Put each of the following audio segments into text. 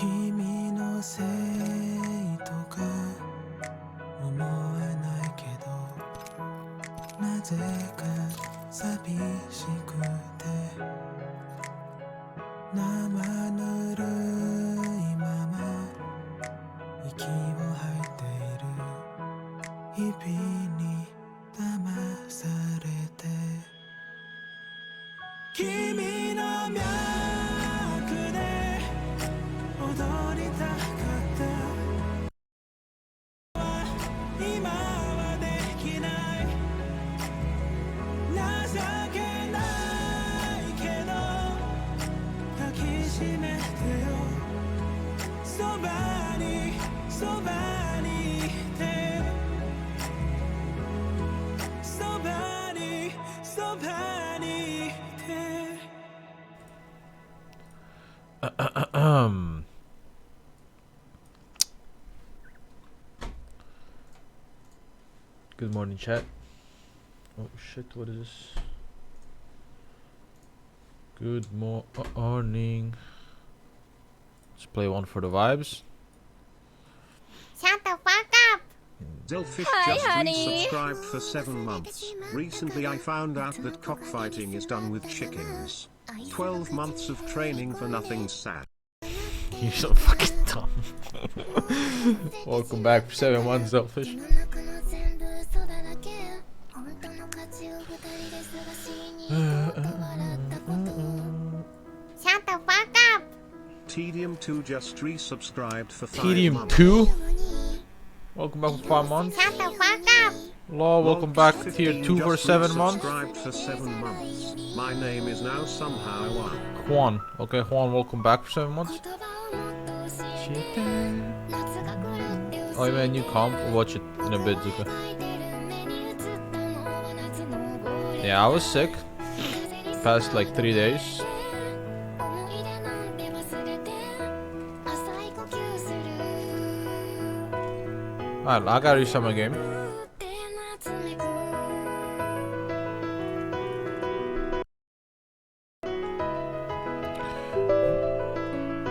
君のせいとか思わないけどなぜか寂しくて生ぬるいまま息を吐いている日々に騙されて君の脈で踊りたかった今はできない情けないけど抱きしめてよそばにそばにいてそばにそばにいてGood morning, chat. Oh shit, what is this? Good morning. Let's play one for the vibes. Shut the fuck up! Zelfish Hi, just honey. resubscribed for 7 months. Recently I found out that cockfighting is done with chickens. 12 months of training for nothing sad. You're so fucking dumb. Welcome back for 7 months, Zelfish. Shut the fuck up! Tedium2 just resubscribed for 5 Tedium months. 2? Welcome back for 5 months. Shut the fuck up! Law, welcome back Log tier 15 2 for just 7 months. resubscribed for 7 months. My name is now somehow Juan. Okay, Juan, welcome back for 7 months. Oh, you made a new comp? We'll watch it in a bit, Zuka. Yeah, I was sick. Past like 3 days. Alright, I gotta restart my game.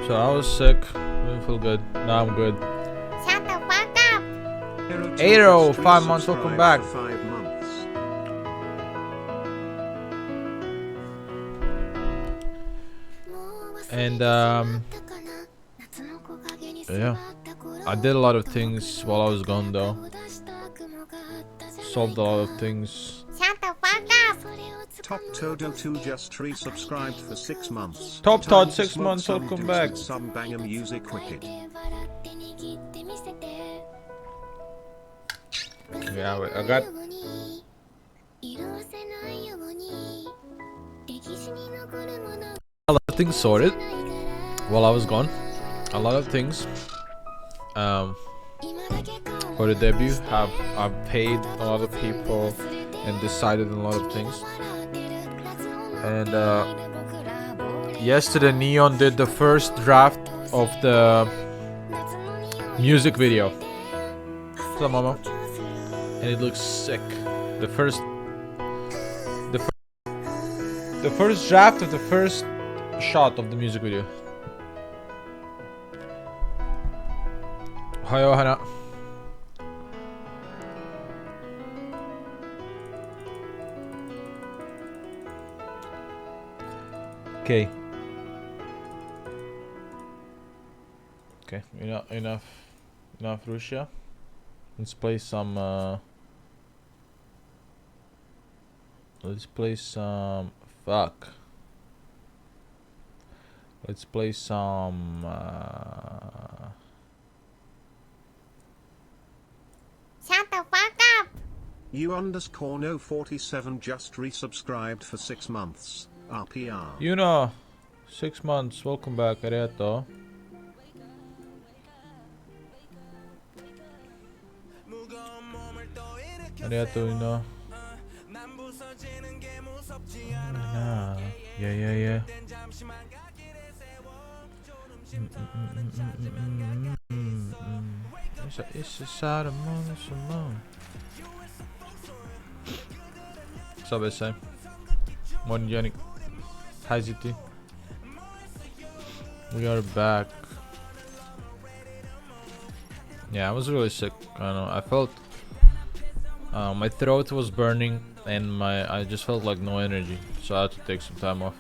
So I was sick. Didn't feel good. Now I'm good. Shut the fuck up. Aero, 5 months, welcome back. 5 months. And yeah, I did a lot of things while I was gone though. Solved a lot of things. Shut the fuck up. Top Todo 2 just resubscribed for 6 months. Top Time Todd, to 6 smoke months, some welcome dudes back. with some banger music wicked. Yeah, wait, I got a lot of things sorted while I was gone. A lot of things. For the debut, I've paid a lot of people and decided on a lot of things. And yesterday, Neon did the first draft of the music video. What's up, Mama? And it looks sick. The first draft of the first shot of the music video. Hayo Hana. Okay. Okay, enough Russia. Let's play some fuck. Let's play some Shut the fuck up. You_no47 just resubscribed for 6 months. RPR. You know, 6 months. Welcome back, Arigato. Arigato, you know. Yeah. It's a side of Simone. What's up, SA? Morning, Yannick. Hi, ZT. We are back. Yeah, I was really sick. I don't know. I felt my throat was burning and I just felt like no energy, so I had to take some time off.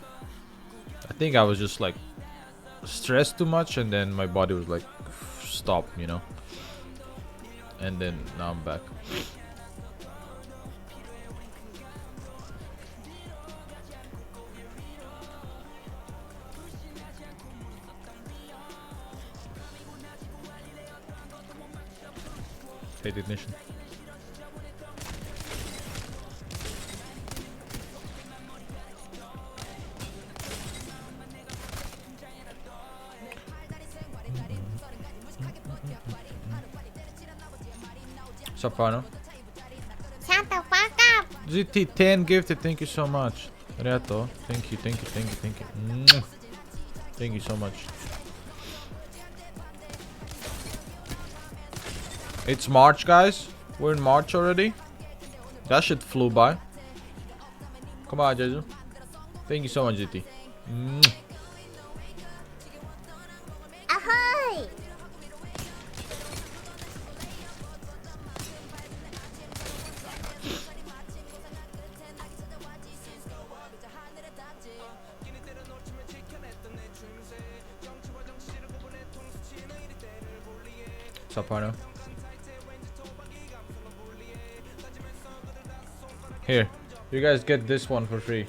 I think I was just like stressed too much, and then my body was like, stop, you know. And then now I'm back. Fate ignition. Sapano. Shut the fuck up. GT10 gifted, thank you so much. Reato, thank you. Mwah. Thank you so much. It's March, guys. We're in March already. That shit flew by. Come on, Jeju. Thank you so much, GT. Mwah. Ahoy. Sapano. Here, you guys get this one for free.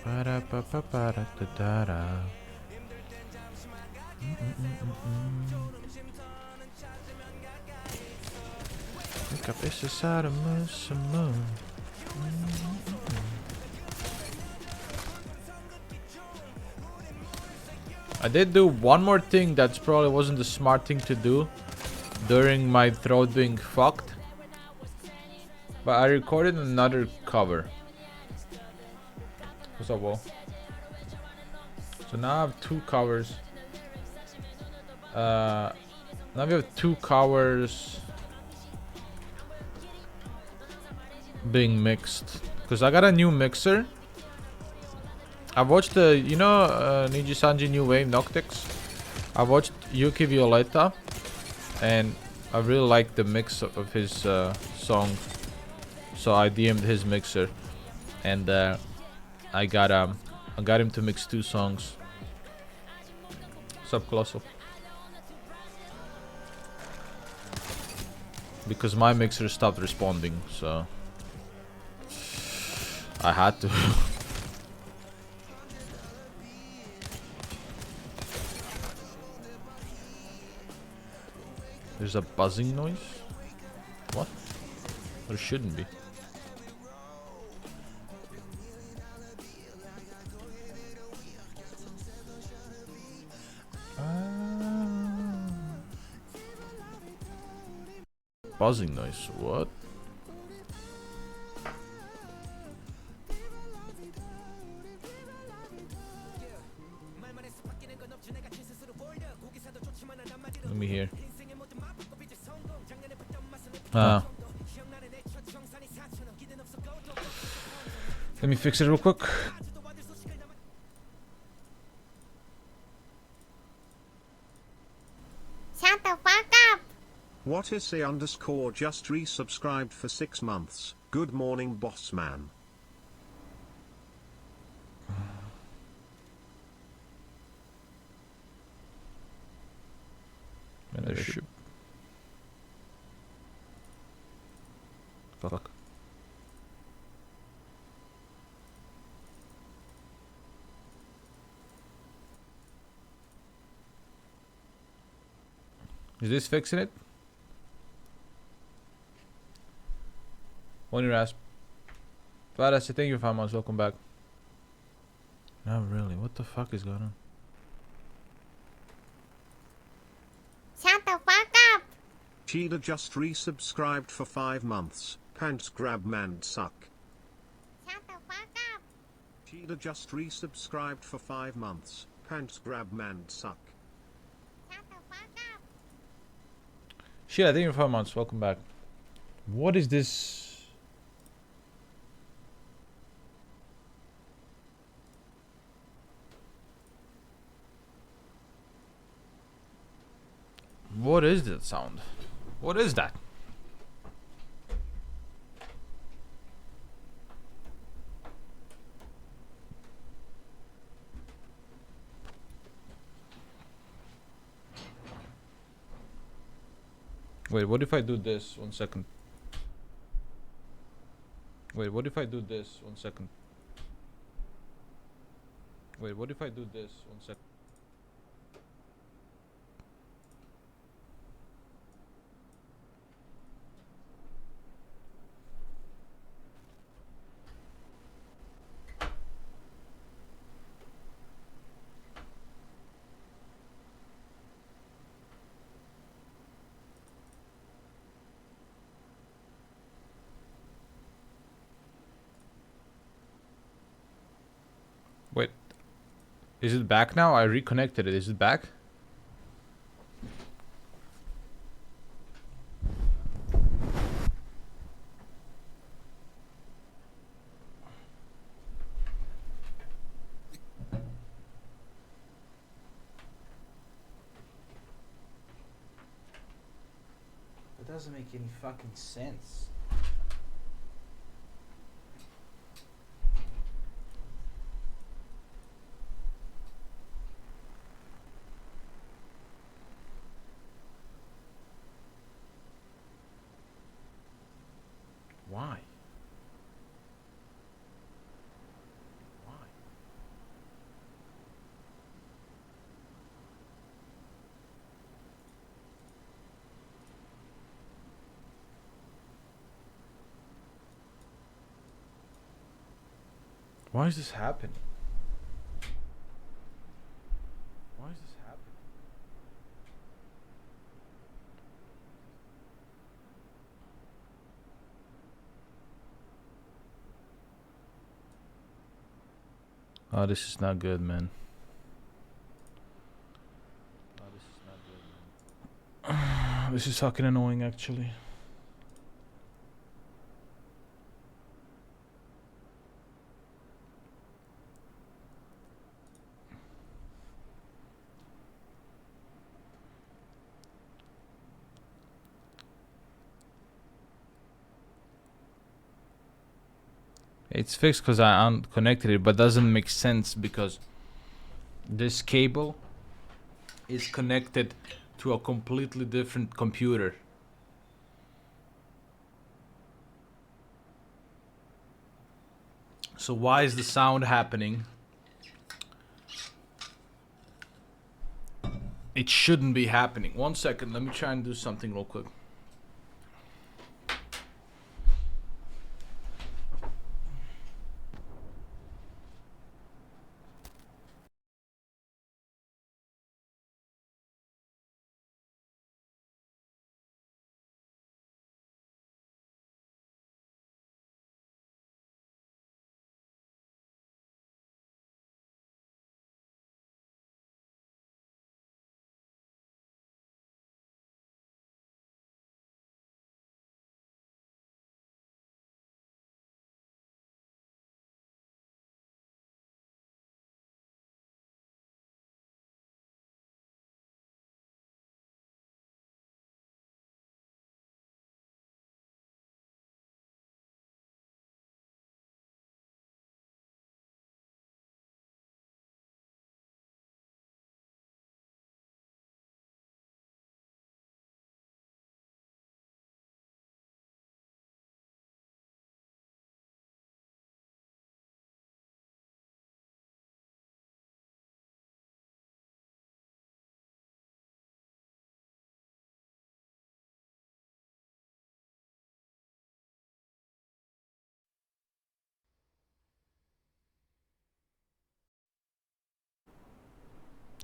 Ba-da-ba-ba-ba-da-da-da-da. Think up is inside a moon. I did do one more thing that's probably wasn't the smart thing to do during my throat being fucked. But I recorded another cover. What's up, Will? So now I have two covers. Now we have two covers being mixed. Because I got a new mixer. I watched the, you know, Niji Sanji New Wave Noctix. I watched Yuki Violetta. And I really liked the mix of his song. So I DM'd his mixer. And I got him to mix two songs. What's up, Colossal? Because my mixer stopped responding, so I had to. There's a buzzing noise? What? There shouldn't be. Buzzing noise, what? Let me hear. Let me fix it real quick. Shut the fuck up. What is a underscore just resubscribed for 6 months? Good morning, boss man. Fuck. Is this fixing it? One your ass. Badass, thank you for 5 months. Welcome back. Not really. What the fuck is going on? Shut the fuck up. Cheetah just resubscribed for 5 months. Pants grab man suck. Shut the fuck up. Cheetah just resubscribed for 5 months. Pants grab man suck. Shut the fuck up. Shit, I think you're 5 months. Welcome back. What is this? What is that sound? What is that? Wait, what if I do this? 1 second. Wait, what if I do this? 1 second. Wait, what if I do this? 1 second. Wait. Is it back now? I reconnected it. Is it back? That doesn't make any fucking sense. Why? Why is this happening? Why is this happening? Oh, this is not good, man. Oh, this is not good, man. This is fucking annoying, actually. It's fixed because I unconnected it, but doesn't make sense because this cable is connected to a completely different computer. So why is the sound happening? It shouldn't be happening. 1 second, let me try and do something real quick.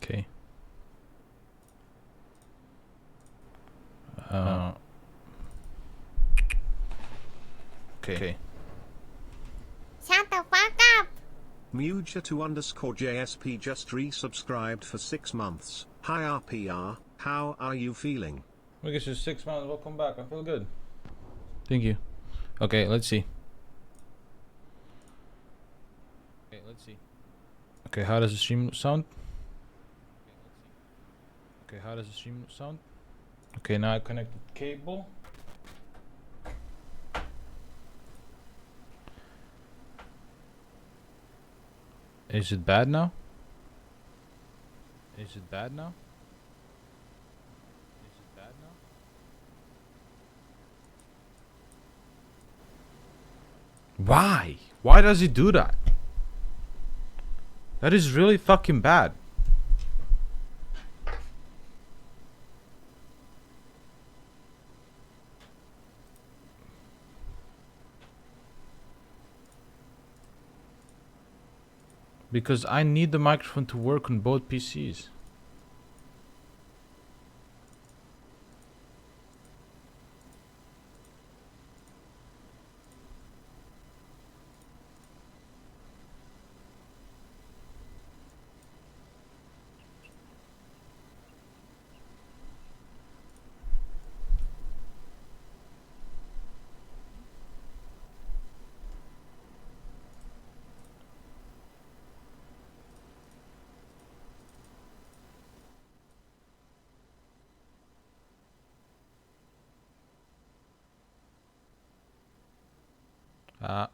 Okay. Okay. Shut the fuck up. Muja2_JSP just resubscribed for 6 months. Hi RPR, how are you feeling? We get you 6 months. Welcome back. I feel good. Thank you. Okay, let's see. Okay, how does the stream sound? Okay, now I connect the cable. Is it bad now? Why? Why does he do that? That is really fucking bad. Because I need the microphone to work on both PCs. Ah.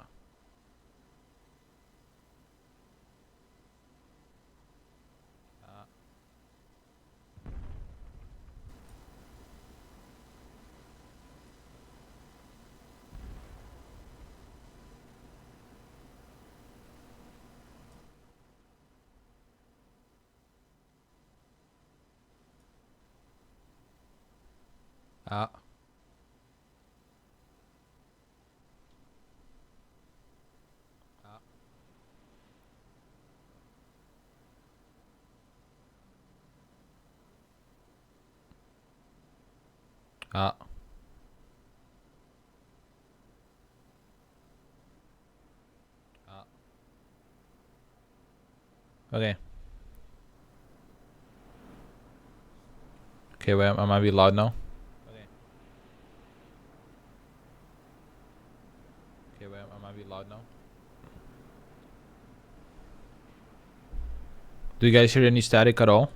Ah. Ah. Ah. Okay. Okay, wait, am I be loud now? Okay. Okay, wait, am I be loud now? Do you guys hear any static at all?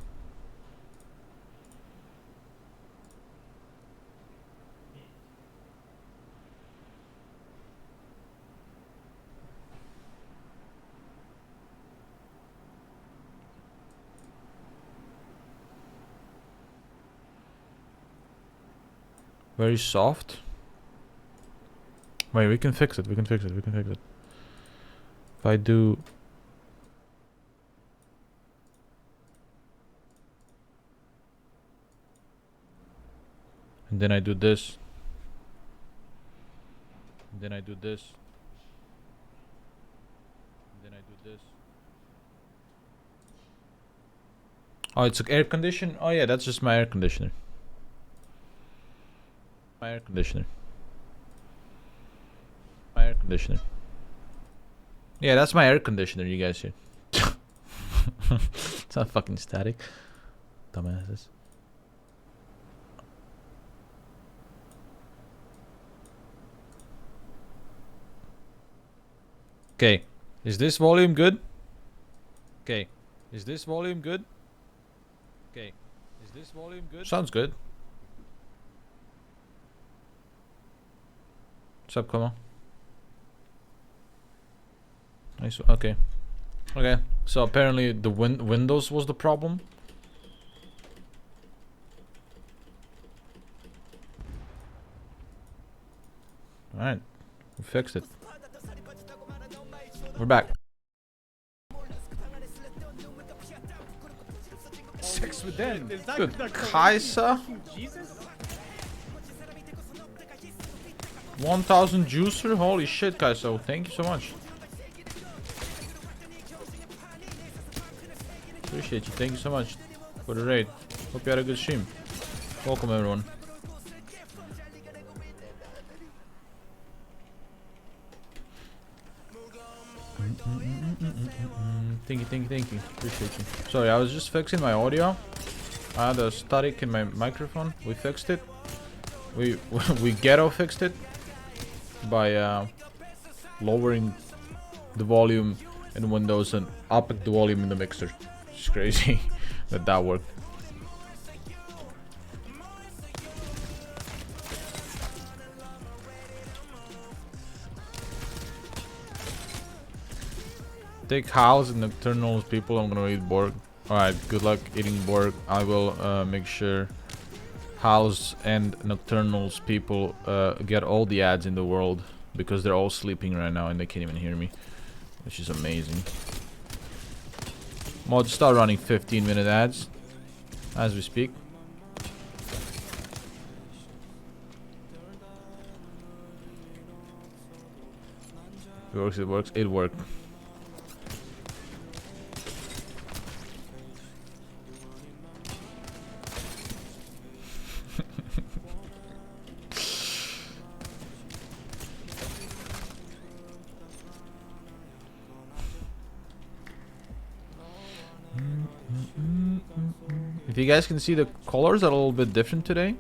Very soft. Wait, we can fix it. We can fix it. We can fix it. If I do... And then I do this. And then I do this. And then I do this. Oh, it's air conditioner? Oh yeah, that's just my air conditioner. My air conditioner. My air conditioner. Yeah, that's my air conditioner, you guys hear. It's not fucking static. Dumbasses. Okay, is this volume good? Okay, is this volume good? Okay, is this volume good? Sounds good. What's up, come on? Nice. Okay. Okay. So apparently the Windows was the problem. All right, we fixed it. We're back. Sex with them. Good. Kaisa. 1000 juicer. Holy shit, Kaisa. Thank you so much. Appreciate you. Thank you so much for the raid. Hope you had a good stream. Welcome, everyone. Thank you. Appreciate you. Sorry, I was just fixing my audio. I had a static in my microphone. We fixed it. We ghetto fixed it by lowering the volume in Windows and upping the volume in the mixer. It's crazy that worked. Take House and Nocturnals people. I'm gonna eat Borg. Alright, good luck eating Borg. I will make sure House and Nocturnals people get all the ads in the world because they're all sleeping right now and they can't even hear me, which is amazing. Mod, start running 15-minute ads as we speak. It works, it works, it worked. If you guys can see, the colors are a little bit different today.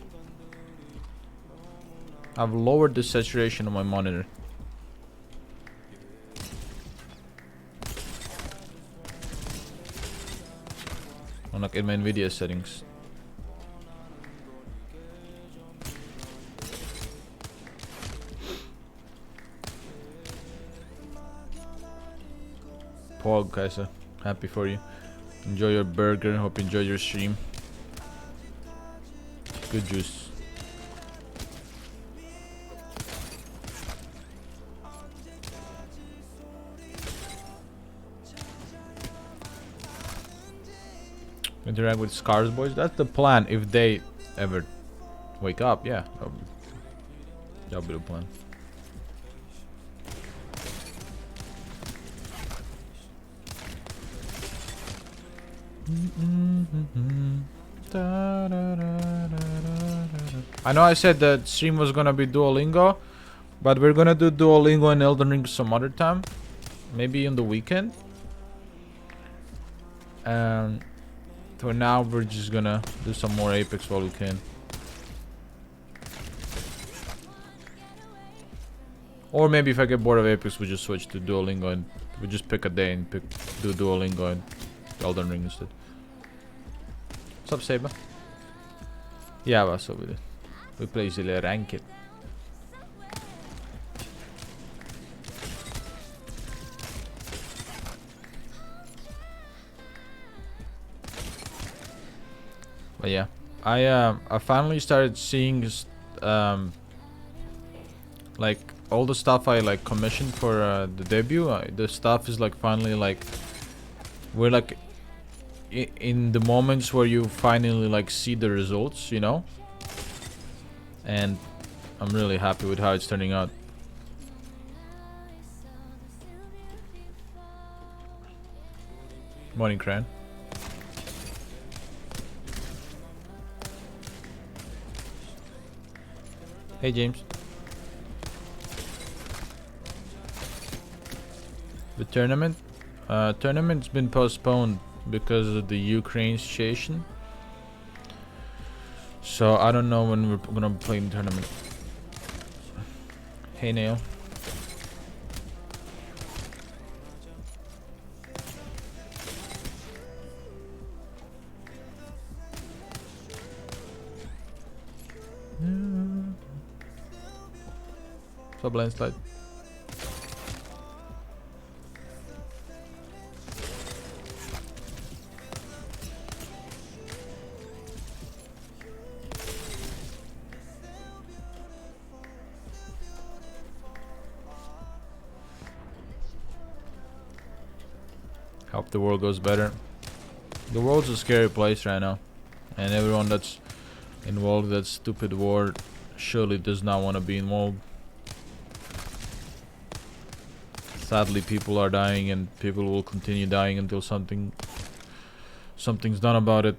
I've lowered the saturation on my monitor. On like in my NVIDIA settings. POGCRAZY, happy for you. Enjoy your burger. Hope you enjoy your stream. Good juice. Interact with Scars boys. That's the plan. If they ever wake up, yeah, that'll be the plan. I know I said that stream was gonna be Duolingo, but we're gonna do Duolingo and Elden Ring some other time. Maybe on the weekend. For now, we're just gonna do some more Apex while we can. Or maybe if I get bored of Apex, we just switch to Duolingo and we just pick a day and do Duolingo and Elden Ring instead. What's up, Saber? Yeah, well, so we play easily ranked. But yeah, I finally started seeing like all the stuff I like commissioned for the debut. The stuff is like finally like we're like in the moments where you finally like see the results, you know. And I'm really happy with how it's turning out. Morning, Cran. Hey, James. The tournament? Tournament's been postponed because of the Ukraine situation. So I don't know when we're gonna play in the tournament. Hey, Neil. What's up, Landslide? Hope the world goes better. The world's a scary place right now, and everyone that's involved in that stupid war surely does not want to be involved. Sadly, people are dying, and people will continue dying until something's done about it.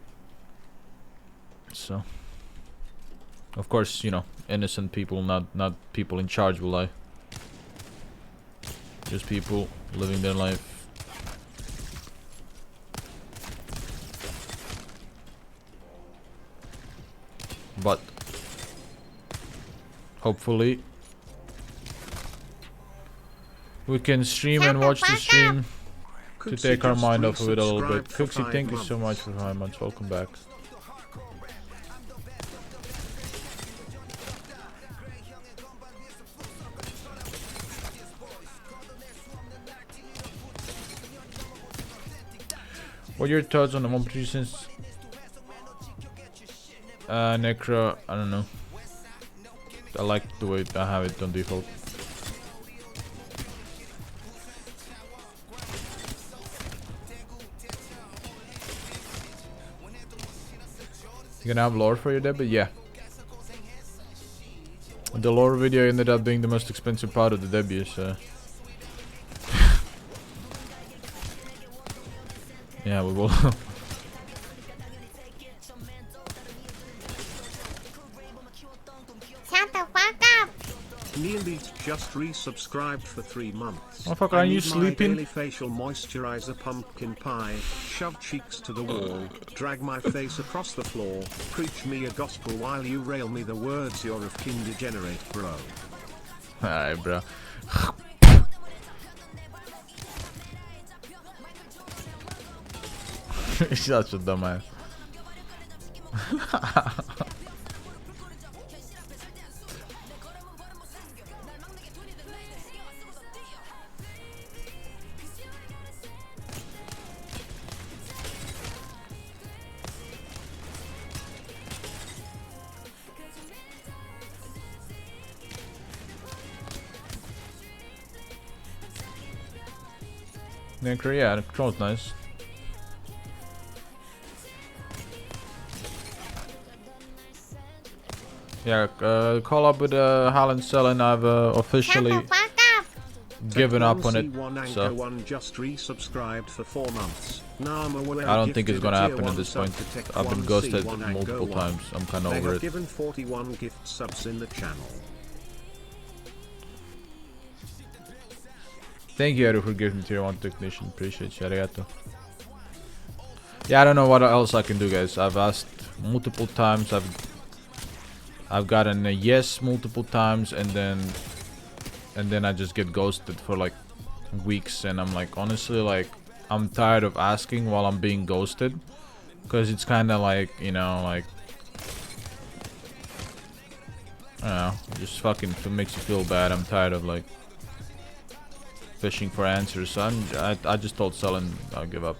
So, of course, you know, innocent people, not people in charge, will lie. Just people living their life. But hopefully we can stream and watch the stream to take our mind off of it a little bit. Cooksy, thank you so much for 5 months. Welcome back. What are your thoughts on the one since Necro? I don't know. I like the way I have it on default. You gonna have lore for your debut? Yeah. The lore video ended up being the most expensive part of the debut, so yeah, we will. Shut the fuck up! Neelite just resubscribed for 3 months. Oh fuck, are you sleeping? Daily facial moisturizer pumpkin pie, shove cheeks to the wall, drag my face across the floor, preach me a gospel while you rail me the words you're of king degenerate, bro. Alright, bro. He's such a dumbass. Necro, yeah, the control's nice. Yeah, call up with Haaland Cell, and I've officially given up on it. So One just resubscribed for 4 months. I don't think it's gonna happen at this point. I've been ghosted multiple times. I'm kind of over it. Given 41 gift subs in the channel. Thank you, Eru, for giving me tier 1 technician. Appreciate you. Arigato. Yeah, I don't know what else I can do, guys. I've asked multiple times. I've gotten a yes multiple times, and then I just get ghosted for like weeks, and I'm like, honestly, like, I'm tired of asking while I'm being ghosted, because it's kind of like, you know, like, I don't know, just fucking makes you feel bad. I'm tired of like fishing for answers, so I just told Selen I'll give up.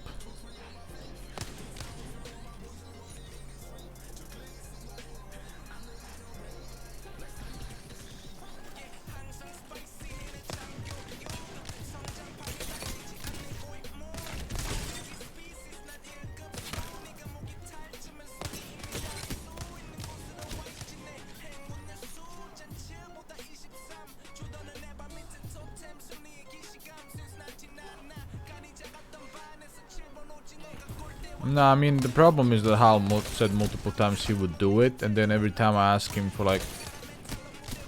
No, I mean, the problem is that Hal said multiple times he would do it, and then every time I ask him for like,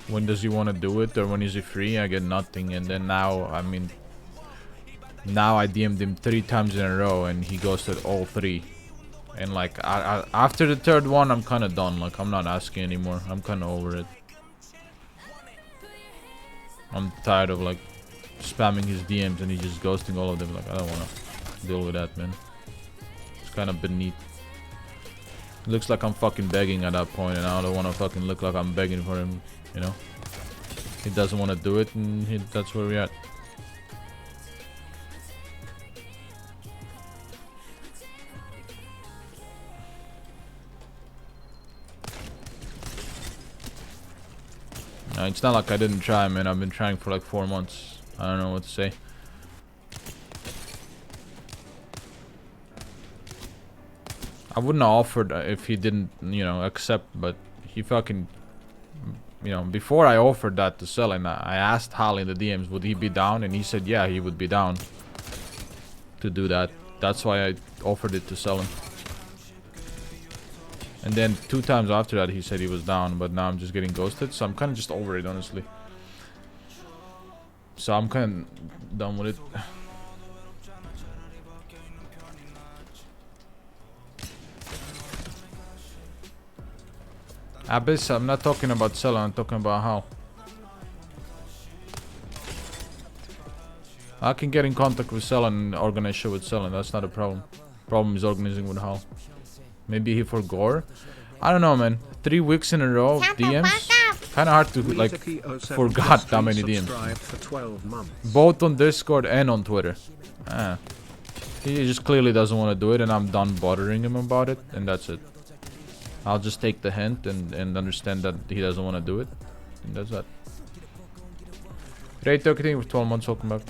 when does he want to do it or when is he free, I get nothing. And then now, I mean, now I DM'd him 3 times in a row and he ghosted all 3. And like, after the 3rd one, I'm kind of done. Like, I'm not asking anymore. I'm kind of over it. I'm tired of like spamming his DMs and he's just ghosting all of them. Like, I don't want to deal with that, man. Kind of beneath. It looks like I'm fucking begging at that point, and I don't want to fucking look like I'm begging for him, you know. He doesn't want to do it, and that's where we're at. It's not like I didn't try, man. I've been trying for like 4 months. I don't know what to say. I wouldn't have offered if he didn't, you know, accept, but he fucking, you know, before I offered that to Selen, I asked Hal in the DMs, would he be down? And he said, yeah, he would be down to do that. That's why I offered it to Selen. And then 2 times after that, he said he was down, but now I'm just getting ghosted, so I'm kind of just over it, honestly. So I'm kind of done with it. Abyss, I'm not talking about Selen, I'm talking about Hal. I can get in contact with Selen and organize shit with Selen, that's not a problem. Problem is organizing with Hal. Maybe he forgor? I don't know, man. 3 weeks in a row of DMs? Kinda hard to, like, forgot how many DMs. Both on Discord and on Twitter. He just clearly doesn't want to do it, and I'm done bothering him about it, and that's it. I'll just take the hint and understand that he doesn't want to do it. And that's that. Ray Toketing for 12 months, welcome back.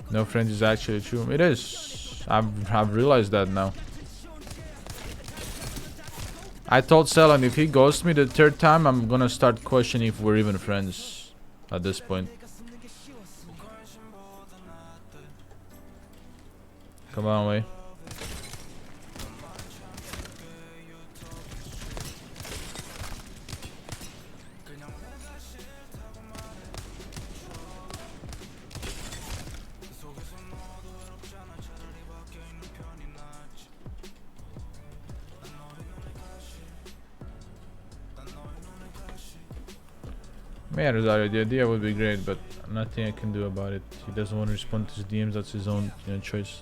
No friends is actually true. It is. I've realized that now. I told Selen if he ghosts me the 3rd time, I'm gonna start questioning if we're even friends at this point. Come on, way. Yeah, Rosario, the idea would be great, but nothing I can do about it. He doesn't want to respond to his DMs, that's his own, you know, choice.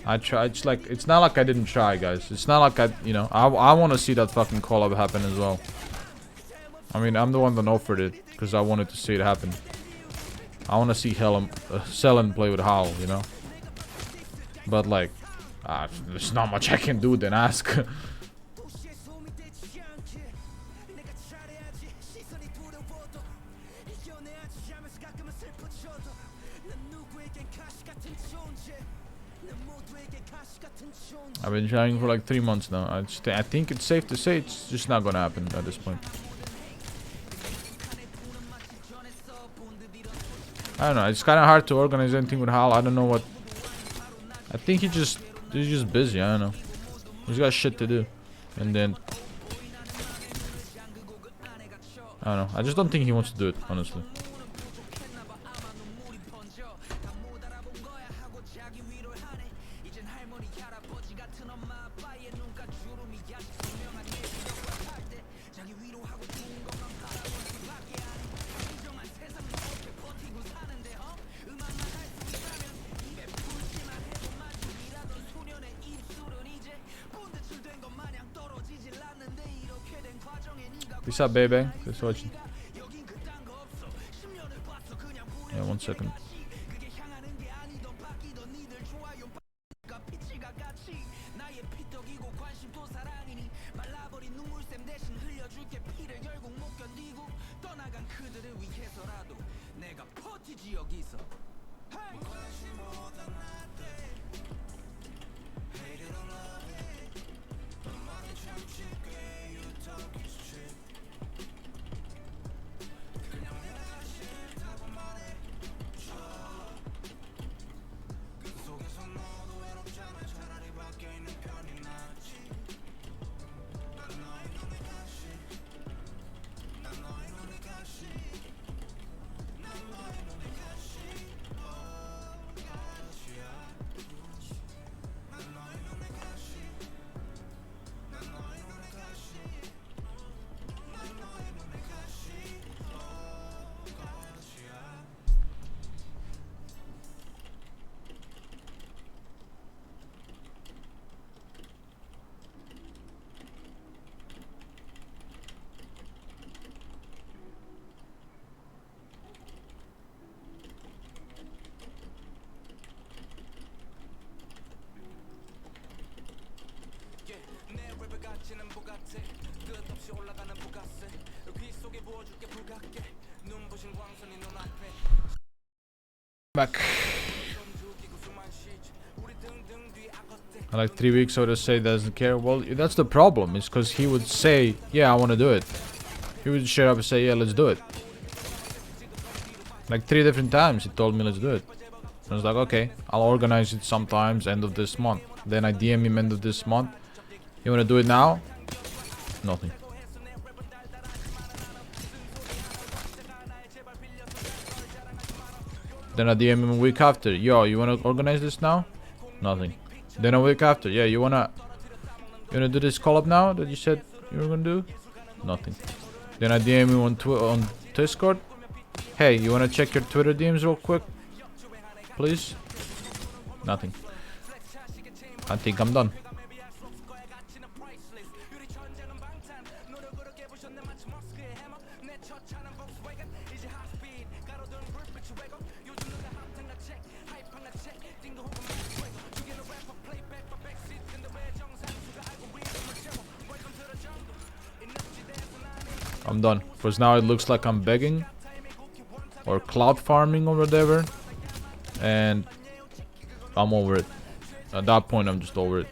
I tried, it's not like I didn't try, guys. It's not like I, you know, I want to see that fucking collab happen as well. I mean, I'm the one that offered it, because I wanted to see it happen. I want to see Selen play with Hal, you know. But like, there's not much I can do than ask. I've been trying for like 3 months now. I think it's safe to say it's just not gonna happen at this point. I don't know. It's kind of hard to organize anything with Hal. I don't know what. I think he's just busy. I don't know. He's got shit to do, and then I don't know. I just don't think he wants to do it, honestly. What's up, baby? Thanks for watching. Yeah, 1 second. Back. Like 3 weeks or to say doesn't care. Well, that's the problem. It's because he would say, yeah, I want to do it. He would shut up and say, yeah, let's do it. Like 3 different times he told me let's do it. I was like, okay, I'll organize it sometimes end of this month. Then I DM him end of this month. You want to do it now? Nothing. Then I DM him a week after. Yo, you wanna organize this now? Nothing. Then a week after. Yeah, you wanna do this collab now that you said you were gonna do? Nothing. Then I DM him on Discord. Hey, you wanna check your Twitter DMs real quick? Please? Nothing. I think I'm done. I'm done. Because now it looks like I'm begging. Or cloud farming or whatever. And I'm over it. At that point, I'm just over it.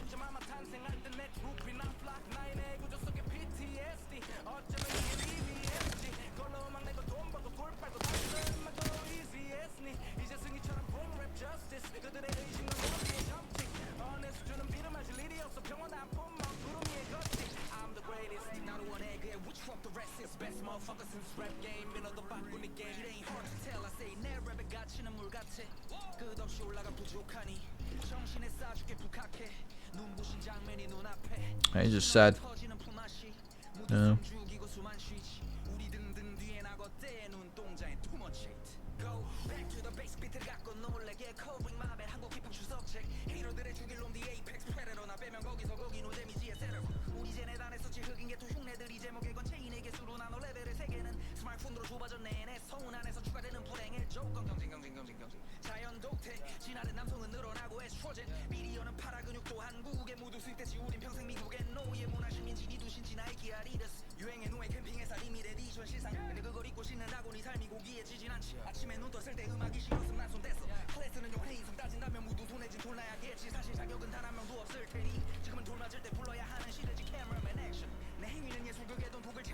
It's just sad. Yeah.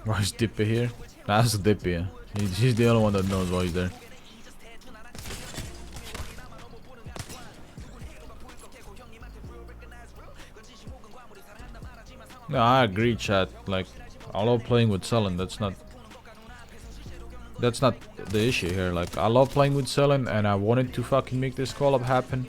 Why is Dippy here? That's Dippy. Yeah. He's the only one that knows why he's there. No, I agree, chat. Like, I love playing with Sullen. That's not the issue here. Like, I love playing with Sullen, and I wanted to fucking make this collab happen.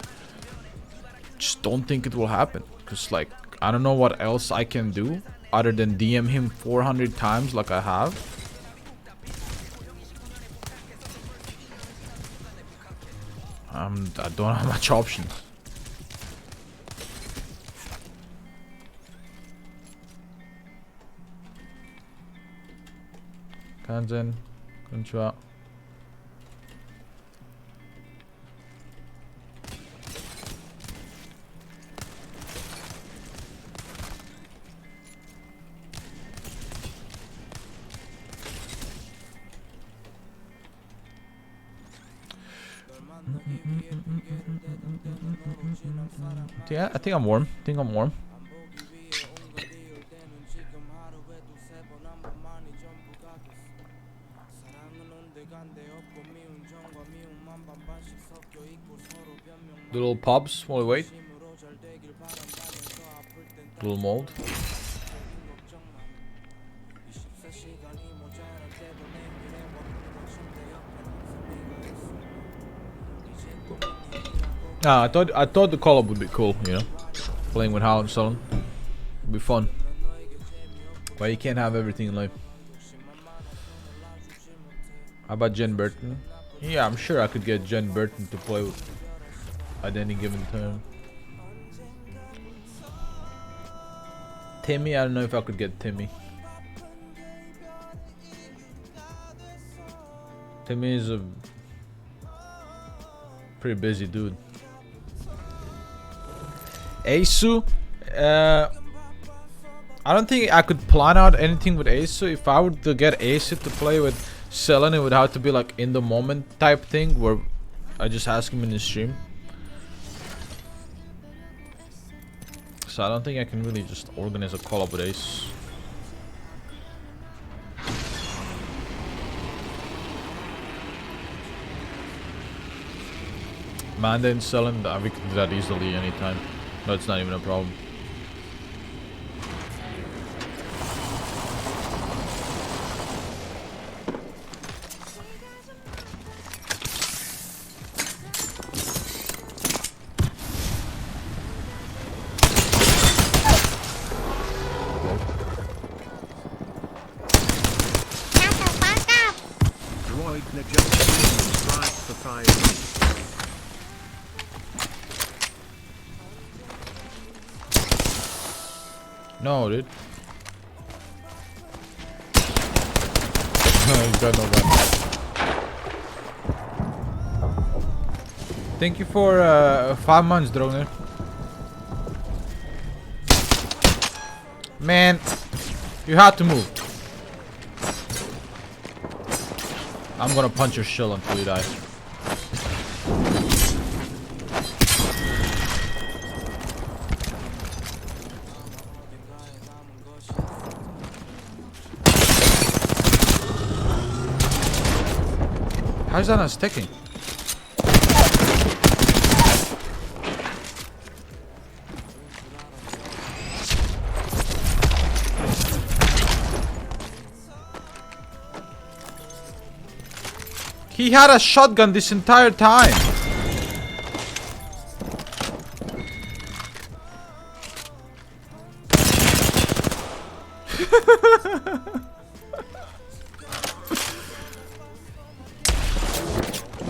Just don't think it will happen, cause like I don't know what else I can do other than DM him 400 times like I have. I don't have much options. Kanzen, konnichiwa. Yeah, I think I'm warm. The little pubs while we wait. Little mold. I thought the collab would be cool, you know, playing with Hal and Sullen would be fun. But you can't have everything in life. How about Jen Burton? Yeah, I'm sure I could get Jen Burton to play with at any given time. Timmy, I don't know if I could get Timmy. Timmy is a pretty busy dude. Asu, I don't think I could plan out anything with Asu. If I were to get Asu to play with Selen, it would have to be like in the moment type thing where I just ask him in the stream. So I don't think I can really just organize a collab with Ace. Manda and Selen, we can do that easily anytime. No, it's not even a problem. Shut the fuck up! Droid Najat subscribed for 5 months. No, dude. He's got no gun. Thank you for 5 months, Droner. Man, you had to move. I'm gonna punch your shell until you die. How is that not sticking? He had a shotgun this entire time.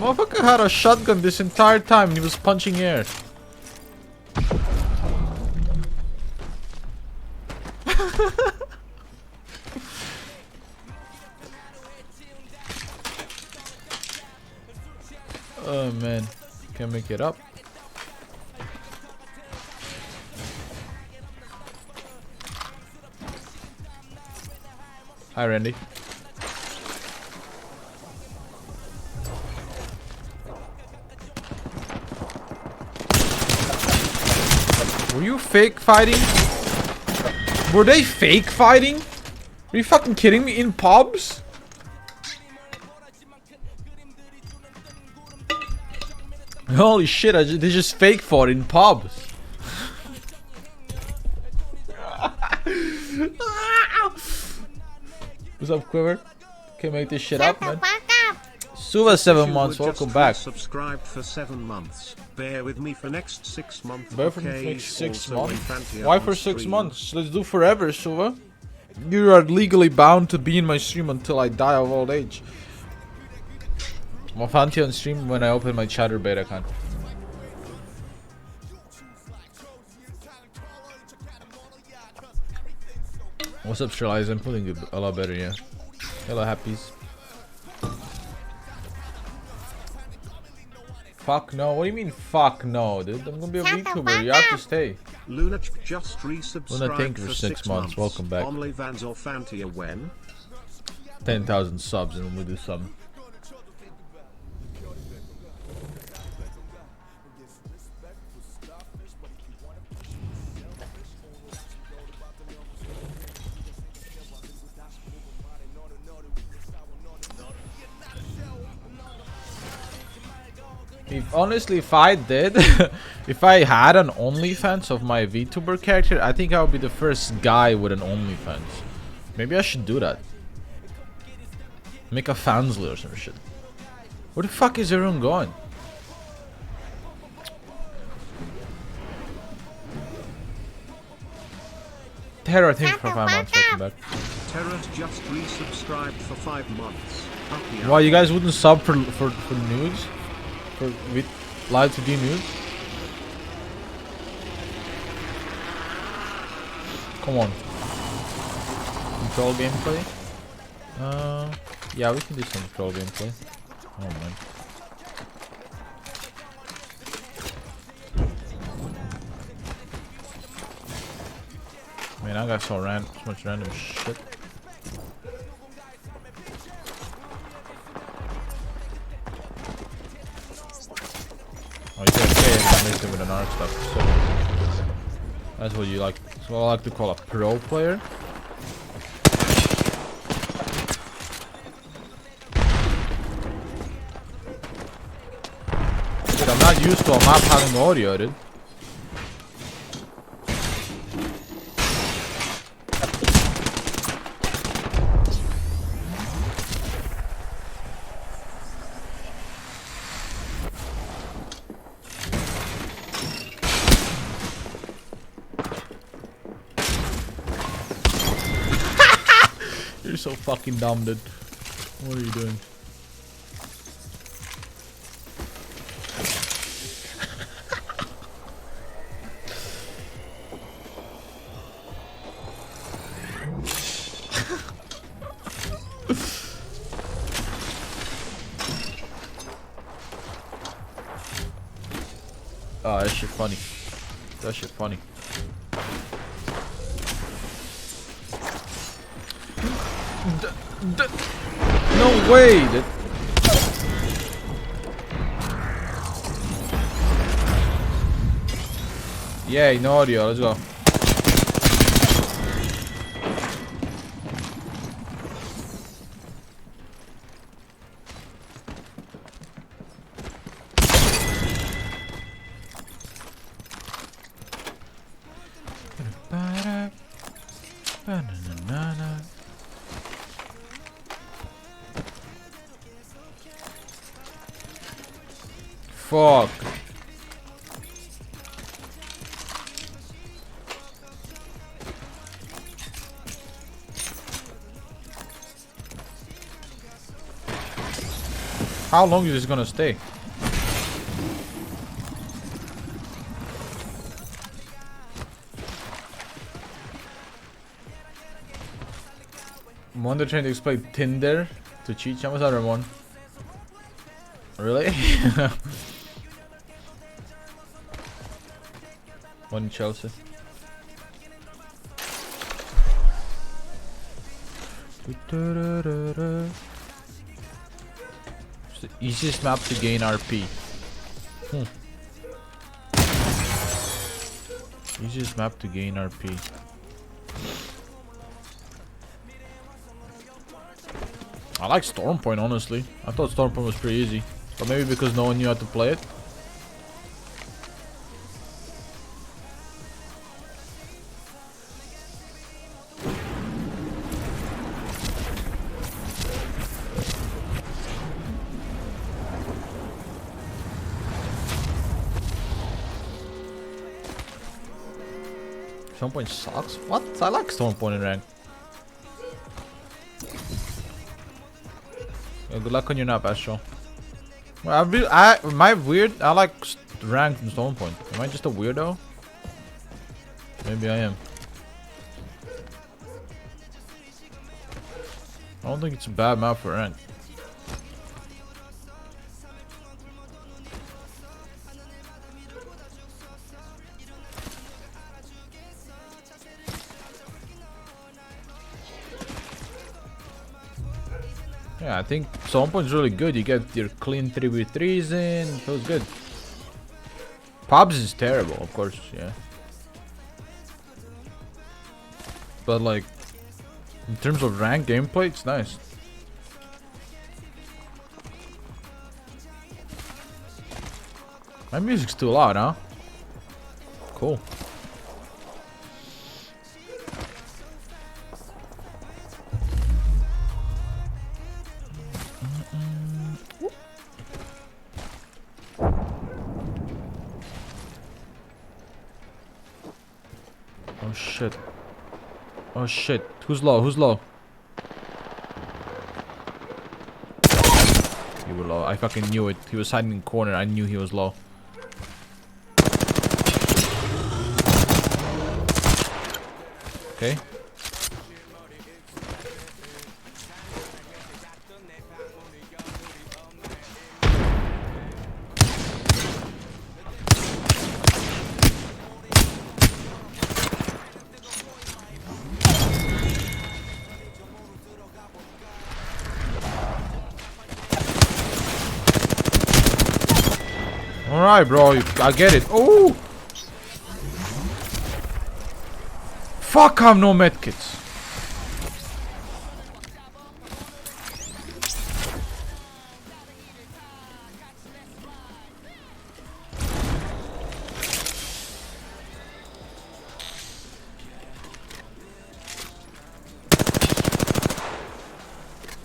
Motherfucker had a shotgun this entire time and he was punching air. Oh man, can't make it up. Hi Randy. Were you fake fighting? Were they fake fighting? Are you fucking kidding me? In pubs? Holy shit, they just fake fought in pubs. What's up, Quiver? Can't make this shit Shut up, the man. fuck up. Suva 7 You months, were welcome just back. Subscribed for 7 months. Bear with me for next 6 months. Bear for okay? next 6 Also months? Infantia Why on for 6 stream. months? Let's do forever, Suva. You are legally bound to be in my stream until I die of old age. I'm Fanti on stream when I open my Chatterbait account. What's up, Sterlize? I'm putting it a lot better, yeah. Hello, happies. Fuck no. What do you mean, fuck no, dude? I'm gonna be a Shut the VTuber. You fuck have to up. stay. Luna just resubscribed Luna, thank you for for 6 6 months. Welcome back. OnlyFans or Fantia when? 10,000 subs and we'll do something. If I did, if I had an OnlyFans of my VTuber character, I think I would be the first guy with an OnlyFans. Maybe I should do that. Make a fansly or some shit. Where the fuck is everyone going? Terror, thank you for 5 months. Welcome back. Terra's just resubscribed for 5 months. Happy Why you guys wouldn't sub for nudes? For live 2D nudes? Come on. Control gameplay? Yeah, we can do some control gameplay. Oh man. Man, I got so much random shit. Oh, you can't say it mixed with an art stuff. So that's what you like. So I like to call a pro player. Dude, I'm not used to a map having audio, dude. You're so fucking dumb, dude. What are you doing? Oh, that shit funny. That shit funny. No way! Yay, no audio, let's go. Fuck. How long is this gonna stay? Wonder trying to explain Tinder to Chicha. What's the other one? Really? One Chelsea. It's the easiest map to gain RP. Easiest map to gain RP. I like Storm Point, honestly. I thought Storm Point was pretty easy. But maybe because no one knew how to play it. Storm Point sucks? What? I like Storm Point in rank. Yeah, good luck on your nap, Astro. Well, am I weird? I like rank from Storm Point. Am I just a weirdo? Maybe I am. I don't think it's a bad map for rank. Yeah, I think Storm Point's really good. You get your clean 3v3s in. Feels good. Pobs is terrible, of course, yeah. But like, in terms of rank gameplay, it's nice. My music's too loud, huh? Cool. Oh shit. Oh shit. Who's low? Who's low? You were low. I fucking knew it. He was hiding in the corner. I knew he was low. Okay. Alright, bro. I get it. Oh! Fuck, I have no medkits.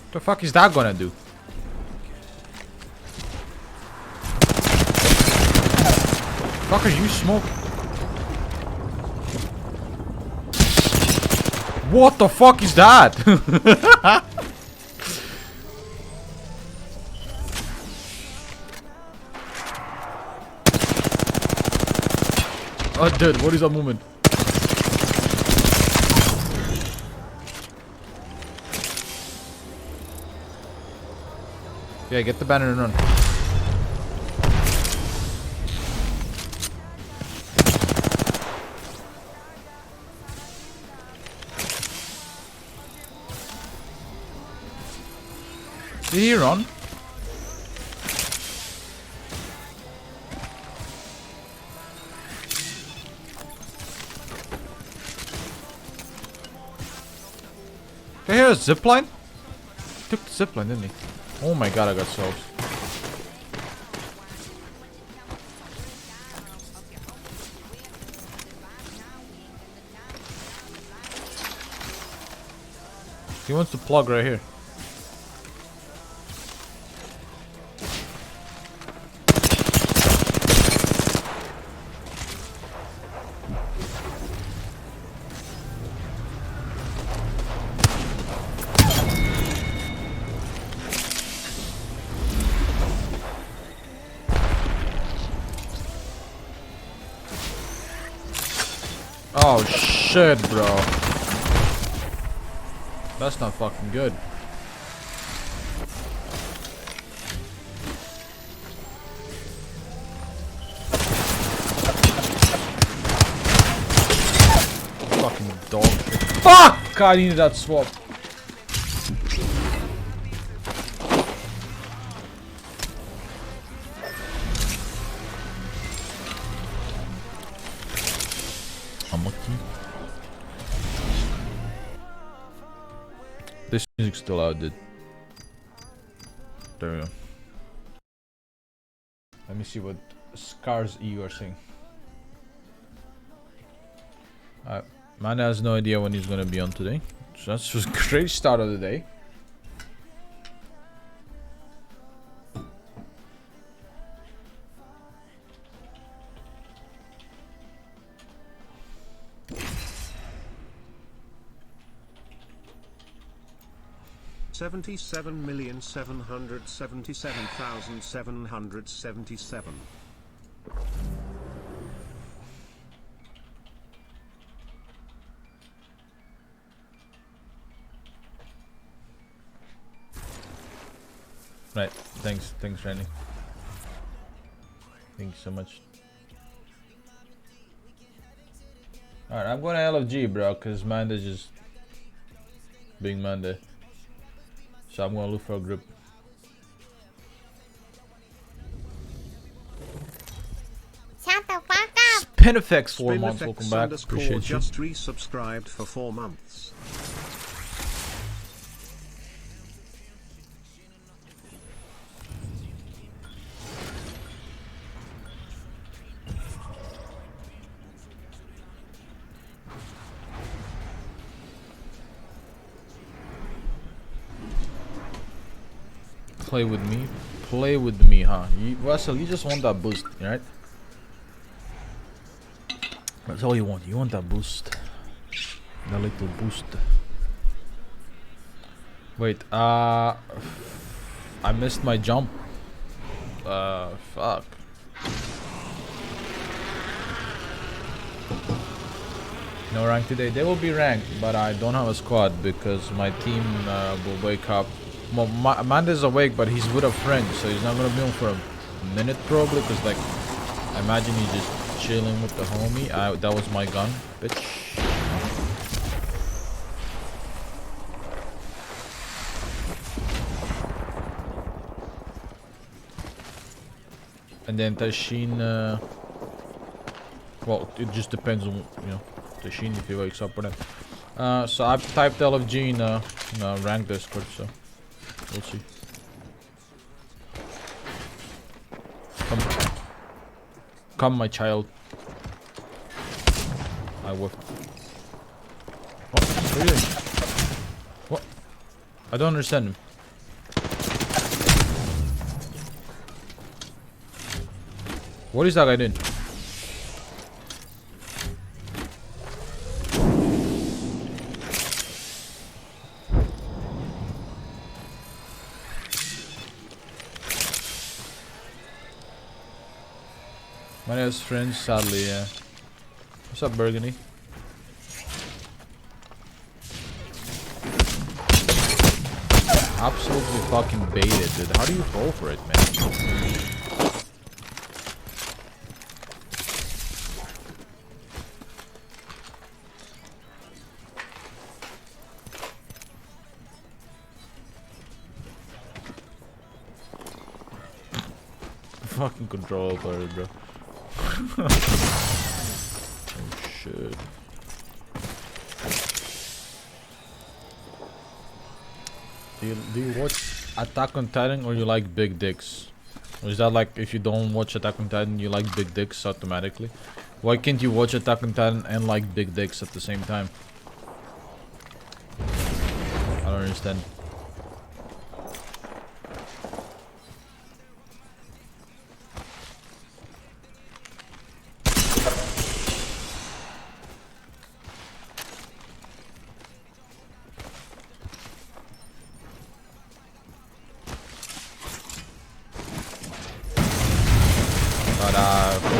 What the fuck is that gonna do? Fuck are you smoking? What the fuck is that? Oh, dude, what is that movement? Yeah, get the banner and run. Did he run? Did I hear a zipline? He took the zipline, didn't he? Oh my god, I got souls. He wants to plug right here. Oh shit, bro. That's not fucking good. Fucking dog shit. Fuck! I needed that swap. This music's still out, dude. There we go. Let me see what Scars you are saying. Man has no idea when he's gonna be on today. So that's just a great start of the day. $77,777,777. Right. Thanks, Randy. Thank you so much. Alright, I'm going to LFG, bro, because Manda's just being Manda. So I'm going to look for a group. Shut the fuck up. Spinifex 4 months, welcome back. Appreciate you. Just resubscribed for 4 months. Play with me, huh? Russell, you just want that boost, right? That's all you want. You want that boost, that little boost. Wait, I missed my jump. Fuck. No rank today. They will be ranked, but I don't have a squad because my team will wake up. Well, Amanda's awake, but he's with a friend, so he's not gonna be on for a minute probably. Cause like, I imagine he's just chilling with the homie. That was my gun, bitch. And then Tashin, well, it just depends on, you know, Tashin if he wakes up or not. So I've typed LFG in ranked Discord, so we'll see. Come, my child. I whiffed. What? What are you doing? What? I don't understand him. What is that guy doing? My best friend, sadly, yeah. What's up, Burgundy? Absolutely fucking baited, dude. How do you fall for it, man? Fucking control player, bro. Oh shit. Do you watch Attack on Titan or you like big dicks? Or is that like if you don't watch Attack on Titan you like big dicks automatically? Why can't you watch Attack on Titan and like big dicks at the same time? I don't understand.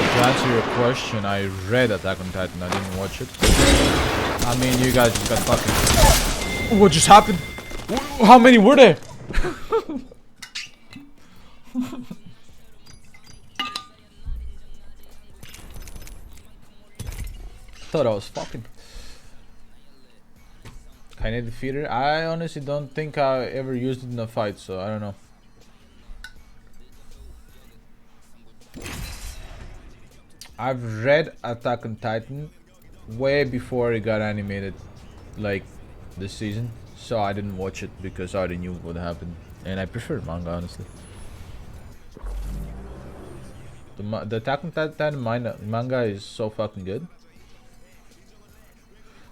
To answer your question, I read Attack on Titan, I didn't watch it. I mean, you guys just got fucking... What just happened? How many were there? Thought I was fucking... Kinda defeated. I honestly don't think I ever used it in a fight, so I don't know. I've read Attack on Titan way before it got animated, like this season, so I didn't watch it because I already knew what happened, and I prefer manga honestly. The Attack on Titan manga is so fucking good.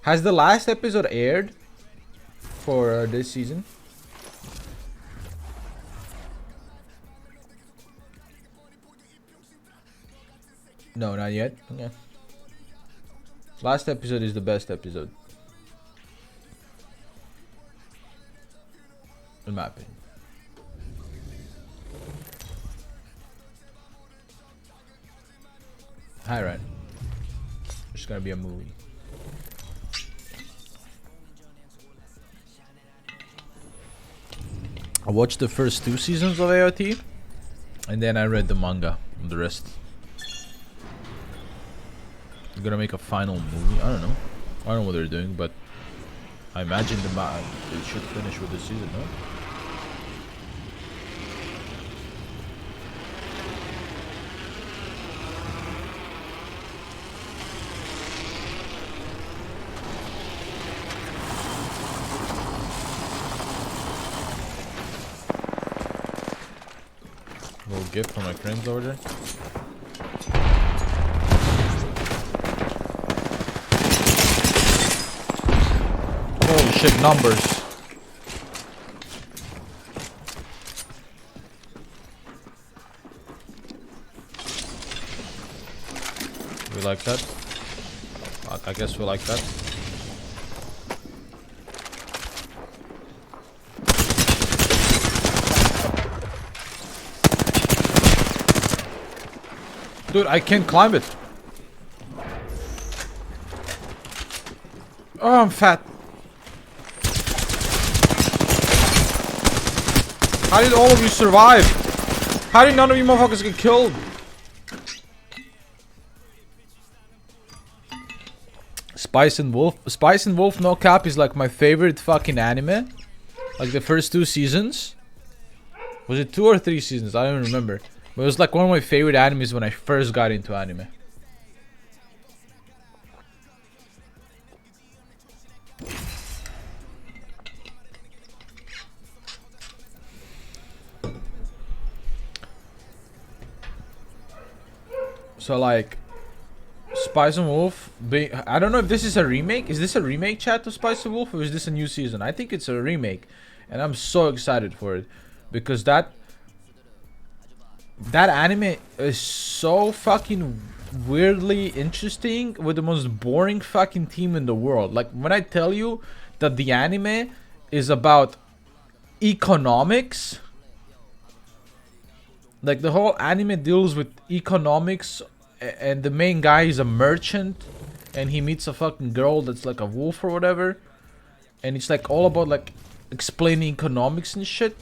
Has the last episode aired for this season? No, not yet. Okay. Last episode is the best episode, in my opinion. Hi, right. It's gonna be a movie. I watched the first 2 seasons of AOT, and then I read the manga and the rest. They're gonna make a final movie. I don't know. I don't know what they're doing, but I imagine they should finish with this season, no? Little gift for my friends over there. Holy shit, numbers. We like that? I guess we like that. Dude, I can't climb it. Oh, I'm fat. How did all of you survive? How did none of you motherfuckers get killed? Spice and Wolf no cap is like my favorite fucking anime. Like the first 2 seasons. Was it 2 or 3 seasons? I don't remember. But it was like one of my favorite animes when I first got into anime. So like Spice and Wolf I don't know if this is a remake. Is this a remake, chat, to Spice and Wolf, or is this a new season? I think it's a remake, and I'm so excited for it because that anime is so fucking weirdly interesting with the most boring fucking team in the world. Like when I tell you that the anime is about economics, like the whole anime deals with economics, and the main guy is a merchant, and he meets a fucking girl that's like a wolf or whatever, and it's like all about like explaining economics and shit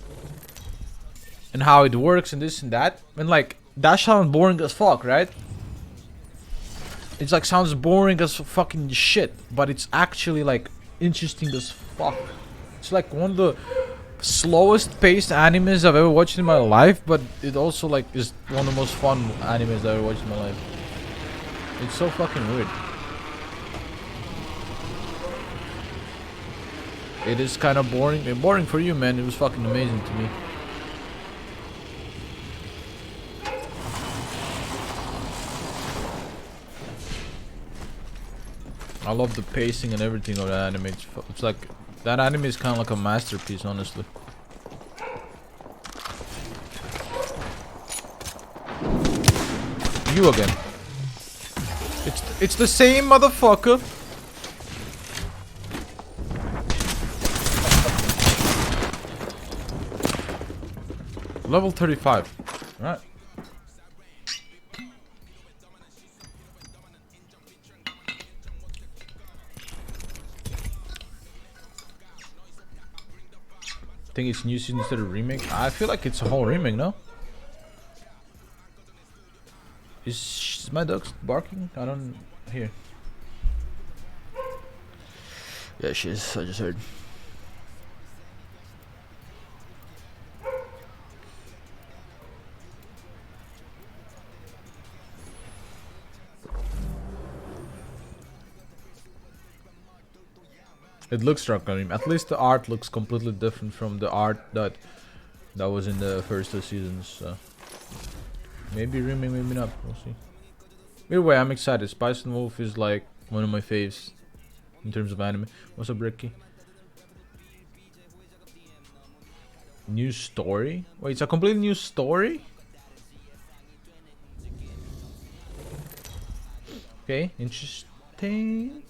and how it works and this and that, and like that sounds boring as fuck, right? It's like sounds boring as fucking shit, but it's actually like interesting as fuck. It's like one of the slowest paced animes I've ever watched in my life, but it also like is one of the most fun animes I've ever watched in my life. It's so fucking weird. It is kind of boring. Boring for you, man. It was fucking amazing to me. I love the pacing and everything of that anime. It's like that anime is kind of like a masterpiece, honestly. You again. It's the same motherfucker. Level 35. Alright. Think it's new season instead of remake? I feel like it's a whole remake, no? Is my dog barking? I don't hear. Yeah, she is. I just heard. It looks Rakarim. At least the art looks completely different from the art that was in the first 2 seasons. So. Maybe remake, maybe not. We'll see. Either way, I'm excited. Spice and Wolf is like one of my faves in terms of anime. What's up, Ricky? New story? Wait, it's a completely new story? Okay, interesting.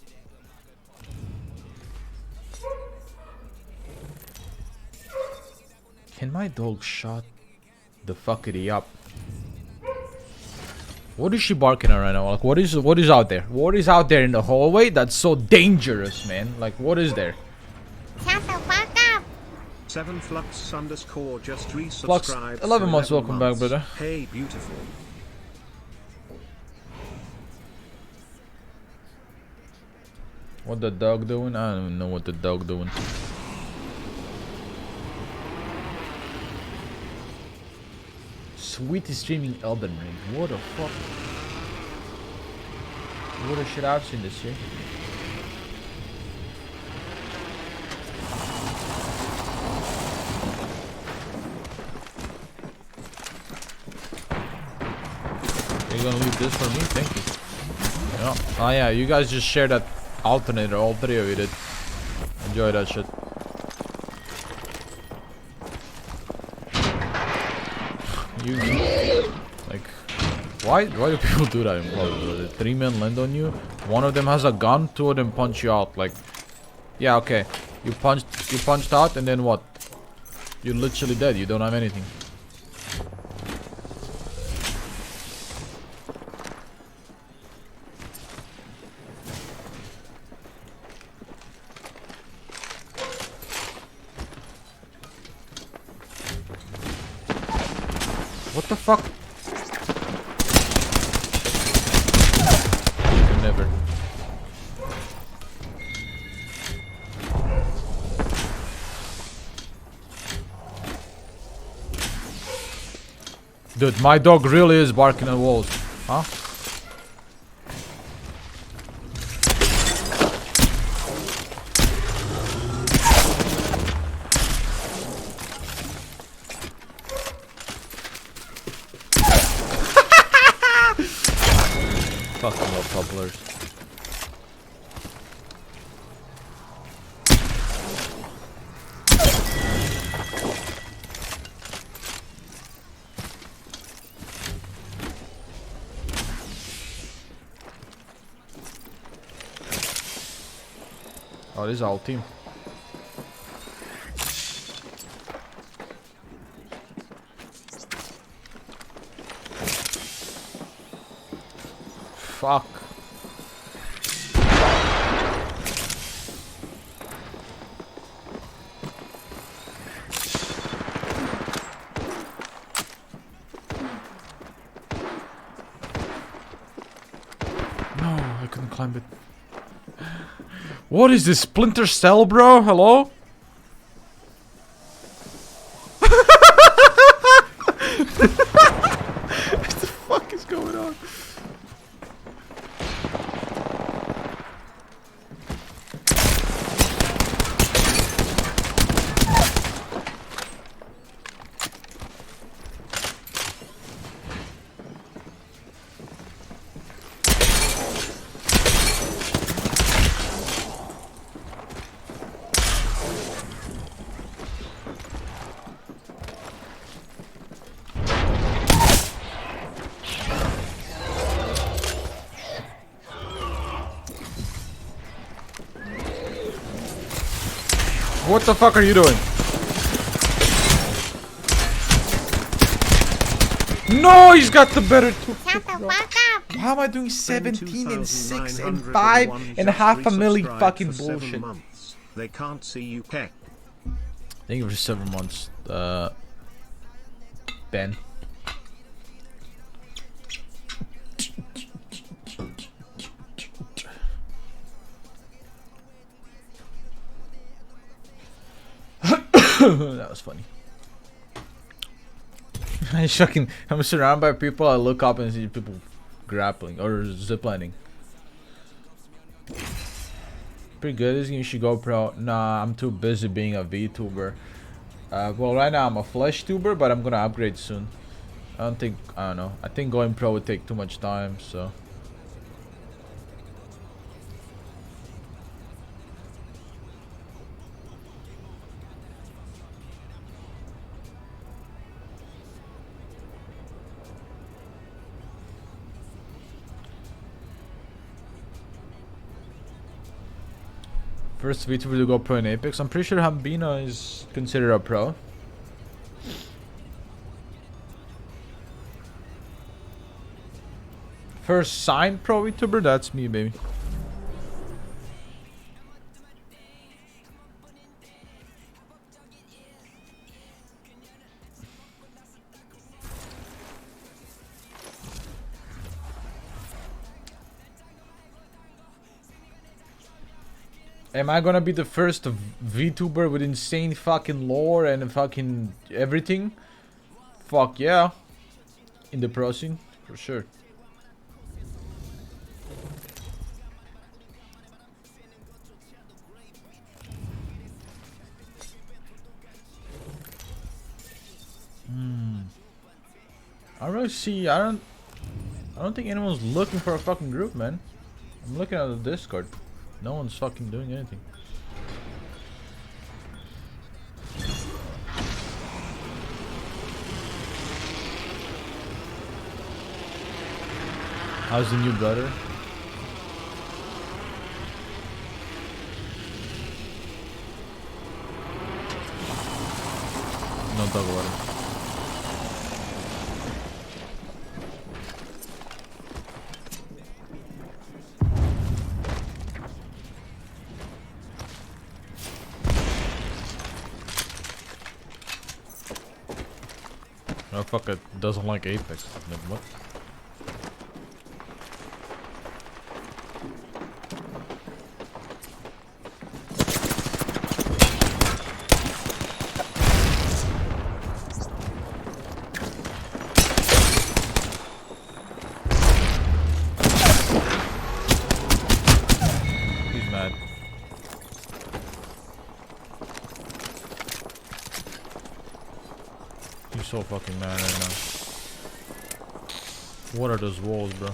Can my dog shut the fuckity up? What is she barking at right now? Like, what is out there? What is out there in the hallway that's so dangerous, man? Like, what is there? Shut the fuck up. 7 Flux underscore just Flux, resubscribed. 11 months. Welcome back, brother. Hey, beautiful. What the dog doing? I don't even know what the dog doing. Sweet is streaming Elden Ring. What the fuck? What the shit I've seen this year. You're gonna leave this for me? Thank you. Yeah. Oh yeah, you guys just share that alternator. All 3 of you did. Enjoy that shit. You like why do people do that in public? The 3 men land on you, one of them has a gun, 2 of them punch you out. Like, yeah, okay, you punched out, and then what? You're literally dead. You don't have anything. What the fuck? You can never. Dude, my dog really is barking at walls. Huh? Fucking love topplers. Oh, this is our team. Fuck. No, I couldn't climb it. What is this, Splinter Cell, bro? Hello? What the fuck is going on? What the fuck are you doing? No, he's got the better two. Shut the fuck up. How am I doing 17 and 6 and 5 and half a million fucking bullshit? They can't see you, Keck. Thank you for 7 months, Ben. That was funny. I'm surrounded by people. I look up and see people grappling or ziplining. Pretty good. This game you should go pro. Nah, I'm too busy being a VTuber. Well, right now I'm a flesh tuber, but I'm gonna upgrade soon. I don't know. I think going pro would take too much time, so. First VTuber to go pro in Apex. I'm pretty sure Hambino is considered a pro. First signed pro VTuber, that's me, baby. Am I gonna be the first VTuber with insane fucking lore and fucking everything? Fuck yeah. In the pro scene, for sure. I don't really see. I don't think anyone's looking for a fucking group, man. I'm looking at the Discord. No one's fucking doing anything. How's the new brother? Don't talk about it. Oh fuck, it doesn't like Apex. Like, what? He's mad. He's so fucking mad right now. What are those walls, bro?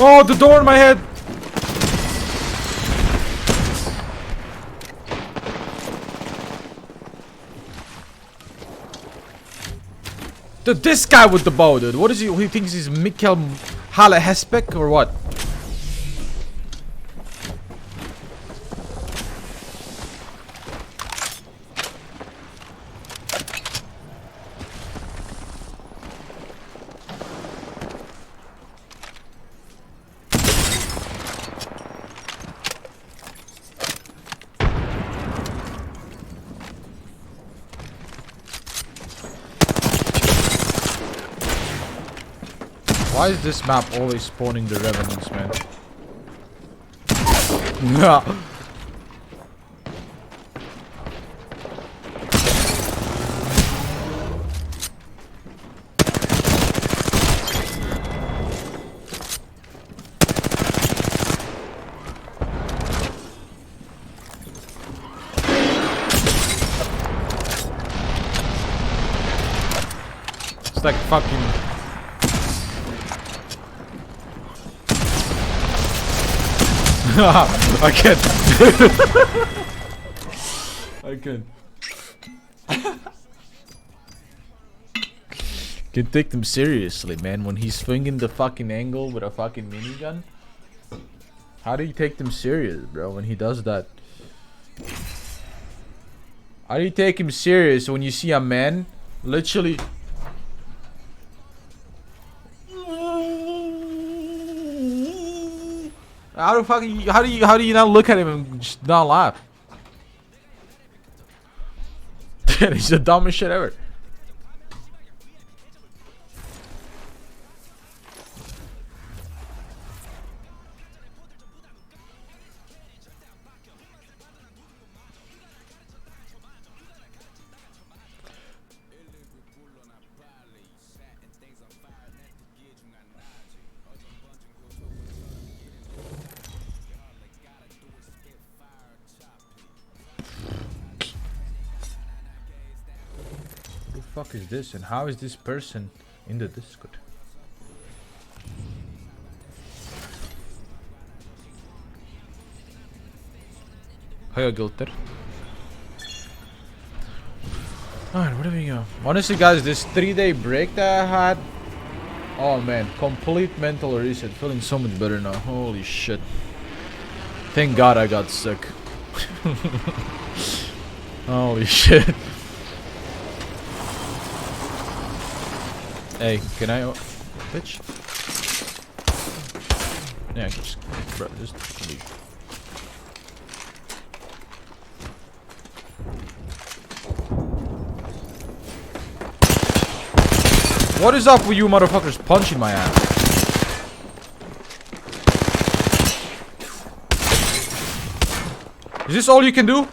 Oh, the door in my head! Dude, this guy with the bow, dude. What is he? He thinks he's Mikkel Halle Hesbeck or what? Why is this map always spawning the revenants, man? No. It's like fucking. I can't. I can. Can take them seriously, man. When he's swinging the fucking angle with a fucking minigun, how do you take them serious, bro? When he does that, how do you take him serious when you see a man literally? How do you not look at him and just not laugh? He's the dumbest shit ever. fuck is this? And how is this person in the Discord? Hiya, Gilter. Alright, where do we go? Honestly, guys, this 3-day break that I had. Oh man, complete mental reset. Feeling so much better now. Holy shit. Thank God I got sick. Holy shit. Hey, can I... bitch? Yeah, just... bro, just leave. What is up with you motherfuckers punching my ass? Is this all you can do?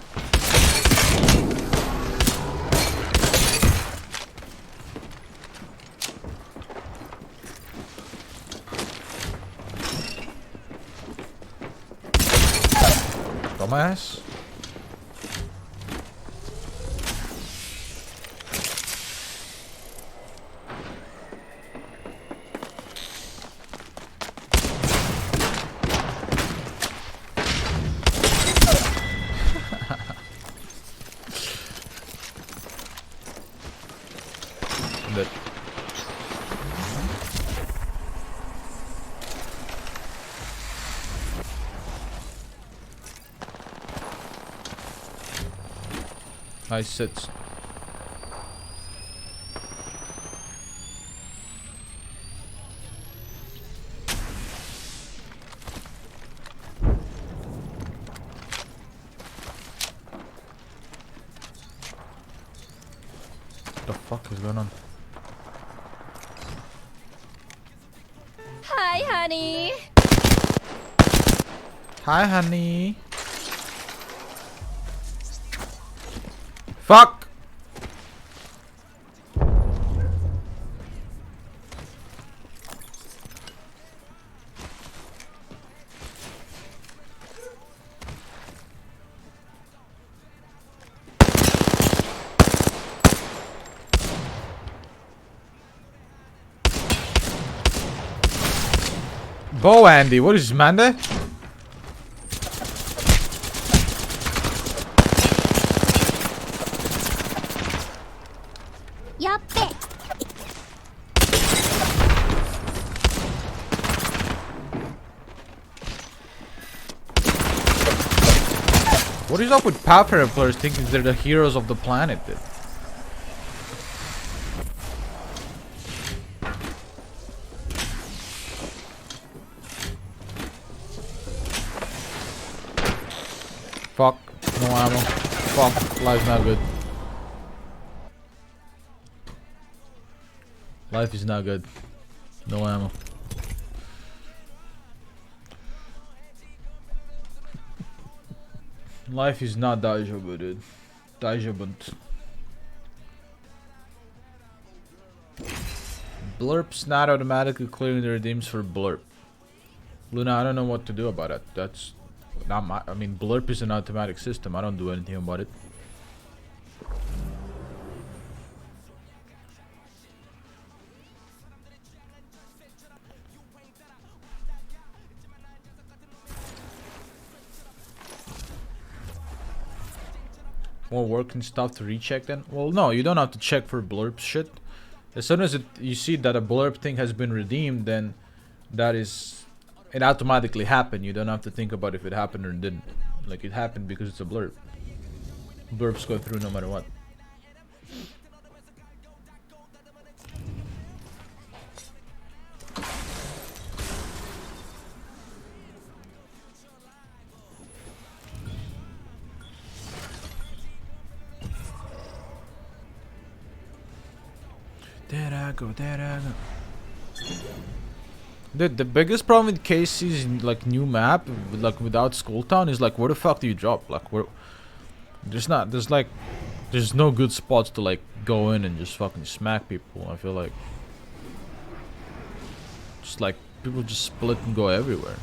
Dumbass. That nice sits. What the fuck is going on? Hi, honey. Hi, honey. Fuck. Bo Andy, what is Manda? Yappe. What is up with Pathfinder players thinking they're the heroes of the planet, dude? Fuck, no ammo. Fuck, life's not good. Life is not good. No ammo. Life is not daijoubu, dude. Daijoubunt. Blurp's not automatically clearing the redeems for Blurp. Luna, I don't know what to do about it. That's not my... I mean, Blurp is an automatic system. I don't do anything about it. More work and stuff to recheck then? Well, no, you don't have to check for blurb shit. As soon as you see that a blurb thing has been redeemed, then that is... it automatically happened. You don't have to think about if it happened or didn't. Like, it happened because it's a blurb. Blurbs go through no matter what. There I go, there I go. Dude, the biggest problem with KC's like new map, like without Skull Town, is like where the fuck do you drop? Like where there's no good spots to like go in and just fucking smack people. I feel like just like people just split and go everywhere.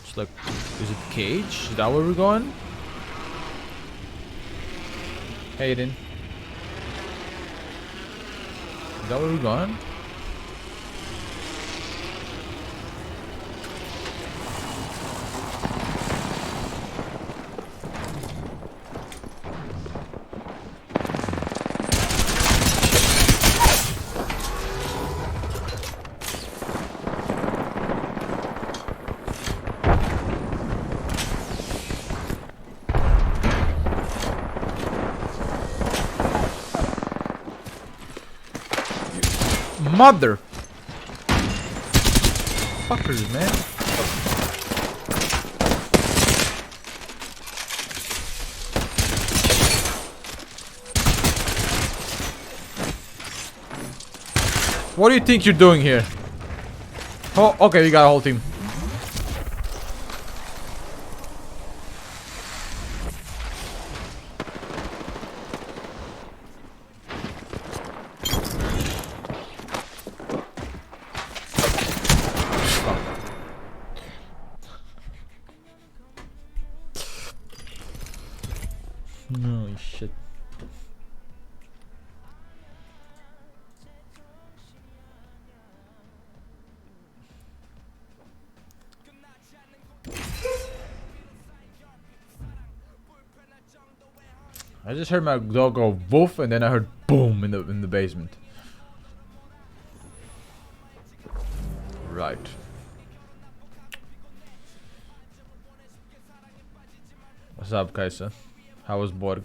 It's like, is it Cage? Is that where we're going? Hayden. Is that where we're going? Mother fuckers, man. What do you think you're doing here? Oh, okay, we got a whole team. Holy shit. I just heard my dog go woof and then I heard boom in the basement. Right. What's up, Kaisa? How was Borg?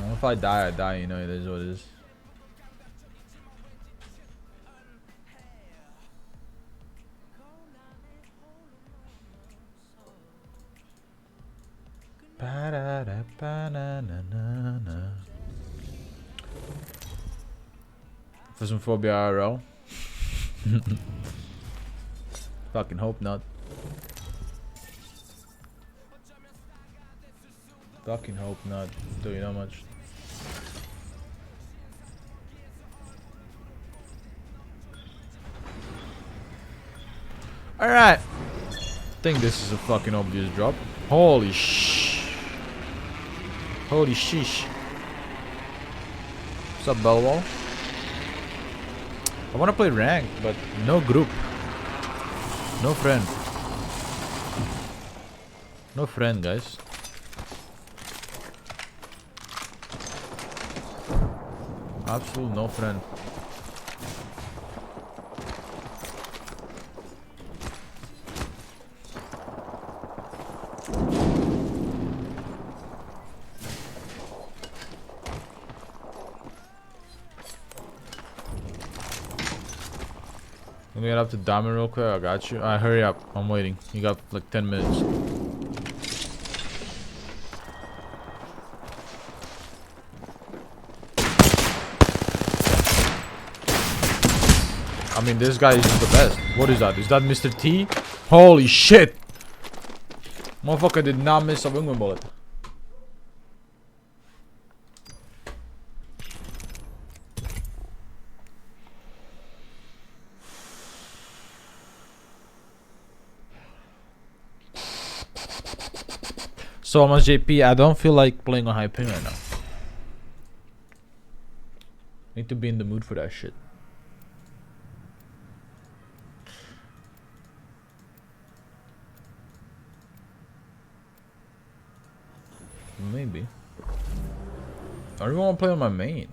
Well, if I die, you know, it is what it is. Phasmophobia IRL. Fucking hope not. Fucking hope not. Do you know much? Alright. Think this is a fucking obvious drop. Holy Holy sheesh. What's up, Bellwall? I wanna play rank, but no group. No friend. No friend, guys. Absolute no friend. Let me get up to Diamond real quick. I got you. Alright, hurry up. I'm waiting. You got like 10 minutes. I mean, this guy is just the best. What is that? Is that Mr. T? Holy shit! Motherfucker did not miss a wingman bullet. So much JP, I don't feel like playing on high ping right now. Need to be in the mood for that shit. Maybe. I don't even want to play on my main.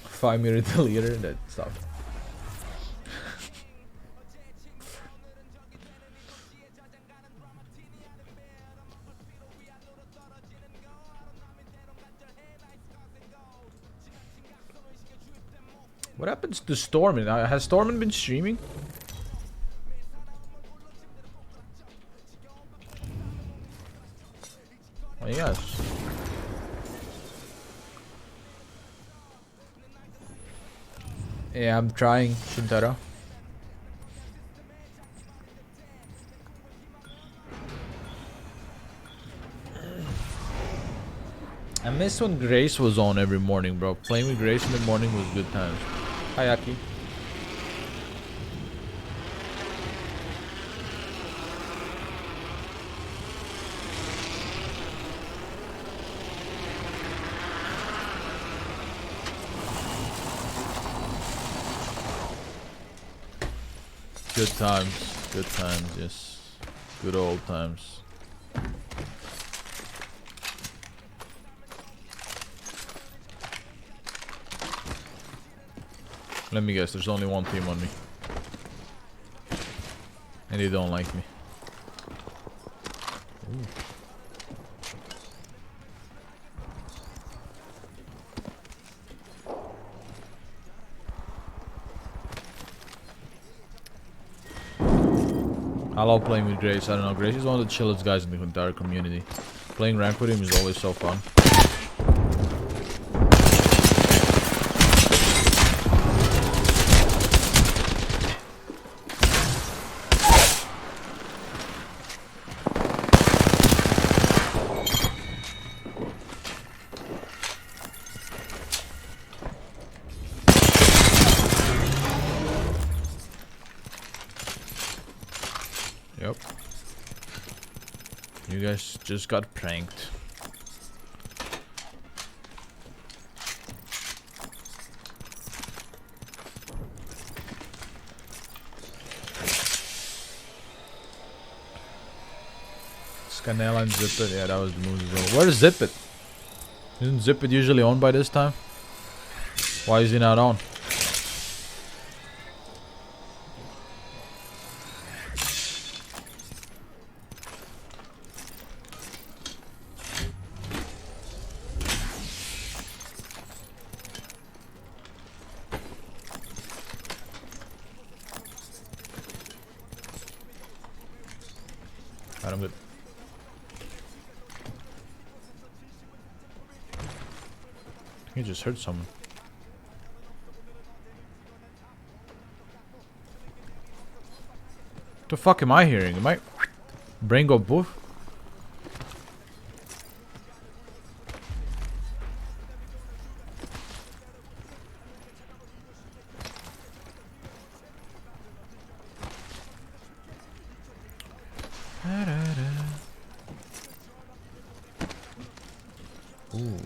Five-meter deleter, that stuff. What happens to Stormin? Has Stormin been streaming? Oh, yes. Yeah, I'm trying, Shintaro. I miss when Grace was on every morning, bro. Playing with Grace in the morning was good times. Hi, Aki. Good times. Good times, yes. Good old times. Let me guess, there's only one team on me. And they don't like me. Ooh. I love playing with Grace. I don't know, Grace is one of the chillest guys in the entire community. Playing rank with him is always so fun. Yep. You guys just got pranked. Scanella and Zip It. Yeah, that was the move as well. Where's Zip It? Isn't Zip It usually on by this time? Why is he not on? Alright, I'm good. He just heard someone. What the fuck am I hearing? Am I brain go boof? Ooh.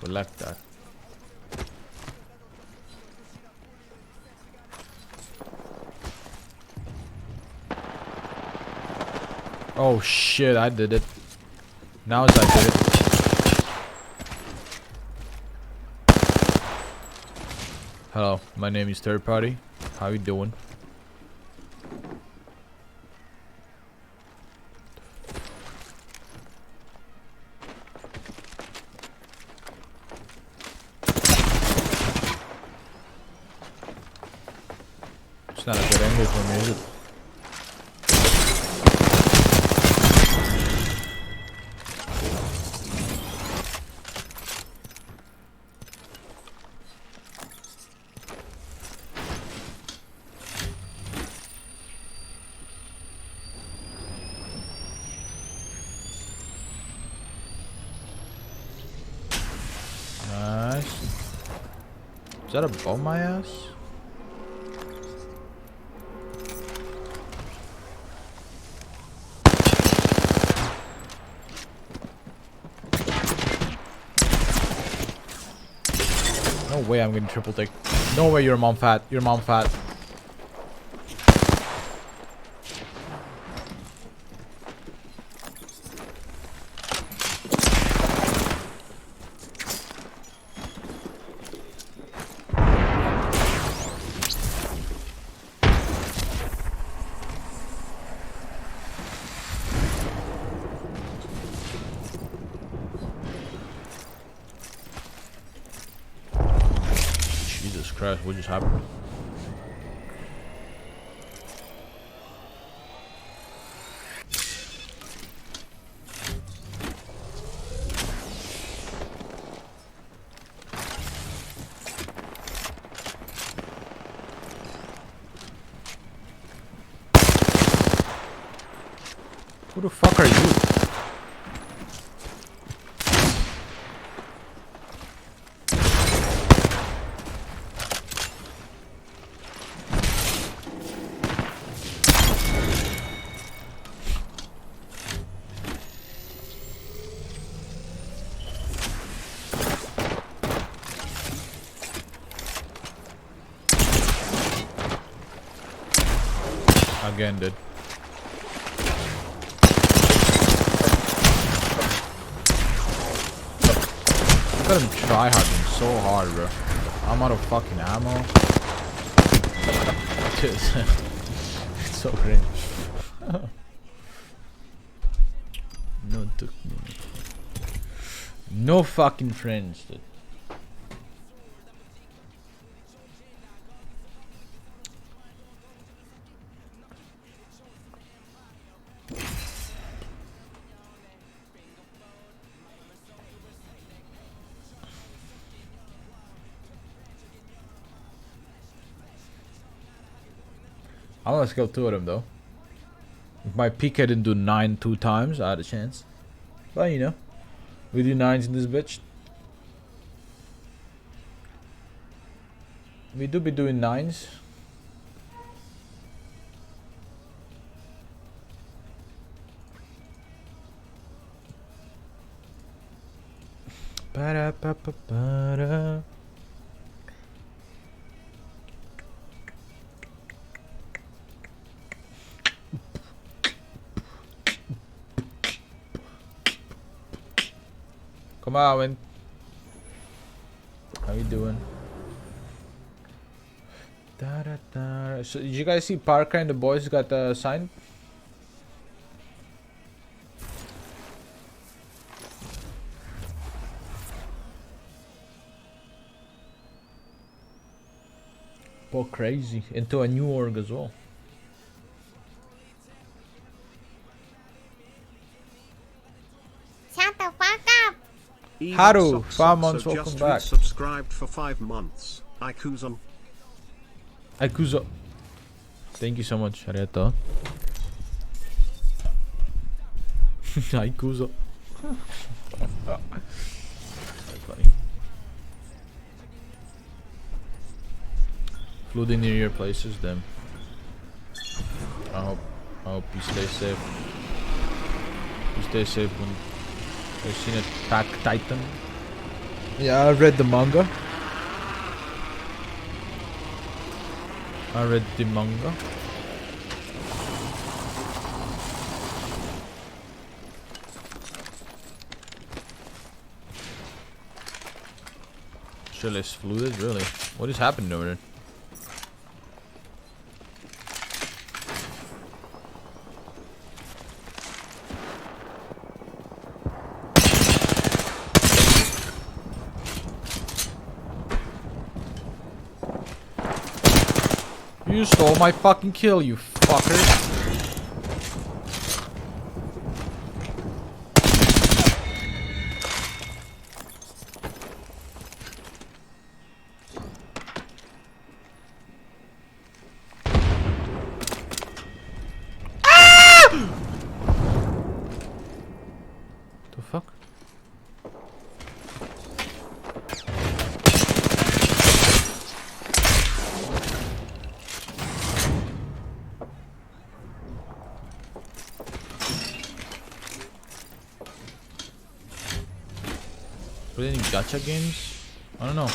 We left that. Oh shit, I did it. Now as I did it. Hello, my name is Third Party. How you doing? It's not a good angle for me, is it? Nice. Is that above my ass? No way I'm getting triple take. No way you're mom fat. You're mom fat. Jesus Christ, what just happened? Who the fuck are you? Again, dude. Look at him try harding so hard, bro. I'm out of fucking ammo. Dude, it's so cringe. No, took me. No fucking friends, dude. I want to kill 2 of them though. If my PK didn't do 9 2 times, I had a chance. But you know, we do 9s in this bitch. We do be doing 9s. Ba-da-ba-ba-ba-da. Come on, man. How you doing? Da, da, da. So, did you guys see Parker and the boys got signed? POGCRAZY into a new org as well. Shut the fuck up. Haru, 5 months, welcome just back. Subscribed for 5 months. Ikuzum. Akuzo. Thank you so much, Arigato. Akuzo. That's funny. Flew the near your places, then. I hope you stay safe. You stay safe when you've seen Attack Titan. Yeah, I read the manga. Shit is fluid, really. What is happening over there? You stole my fucking kill, you fucker. The fuck? Play any gacha games? I don't know.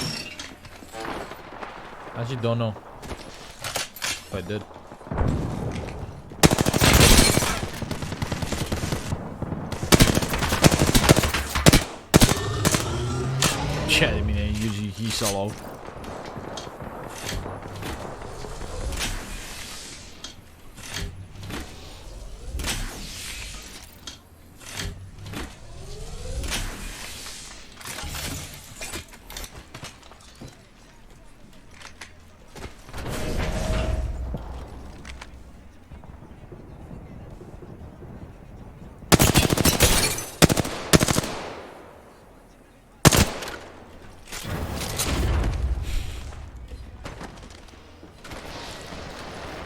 I actually don't know if I did. Yeah, I mean, usually he solo.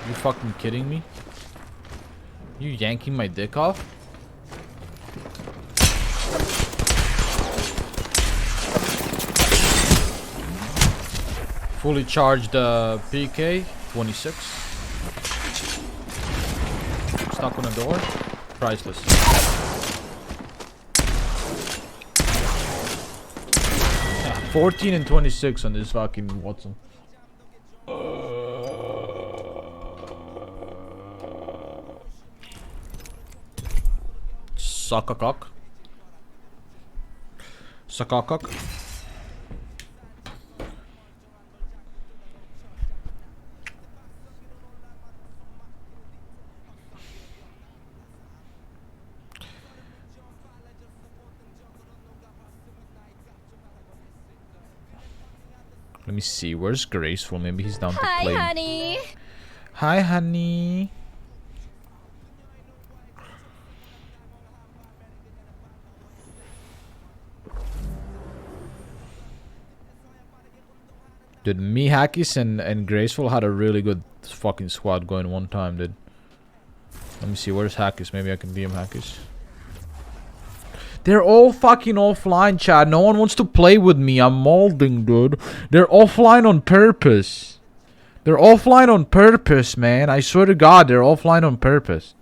You fucking kidding me? You yanking my dick off? Fully charged PK 26. Stuck on a door. Priceless. Yeah, 14 and 26 on this fucking Watson. Suck a cock. Suck a cock. Let me see. Where's Graceful? Maybe he's down to play. Hi, honey. Hi, honey. Dude, me, Hackis, and Graceful had a really good fucking squad going one time, dude. Let me see. Where's Hackis? Maybe I can DM Hackis. They're all fucking offline, Chad. No one wants to play with me. I'm molding, dude. They're offline on purpose. They're offline on purpose, man. I swear to God, they're offline on purpose.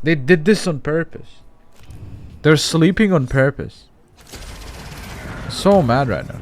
They did this on purpose. They're sleeping on purpose. I'm so mad right now.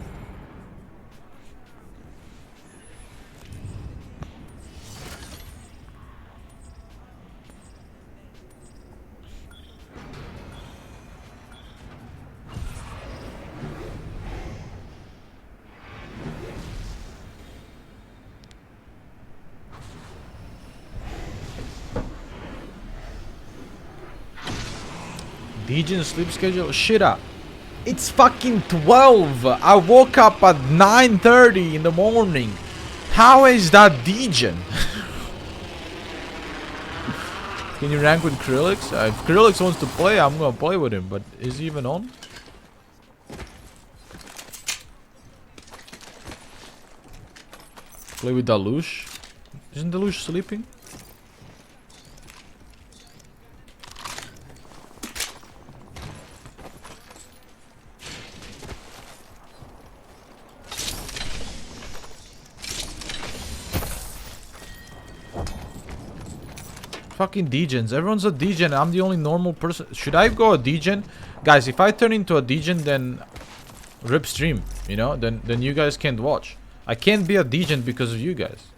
Degen's sleep schedule? Shit up. It's fucking 12. I woke up at 9:30 in the morning. How is that Degen? Can you rank with Krillix? If Krillix wants to play, I'm gonna play with him. But is he even on? Play with Dalush? Isn't Dalush sleeping? Fucking Degens. Everyone's a Degen. I'm the only normal person. Should I go a Degen? Guys, if I turn into a Degen, then rip stream. You know? Then you guys can't watch. I can't be a Degen because of you guys.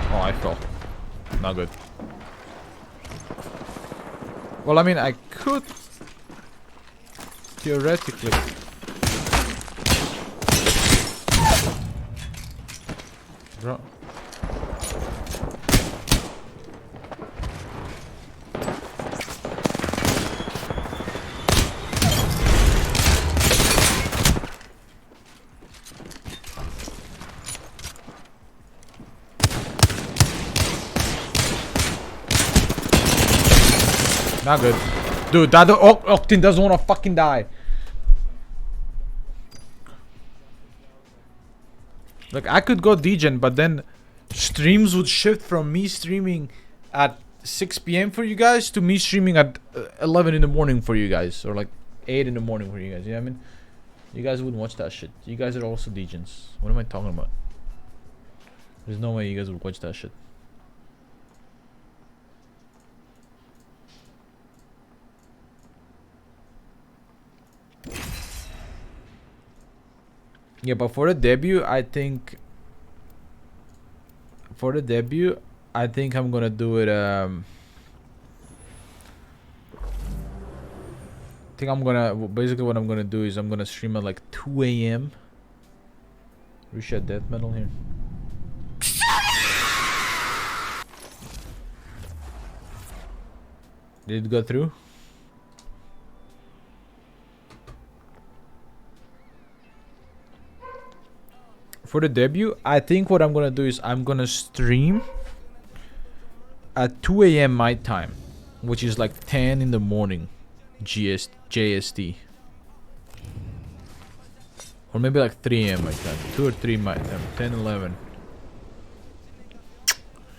Oh, I fell. Not good. Well, I mean, I could theoretically. Bro. Not good. Dude, that Octane doesn't want to fucking die. Like, I could go Degen, but then streams would shift from me streaming at 6 p.m. for you guys to me streaming at 11 in the morning for you guys. Or like 8 in the morning for you guys. You know what I mean? You guys wouldn't watch that shit. You guys are also Degens. What am I talking about? There's no way you guys would watch that shit. Yeah, but for the debut, I think I'm gonna do it. I think I'm gonna basically what I'm gonna do is I'm gonna stream at like 2 a.m. Reset death metal here. Did it go through? For the debut, I think what I'm gonna do is I'm gonna stream at 2 a.m. my time, which is like 10 in the morning JST, or maybe like 3 a.m. my time, 2 or 3 my time, 10, 11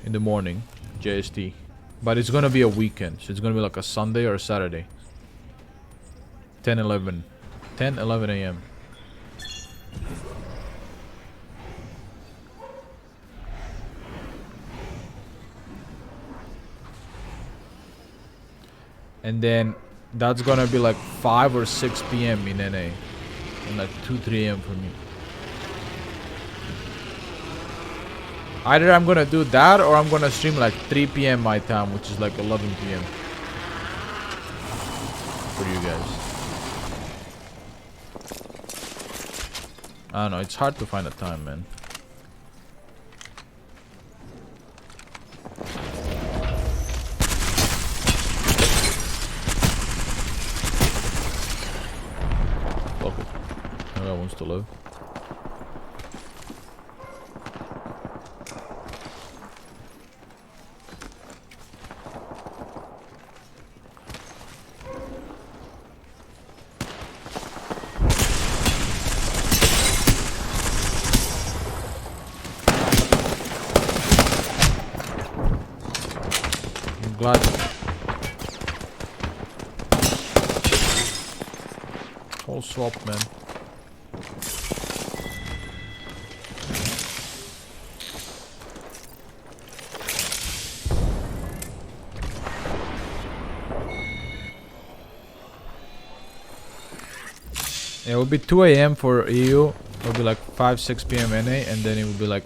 in the morning JST. But it's gonna be a weekend, so it's gonna be like a Sunday or a Saturday. 10, 11. 10, 11 a.m. And then that's gonna be like 5 or 6 p.m. in NA. And like 2, 3 a.m. for me. Either I'm gonna do that or I'm gonna stream like 3 p.m. my time, which is like 11 p.m. for you guys. I don't know, it's hard to find a time, man. Fuck it. I got one to live. Glad. Whole swap, man. It will be 2 a.m. for EU. It will be like 5, 6 p.m. NA, and then it will be like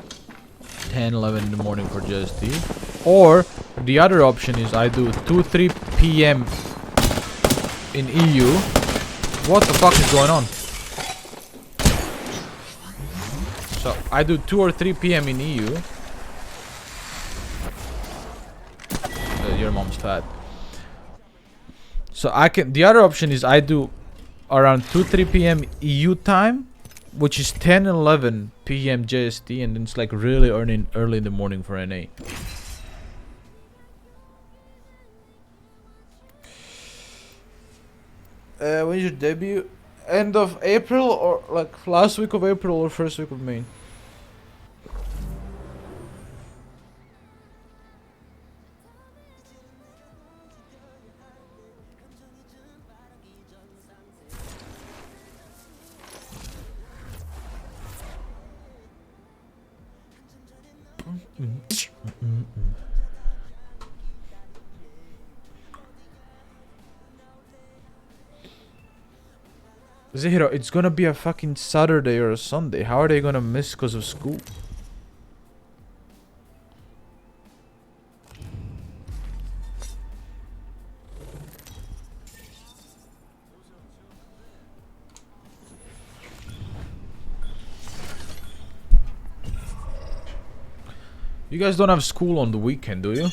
10, 11 in the morning for JST. Or the other option is I do 2, 3 p.m. in EU. What the fuck is going on? So I do 2 or 3 p.m. in EU. Your mom's fat. So I can. The other option is I do around 2, 3 p.m. EU time, which is 10, 11 p.m. JST, and then it's like really early in the morning for NA. When is your debut? End of April or like last week of April or first week of May? Zero, it's gonna be a fucking Saturday or a Sunday. How are they gonna miss because of school? You guys don't have school on the weekend, do you?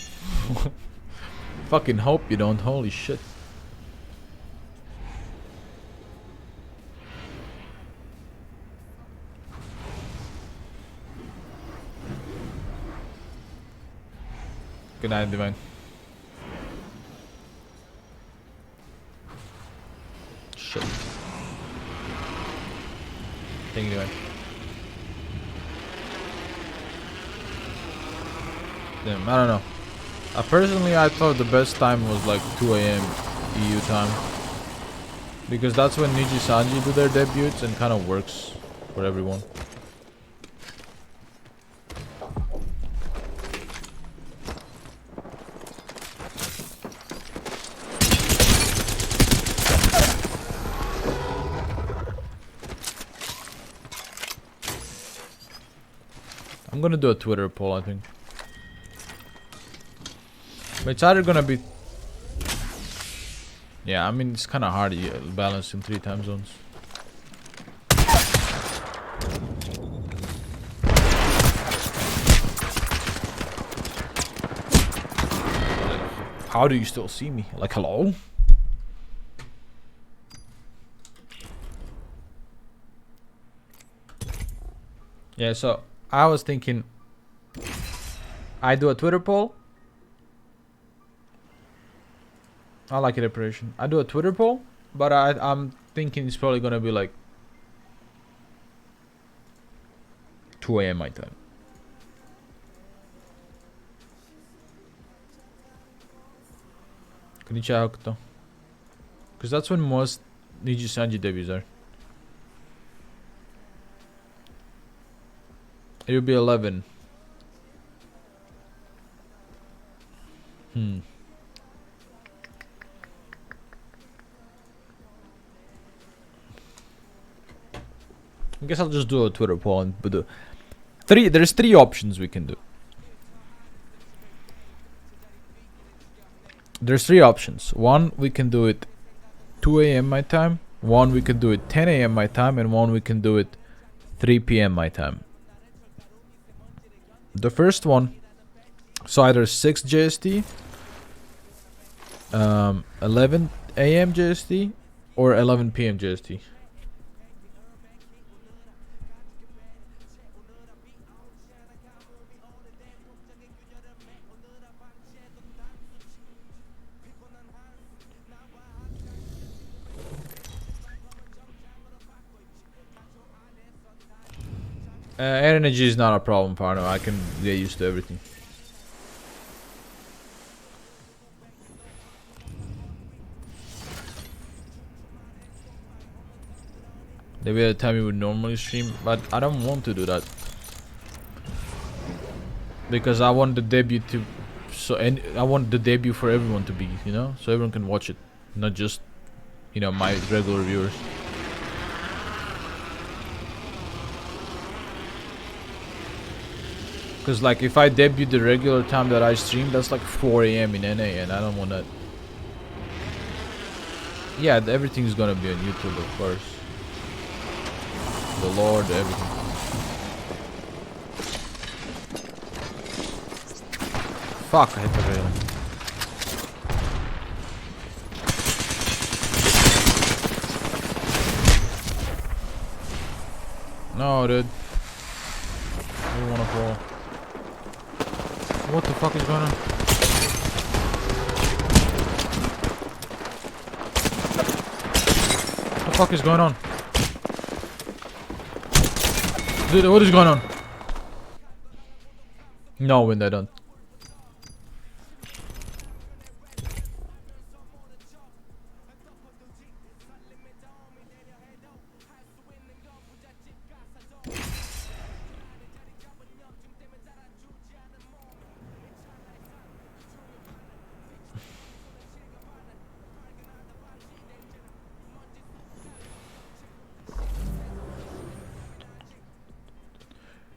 Fucking hope you don't. Holy shit. Good night, Divine. Shit. Thank you, Divine. Damn, I don't know. Personally, I thought the best time was like 2 a.m. EU time. Because that's when Niji Sanji do their debuts and kind of works for everyone. I'm gonna do a Twitter poll, I think. But it's either gonna be... Yeah, I mean, it's kind of hard to balance in 3 time zones. How do you still see me? Like, hello? Yeah, so I was thinking I do a Twitter poll. I like it, operation. I do a Twitter poll, but I'm thinking it's probably gonna be like 2 a.m. my time. Konnichiwa Hokuto. Because that's when most Niji Sanji debuts are. It'll be 11. I guess I'll just do a Twitter poll and do there's 3 options we can do. There's 3 options. One, we can do it 2 a.m. my time. One, we can do it 10 a.m. my time. And one, we can do it 3 p.m. my time. The first one, so either 6 JST, 11 a.m. JST, or 11 p.m. JST. Energy is not a problem, partner. I can get used to everything. There will be a time you would normally stream, but I don't want to do that because I want the debut to, and I want the debut for everyone to be, you know, so everyone can watch it, not just, you know, my regular viewers. Because like if I debut the regular time that I stream, that's like 4 a.m. in NA, and I don't want that. Yeah, everything's gonna be on YouTube, of course. The Lord, everything. Fuck, I hit the railing. No, dude. I don't wanna fall. What the fuck is going on? What the fuck is going on? Dude, what is going on? No, when they don't.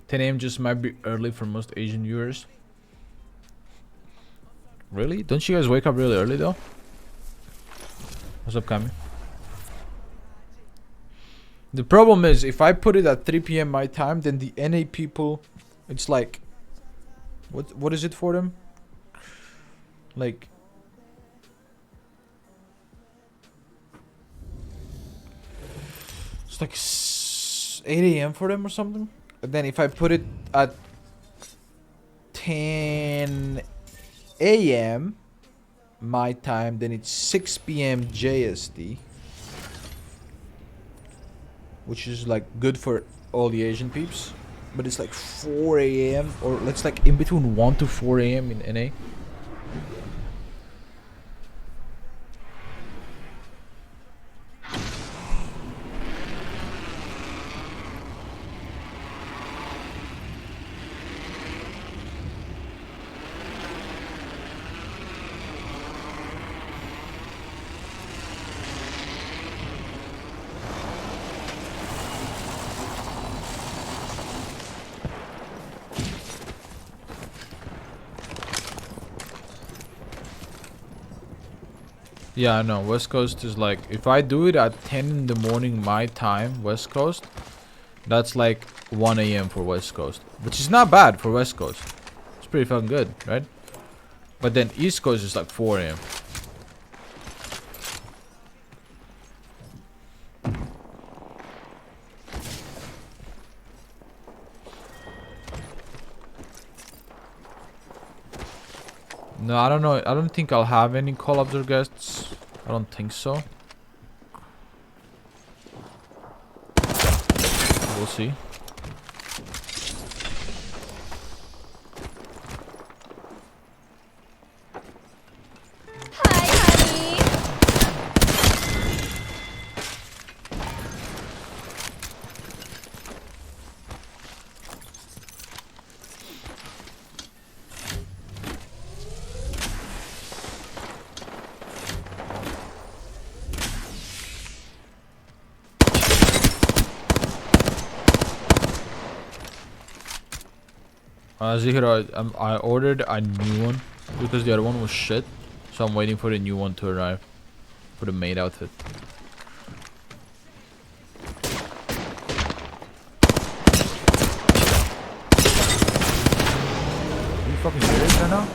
10 a.m. just might be early for most Asian viewers. Really? Don't you guys wake up really early though? What's up, Kami? The problem is, if I put it at 3 p.m. my time, then the NA people, it's like, what is it for them? Like, it's like 8 a.m. for them or something. And then if I put it at 10 a.m. my time, then it's 6 p.m. JST, which is like good for all the Asian peeps. But it's like 4 a.m. or let's like in between 1 to 4 a.m. in NA. Yeah, I know. West Coast is like, if I do it at 10 in the morning my time, West Coast, that's like 1 a.m. for West Coast, which is not bad for West Coast. It's pretty fucking good, right? But then East Coast is like 4 a.m. No, I don't know. I don't think I'll have any call-ups or guests. I don't think so. We'll see. Hi, honey. Zihra, I ordered a new one because the other one was shit. So I'm waiting for the new one to arrive. For the maid outfit. Are you fucking serious right now?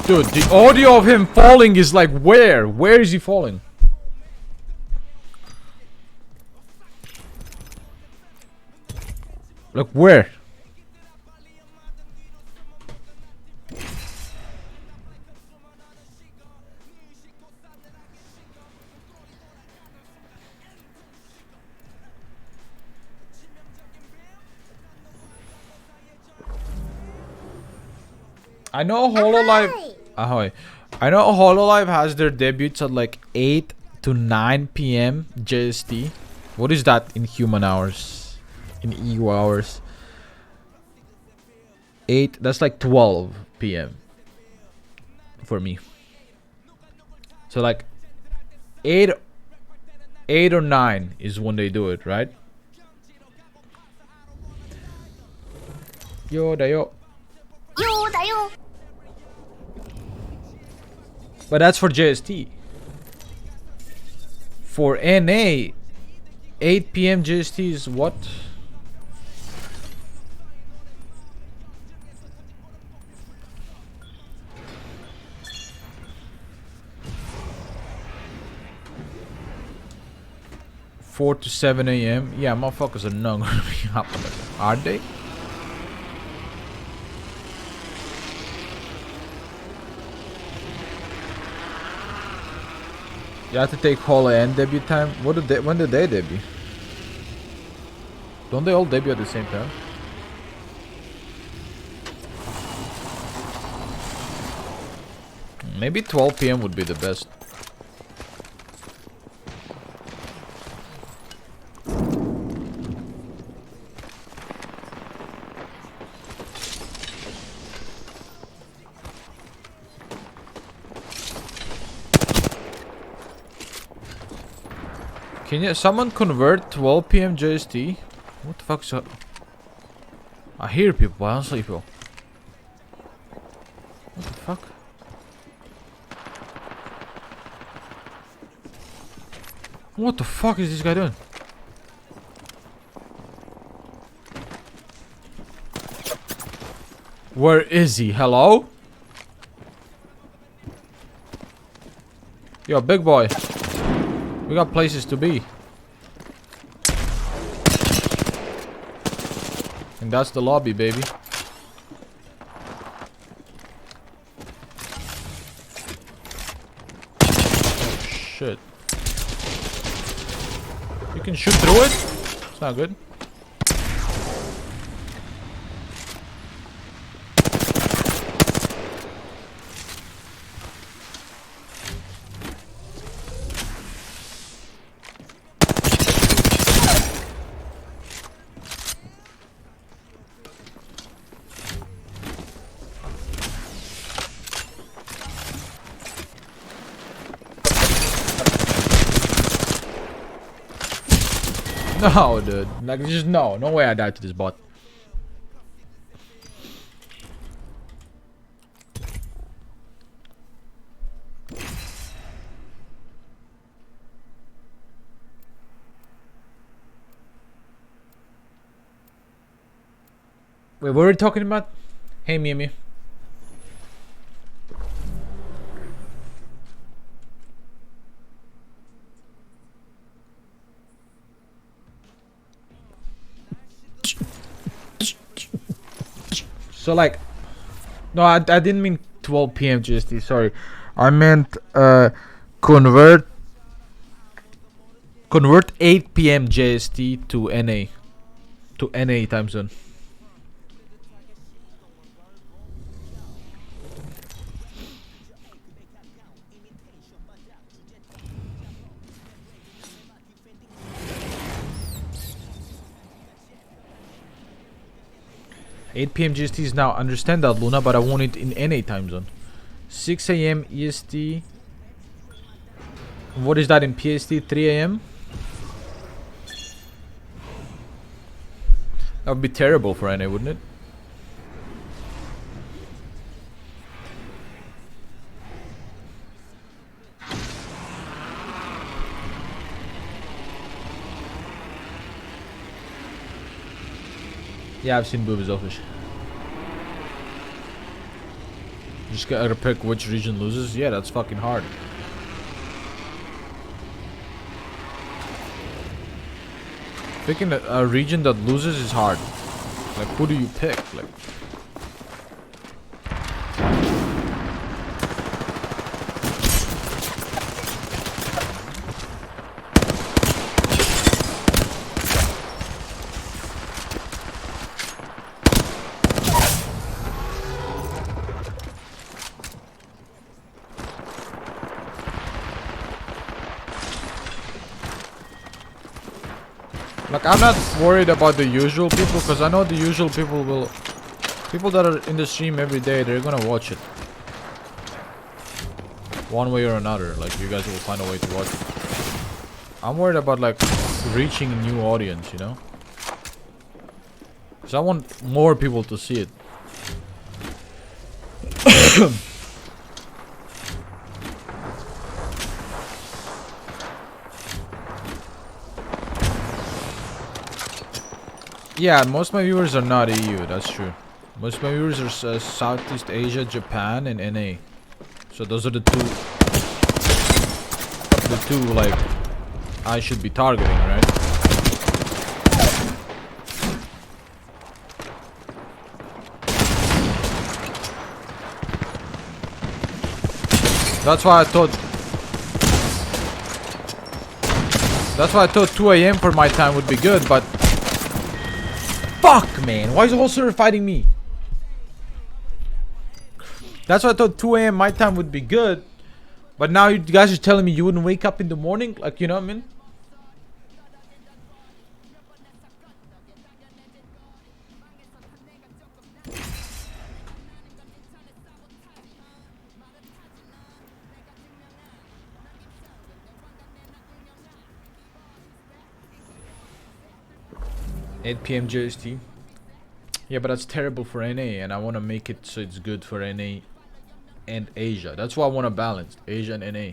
Dude, the audio of him falling is like where? Where is he falling? Like where? I know Hololive. Ahoy. I know Hololive has their debuts at like 8 to 9 p.m. JST. What is that in human hours? In EU hours? 8, that's like 12 p.m. for me. So like 8 or 9 is when they do it, right? Yo da yo. Yo da yo. But that's for JST. For NA, 8 p.m. JST is what? Four to 7 a.m. Yeah, motherfuckers are not gonna be up on it. Are they? You have to take Holo and debut time. When did they debut? Don't they all debut at the same time? Maybe 12 p.m. would be the best. Can you someone convert 12 p.m. JST? What the fuck's up? I hear people, but I don't see people. What the fuck? What the fuck is this guy doing? Where is he? Hello? Yo, big boy. We got places to be. And that's the lobby, baby. Oh, shit. You can shoot through it? It's not good. No, dude. Like, just no. No way I died to this bot. Wait, what were we talking about? Hey, Mimi. So like, no, I didn't mean 12 p.m. GST. Sorry, I meant convert 8 p.m. JST to NA time zone. 8 p.m. GST is now. Understand that, Luna, but I want it in NA time zone. 6 a.m. EST. What is that in PST? 3 a.m. That would be terrible for NA, wouldn't it? Yeah, I've seen boobies offish. Just gotta pick which region loses. Yeah, that's fucking hard. Picking a region that loses is hard. Like, who do you pick? Like, I'm not worried about the usual people, because I know the usual people will... People that are in the stream every day, they're gonna watch it. One way or another, like, you guys will find a way to watch it. I'm worried about, like, reaching a new audience, you know? Because I want more people to see it. Yeah, most of my viewers are not EU, that's true. Most of my viewers are Southeast Asia, Japan, and NA. So those are the two, like, I should be targeting, right? That's why I thought 2 a.m. for my time would be good, but... Fuck, man. Why is the whole server fighting me? That's why I thought 2 a.m. my time would be good. But now you guys are telling me you wouldn't wake up in the morning? Like, you know what I mean? $8 p.m. GST. Yeah, but that's terrible for NA, and I want to make it so it's good for NA and Asia. That's why I want to balance Asia and NA.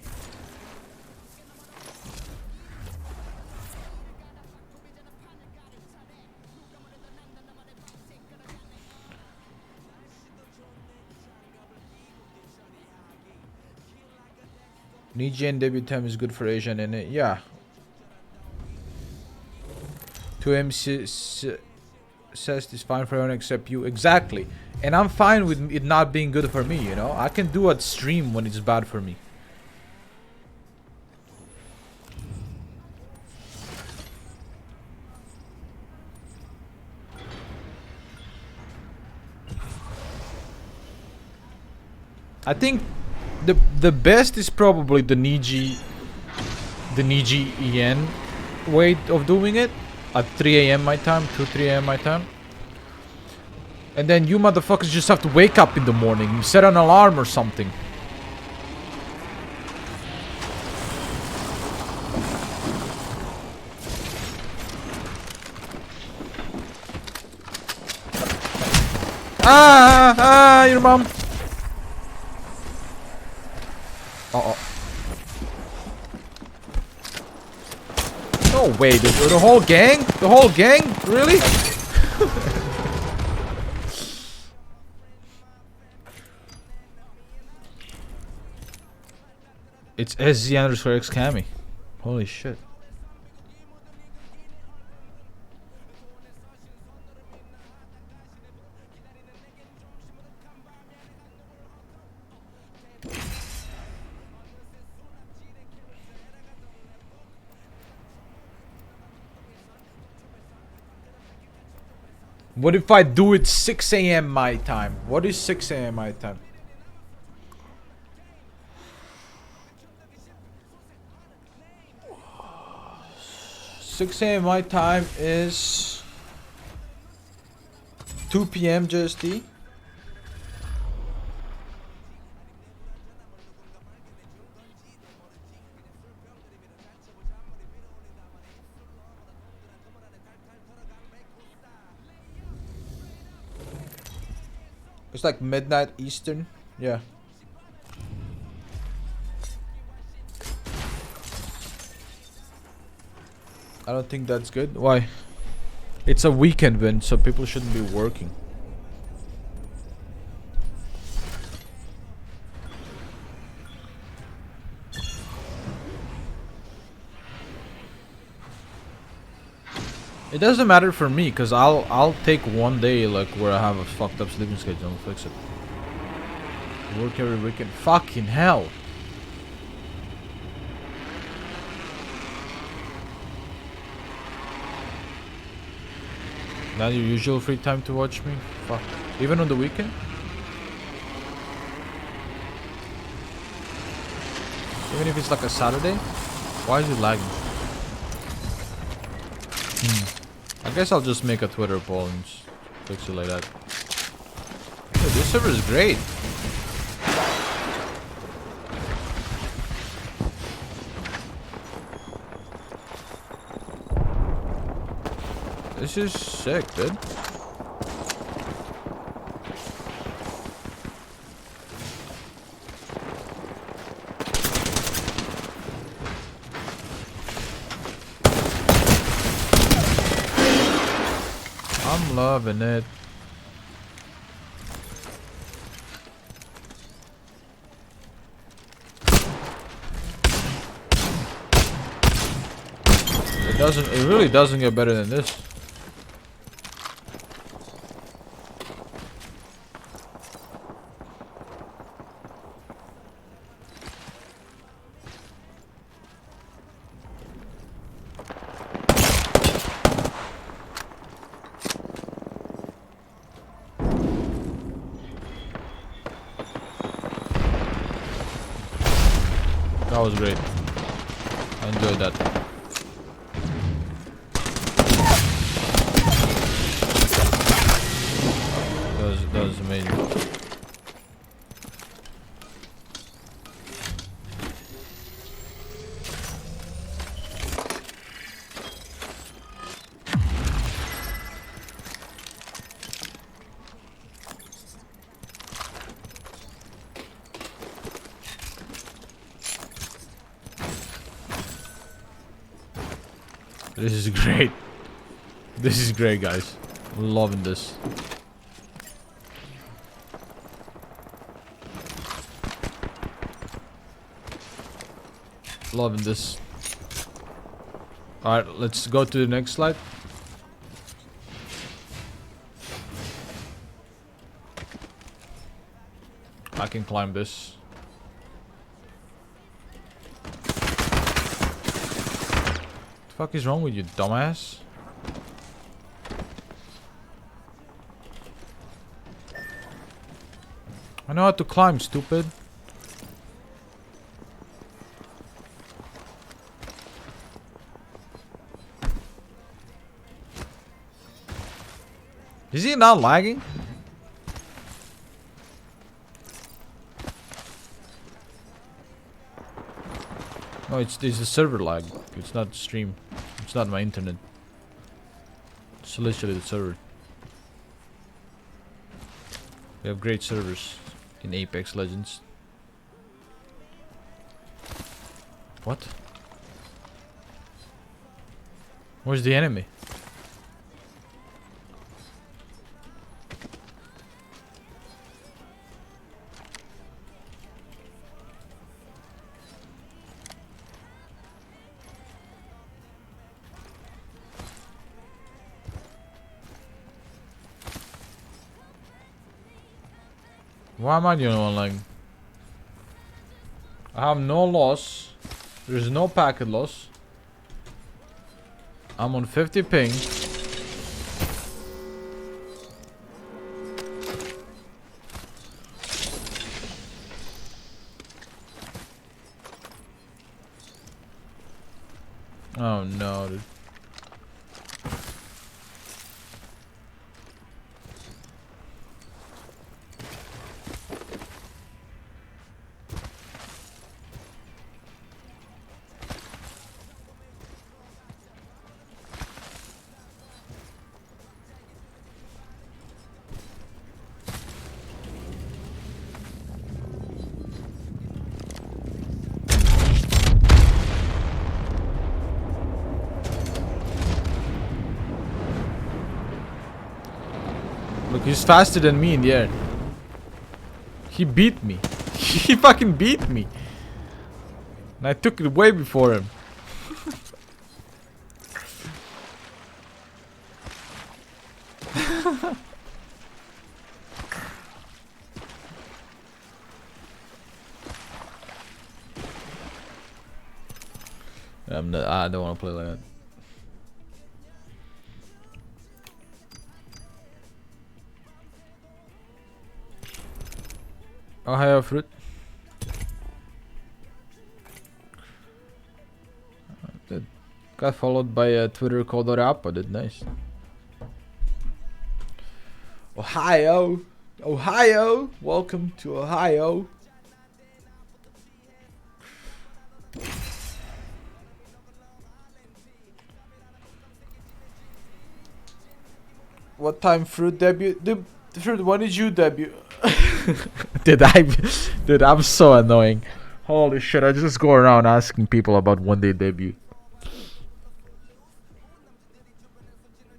Niji and debut time is good for Asia and NA. Yeah. 2M says it's fine for everyone except you. Exactly. And I'm fine with it not being good for me, you know? I can do a stream when it's bad for me. I think the best is probably the Niji EN way of doing it. At 3 a.m. my time, 3 a.m. my time. And then you motherfuckers just have to wake up in the morning. Set an alarm or something. Your mom. Uh-oh. No way, the whole gang? The whole gang? Really? It's SZ_X_Cammy. Holy shit. What if I do it 6 a.m. my time? What is 6 a.m. my time? $6 a.m. my time is 2 p.m. JST. It's like midnight Eastern. Yeah. I don't think that's good. Why? It's a weekend, Vin, so people shouldn't be working. It doesn't matter for me, cause I'll take one day like where I have a fucked up sleeping schedule and fix it. Work every weekend. Fucking hell. Not your usual free time to watch me? Fuck. Even on the weekend? Even if it's like a Saturday? Why is it lagging? I guess I'll just make a Twitter poll and just fix it like that. Dude, this server is great. This is sick, dude. I'm loving it. It really doesn't get better than this. That was great. I enjoyed that. That was amazing. This is great. This is great, guys. I'm loving this. Loving this. Alright, let's go to the next slide. I can climb this. The fuck is wrong with you, dumbass? I know how to climb, stupid. Is he not lagging? No, it's a server lag. It's not stream. It's not my internet. It's literally the server. We have great servers in Apex Legends. What? Where's the enemy? Why am I the only one lagging? I have no loss. There's no packet loss. I'm on 50 ping. Oh no, dude. Look, he's faster than me in the air. He beat me. He fucking beat me. And I took it way before him. I don't want to play like that. Oh, hi, fruit. Got followed by a Twitter called Orapa. Did nice. Ohio, Ohio. Welcome to Ohio. What time Fruit debut? Fruit, when did you debut? Dude, I'm so annoying. Holy shit, I just go around asking people about when they debut.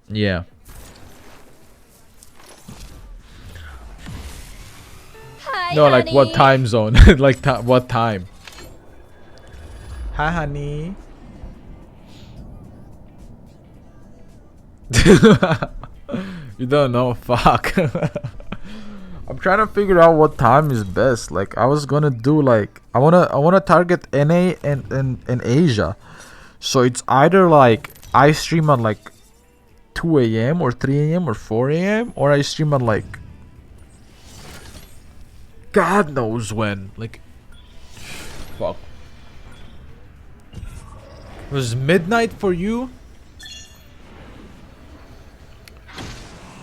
Yeah. Hi, No, honey. like what time zone? Like what time? Hi, honey. You don't know? Fuck. I'm trying to figure out what time is best. Like I was gonna do like I wanna target NA and Asia. So it's either like I stream at like 2 a.m. or 3 a.m. or 4 a.m. or I stream at like God knows when. Like fuck. Was midnight for you?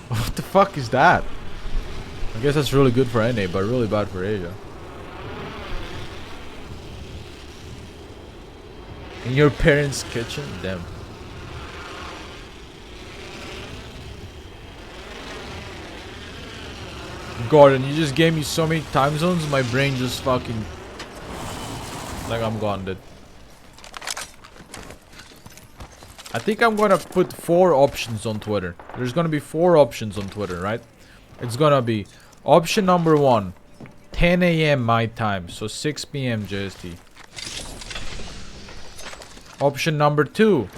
What the fuck is that? I guess that's really good for NA, but really bad for Asia. In your parents' kitchen? Damn. Gordon, you just gave me so many time zones, my brain just fucking... Like I'm gone, dude. I think I'm gonna put 4 options on Twitter. There's gonna be 4 options on Twitter, right? It's gonna be option number 1, 10 a.m. my time, so 6 p.m. JST. Option number 2,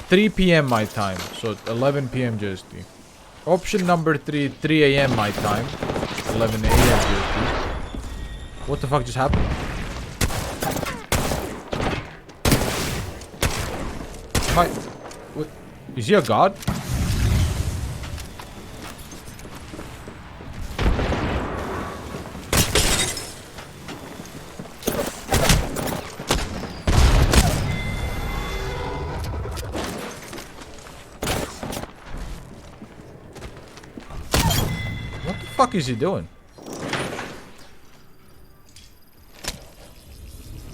3 p.m. my time, so 11 p.m. JST. Option number 3, 3 a.m. my time, 11 a.m. JST. What the fuck just happened? What? Is he a god? What the fuck is he doing?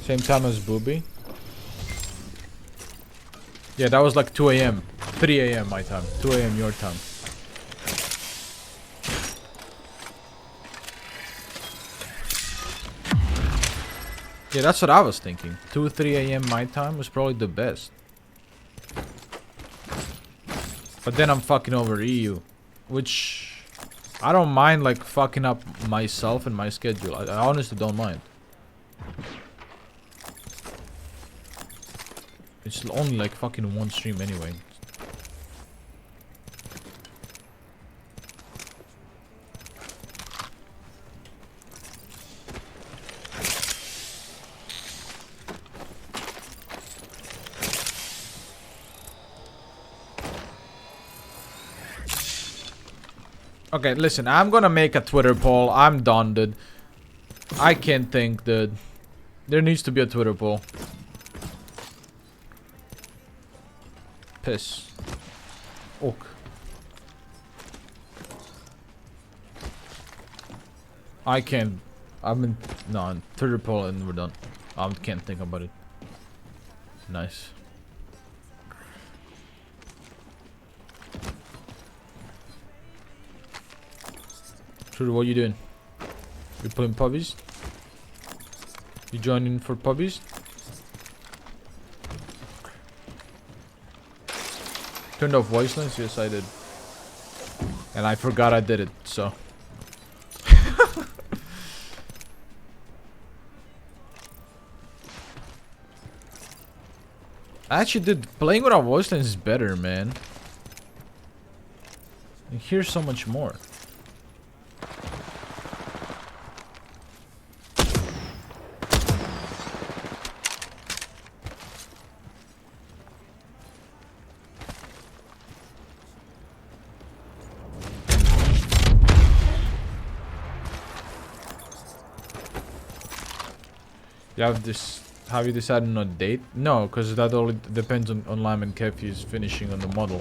Same time as Booby? Yeah, that was like 2 a.m. 3 a.m. my time. 2 a.m. your time. Yeah, that's what I was thinking. 2, 3 a.m. my time was probably the best. But then I'm fucking over EU. Which... I don't mind like fucking up myself and my schedule. I honestly don't mind. It's only like fucking 1 stream anyway. Okay, listen, I'm gonna make a Twitter poll. I'm done, dude. I can't think, dude. There needs to be a Twitter poll. Piss. Ok. I can't. I'm in. No, Twitter poll and we're done. I can't think about it. Nice. Twitter, what you doing? You playing pubbies? You joining for pubbies? Turned off voice lines? Yes, I did. And I forgot I did it, so. I actually did. Playing without voice lines is better, man. You hear so much more. You have this. Have you decided on a date? No, because that only depends on Lime and Kefi's finishing on the model.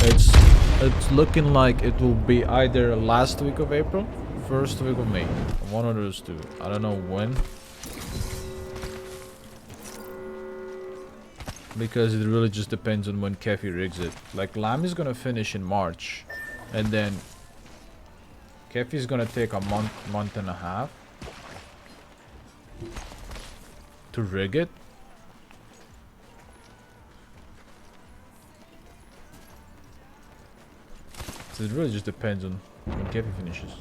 It's looking like it will be either last week of April, first week of May. One of those two. I don't know when. Because it really just depends on when Kefi rigs it. Like Lime is gonna finish in March, and then Kefi is gonna take a month and a half to rig it. So it really just depends on when Kefi finishes.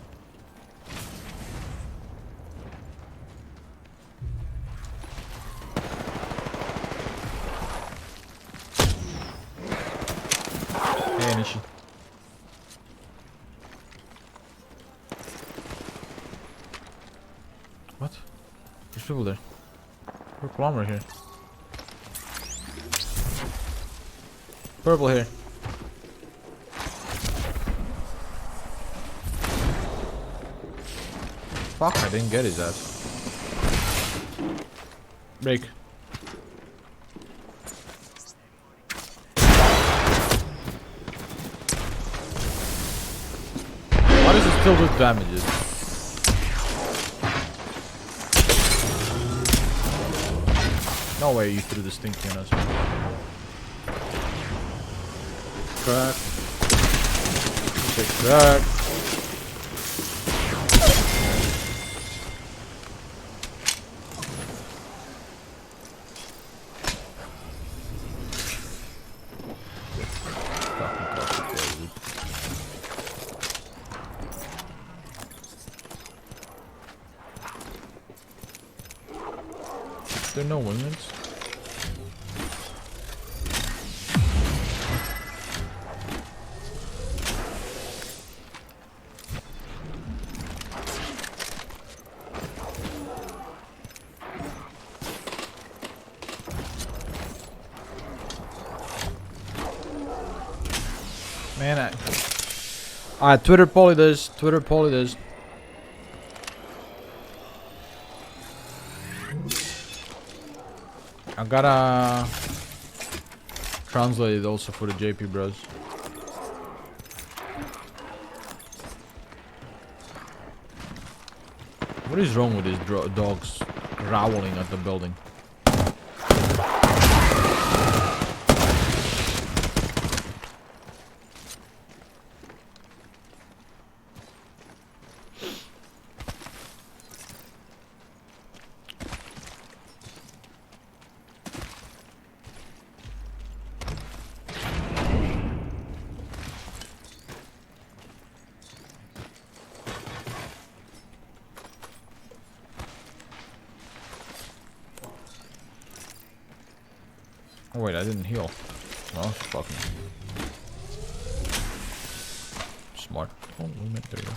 Hey Nishi. What? There's people there. Purple armor here. Purple here. Fuck, I didn't get his ass. Break. Why does it still do damages? No way you threw this thing on us. Crack. Take crack. There are no wingmans. Man, Twitter poly this. Twitter poly this. I gotta translate it also for the JP bros. What is wrong with these dogs growling at the building? Oh wait, I didn't heal. Oh, fucking smart. Oh, movement, there you go.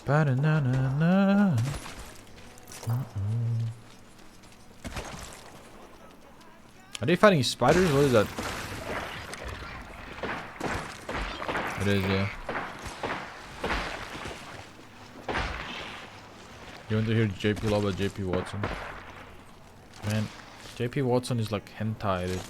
Ba-da-na-na-na. Are they fighting spiders? What is that? It is, yeah. You want to hear JP love about JP Watson? Man, JP Watson is like hentai, dude.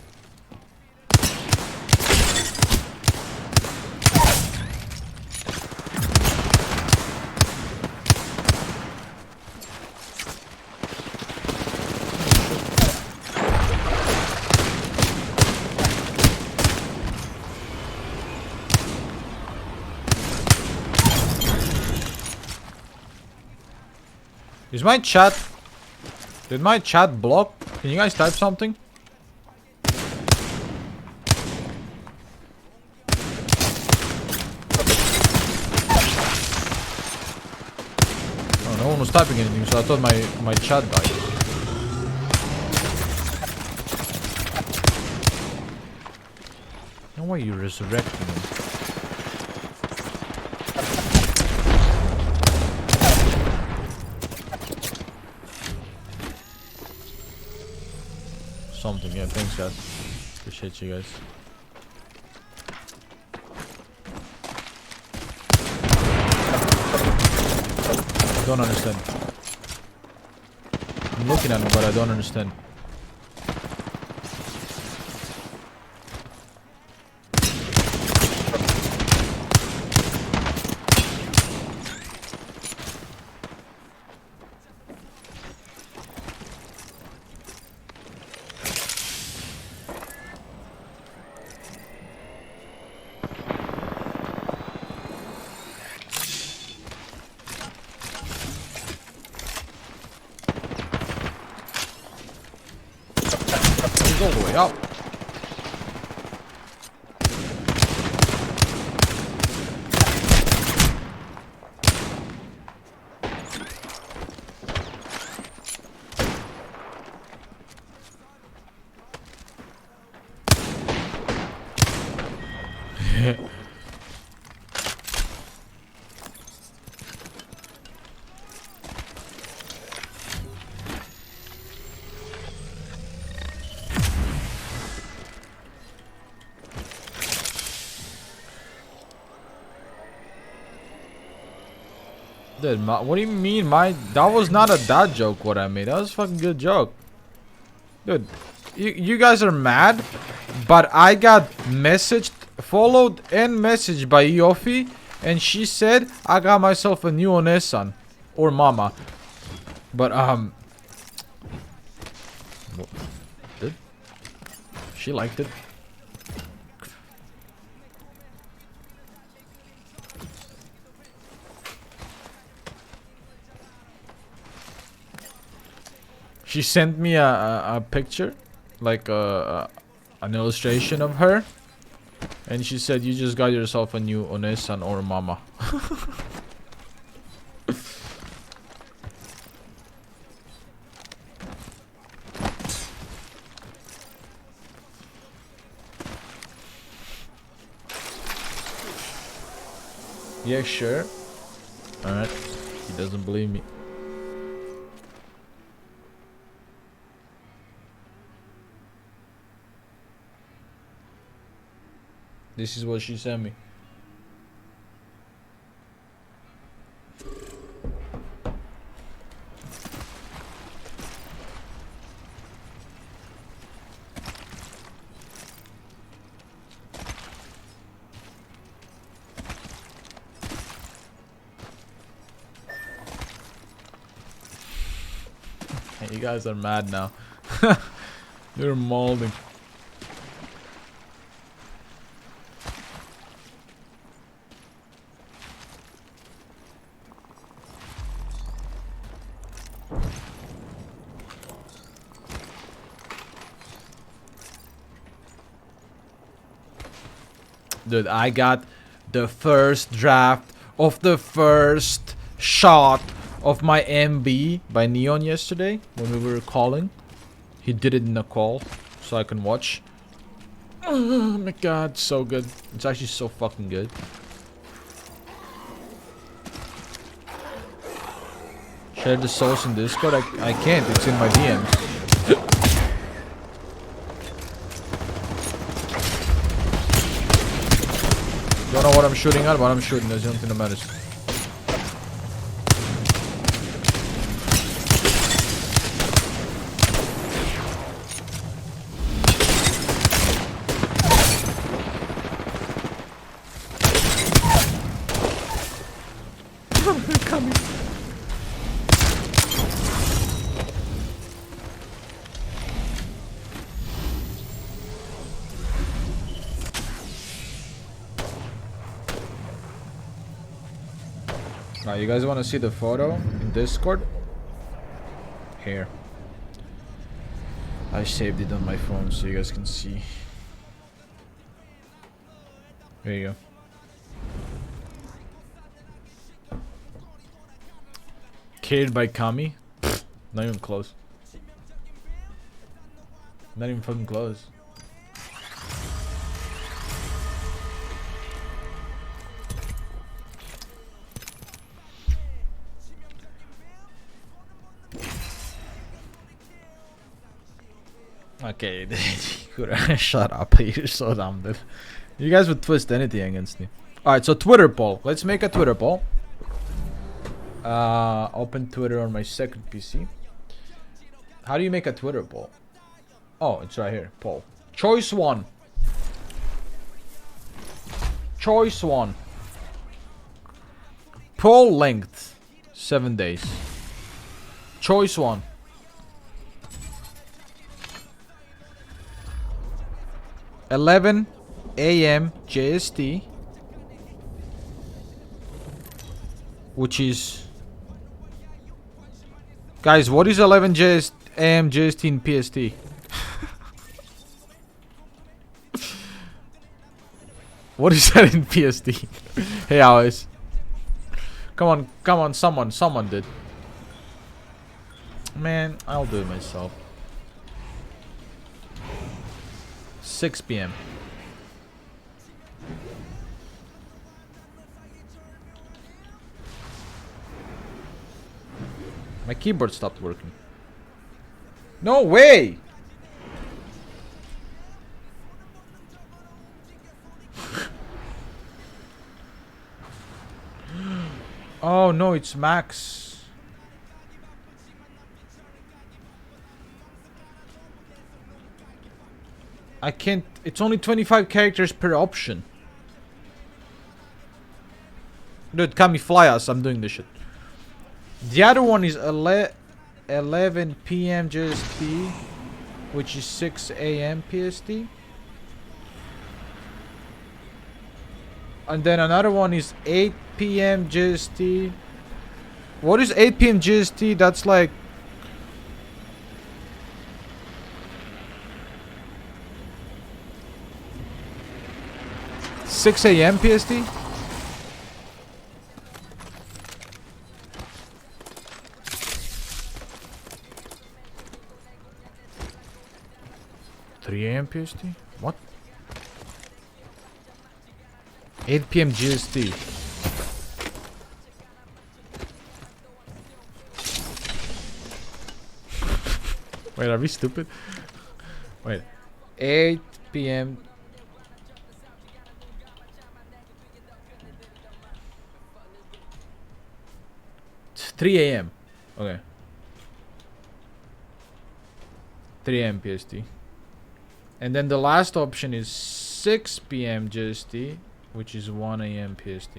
Is my chat... Did my chat block? Can you guys type something? Oh, no one was typing anything, so I thought my chat died. No way you're resurrecting him. Something, yeah, thanks guys. Appreciate you guys. I don't understand. I'm looking at him, but I don't understand. He's all the way up. Dude, what do you mean? That was not a dad joke. What I made, that was a fucking good joke, dude. You guys are mad, but I got messaged, followed, and messaged by Yofi, and she said I got myself a new Onesan or Mama, but dude, she liked it. She sent me a picture, like an illustration of her, and she said, "You just got yourself a new Onesan or Mama." Yeah, sure. All right. He doesn't believe me. This is what she sent me. Hey, you guys are mad now. You're molding. Dude, I got the first draft of the first shot of my MB by Neon yesterday when we were calling. He did it in a call so I can watch. Oh my god, so good. It's actually so fucking good. Share the source in Discord? I can't, it's in my DMs. Don't know what I'm shooting at, but I'm shooting. There's nothing that matters. Coming. Now, you guys want to see the photo in Discord? Here. I saved it on my phone so you guys can see. There you go. Carried by Kami? Not even close. Not even fucking close. Okay, shut up. You're so dumb, dude. You guys would twist anything against me. Alright, so Twitter poll. Let's make a Twitter poll. Open Twitter on my second PC. How do you make a Twitter poll? Oh, it's right here. Poll. Choice 1. Choice 1. Poll length. 7 days. Choice 1. 11 a.m. JST, which is, guys, what is 11 a.m. JST in PST? What is that in PST? Hey, Alice. Come on, someone did. Man, I'll do it myself. 6 p.m. My keyboard stopped working. No way! Oh no, it's max. I can't. It's only 25 characters per option. Dude, Kami, fly us. I'm doing this shit. The other one is 11 p.m. JST, which is 6 a.m. PST. And then another one is 8 p.m. JST. What is 8 p.m. JST? That's like... (6 a.m. PST? (3 a.m. PST? What? 8 p.m. GST. Wait, are we stupid? Wait. 8 p.m. 3 a.m. Okay. 3 a.m. PST. And then the last option is 6 p.m. GST, which is 1 a.m. PST.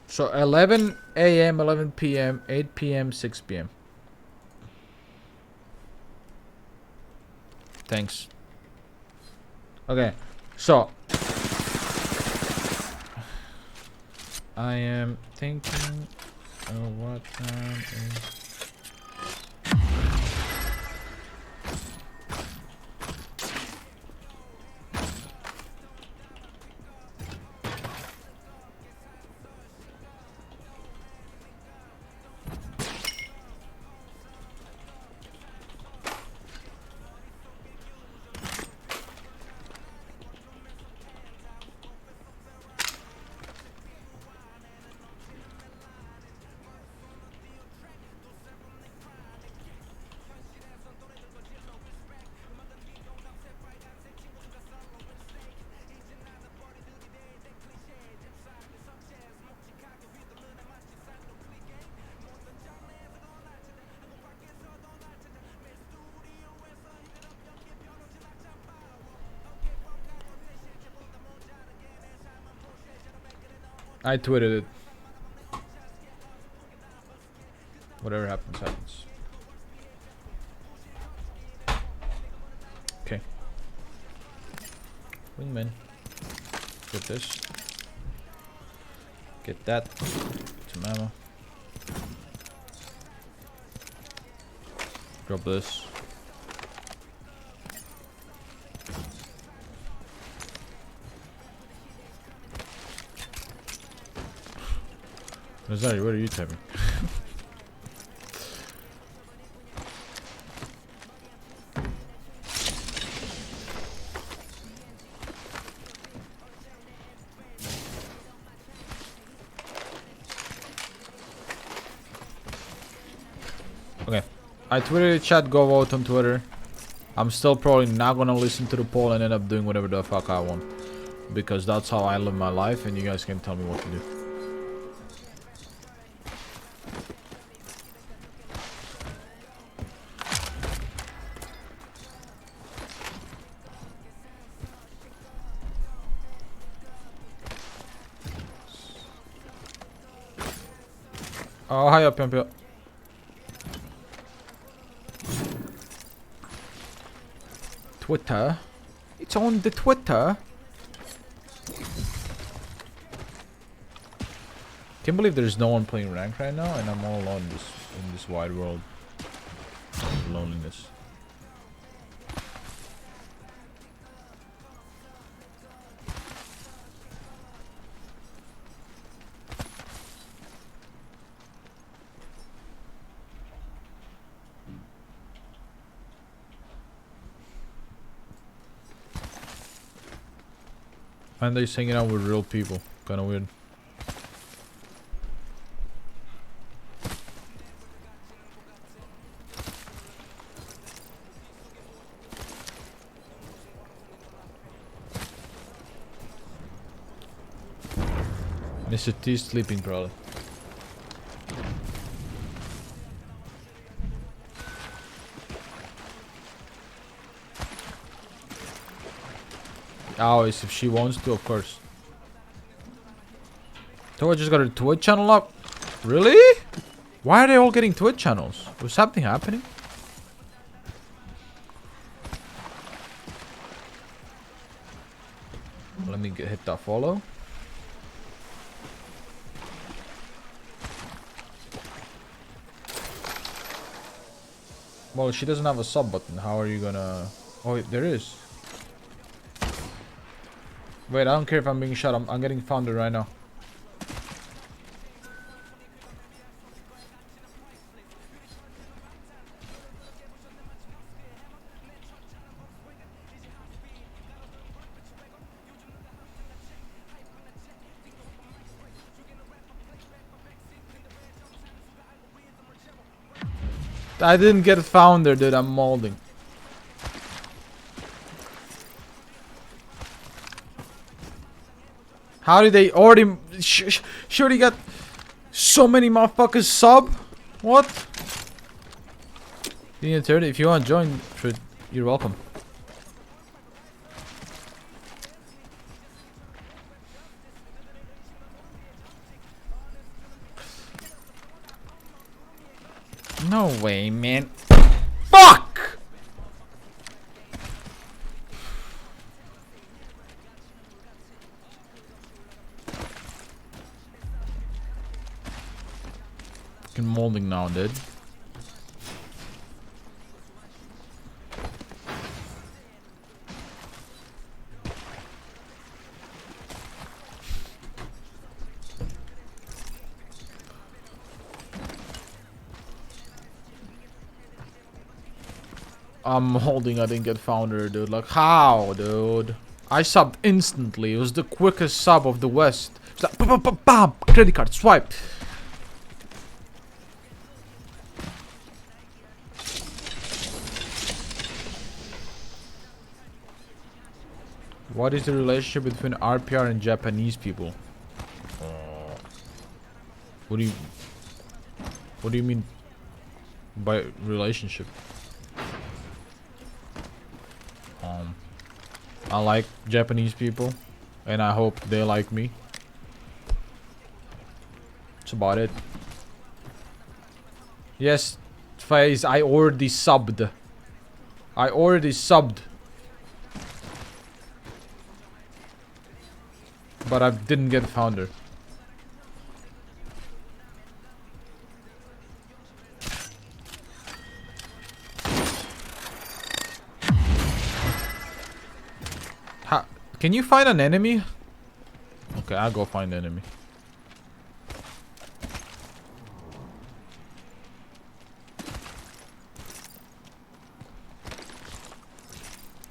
So 11 a.m., 11 p.m., 8 p.m., 6 p.m. Thanks. Okay, so I am thinking of what time is. I tweeted it. Whatever happens, happens. Okay. Wingman. Get this. Get that. Some ammo. Drop this. Nazari, what are you typing? Okay. I tweeted chat, go vote on Twitter. I'm still probably not gonna listen to the poll and end up doing whatever the fuck I want. Because that's how I live my life and you guys can tell me what to do. Oh, hi up, Pimpio. Twitter? It's on the Twitter. Can't believe there's no one playing rank right now, and I'm all alone in this wide world of loneliness. And they're hanging out with real people. Kinda weird. Mr. T sleeping probably. Oh, if she wants to, of course. So I just got a Twitch channel up. Really? Why are they all getting Twitch channels? Was something happening? Let me hit that follow. Well, she doesn't have a sub button. How are you gonna... Oh, there is. Wait, I don't care if I'm being shot. I'm getting founded right now. I didn't get founder, dude. I'm molding. How did they already... Surely got so many motherfuckers sub? What? You need a 30. If you want to join, you're welcome. No way, man. Fuck! Fucking molding now, dude. I'm holding, I didn't get founder, dude. Like, how, dude? I subbed instantly. It was the quickest sub of the West. It's like, bam, bam, bam, credit card, swipe. What is the relationship between RPR and Japanese people? What do you mean by relationship? I like Japanese people, and I hope they like me. That's about it. Yes, Faze, I already subbed. I already subbed. But I didn't get founder. Can you find an enemy? Okay, I'll go find the enemy.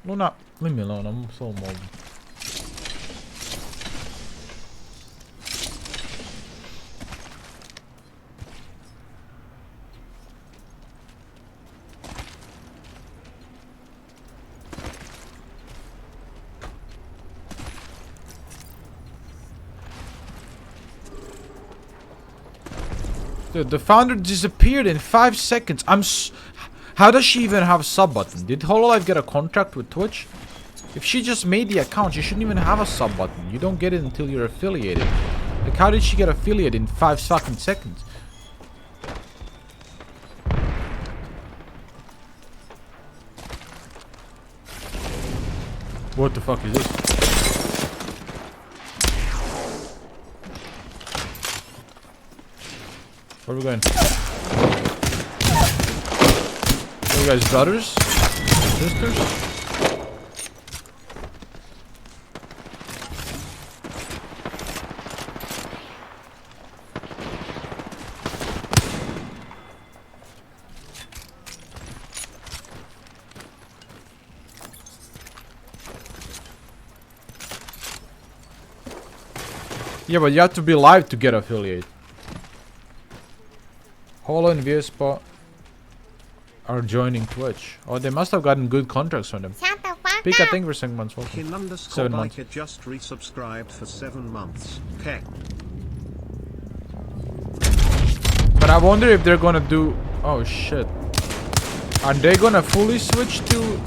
Luna, leave me alone. I'm so mobile. Dude, the founder disappeared in 5 seconds. How does she even have a sub button? Did Hololive get a contract with Twitch? If she just made the account, she shouldn't even have a sub button. You don't get it until you're affiliated. Like, how did she get affiliated in 5 fucking seconds? What the fuck is this? Where are we going? Are you guys brothers? Sisters? Yeah, but you have to be live to get affiliate. Holo and Viespa are joining Twitch. Oh, they must have gotten good contracts from them. Shut the fuck Pika, up. thank you for 7 months. Welcome. Kin 7 months. _ just resubscribed for 7 months. Heck. But I wonder if they're gonna do... Oh shit. Are they gonna fully switch to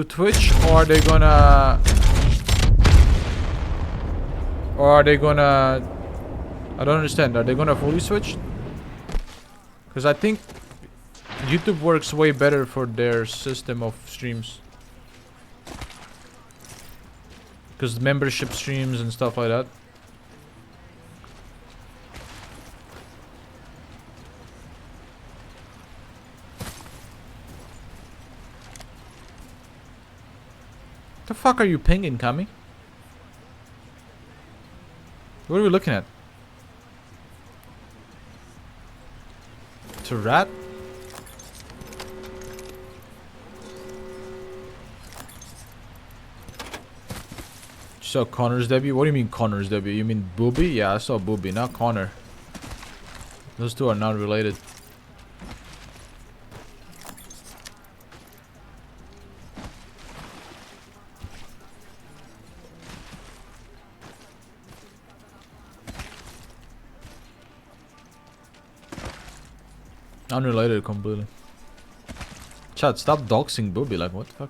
Twitch? Or are they gonna... I don't understand. Are they gonna fully switch? Because I think YouTube works way better for their system of streams. Because membership streams and stuff like that. The fuck are you pinging, Kami? What are we looking at? It's a rat? You saw Connor's debut? What do you mean Connor's debut? You mean Booby? Yeah, I saw Booby, not Connor. Those two are not related. Unrelated completely. Chat, stop doxing Booby, like what the fuck?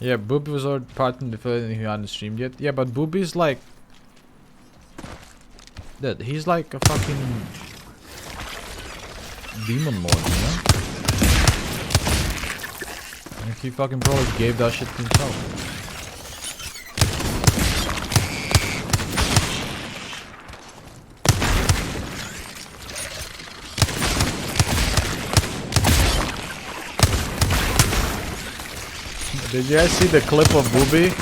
Yeah, Booby was our partner defending and he hadn't streamed yet. Yeah, but Booby's like... Dude, he's like a fucking... demon lord, you know? Like he fucking probably gave that shit to himself. Did you guys see the clip of Booby?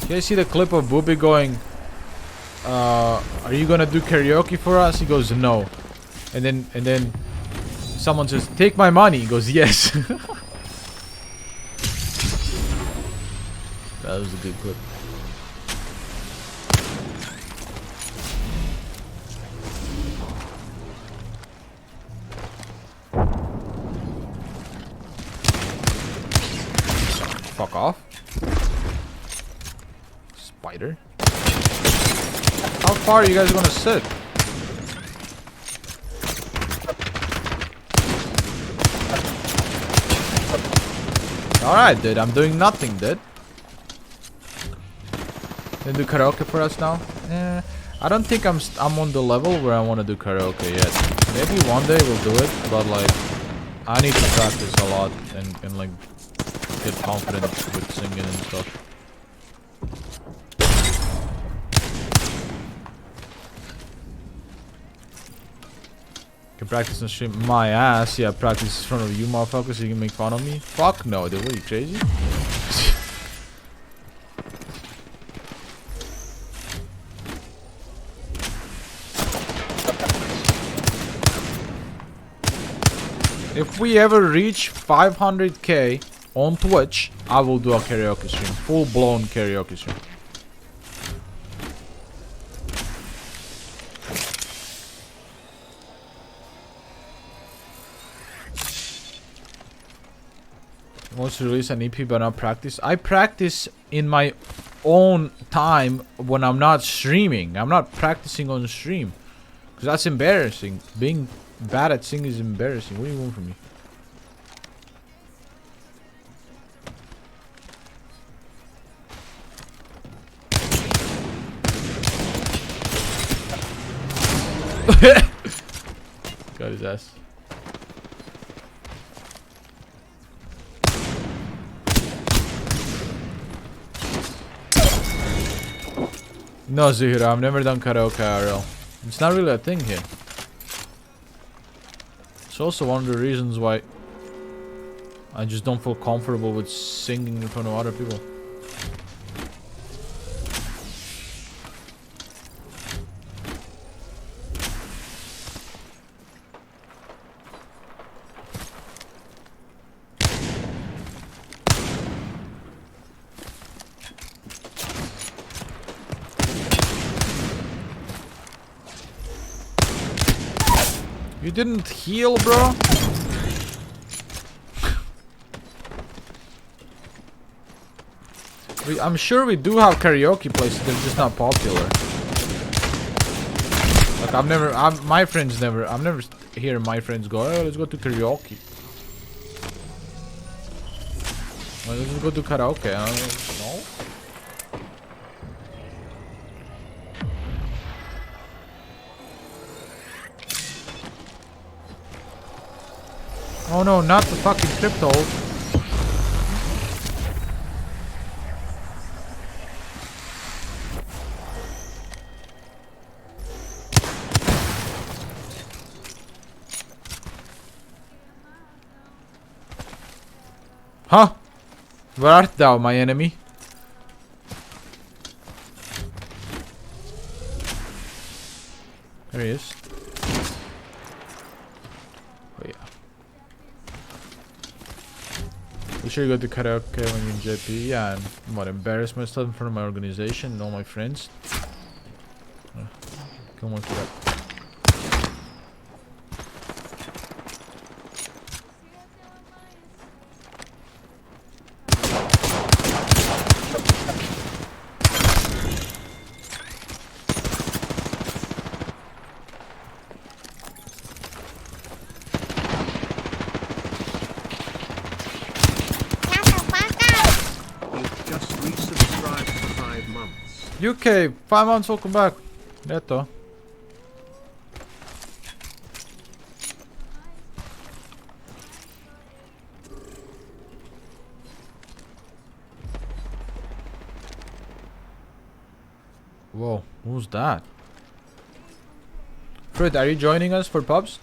Did you guys see the clip of Booby going, are you gonna do karaoke for us? He goes, no. And then someone says, take my money. He goes, yes. That was a good clip. Fuck off. Spider. How far are you guys gonna sit? Alright, dude. I'm doing nothing, dude. They do karaoke for us now? I don't think I'm on the level where I want to do karaoke yet. Maybe one day we'll do it, but like I need to practice a lot and like get confident with singing and stuff. Practice on stream. My ass. Yeah, practice in front of you motherfuckers so you can make fun of me. Fuck no, dude. What are you, crazy? If we ever reach 500k on Twitch, I will do a karaoke stream. Full blown karaoke stream. Wants to release an EP but not practice. I practice in my own time when I'm not streaming. I'm not practicing on stream. Because that's embarrassing. Being bad at singing is embarrassing. What do you want from me? Got his ass. No, Zuhira, I've never done karaoke IRL. It's not really a thing here. It's also one of the reasons why I just don't feel comfortable with singing in front of other people. You didn't heal, bro? I'm sure we do have karaoke places, they're just not popular. Like I've never hear my friends go, oh, let's go to karaoke. Well, let's just go to karaoke. No? Oh no, not the fucking crypto. Huh? Where art thou, my enemy? There he is. Oh yeah. We should go to karaoke when you're in JP. Yeah, and what, embarrass myself in front of my organization and all my friends. Come on to that. You've just resubscribed for 5 months. UK, 5 months, welcome back. Neto. Whoa, who's that? Fred, are you joining us for pubs?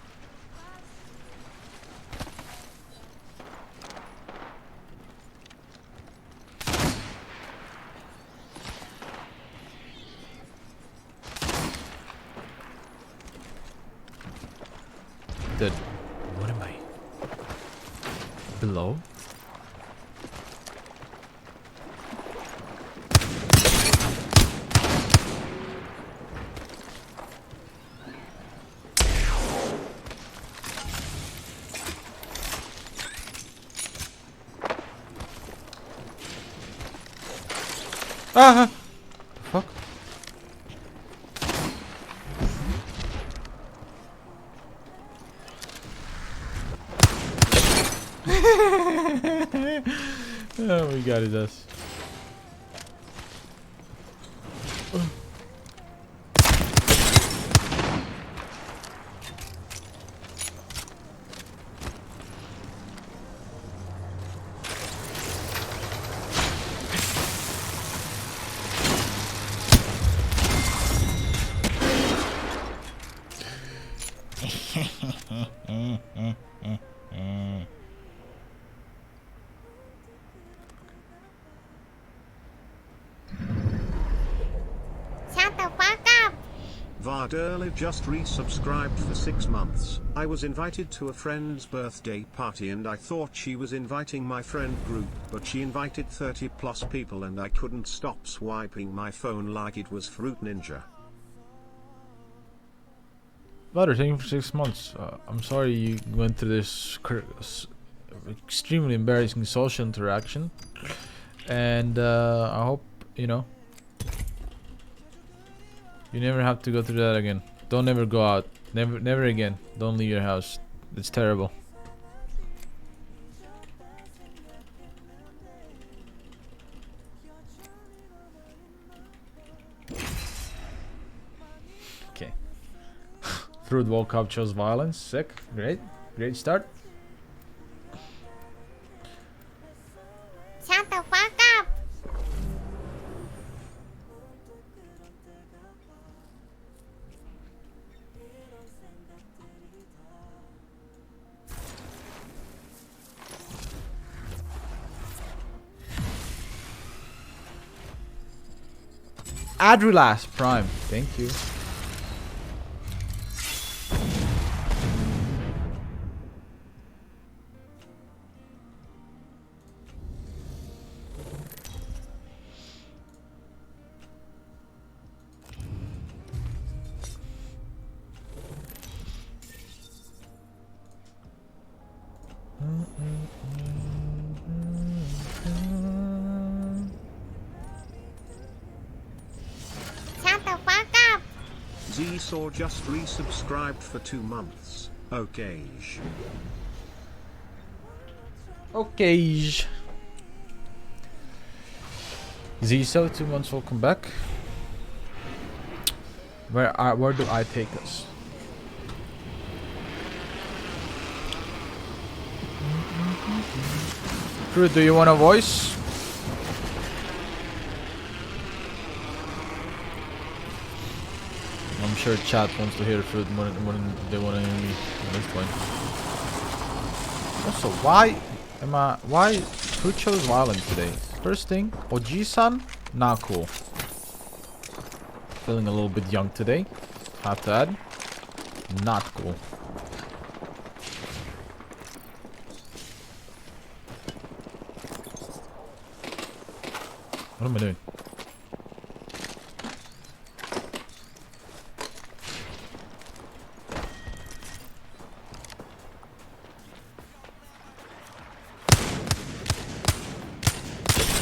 Dude, what am I? Below? Ah! Fuck. Oh, we got his ass. Early just resubscribed for 6 months. I was invited to a friend's birthday party and I thought she was inviting my friend group, but she invited 30 plus people and I couldn't stop swiping my phone like it was Fruit Ninja. Butter, thank you for 6 months. I'm sorry you went through this extremely embarrassing social interaction, and I hope you know you never have to go through that again. Don't ever go out. Never again. Don't leave your house. It's terrible. Okay. Fruit woke up, chose violence. Sick. Great. Great start. Shut the fuck up. Adrulas Prime. Thank you. Shut the fuck up. Zsaw just resubscribed for 2 months. Okay. Okay. Ziso, 2 months, welcome back. Where do I take us? Fruit, do you want a voice? I'm sure chat wants to hear Fruit more than they want to hear me at this point. Also, why Fruit chose violence today? First thing, Oji-san, not cool. Feeling a little bit young today. Have to add, not cool. What am I doing?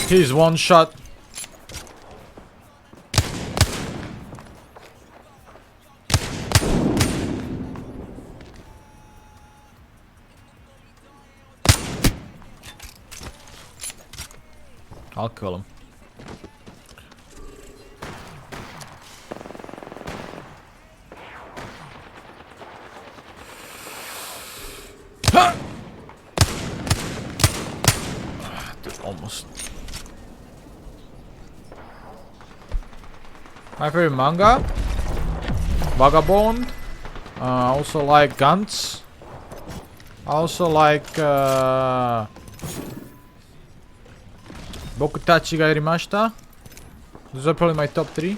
He's one shot. I'll kill him. Dude, almost. My favorite manga, Vagabond. I also like Gantz. I also like Bokutachi ga Irimashita. Those are probably my top 3.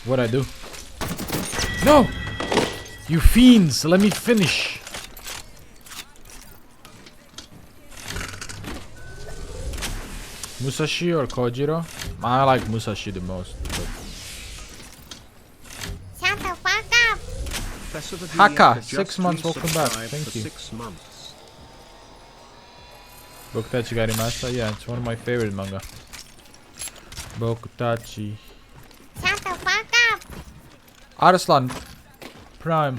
What'd I do? No! You fiends! Let me finish! Musashi or Kojiro? I like Musashi the most. But... Shut the fuck up. Haka, 6 months, welcome back. Thank you. 6 months. Bokutachi ga Irimashita? Yeah, it's one of my favorite manga. Bokutachi. Shut the fuck up. Arslan Prime.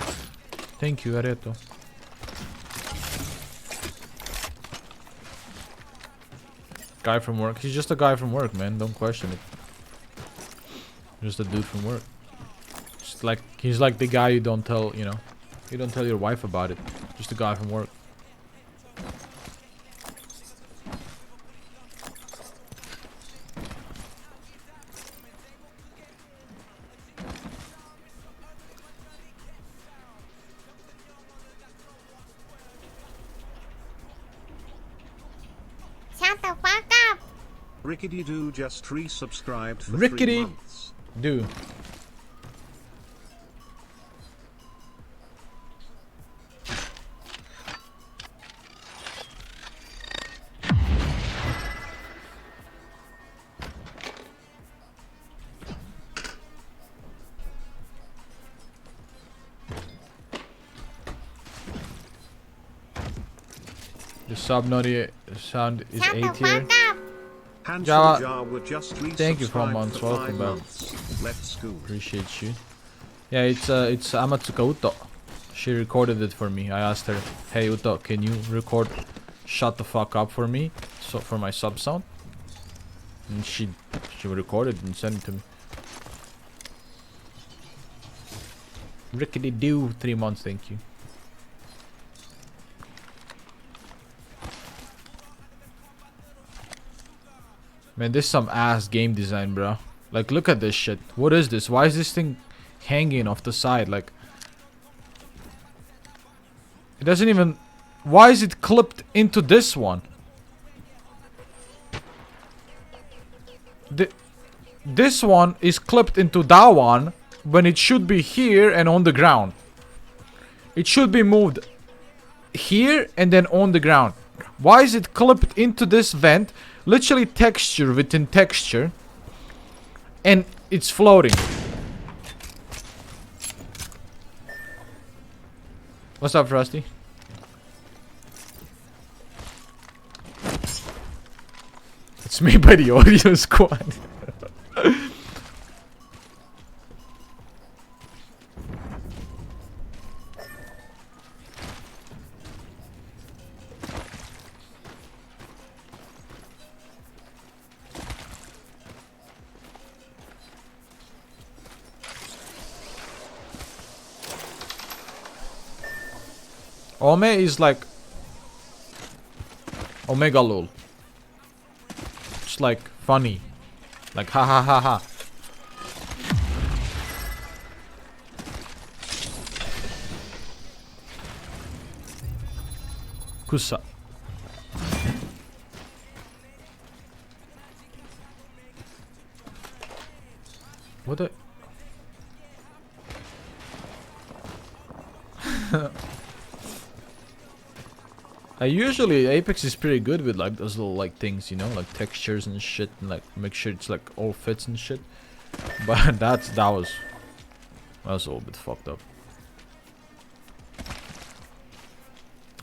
Thank you, Areto. Guy from work. He's just a guy from work, man. Don't question it. Just a dude from work. Just like he's like the guy you don't tell, you know. You don't tell your wife about it. Just a guy from work. Rickety Doo just resubscribed for Rickety 3 months. Do. The subnaughty sound is Shut the 8 fuck here. up. Handsome Java, Jar were just thank you for resubscribed months. for Welcome 5 back. months. Let's go. Appreciate you. Yeah, it's Amatsuka Uto. She recorded it for me. I asked her, "Hey Uto, can you record Shut the Fuck Up for me, so for my sub sound?" And she recorded and sent it to me. Rickety Doo, 3 months, thank you. Man, this is some ass game design, bro. Like, look at this shit. What is this? Why is this thing hanging off the side? Like, it doesn't even... Why is it clipped into this one? This one is clipped into that one when it should be here and on the ground. It should be moved here and then on the ground. Why is it clipped into this vent? Literally texture within texture. And it's floating. What's up, Frosty? It's made by the audio squad. Ome is like Omega lol. It's like funny. Like ha ha ha ha. Kusa. What the... usually Apex is pretty good with like those little like things, you know, like textures and shit, and like make sure it's like all fits and shit. But that was a little bit fucked up.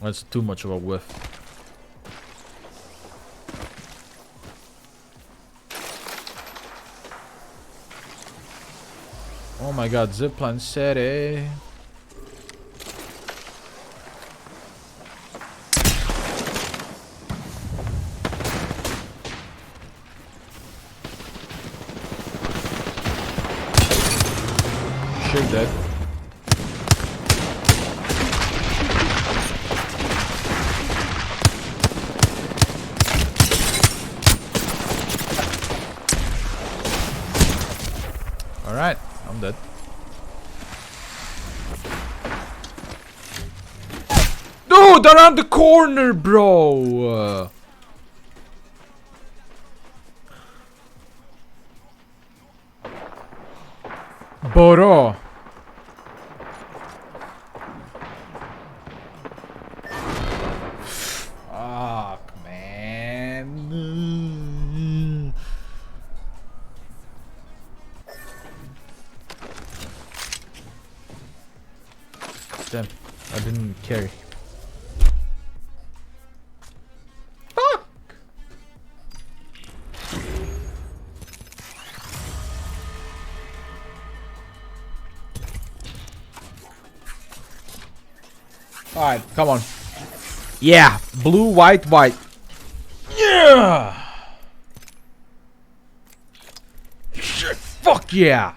That's too much of a whiff. Oh my god, zipline city. Sure dead. Alright, I'm dead. Dude, around the corner, bro! Boro. Fuck, man. Damn, I didn't carry. Fuck! Alright, come on. Yeah! Blue, white, white. Yeah! Shit, fuck yeah!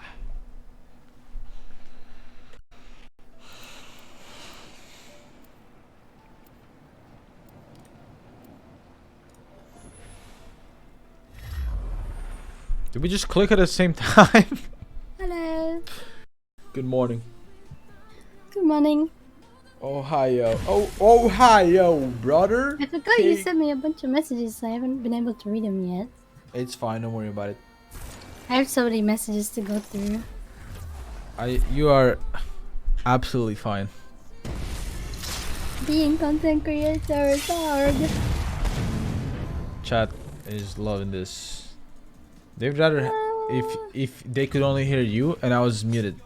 Did we just click at the same time? Hello. Good morning. Good morning. Oh hi yo. Oh hi yo, brother. I forgot you sent me a bunch of messages. I haven't been able to read them yet. It's fine, don't worry about it. I have so many messages to go through. You are absolutely fine. Being content creator is hard. Chat is loving this. They'd rather if they could only hear you and I was muted.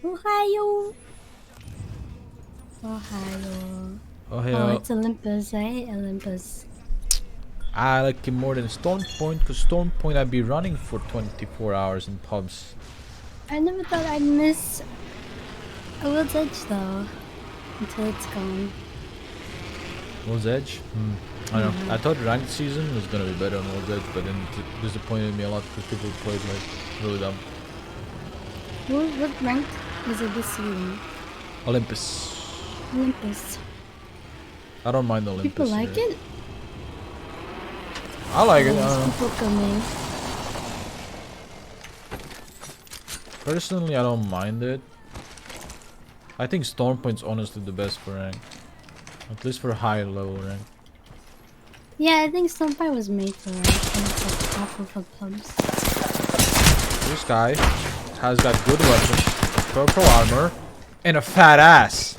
Ohio. Ohio. Oh hey, Oh, it's Olympus. I hate Olympus. I like it more than Stone Point, because Stone Point I'd be running for 24 hours in pubs. I never thought I'd miss a World's Edge though, until it's gone. World's Edge? I don't know. I thought ranked season was gonna be better on World's Edge, but then it disappointed me a lot because people played like really dumb. What ranked is it this season? Olympus. Olympus. I don't mind Olympus. People like it? I like it. People coming. Personally, I don't mind it. I think Stormpoint's honestly the best for rank. At least for higher level rank. Yeah, I think Stormfight was made for like awful for pubs. This guy has got good weapons, purple armor, and a fat ass.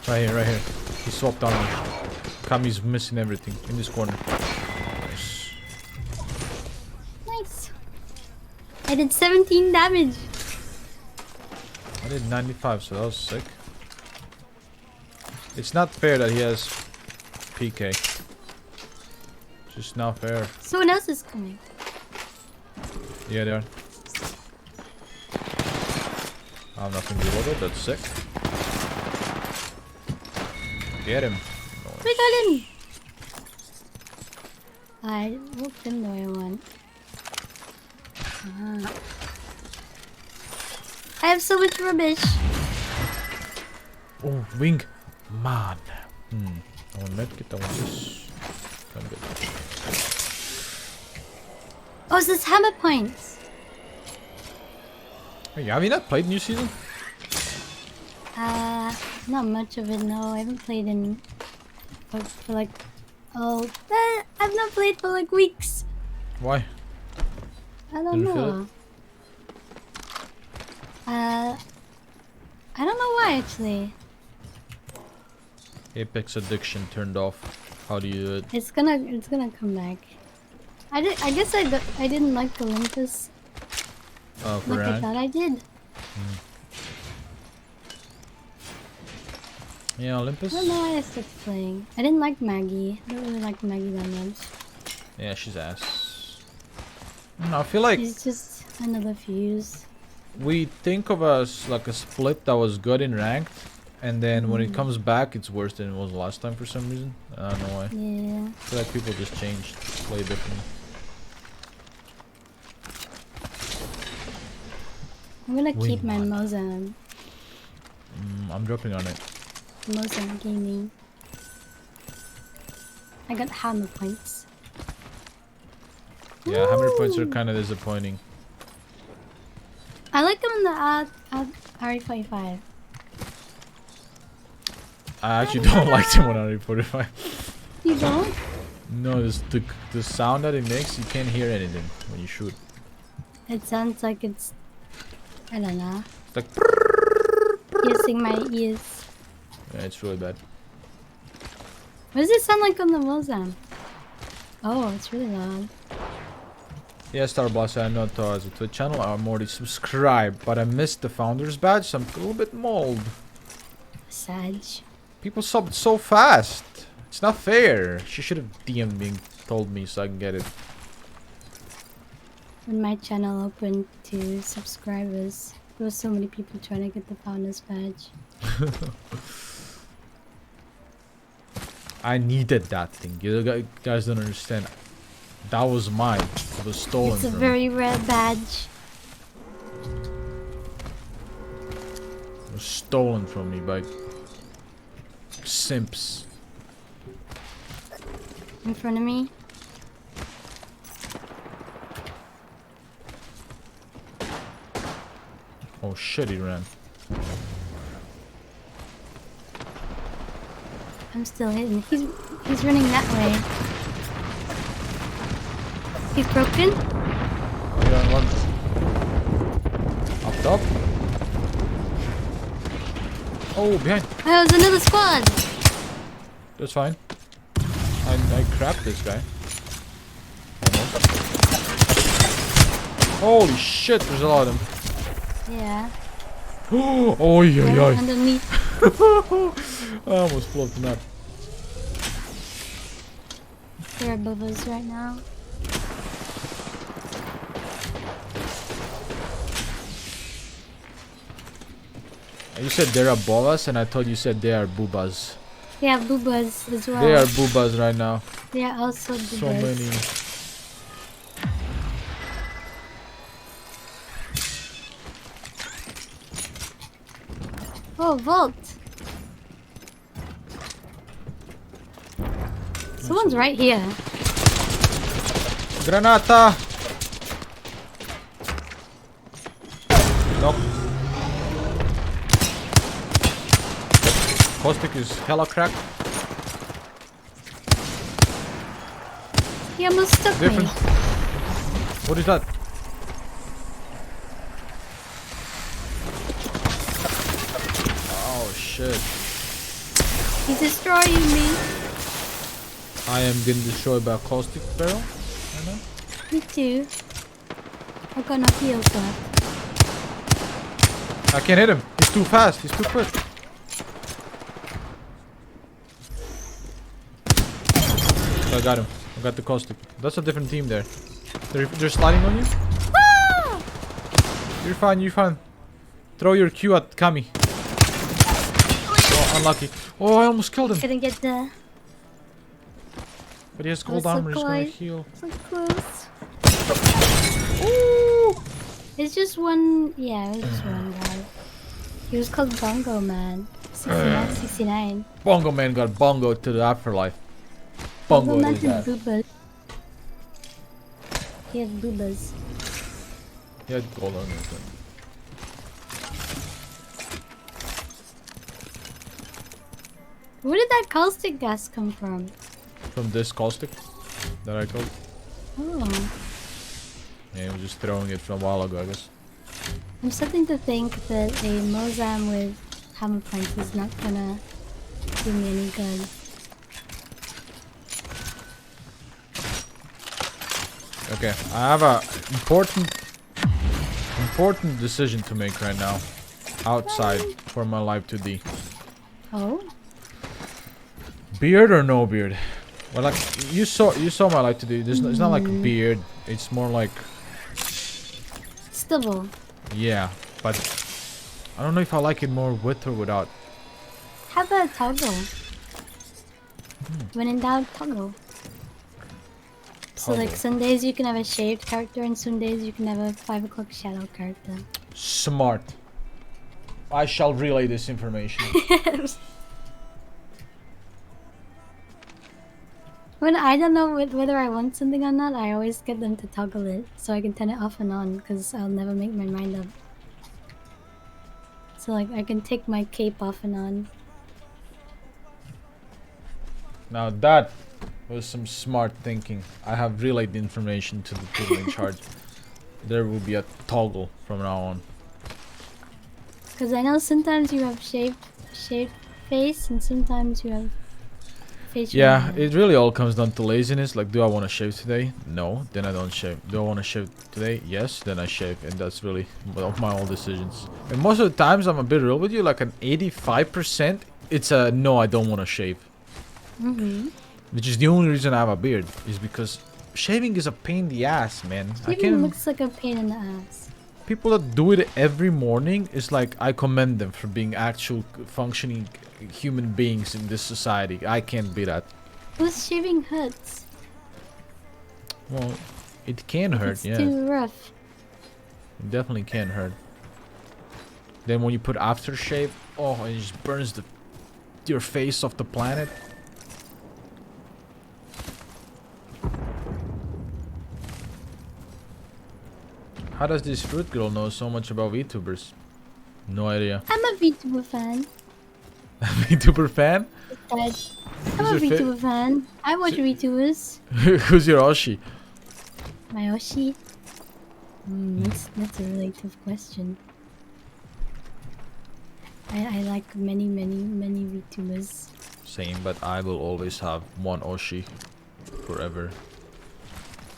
Right here. He swapped armor. Kami's missing everything in this corner. Nice. Nice. I did 17 damage. I did 95, so that was sick. It's not fair that he has PK. Just not fair. Someone else is coming. Yeah, they are. I have nothing to do with it. That's sick. Get him. We got him! I walked in the way I want. I have so much rubbish. Oh, wing. Man. I want medkit, I want this. I'm good. Oh, it's this hammer points. Hey, have you not played new season? Not much of it, no. I haven't played in for like I've not played for like weeks. Why? I don't Didn't feel know. I don't know why actually. Apex addiction turned off. How do you do it? It's gonna come back. I guess I didn't like Olympus Oh, for like I rank? thought I did. Yeah, Olympus? I don't know why I stopped playing. I didn't like Maggie. I don't really like Maggie that much. Yeah, she's ass. I feel like She's just another fuse. we think of us like a split that was good in ranked, and then when it comes back, it's worse than it was last time for some reason. I don't know why. Yeah. I feel like people just changed, play differently. I'm gonna keep my Wingman. Mozam. I'm dropping on it. Mozam gaming. I got hammer points. Yeah, hammer points are Woo! kind of disappointing. I like them in the RE45. I actually don't like them on RE45. You don't? No, the sound that it makes, you can't hear anything when you shoot. It sounds like it's, I don't know, It's like, piercing my ears. yeah, it's really bad. What does it sound like on the Mozam? Oh, it's really loud. Yeah, Star Blast, I'm not to the channel. I'm already subscribed, but I missed the founder's badge, so I'm a little bit mauled. Sag. People subbed so fast. It's not fair. She should have DM'd me and told me so I can get it. When my channel opened to subscribers, there were so many people trying to get the founder's badge. I needed that thing. You guys don't understand. That was mine. It was stolen It's a from me. very rare badge. It was stolen from me by simps. In front of me. Oh shit, he ran. I'm still hidden. He's running that way. He's broken. Yeah, one. Up top. Oh, behind. Oh, there's another squad. That's fine. I crapped this guy. Holy shit, there's a lot of them. Yeah. Oh, yeah, They're yeah. underneath. I almost flopped him up. They're above us right now. You said they're above us, and I thought you said they are boobas. Yeah, boobas as well. They are boobas right now. They are also boobas. So many. Oh, Vault! Someone's right here. Granata! Nope. Caustic is hella cracked. He almost stuck Different. me. What is that? Oh shit. He's destroying me. I am getting destroyed by a caustic barrel right now. Me too. I got no heals left. I can't hit him. He's too fast. He's too quick. So I got him. I got the caustic. That's a different team there. They're sliding on you? Ah! You're fine, you're fine. Throw your Q at Kami. Oh, unlucky. Oh, I almost killed him. Couldn't get the But he has gold so armor, he's gonna close. heal. so close. Ooh! It's just one. Yeah, it was just one guy. He was called Bongo Man. 69, 69. Bongo Man got bongo to the afterlife. Bongo Man is had that. boobas. He had boobas. He had gold armor. Where did that caustic gas come from? From this caustic that I killed. Oh, Yeah, he was just throwing it from a while ago, I guess. I'm starting to think that a Mozam with hammer points is not gonna do me any good. Okay, I have a important decision to make right now. Outside for my life to be. Oh, Beard or no beard? Well, like you saw my life to do. It's not like a beard. It's more like stubble. yeah, but I don't know if I like it more with or without. How about toggle? When in doubt, toggle. So like Toggle. Sundays you can have a shaved character and Sundays you can have a 5 o'clock shadow character. Smart. I shall relay this information. When I don't know whether I want something or not, I always get them to toggle it so I can turn it off and on because I'll never make my mind up. So like I can take my cape off and on. Now that was some smart thinking. I have relayed the information to the people in charge. There will be a toggle from now on. Because I know sometimes you have shaved face and sometimes you have facial Yeah, hair. it really all comes down to laziness. Like, do I want to shave today? No, then I don't shave. Do I want to shave today? Yes, then I shave. And that's really my own decisions. And most of the times, I'm a bit real with you. Like an 85%, it's a no, I don't want to shave. Which is the only reason I have a beard. Is because shaving is a pain in the ass, man. I Even can't. looks like a pain in the ass. People that do it every morning is like, I commend them for being actual functioning human beings in this society. I can't be that. Plus shaving hurts. Well, it can hurt, It's yeah. too rough. It definitely can hurt. Then when you put aftershave, oh, it just burns your face off the planet. How does this fruit girl know so much about VTubers? No idea. I'm a VTuber fan. VTuber fan? Besides I'm a Who's your VTuber fan. I watch VTubers. Who's your Oshi? My Oshi. That's a really tough question. I like many VTubers. Same, but I will always have one Oshi forever.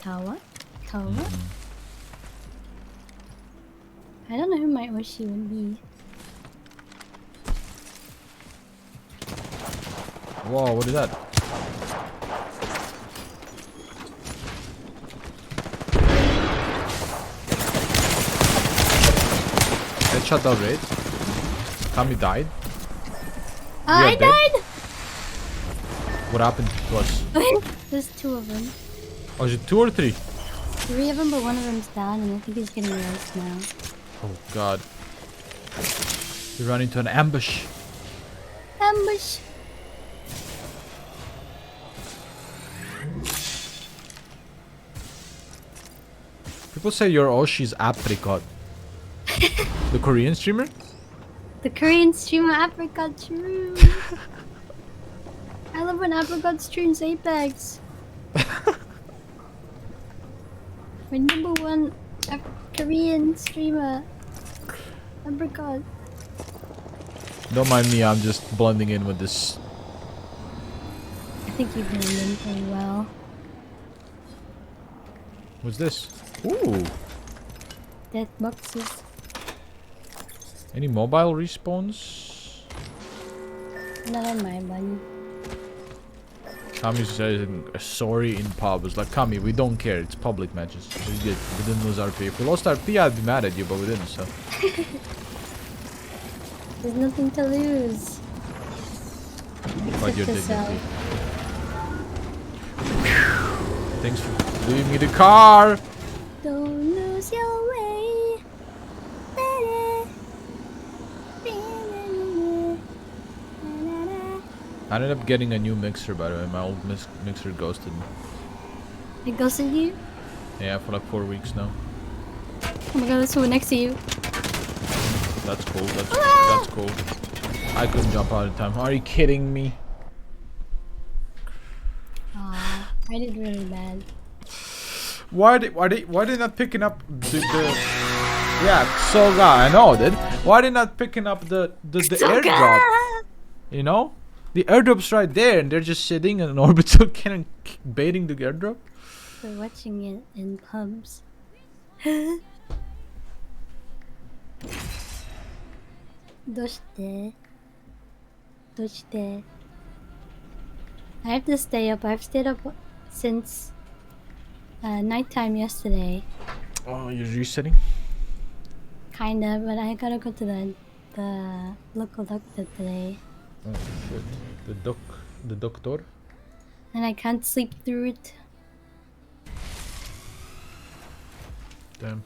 Tawa? I don't know who my Oshi would be. Whoa, what is that? Headshot the raid. Kami died. Oh, We are I dead? died! What happened to us? There's 2 of them. Oh, is it 2 or 3? 3 of them, but one of them's down, and I think he's getting worse now. Oh god. We run into an ambush. Ambush! People say your Oshi's apricot. The Korean streamer? The Korean streamer Apricot True. I love when Apricot streams Apex. My #1 Korean streamer. Apricot. Don't mind me, I'm just blending in with this. I think you blend in pretty well. What's this? Ooh. Death boxes. Any mobile respawns? Not on my one. Kami saying sorry in pub. It's like, Kami, we don't care. It's public matches. We didn't lose RP. If we lost RP, I'd be mad at you, but we didn't, so. There's nothing to lose. But Except your yourself. dignity. Thanks for leaving me the car. Don't lose your way. I ended up getting a new mixer, by the way. My old mixer ghosted me. It ghosted you? Yeah, for like 4 weeks now. Oh my god, there's someone next to you. That's cool. That's cool. I couldn't jump out in time. Are you kidding me? Aw, I did really bad. Why they not picking up the yeah, Soga, I know that. Why they not picking up the airdrop? You know? The airdrop's right there and they're just sitting in an orbital cannon baiting the airdrop. We're watching it in pubs. Doshite. I have to stay up. I've stayed up since nighttime yesterday. Oh, you're resetting? Kinda, but I gotta go to the local doctor today. Oh shit. The doctor? And I can't sleep through it. Damn.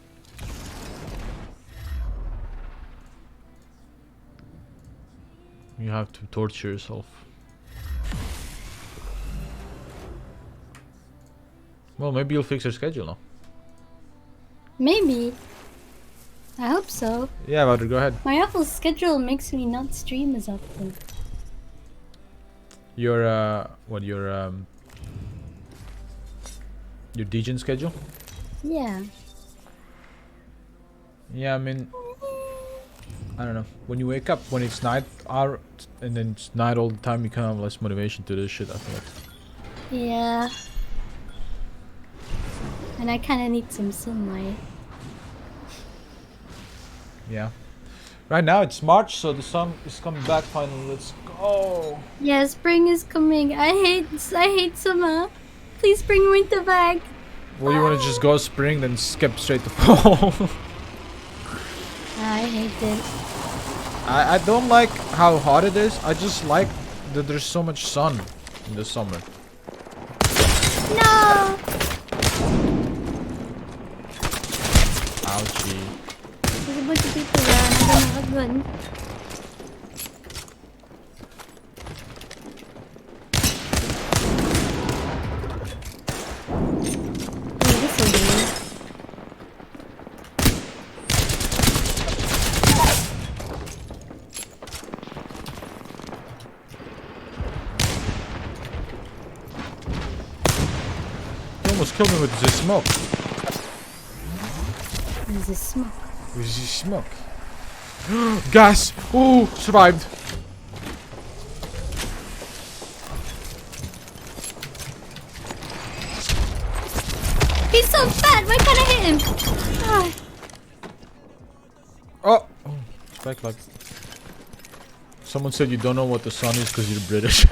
You have to torture yourself. Well, maybe you'll fix your schedule now. Maybe. I hope so. Yeah, Valder, go ahead. My awful schedule makes me not stream as often. Your Degen schedule? Yeah. Yeah, I mean, I don't know. When you wake up, when it's night hour, and then it's night all the time, you kind of have less motivation to do this shit, I feel like. Yeah. And I kind of need some sunlight. Yeah. Right now it's March, so the sun is coming back finally. Let's go. Yeah, spring is coming. I hate summer. Please bring winter back. Well, you want to just go spring, then skip straight to fall. I hate it. I don't like how hot it is. I just like that there's so much sun in the summer. No! Ouchie. There's a bunch of people there and I don't have a gun. Oh, this will do. killed me with the smoke. There's this smoke. With the smoke. Gas! Ooh, survived. He's so fat. Why can't I hit him? Ah. Oh, spike lag. Someone said you don't know what the sun is because you're British.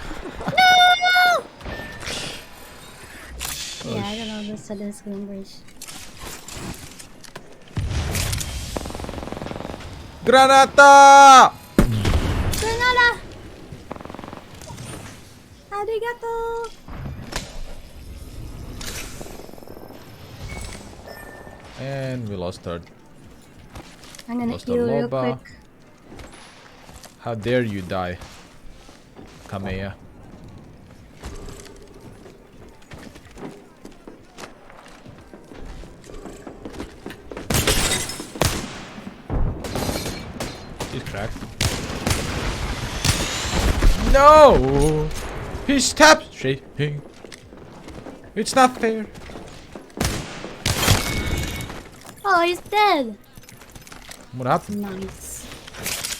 Yeah, I don't know the sudden British. Granata! Granada! Arigato! And we lost third. I'm gonna Lost heal our real Loba. quick. How dare you die, Kameya. He's cracked. No! He's tap shaping. It's not fair. Oh, he's dead. What happened? Nice.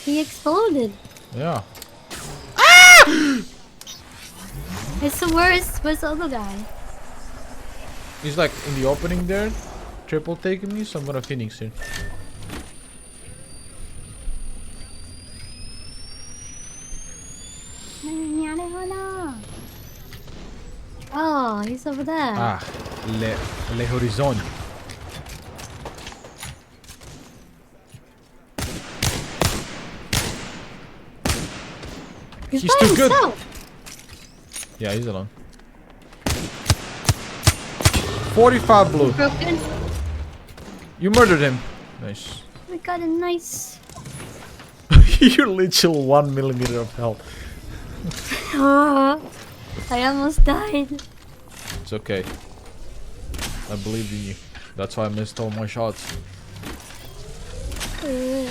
He exploded. Yeah. It's the worst. Where's the other guy? He's like in the opening there. Triple taking me, so I'm gonna Phoenix here. Oh, he's over there. Ah, le horizon. He's He's by too good. himself. Yeah, he's alone. 45 blue. Broken. You murdered him. Nice. We got a nice. You're literally 1 millimeter of health. I almost died. It's okay. I believed in you. That's why I missed all my shots. Wait,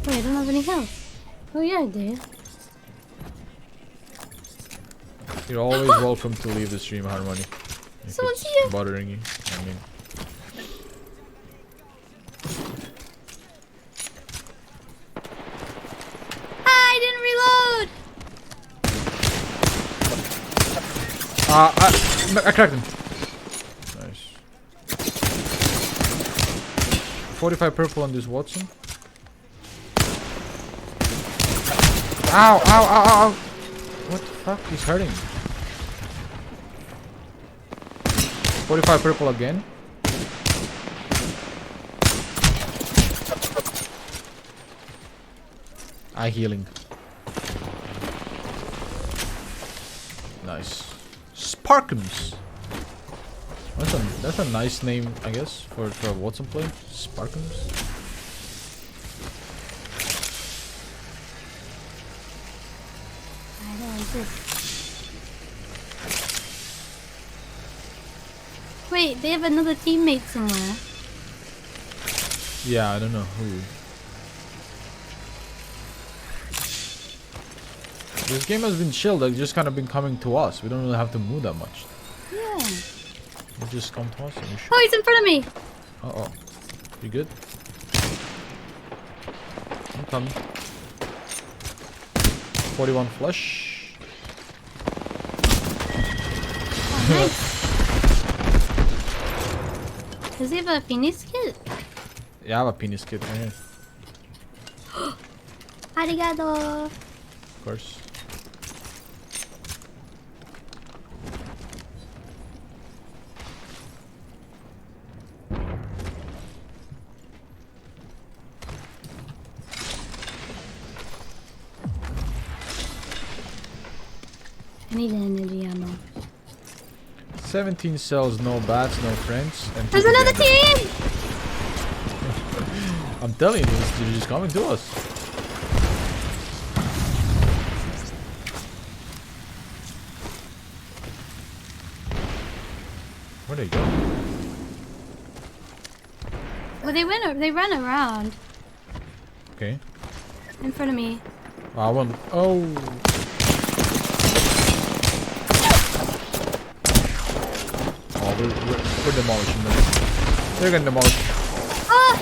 I don't have any health. Oh yeah, I do. You're always welcome to leave the stream, Harmony. If Someone's it's here. bothering you. I mean, I didn't reload. I cracked him. Nice. 45 purple on this Watson. Ow, ow, ow, ow, ow. What the fuck? He's hurting. 45 purple again. Eye healing. Nice. Sparkums. That's a nice name, I guess, for a Watson play. Sparkums. I don't like this. Wait, they have another teammate somewhere. Yeah, I don't know who. This game has been chill. They've just kind of been coming to us. We don't really have to move that much. Yeah. They just come to us and we shoot. Oh, he's in front of me. Uh-oh. You good? I'm coming. 41 flush. Oh, nice. Does he have a Phoenix kit? Yeah, I have a penis kit right here. Arigato. Of course. I need an energy ammo. 17 cells, no bats, no friends. And There's two another together. team! I'm telling you, they're just coming to us. Where'd they go? Well, they run around Okay. in front of me. I want. Oh. We're demolishing them. They're getting demolished. Ah!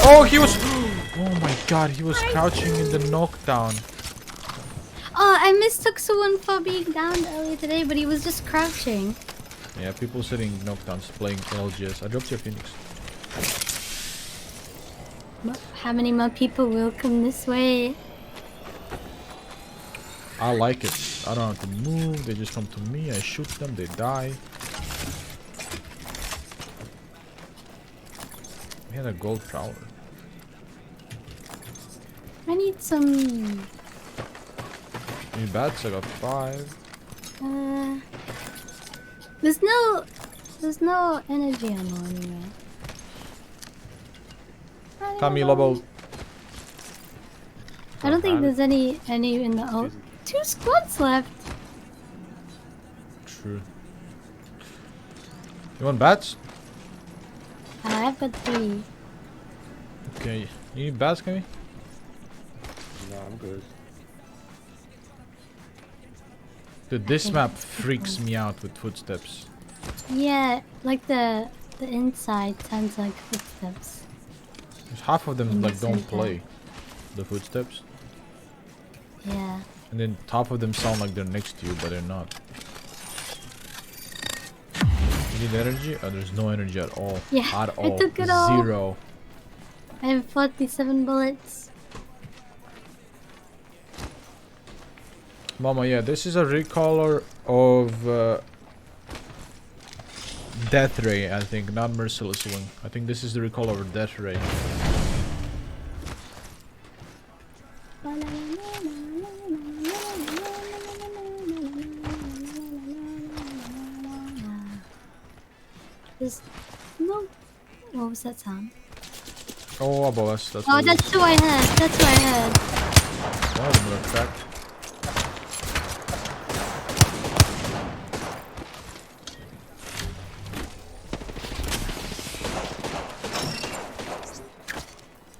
Oh, he was. Oh my god, he was crouching in the knockdown. Oh, I mistook someone for being down earlier today, but he was just crouching. Yeah, people sitting knockdowns playing LGS. I dropped your Phoenix. How many more people will come this way? I like it. I don't have to move. They just come to me. I shoot them. They die. We had a gold tower. I need some. Any bats? I got 5. There's no energy ammo anywhere. Kami Lobo. I don't think there's any in the 2 squads left. True. You want bats? I've got 3. Okay. You need bats, Kami? No, I'm good. Dude, this map freaks me out with footsteps. Yeah, like the inside sounds like footsteps. Half of them In the like don't center. play the footsteps, Yeah. and then half of them sound like they're next to you, but they're not. You need energy? Oh, there's no energy at all. Yeah, At I all. took it all. 0. I have 47 bullets. Mama, yeah, this is a recolor of Death Ray, I think, not Merciless Wing. I think this is the recolor of Death Ray. There's no. What was that sound? Oh, above us. That's Oh, what it is. that's who I heard. That's who I heard. One of them are cracked.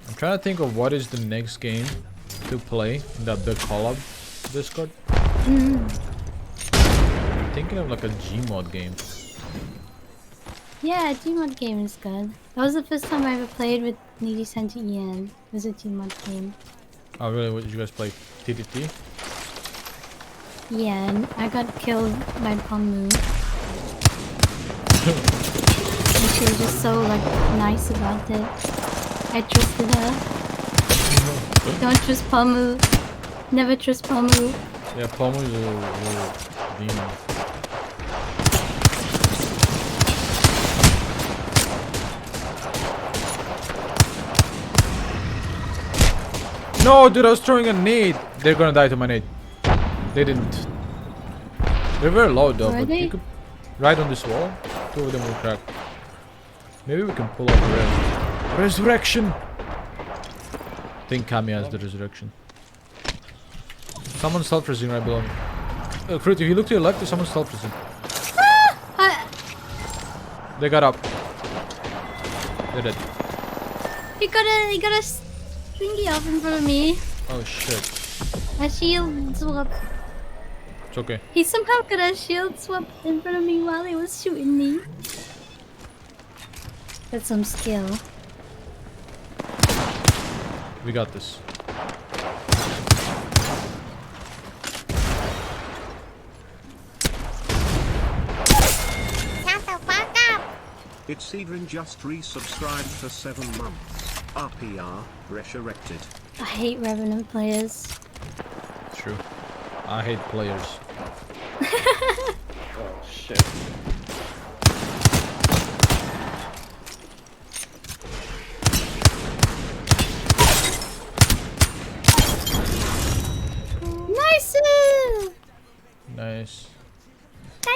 I'm trying to think of what is the next game to play in that big collab Discord. I'm thinking of like a Gmod game. Yeah, Gmod game is good. That was the first time I ever played with Needy Santa Ian. It was a Gmod game. Oh really? What did you guys play? TTT? Yeah, and I got killed by Pomu. And she was just so like nice about it. I trusted her. Don't trust Pomu. Never trust Pomu. Yeah, Pomu is a little demon. No, dude, I was throwing a nade. They're gonna die to my nade. They didn't. They're very low though, Were but they? you could ride on this wall. 2 of them will crack. Maybe we can pull off the resurrection. I think Kami has the resurrection. Someone's self-resing right below me. Fruit, if you look to your left, there's someone self-resing. They got up. They're dead. He got a thingy off in front of me. Oh shit. A shield swap. It's okay. He somehow got a shield swap in front of me while he was shooting me. That's some skill. We got this. Shut the fuck up! It's Cedrin just resubscribed for 7 months. RPR, resurrected. I hate Revenant players. True. I hate players. Oh shit. Nice! Nice.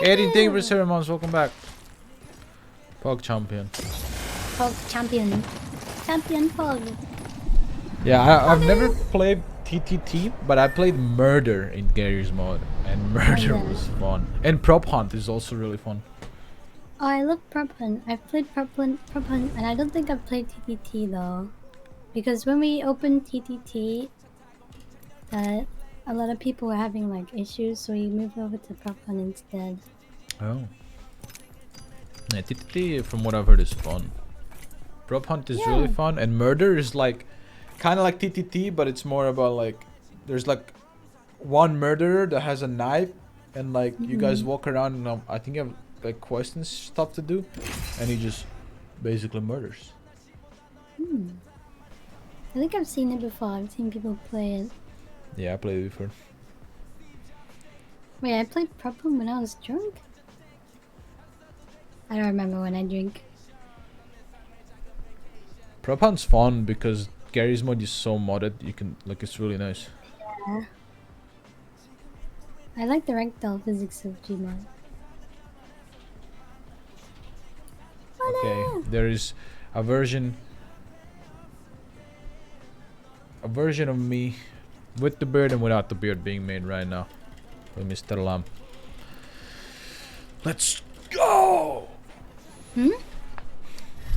Eddie, thank you for 7 months. Welcome back. Pog champion. Pog champion. Champion Pog. Yeah, I've never played TTT, but I played Murder in Gary's mod, and Murder yeah. was fun. And Prop Hunt is also really fun. Oh, I love Prop Hunt. I've played Prop Hunt, and I don't think I've played TTT though. Because when we opened TTT, a lot of people were having like issues, so we moved over to Prop Hunt instead. Oh. Yeah, TTT, from what I've heard, is fun. Prop hunt is really Yeah. fun, and murder is like kind of like TTT, but it's more about like there's like one murderer that has a knife, and like you guys walk around, and I think you have like questions stuff to do, and he just basically murders. I think I've seen it before. I've seen people play it. Yeah, I played it before. Wait, I played Prop Hunt when I was drunk? I don't remember when I drink. Prop hunt's fun because Gary's mod is so modded. You can like it's really nice. Yeah. I like the ragdoll physics of Gmod. Okay, there is a version of me with the beard and without the beard being made right now by Mr. Lam. Let's go!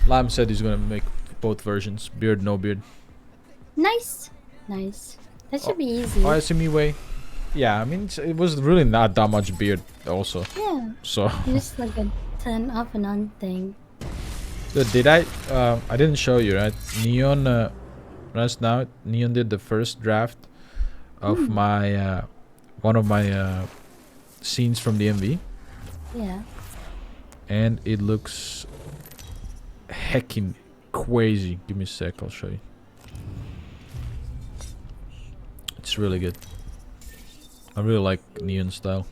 Lam said he's gonna make both versions, beard, no beard. Nice! Nice. That should be easy. Oh, SME way. Yeah, I mean it was really not that much beard also. Yeah. So Just like a turn off and on thing. Dude, did I didn't show you, right? Neon right now Neon did the first draft of my one of my scenes from the MV, Yeah. and it looks heckin' crazy. Give me a sec, I'll show you. It's really good. I really like Neon style.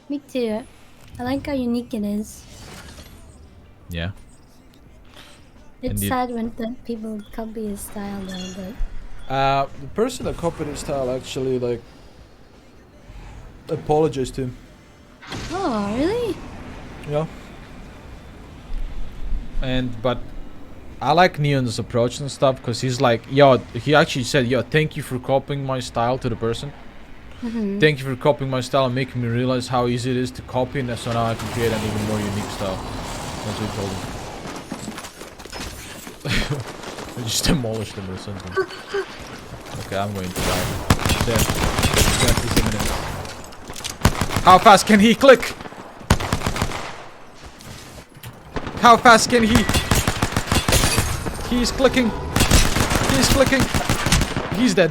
Me too. I like how unique it is. Yeah. It's Indeed. sad when people copy his style though, but The person that copied his style actually like apologized to him. oh really? Yeah. But I like Neon's approach and stuff because he's like, yo, he actually said, yo, thank you for copying my style to the person. Thank you for copying my style and making me realize how easy it is to copy, and so now I can create an even more unique style. That's what he told him. I just demolished him or something. Okay, I'm going to die. Dead. 20 minutes. How fast can he click? How fast can he? He's clicking. He's clicking. He's dead.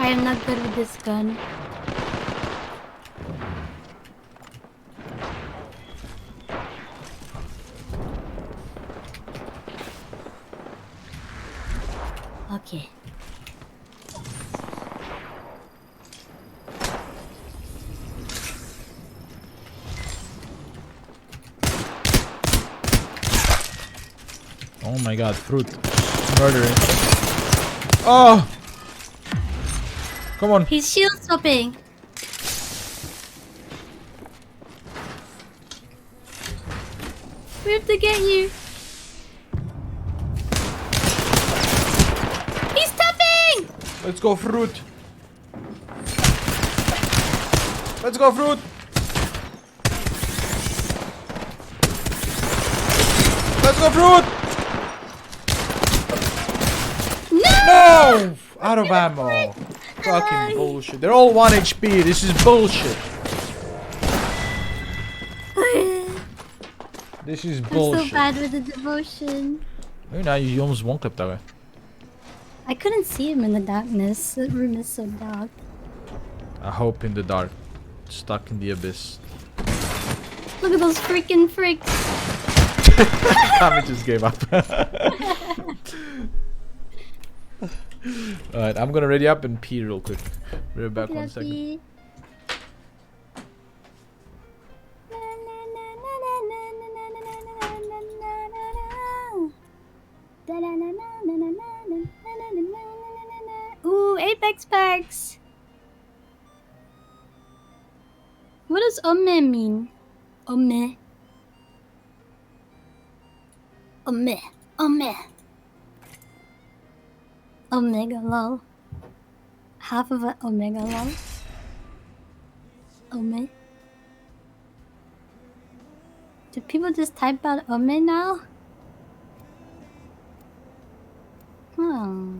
I am not good with this gun. Okay. Oh my god, fruit. Murdering. Oh! Come on. He's shield swapping. We have to get you. He's tapping! Let's go, fruit. Let's go, fruit. Let's go, fruit. No! Out of ammo. Fucking bullshit. They're all 1 HP. This is bullshit. This is I'm so bullshit. bad with the devotion. Hey, now you almost one clip that way. I couldn't see him in the darkness. The room is so dark. I hope in the dark. Stuck in the abyss. Look at those freaking freaks. Tommy just gave up. Alright, I'm gonna ready up and pee real quick. Be right back 1 second. Lucky. Ooh, Apex packs. What does ome mean? Ome. Ome. Ome. Omega lol. Half of an omega lol. Ome? Do people just type out Ome now? Hmm.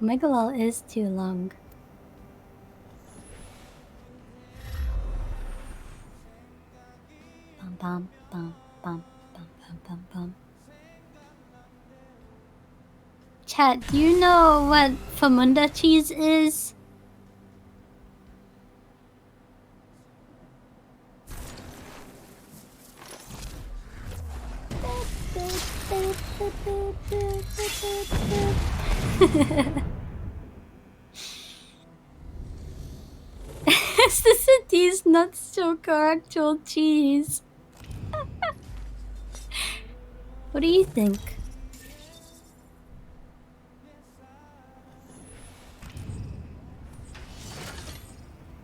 Megalol is too long. Bum bum bum bum bum bum bum bum. Chat, do you know what Famunda cheese is? Is this a these nuts choker actual cheese? What do you think?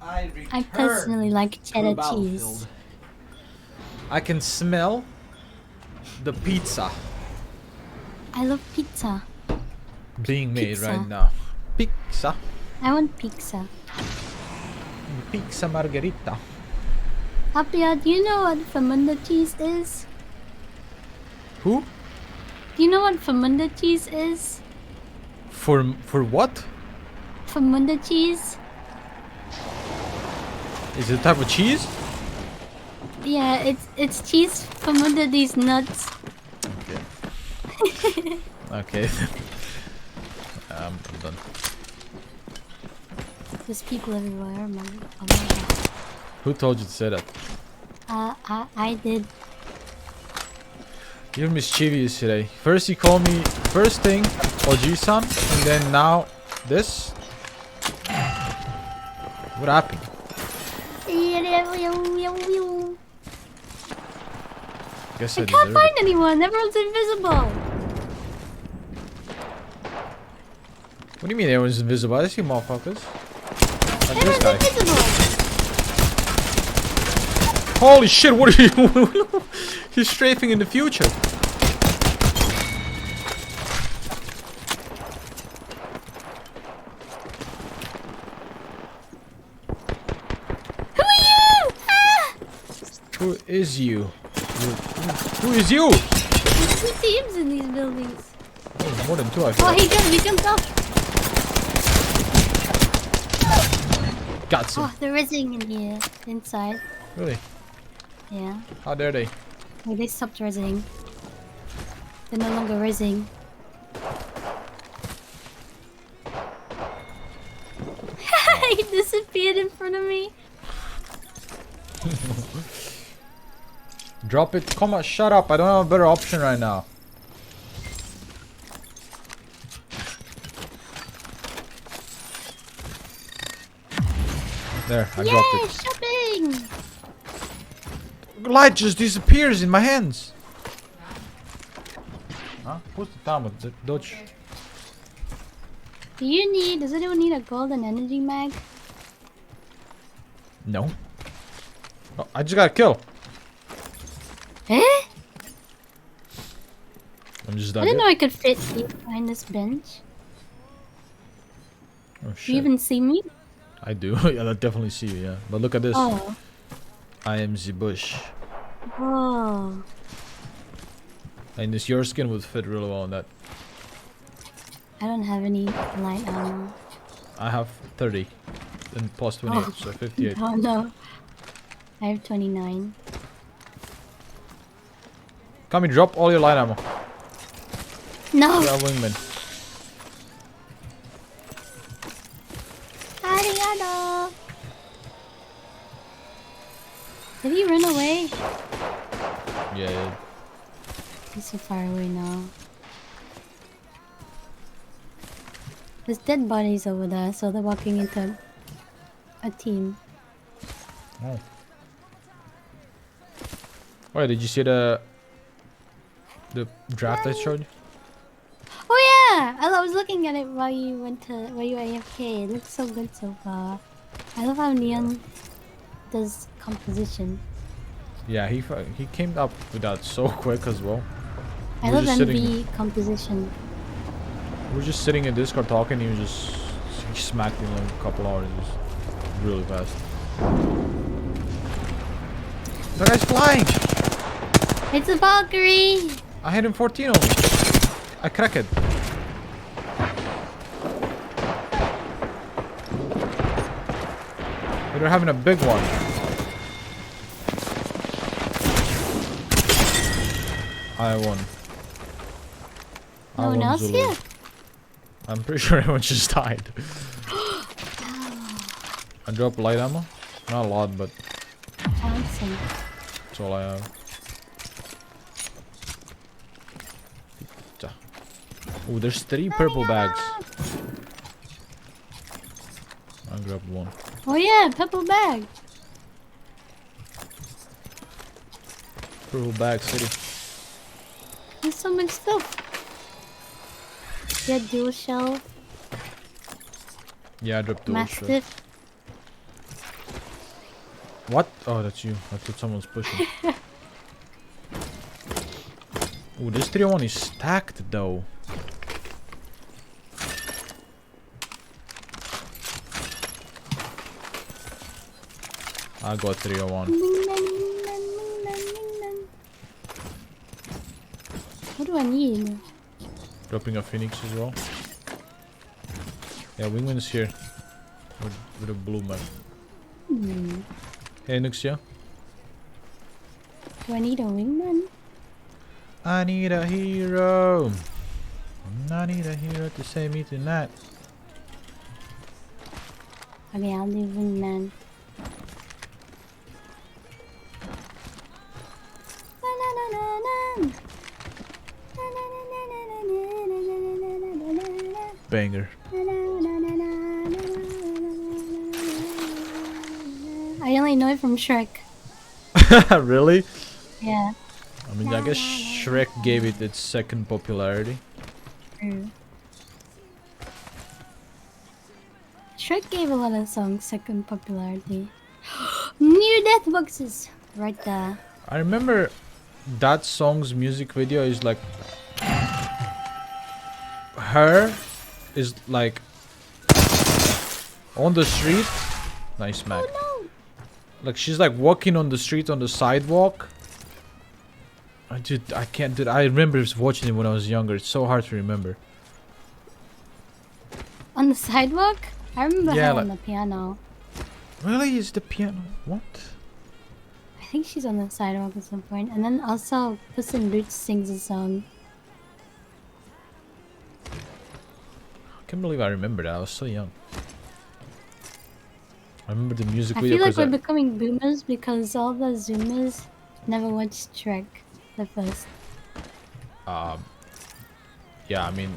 I personally like cheddar cheese. I can smell the pizza I love pizza. being made Pizza. right now. Pizza. I want pizza. Pizza margherita. Apia, do you know what Famunda cheese is? Who? Do you know what Famunda cheese is? For what? Famunda cheese? Is it a type of cheese? Yeah, it's cheese from under these nuts. Okay. I'm done. There's people everywhere. Oh my god. Who told you to say that? I did. You're mischievous today. First you call me first thing Oji-san, and then now this. What happened? Guess I I can't deserve find it. anyone. Everyone's invisible. What do you mean everyone's invisible? I see motherfuckers. Like this Everyone's guy. invisible. Holy shit, what are you? He's strafing in the future. Who are you? Ah! Who is you? Who is you? There's 2 teams in these buildings. Oh, more than 2 I feel. Oh, he jumped off. Got some. Oh, they're rizzing in here, inside. Really? Yeah. How dare they? Wait, they stopped rizzing. They're no longer rizzing. He disappeared in front of me. Drop it. Come on, shut up. I don't have a better option right now. There, I dropped Yay, it. shopping! Light just disappears in my hands. Huh? Who's the time with the Dutch? Does anyone need a golden energy mag? No. Oh, I just got a kill. Eh? I'm just I that didn't good. know I could fit you behind this bench. Oh Do shit. you even see me? I do. Yeah, I definitely see you, yeah. But look at this. Oh. I am the bush. Oh. And this your skin would fit really well on that. I don't have any light ammo. I have 30 and plus 28, Oh. so 58. Oh no. I have 29. Come and drop all your light ammo. No! Yeah, wingman. Arigato! Did he run away? Yeah. He's so far away now. There's dead bodies over there, so they're walking into a team. Oh. Wait, did you see the draft I showed you? Oh yeah! I was looking at it while you were AFK. It looks so good so far. I love how Neon does composition. Yeah, he came up with that so quick as well. I We're love just sitting- NV composition. We're just sitting in Discord talking. He smacked in like a couple hours. It was really fast. That guy's flying! It's a Valkyrie! I hit him 14 only. I cracked it. They're having a big one. I won. No one else Zulu. here? I'm pretty sure everyone just died. I dropped light ammo. Not a lot, but I found some. that's all I have. Oh, there's 3 purple bags. I grabbed one. Oh yeah, purple bag. Purple bag city. There's so much stuff. Yeah, dual shell, Yeah, I dropped those. Shit. mastiff. What? Oh, that's you. I thought someone's pushing. Oh, this 301 is stacked though. I got 301. What do I need? Dropping a phoenix as well. Yeah, wingman's here. With a blue man. Hey, Nuxia. Do I need a wingman? I need a hero. I need a hero to save me tonight. Okay, I'll do wingman. Banger. I only know it from Shrek. Really? Yeah. I mean, I guess Shrek gave it its second popularity. True. Shrek gave a lot of songs second popularity. New death boxes! Right there. I remember that song's music video is like her is like on the street. Nice smack. Oh no! Like she's like walking on the street on the sidewalk. I can't do it. I remember watching it when I was younger. It's so hard to remember. On the sidewalk? I remember Yeah, her like- on the piano. Really? Is the piano? What? I think she's on the sidewalk at some point. And then also Puss in Boots sings a song. I can't believe I remember that. I was so young. I remember the music I video feel like because we're becoming boomers because all the Zoomers never watched Shrek the first. yeah, I mean,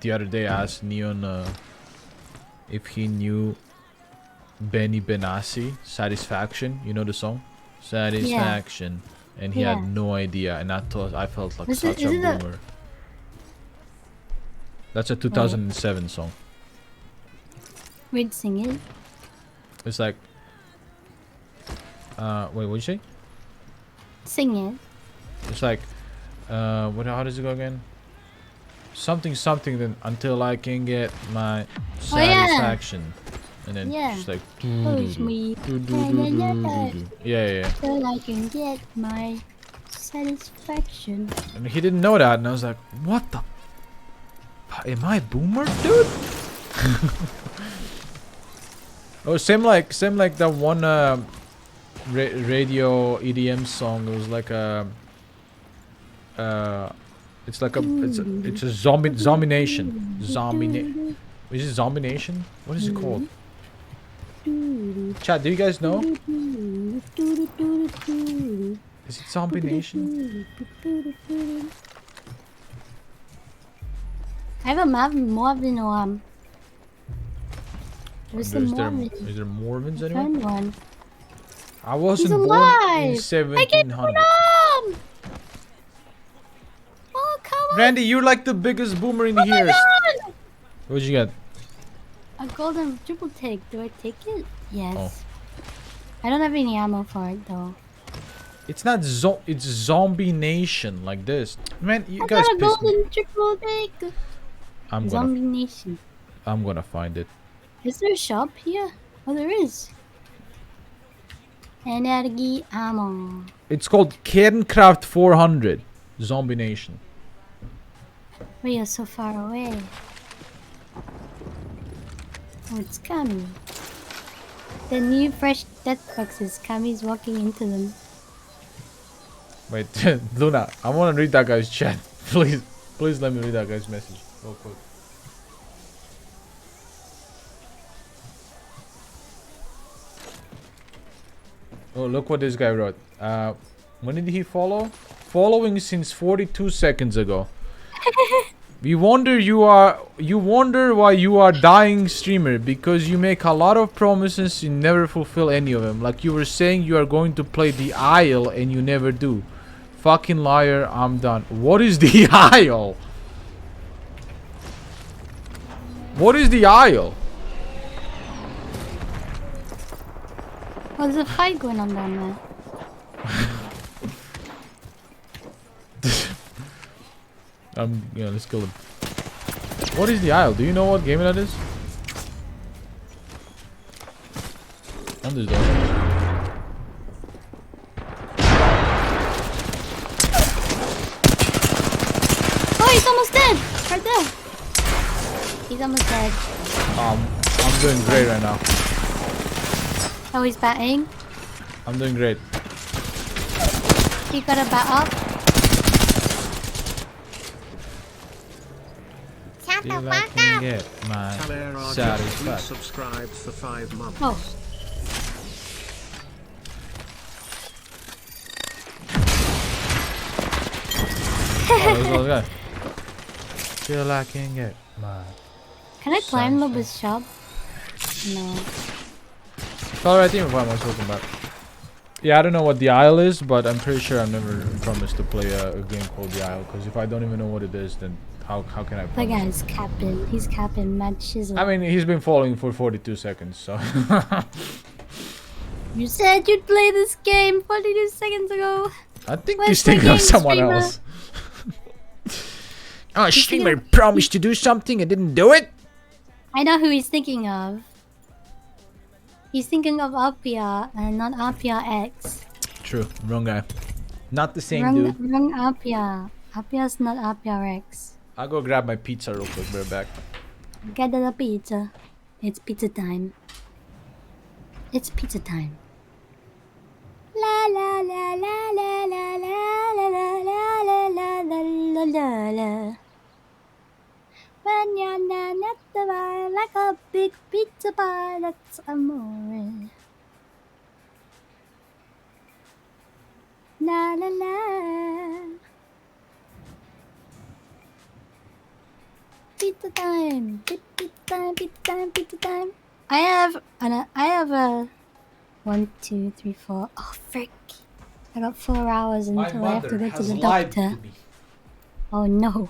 the other day I asked Neon if he knew Benny Benassi, Satisfaction. You know the song? Satisfaction. And he Yeah. had no idea, and I felt like Is it- such a is it a- boomer. That's a 2007 song. We'd sing it. It's like, wait, what'd you say? Sing it. It's like, what? How does it go again? Something, something. Then until I can get my Oh, yeah. satisfaction, and then Yeah. just like, Push me yeah. till I can get my satisfaction. And he didn't know that, and I was like, what the? Am I a boomer, dude? Oh, same like that one radio EDM song. It was like a it's like a it's a zombie nation. Is it zombie nation? What is it called? Chat, do you guys know? Is it zombie nation? I have a map more than There's some Is there Mormons. Mormons I anywhere? found one. I wasn't He's born in alive! I get 1700. Mom! Oh, come on! Randy, you're like the biggest boomer in Oh my here. God! What'd you get? A golden triple take. Do I take it? Yes. Oh. I don't have any ammo for it though. It's not it's zombie nation like this. Man, you I guys got a pissed me. golden triple take. I'm Zombie Nation. gonna find it. Is there a shop here? Oh, there is. Energy ammo. It's called Kerncraft 400. Zombie Nation. We are so far away. Oh, it's Kami. The new fresh death boxes. Kami's walking into them. Wait, Luna, I want to read that guy's chat. Please let me read that guy's message real quick. Oh, look what this guy wrote. When did he follow? Following since 42 seconds ago. You wonder why you are dying streamer, because you make a lot of promises, you never fulfill any of them. Like you were saying you are going to play the Isle and you never do. Fucking liar, I'm done. What is the Isle? What is the Isle? Oh, there's a fight going on down there. Yeah, let's kill him. What is the Isle? Do you know what game that is? On this door. Oh, he's almost dead! Right there. He's almost dead. I'm doing great right now. Oh, he's batting. I'm doing great. He got a bat up. Shut the Till I fuck can up. get my Taler RJ satisfaction. subscribed for 5 months. Oh. Oh, there's a guy. Till I can get my. Can I climb Loba's shop? No. Alright, I think what I was talking about. Yeah, I don't know what the Isle is, but I'm pretty sure I've never promised to play a game called the Isle. Because if I don't even know what it is, then how can I That promise? guy's capping. He's capping mad chisel. I mean, he's been following for 42 seconds, so. You said you'd play this game 42 seconds ago. I think Where's he's thinking my of game, someone streamer? else. Oh, streamer promised to do something and didn't do it? I know who he's thinking of. He's thinking of Apia and not Apia X. True, wrong guy. Not the same dude. Wrong Apia. Apia's not Apia Rex. I'll go grab my pizza real quick, be right back. Get the pizza. It's pizza time. It's pizza time. La la la la la la la la la la la la la la la. When you're down at the bar like a big pizza bar, that's amore. La la la. Pizza time. Pizza time. Pizza time. Pizza time. I have a 1, 2, 3, 4. Oh frick! I got 4 hours until I have to go to the doctor. Oh no.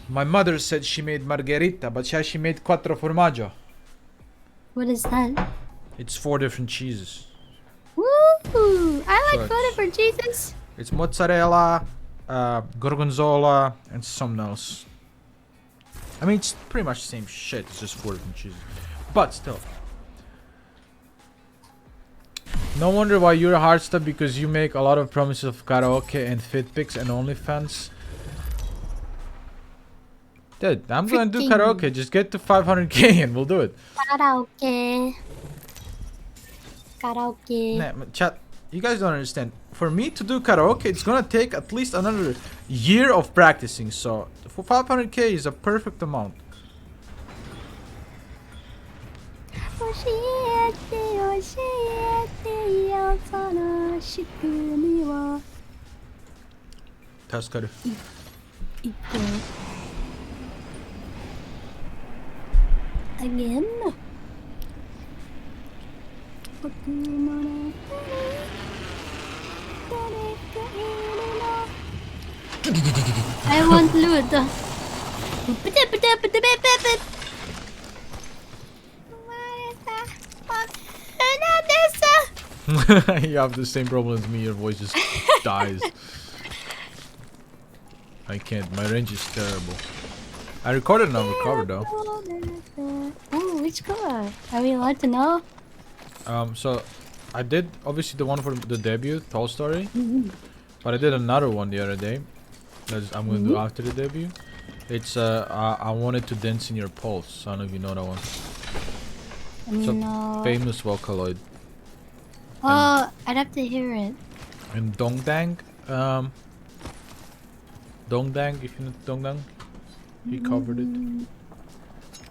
My mother said she made margherita, but she made quattro formaggio. What is that? It's 4 different cheeses. Woo! I like So food for Jesus. It's mozzarella, gorgonzola, and something else. I mean, it's pretty much the same shit. It's just 4 different cheeses. But still. No wonder why you're a hard stop, because you make a lot of promises of karaoke and fit pics and OnlyFans. Dude, I'm gonna do karaoke. Just get to 500k and we'll do it. Karaoke. Karaoke. Nah, chat, you guys don't understand. For me to do karaoke, it's gonna take at least another year of practicing. So, for 500k is a perfect amount. Taskaru. Again. I want loot. You have the same problem as me. Your voice just dies. I can't. My range is terrible. I recorded and I recovered though. Oh, we Which cover? Are we allowed to know? So I did obviously the one for the debut, Tall Story, but I did another one the other day. That I'm gonna do after the debut. It's I wanted to dance in your pulse. I don't know if you know that one. No. Famous Vocaloid. Oh, I'd have to hear it. And Dongdang, Dongdang, if you know Dongdang, he covered it.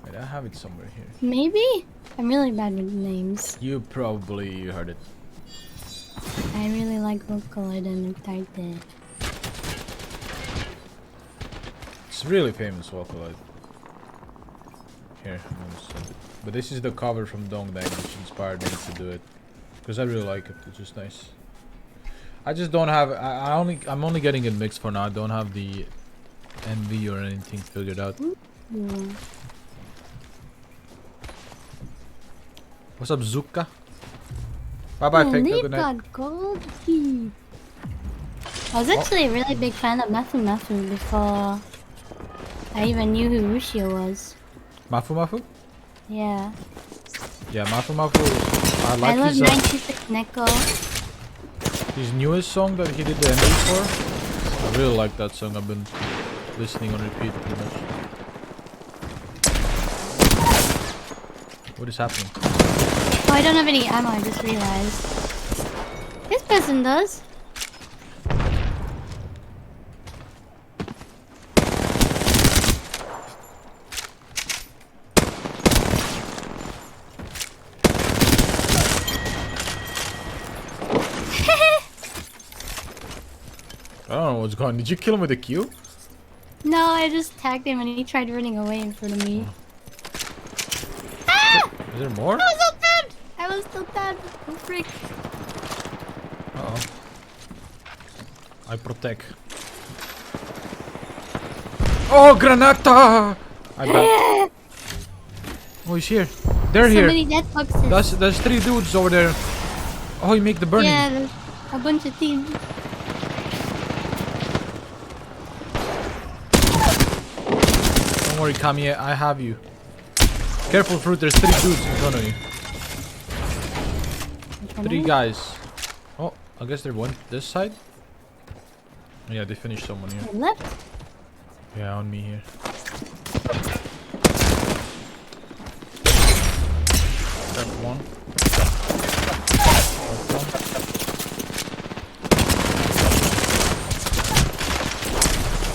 Wait, I have it somewhere here. Maybe? I'm really bad with names. You probably heard it. I really like Vocaloid and Tarte. It's really famous Vocaloid. Here, I'm gonna send it. But this is the cover from Dongdang, which inspired me to do it. Because I really like it. It's just nice. I just don't have. I'm only getting it mixed for now. I don't have the MV or anything figured out. What's up, Zuka? Bye bye, fake. Good night. got gold key. I was actually a really big fan of Mafu Mafu before I even knew who Rushio was. Mafu Mafu? Yeah. Yeah, Mafu Mafu. I like love his 96 Neko. his newest song that he did the MV for. I really like that song. I've been listening on repeat pretty much. What is happening? Oh, I don't have any ammo, I just realized. This person does. I don't know what's going on. Did you kill him with a Q? No, I just tagged him and he tried running away in front of me. Is there more? I was so dead! I was so dead. Oh, frick. Uh-oh. I protect. Oh, Granata! I bet. Oh, he's here. They're So here. many death boxes. There's 3 dudes over there. Oh, you make the burning. Yeah, there's a bunch of teams. Don't worry, Kami, I have you. Careful, Fruit, there's 3 dudes in front of you. 3 guys. Oh, I guess they went this side. Yeah, they finished someone here. Left. Yeah, on me here. Cracked one.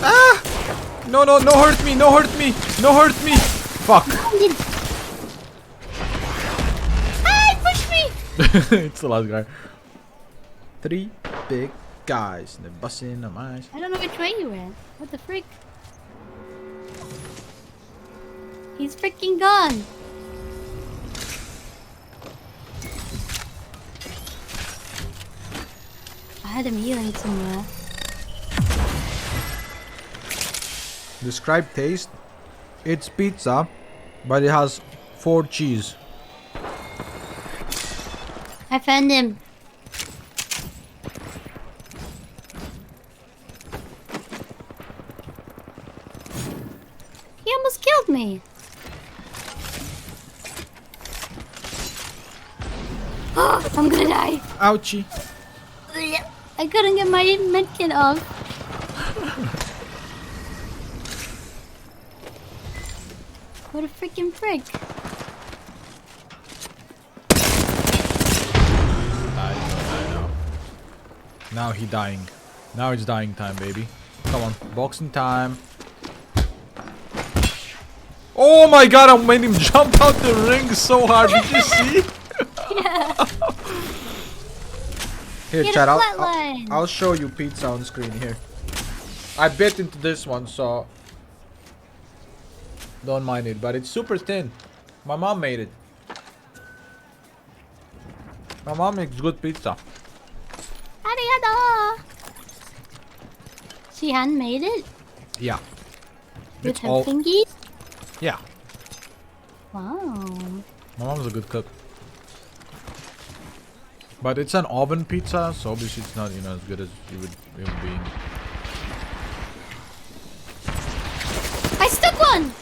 Ah! No, no, no hurt me, no hurt me, no hurt me. Fuck. Hey, push me! It's the last guy. 3 big guys. They're busting on my eyes. I don't know which way you went. What the frick? He's freaking gone. I had him healing somewhere. Describe taste. It's pizza, but it has 4 cheese. I found him. He almost killed me. Oh, I'm gonna die. Ouchie. I couldn't get my medkit off. What a freaking frick. I know. Now he dying. Now it's dying time, baby. Come on, boxing time. Oh my god, I made him jump out the ring so hard. Did you see? Yeah. Here, Get a chat, flatline. I'll show you pizza on screen here. I bit into this one, so don't mind it, but it's super thin. My mom made it. My mom makes good pizza. Arigato. She handmade it Yeah. with It's her all- fingies. Yeah. Wow. My mom's a good cook. But it's an oven pizza, so obviously it's not, as good as you would be. I stuck one.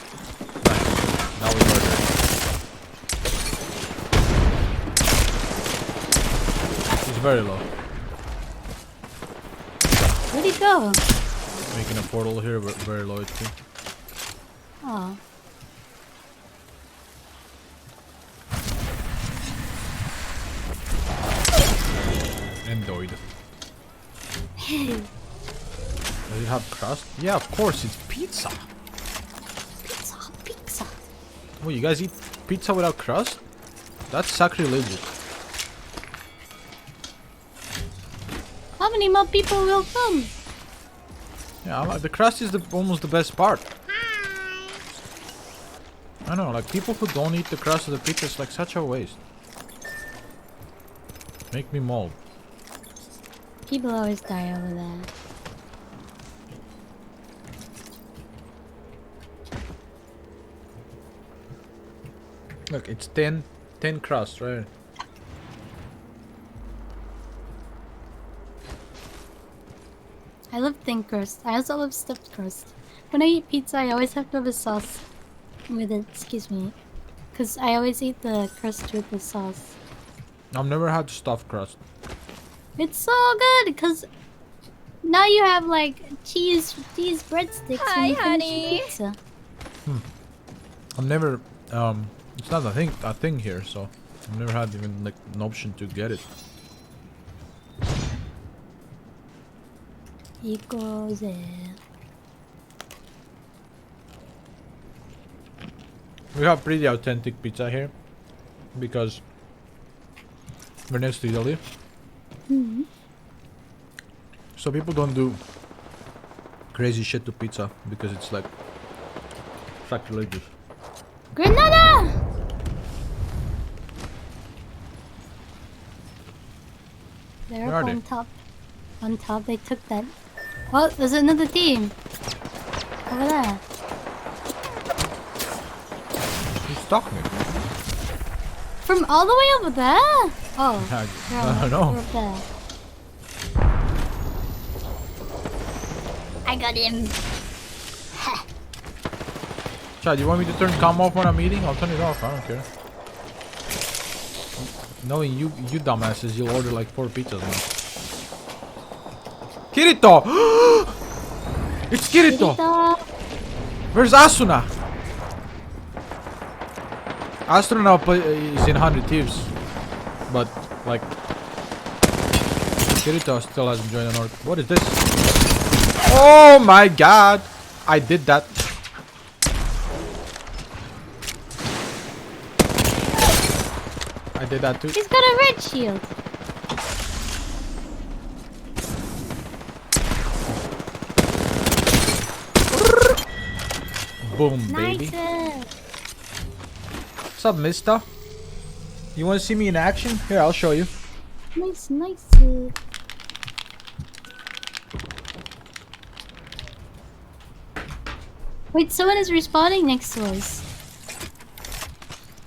Nice. Now we murder. very low. Where'd he go? Making a portal here, but very low HP. Oh. Endoid. Does it have crust? Yeah, of course, it's pizza. Pizza, pizza. Oh, you guys eat pizza without crust? That's sacrilegious. How many more people will come? Yeah, the crust is almost the best part. I know, like people who don't eat the crust of the pizza is like such a waste. Make me mold. People always die over that. Look, it's 10 crust, right? I love thin crust. I also love stuffed crust. When I eat pizza, I always have to have a sauce with it. Excuse me. Because I always eat the crust with the sauce. I've never had stuffed crust. It's so good because now you have like cheese breadsticks when you finish your pizza. I've never, it's not a thing here, so I've never had even like an option to get it. Equals it. We have pretty authentic pizza here because we're next to Italy. Mm-hmm. So people don't do crazy shit to pizza because it's like sacrilegious. Granada! They're Where up are on they? top. On top, they took that. Oh, there's another team. Over there. You stuck me. From all the way over there? Oh. I don't know. They're up there. I got him. Chad, you want me to turn cam off when I'm eating? I'll turn it off. I don't care. Knowing you dumbasses, you'll order like 4 pizzas now. Kirito! It's Kirito! Where's Asuna? Asuna now is in 100 Thieves. But, like... Kirito still hasn't joined the North. What is this? Oh my god! I did that. I did that too. He's got a red shield. Boom, baby. Nice. What's up, mister? You want to see me in action? Here, I'll show you. Nice, nice. Wait, someone is respawning next to us.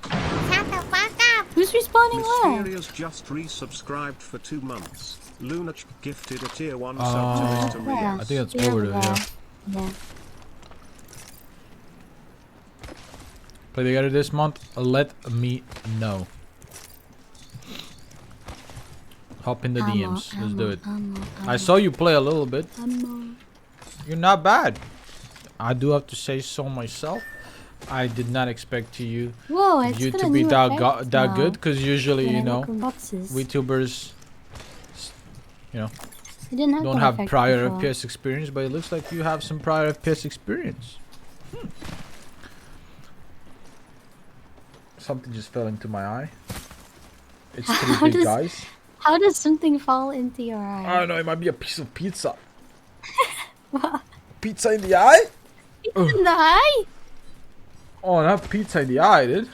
Shut the fuck up. Who's respawning where? Mysterious just resubscribed for 2 months. Lunach gifted a tier 1 sub to Mr. Yeah. Rios. I think that's Yeah, over there, yeah. Yeah. Play together this month? Let me know. Hop in the DMs. Let's do it. I saw you play a little bit. You're not bad. I do have to say so myself. I did not expect you Whoa, it's you got to a be new that effect that now. good, because usually, When you I know, open boxes. VTubers, you know, I didn't have don't that have effect prior before. FPS experience, but it looks like you have some prior FPS experience. Something just fell into my eye. It's How 3 big does- guys. How does something fall into your eye? I don't know, it might be a piece of pizza. Pizza in the eye? In the eye? Oh, not pizza in the eye, dude.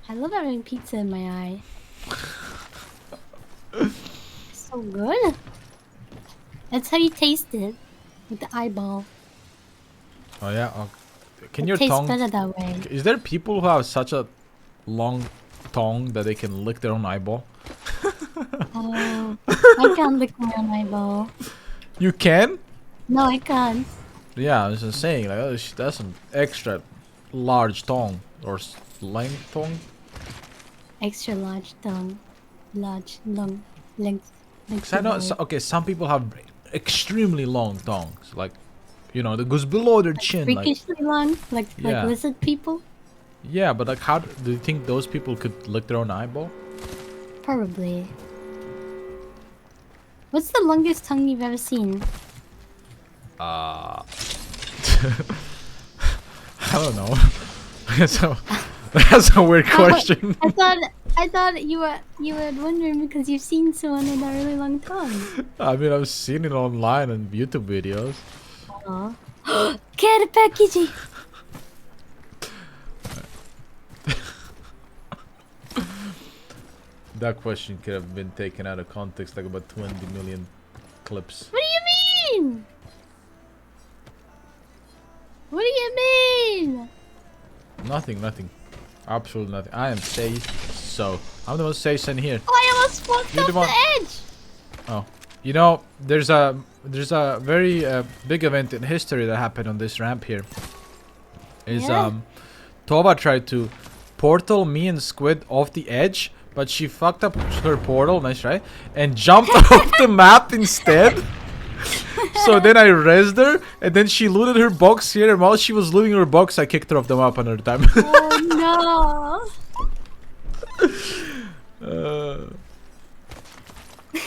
I love having pizza in my eye. So good. That's how you taste it. With the eyeball. Oh yeah. Can It your tastes tongue? better that way. Is there people who have such a long tongue that they can lick their own eyeball? Oh, I can't lick my own eyeball. You can? No, I can't. Yeah, I was just saying, like, that's an extra large tongue or length tongue. Extra large tongue. Large lung. length. 'Cause I know, okay, some people have extremely long tongues, like, you know, that goes below their chin, like, freakishly long, like Yeah. lizard people. yeah, but like, how do you think those people could lick their own eyeball? Probably. What's the longest tongue you've ever seen? I don't know. That's a weird question. I thought you were wondering because you've seen someone with a really long tongue. I mean, I've seen it online and YouTube videos. Aw. Get a packaging. That question could have been taken out of context like about 20 million clips. What do you mean? What do you mean? Nothing. Absolutely nothing. I am safe. So, I'm the most safe in here. Oh, I almost walked You're off the one- the edge. Oh. You know, there's a very big event in history that happened on this ramp here. Yeah? Tova tried to portal me and Squid off the edge, but she fucked up her portal, nice try, and jumped off the map instead. So then I rezzed her, and then she looted her box here, and while she was looting her box, I kicked her off the map another time. Oh no.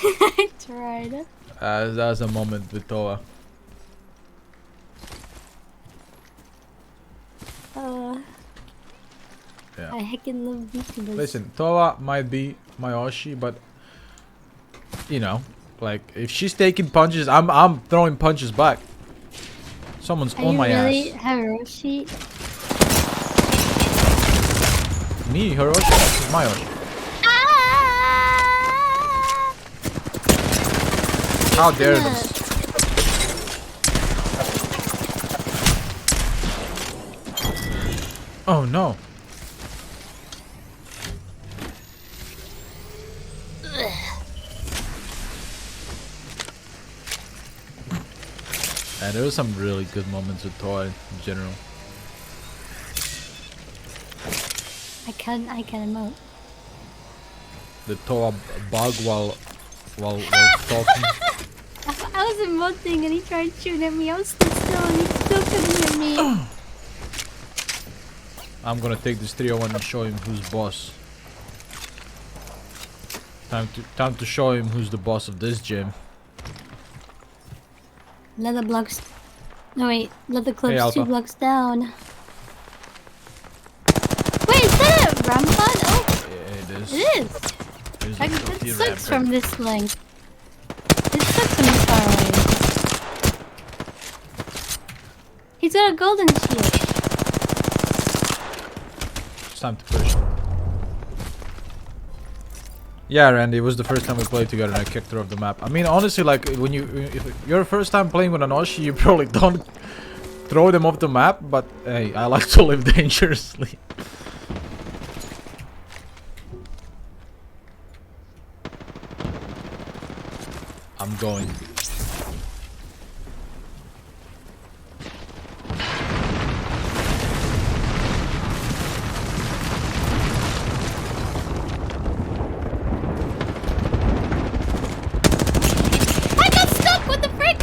I tried. That was a moment with Tova. Yeah. I heckin' love YouTubers. Listen, Tova might be my Oshi, but you know, like if she's taking punches, I'm throwing punches back. Someone's Are on you my really ass. Hiroshi? Me, her Oshi, this is my Oshi. Ah! How dare this? Oh no. And there was some really good moments with Toy in general. I can emote. The Toa bug while talking. I was emoting and he tried shooting at me. I was stood still and he still couldn't hit me. I'm gonna take this 301 and show him who's boss. Time to show him who's the boss of this gym. Leather blocks. No wait, leather clips Alpha. 2 blocks down. Wait, is that a rampart? Oh, Yeah, it is. it is. There's I, a that filthy sucks rampart. from this length. It sucks from this far away. He's got a golden shield. It's time to push. Yeah, Randy, it was the first time we played together and I kicked her off the map. I mean, honestly, like, when if you're first time playing with an Oshi, you probably don't throw them off the map, but hey, I like to live dangerously. I'm going. I got stuck! What the frick?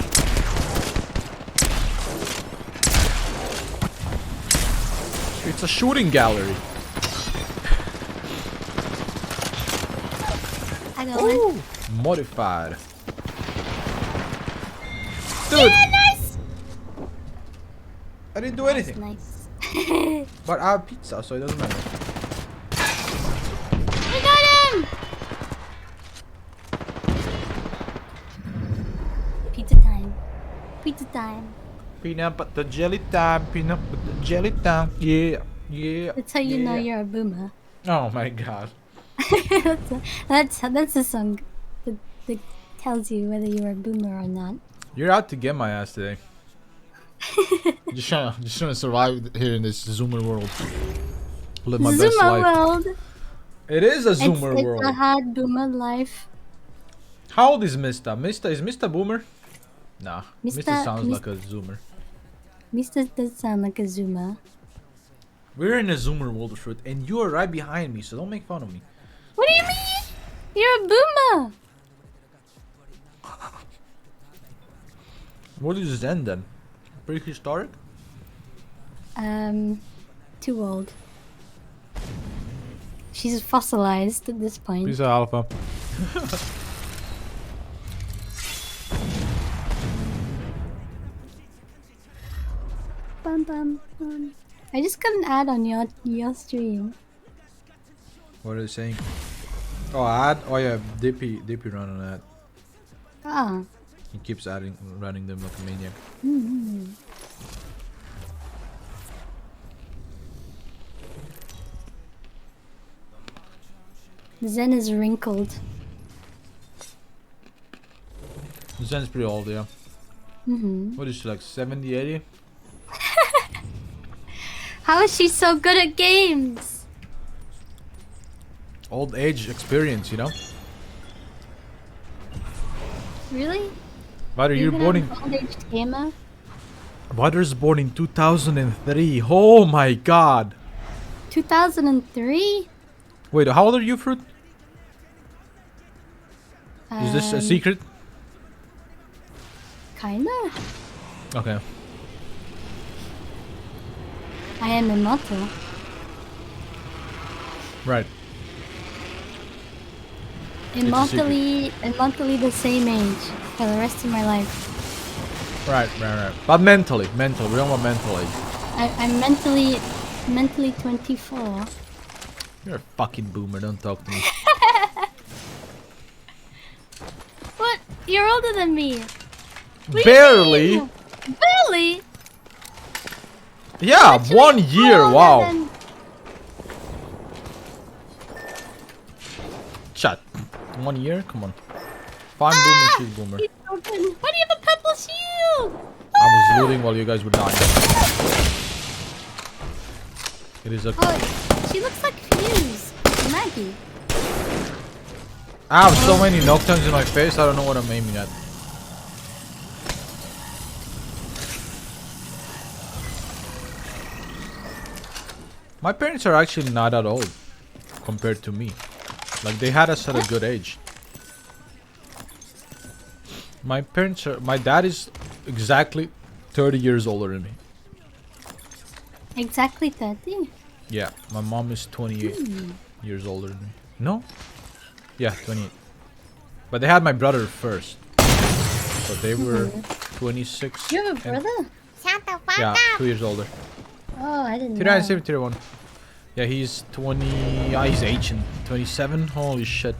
It's a shooting gallery. I got one. Modified. Dude, Yeah, nice! I didn't do anything. Nice. But I have pizza, so it doesn't matter. We got him! Pizza time. Pizza time. Peanut butter jelly time, peanut butter jelly time. Yeah, yeah. That's how you know you're a boomer. Oh my god. that's a song that tells you whether you're a boomer or not. You're out to get my ass today. just trying to survive here in this Zoomer world. Live my best Zoomer life. world. It is a Zoomer It's world. a hard boomer life. How old is Mista? Is Mista boomer? Nah, Mista Mista- sounds Mis- like a Zoomer. Mr. does sound like a zoomer. We're in a Zoomer world, Fruit, and you are right behind me, so don't make fun of me. What do you mean? You're a boomer. What is Zen then? Prehistoric? Too old. She's fossilized at this point. Pizza Alpha. Bum, bum, bum. I just got an ad on your stream. What are they saying? Oh, ad? Oh yeah, DP run an ad. Ah. He keeps running them like a maniac. Mm-hmm. Zen is wrinkled. Zen's pretty old, yeah. Mm-hmm. What is she, like 70, 80? How is she so good at games? Old age experience, you know? Really? Butter, you're born in... old-age gamer? Butter's born in 2003. Oh my god. 2003? Wait, how old are you, Fruit? Is this a secret? Kinda. Okay. I am immortal. Right. Immortally the same age for the rest of my life. Right. But mentally. We don't want mental age. I'm mentally 24. You're a fucking boomer, don't talk to me. What? You're older than me. What do you Barely. mean? Barely? Yeah, Actually, 1 year, older wow. than- Shut. 1 year? Come on. Fine boomer, she's boomer. He's broken. Why do you have a purple shield? I was looting while you guys were dying. It is a... Oh, she looks like Fuse. Maggie. I have so many knockdowns in my face, I don't know what I'm aiming at. My parents are actually not that old compared to me. Like, they had us at a good age. My dad is exactly 30 years older than me. Exactly 30? Yeah, my mom is 28 years older than me. No? Yeah, 28. But they had my brother first. So they were 26. You have a brother? Shut the fuck Yeah, up. 2 years older. Oh, I didn't Tier 9, know. Tier 1. Yeah, he's 20. Ah, he's ancient. 27. Holy shit.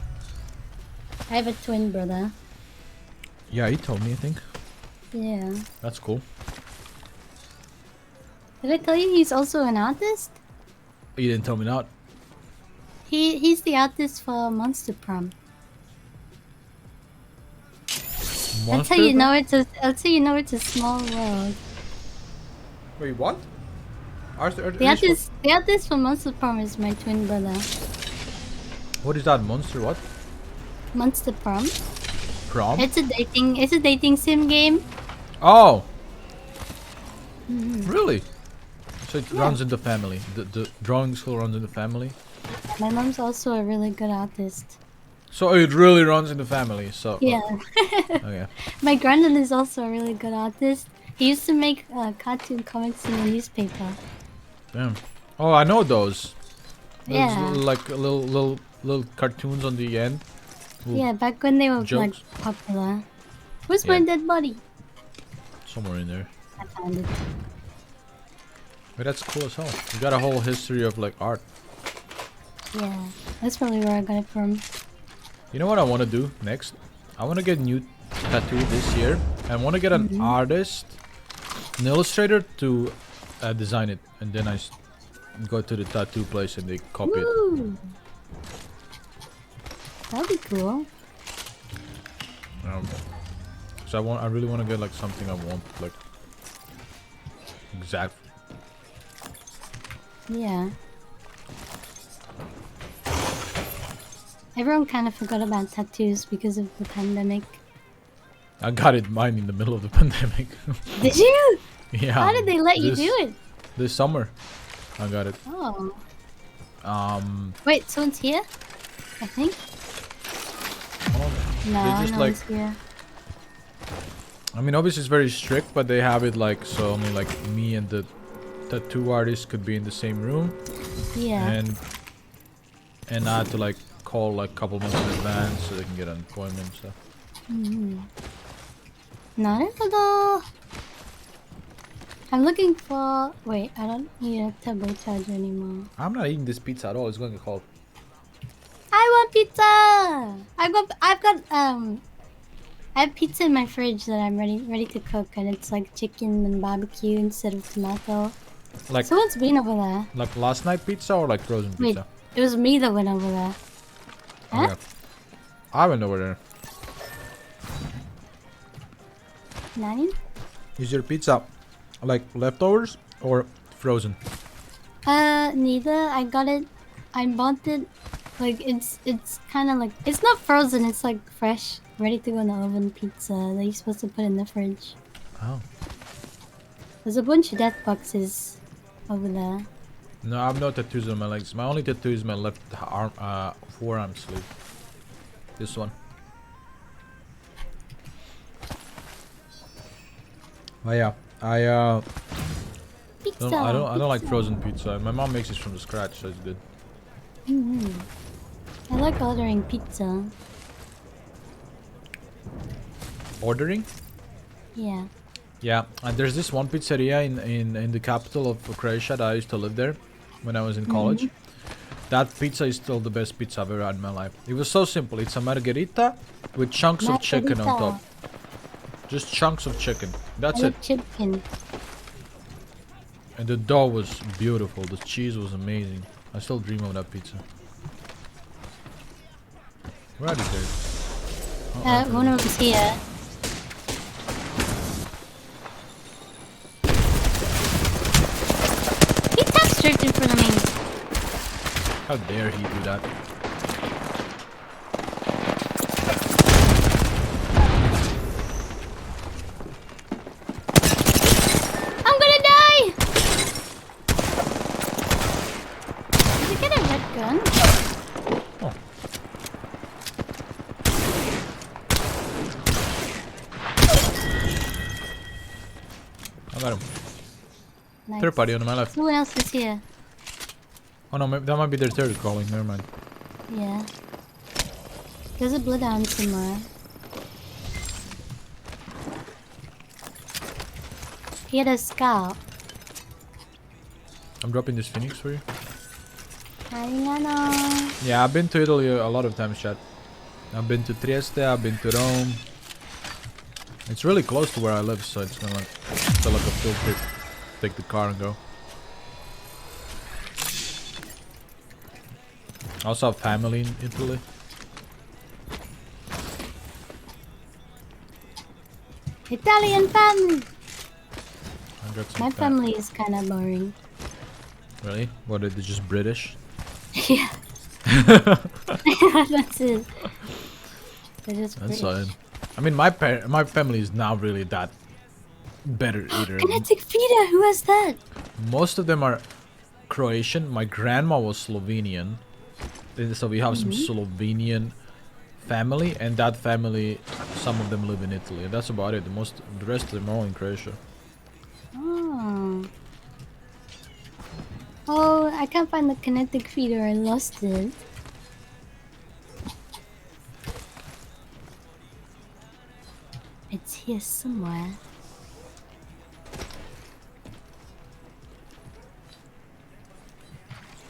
I have a twin brother. Yeah, he told me, I think. Yeah. That's cool. Did I tell you he's also an artist? You didn't tell me not. He's the artist for Monster Prom. That's how you know it's a small world. Wait, what? The artist for Monster Prom is my twin brother. What is that monster? What? Monster Prom. Prom? It's a dating sim game. Oh, Mm-hmm. really? So it runs in the family. The drawing school runs in the family. My mom's also a really good artist. So it really runs in the family. So Yeah. okay. My granddad is also a really good artist. He used to make cartoon comics in the newspaper. Damn. Oh, I know those. Those Yeah. like little cartoons on the end. Little Yeah, back when they were jokes. like popular. Where's my Yeah. dead body? Somewhere in there. I found it. Wait, that's cool as hell. You got a whole history of like art. Yeah, that's probably where I got it from. You know what I want to do next? I want to get a new tattoo this year. I want to get an artist, an illustrator to design it, and then I go to the tattoo place and they copy it. Woo! That'd be cool. So I really want to get like something I want, like exact. Yeah. Everyone kind of forgot about tattoos because of the pandemic. I got it mine in the middle of the pandemic. Did you? Yeah. How did they let you this- do it? This summer, I got it. Oh. Wait, someone's here? I think. Oh, No, just no like one's here. I mean, obviously it's very strict, but they have it like so only like me and the tattoo artist could be in the same room. Yeah. And I had to like call like a couple months in advance so they can get an appointment and stuff. Naruhodo. I'm looking for. Wait, I don't need a turbo charger anymore. I'm not eating this pizza at all. It's going to cold. I want pizza. I have pizza in my fridge that I'm ready to cook, and it's like chicken and barbecue instead of tomato. Like Someone's been over there. like last night pizza or like frozen Wait, pizza? it was me that went over there. Huh? Okay. I went over there. Nani? Is your pizza like leftovers or frozen? Neither. I got it. I bought it. Like it's kind of like it's not frozen. It's like fresh, ready to go in the oven pizza that you're supposed to put in the fridge. Oh. There's a bunch of death boxes over there. No, I have no tattoos on my legs. My only tattoo is my left arm, forearm sleeve. This one. Oh yeah, Pizza. I don't like pizza. frozen pizza. My mom makes it from the scratch, so it's good. I like ordering pizza. Ordering? Yeah. Yeah, and there's this one pizzeria in the capital of Croatia that I used to live there when I was in college. That pizza is still the best pizza I've ever had in my life. It was so simple. It's a margherita with chunks of chicken on top. Just chunks of chicken. That's I it. like chicken. And the dough was beautiful. The cheese was amazing. I still dream of that pizza. Where are these guys? One of them's here. He tapped straight in front of me. How dare he do that? I'm gonna die! Did you get a red gun? Oh. I got him. Nice. Third party on my left. Someone else is here. Oh no, that might be their third calling. Never mind. Yeah. There's a bloodhound somewhere. He had a scout. I'm dropping this Phoenix for you. Arigato. Yeah, I've been to Italy a lot of times, chat. I've been to Trieste, I've been to Rome. It's really close to where I live, so it's not like feel like a field trip. Take the car and go. I also have family in Italy. Italian family. I got some My family is kind of boring. Really? What, are they just British? Yeah. That's it. They're just That's British. fine. I mean, my family is not really that better either. Kinetic feeder, who has that? Most of them are Croatian. My grandma was Slovenian. So we have some Slovenian family, and that family, some of them live in Italy. And that's about it. The rest of them are all in Croatia. Oh. Oh, I can't find the kinetic feeder. I lost it. It's here somewhere.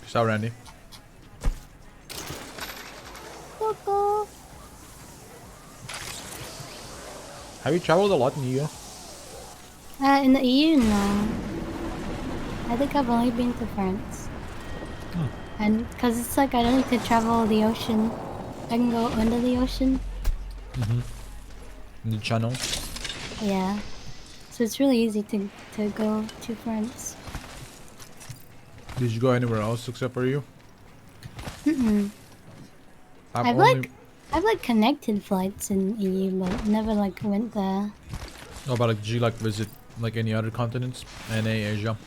Peace out, Randy. Coco. Have you traveled a lot in EU? In the EU, no. I think I've only been to France. And because it's like I don't need to travel the ocean. I can go under the ocean. In the channel? Yeah. So it's really easy to go to France. Did you go anywhere else except for you? I've like connected flights in EU, but never like went there. Oh, but like, did you like visit like any other continents? NA, Asia?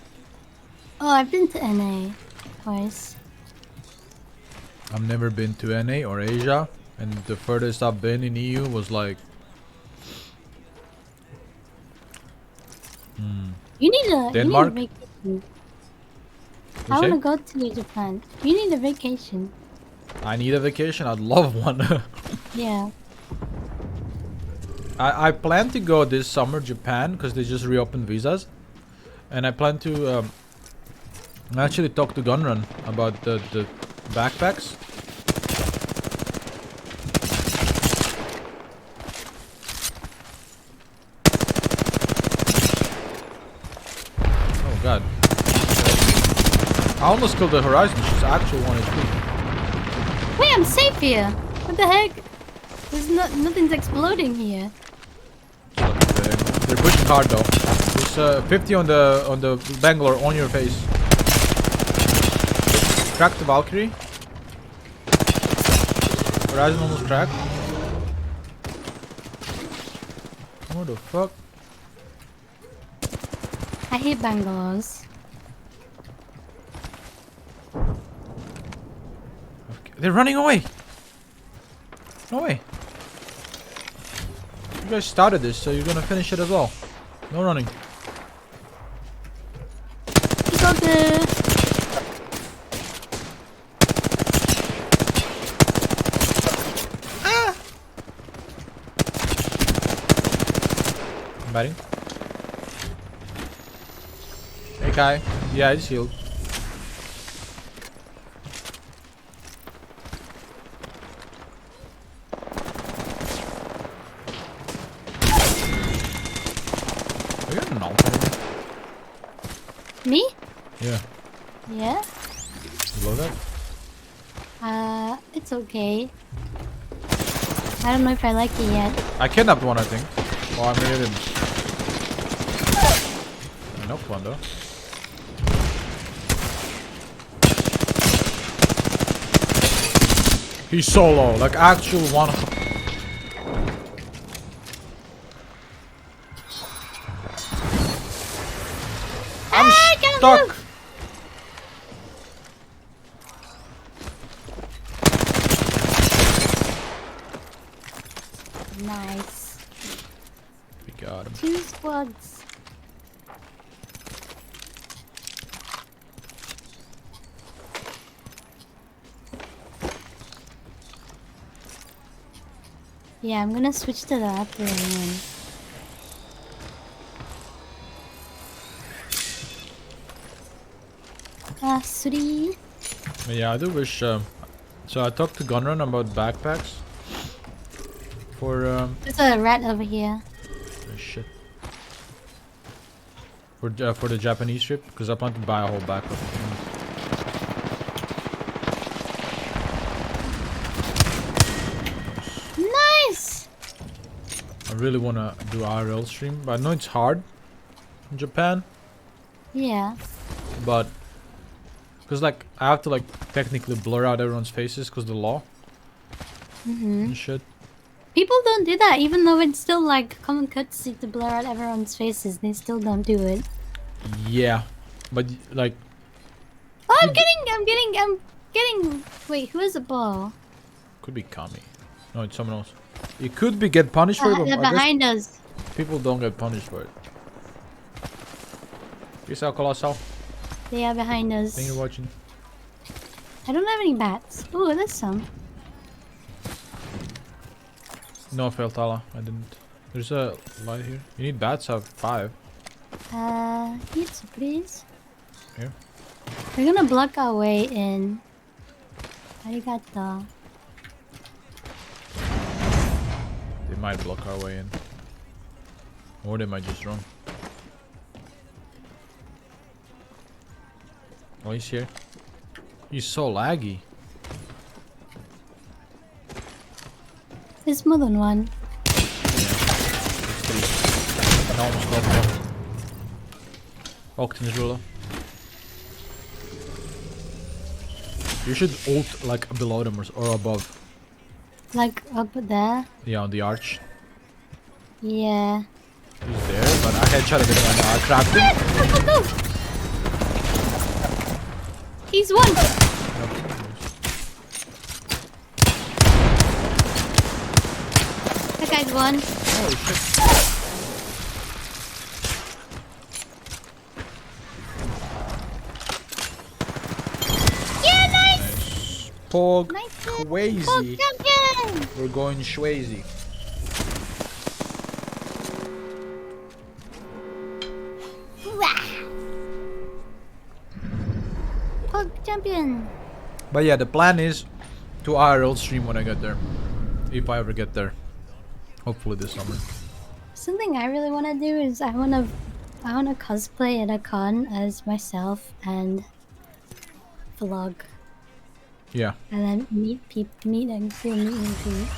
Oh, I've been to NA twice. I've never been to NA or Asia, and the furthest I've been in EU was like You need a Denmark? vacation. You I say? want to go to Japan. You need a vacation. I need a vacation. I'd love one. Yeah. I plan to go this summer Japan because they just reopened visas, and I plan to actually talk to Gunrun about the backpacks. Oh god. I almost killed the Horizon. She's actual 1 HP. Wait, I'm safe here. What the heck? There's nothing's exploding here. They're pushing hard though. There's 50 on the Bangalore on your face. Cracked the Valkyrie. Horizon almost cracked. What the fuck? I hate Bangalores. Okay. They're running away. No way. You guys started this, so you're gonna finish it as well. No running. You got the... I'm batting. Hey Kai. Yeah, it's healed. Are you an alternate? Me? Yeah. Yeah? Below that? It's okay. I don't know if I like it yet. I kidnapped one, I think. Oh, I made it. I knocked one though. He's solo, like actual one. I'm stuck. Nice. We got him. 2 squads. Yeah, I'm gonna switch to the upper one. Suri. Yeah, I do wish. So I talked to Gunrun about backpacks. For There's a rat over here. oh, shit. For the Japanese trip, because I plan to buy a whole backpack. Nice! I really wanna do IRL stream, but I know it's hard in Japan. Yeah. But because like I have to like technically blur out everyone's faces because the law and shit. People don't do that, even though it's still like common courtesy to blur out everyone's faces. They still don't do it. Yeah, but like Oh, I'm getting. Wait, who is the ball? could be Kami. No, it's someone else. You could be get punished for it, but They're I guess behind us. people don't get punished for it. Peace out, Colossal. They are behind us. Thank you for watching. I don't have any bats. Oh, there's some. No, Feltala, I didn't. There's a light here. You need bats. I have 5. Yes, please. Here. We're gonna block our way in. Arigato. They might block our way in, or they might just run. Oh, he's here. He's so laggy. There's more than one. No, almost got him. Octin's ruler. You should ult like below them or above. Like up there. Yeah, on the arch. Yeah. He's there, but I headshotted him and I cracked him. Go, go, go. He's one. That guy's one. Oh shit. POGCRAZY. Champion! We're going Schwazy. Pog champion! But yeah, the plan is to IRL stream when I get there. If I ever get there. Hopefully this summer. Something I really want to do is I want to cosplay at a con as myself and vlog. Yeah. And then meet and do meet and greet.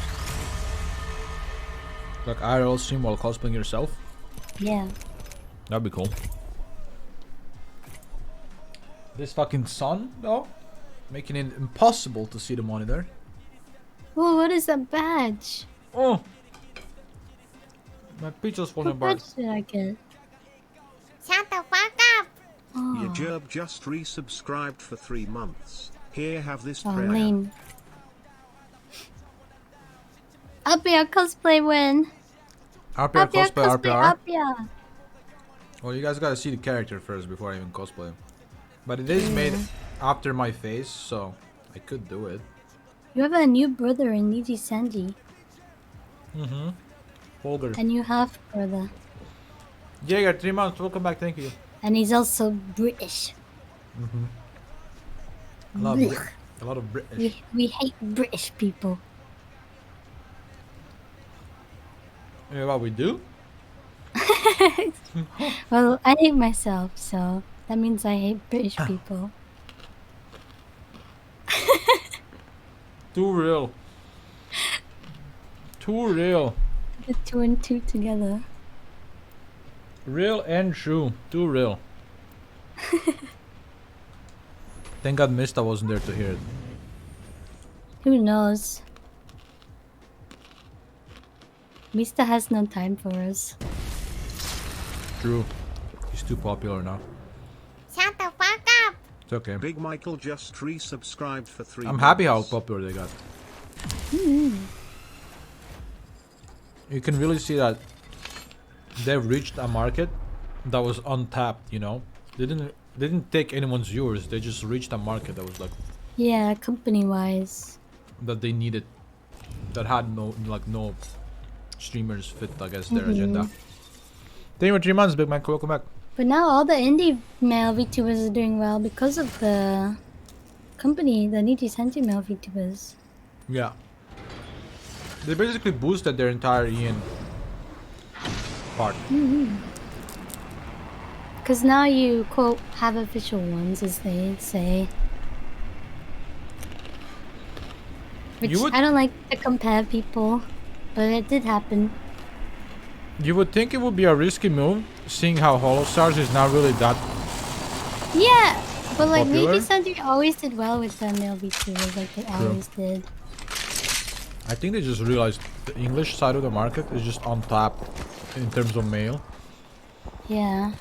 Like IRL stream while cosplaying yourself? Yeah. That'd be cool. This fucking sun, though, making it impossible to see the monitor. Whoa, what is that badge? Oh! My pizza's falling What apart. badge did I get? Shut the fuck up. Oh, Yajerb just resubscribed for 3 months. Here, have this oh prayer. lame. Appia cosplay win! RPR cosplay, RPR. Appia! Well, you guys gotta see the character first before I even cosplay him. But it is made after my face, so I could do it. You have a new brother in Niji Sanji. Mm-hmm. Forgor. A new half brother. Jaeger, 3 months. Welcome back. Thank you. And he's also British. Mm-hmm. A lot of British. We hate British people. Yeah, what we do? Well, I hate myself, so that means I hate British people. Too real. Too real. The 2 and 2 together. Real and true. Too real. Thank God Mista wasn't there to hear it. Who knows? Mista has no time for us. True. He's too popular now. Shut the fuck up. It's okay. Big Michael just resubscribed for 3 I'm months. happy how popular they got. You can really see that they've reached a market that was untapped, you know? They didn't take anyone's viewers, they just reached a market that was like Yeah, company-wise. that they needed, that had no streamers fit, I guess, their agenda. Thank you for 3 months, Big Mike. Welcome back. But now all the indie male VTubers are doing well because of the company, the Niji Sanji male VTubers. Yeah. They basically boosted their entire Ian part. Because now you, quote, have official ones, as they say. Which You would- I don't like to compare people, but it did happen. You would think it would be a risky move, seeing how Hollow Stars is not really that. Yeah, but like Popular? Niji Sanji always did well with the male VTubers, like they always did. I think they just realized the English side of the market is just untapped in terms of male, Yeah.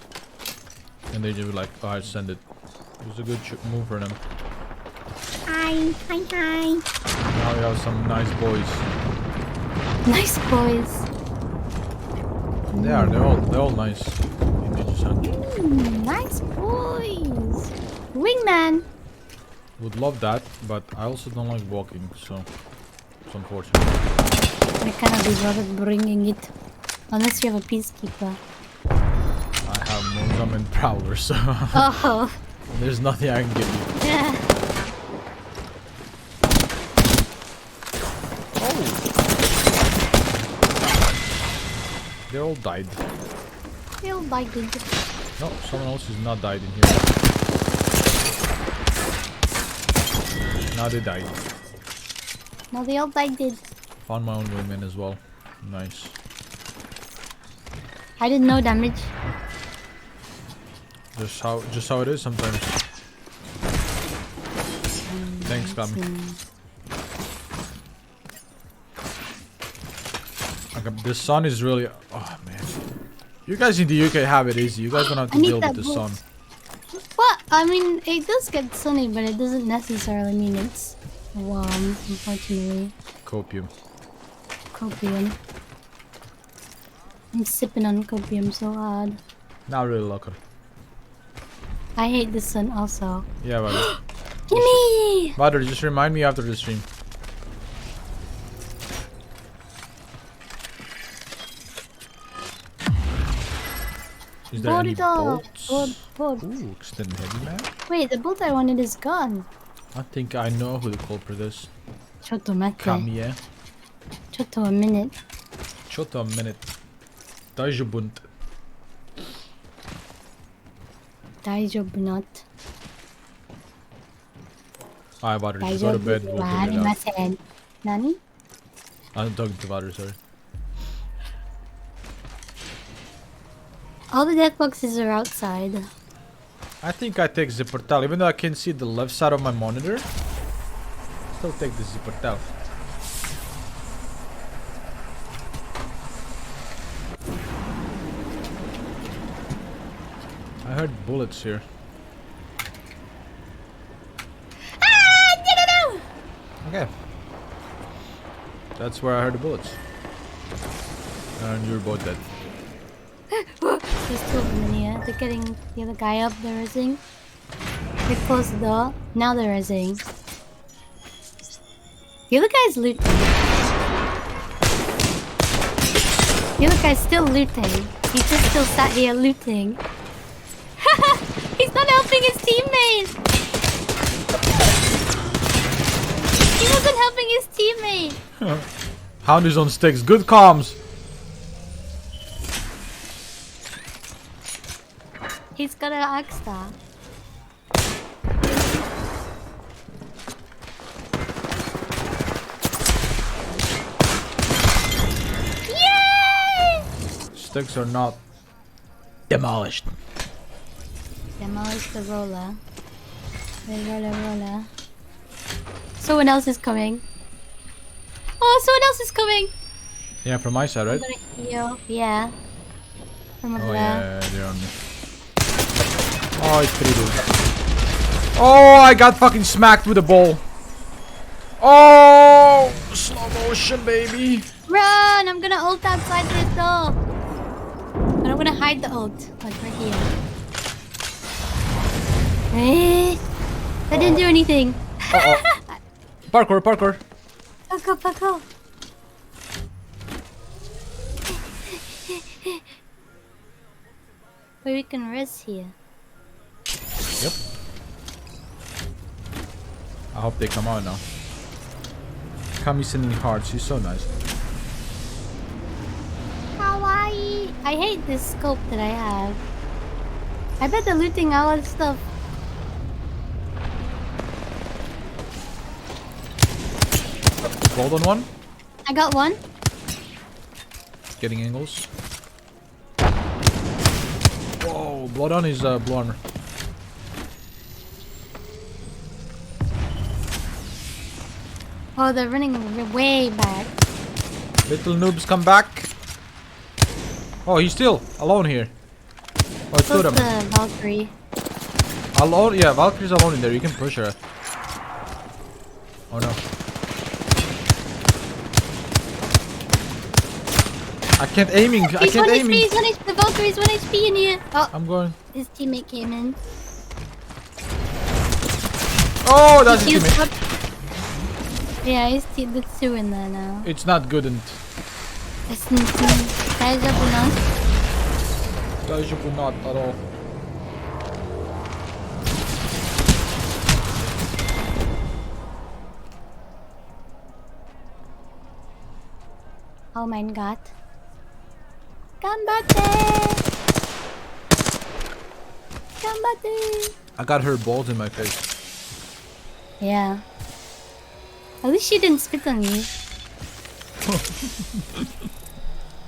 and they just were like, alright, send it. It was a good move for them. Hi. Now we have some nice boys. Nice boys. They are. They're all nice. In Niji Sanji. Nice boys. Wingman. Would love that, but I also don't like walking, so it's unfortunate. I cannot be bothered bringing it. Unless you have a peacekeeper. I have Mozam and Prowler, so Oh, there's nothing I can give you. yeah. They all died. They all died. No, someone else is not died in here. Now they died. No, they all died. Found my own women as well. Nice. I did no damage. Just how it is sometimes. Thanks, Kami. Like, the sun is really. Oh man. You guys in the UK have it easy. You guys don't have to I need deal with that the book. sun. What? I mean, it does get sunny, but it doesn't necessarily mean it's warm, unfortunately. Copium. Copium. I'm sipping on copium so hard. Not really local. I hate the sun also. Yeah, but Gimme! Butter, just remind me after the stream. Is there any bolts? Bolt. Ooh, extended heavy man. Wait, the bolt I wanted is gone. I think I know who the culprit is. ちょっと待って。 Kamiya. ちょっとa minute. Shut a minute. Daijoubunt. 大丈夫 not. Alright, Butter, 大 just 丈 go to 夫 bed. で We'll はあ figure り it ま out. せん。何 I'm talking to Butter, sorry. All the death boxes are outside. I think I take the portal, even though I can see the left side of my monitor. Still take the portal. I heard bullets here. Okay. That's where I heard the bullets. And you're both dead. There's two of them in here. They're getting the other guy up. They're resing. They closed the door. Now they're resing. The other guy's looting. The other guy's still looting. He's just still sat here looting. He's not helping his teammate. He wasn't helping his teammate. Hound is on sticks. Good comms. He's got an axe star. Yay! Sticks are not demolished. Demolish the roller. Roller. Someone else is coming. Oh, someone else is coming. Yeah, from my side, right? I'm gonna heal. Yeah. From over Oh there. yeah, they're on me. Oh, it's pretty good. Oh, I got fucking smacked with a ball. Oh, slow motion, baby. Run! I'm gonna ult outside this door. But I'm gonna hide the ult. Like right here. Eh? That didn't do anything. Parkour, parkour. Parkour. Wait, we can rest here. Yep. I hope they come out now. Kami sending hearts. She's so nice. Kawaii. I hate this scope that I have. I bet they're looting all of stuff. Gold on one. I got one. Getting angles. Whoa, blood on his blue armor. Oh, they're running way back. Little noobs come back. Oh, he's still alone here. Oh, it's two Close of the them. Valkyrie. Alone? Yeah, Valkyrie's alone in there. You can push her. Oh no. I can't aiming. I He's can't 1 HP, aiming. he's 1 HP. The Valkyrie's 1 HP in here. Oh, I'm going. his teammate came in. Oh, that's his He's teammate. up. Yeah, his team. There's two in there now. It's not good and Guys up and not at all. Oh mein Gott. Gambate! Gambate! I got her balls in my face. Yeah. At least she didn't spit on you.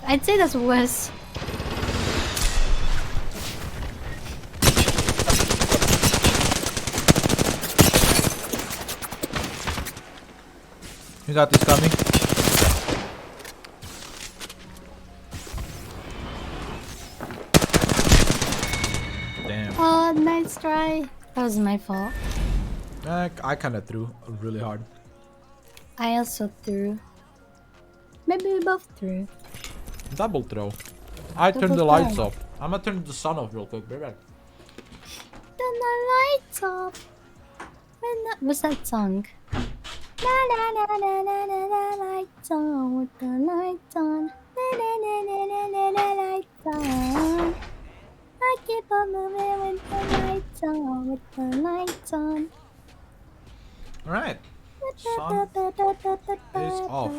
I'd say that's worse. You got this coming. Damn. Oh, nice try. That was my fault. I kind of threw really hard. I also threw. Maybe we both threw. Double throw. I turned the Double lights throw. off. I'm gonna turn the sun off real quick. Be right back. Turn the lights off. What's that song? La la la la la la la lights on with the lights on. La la la la la la la lights on. I keep on moving with the lights on, with the lights on. Alright. Sun is off.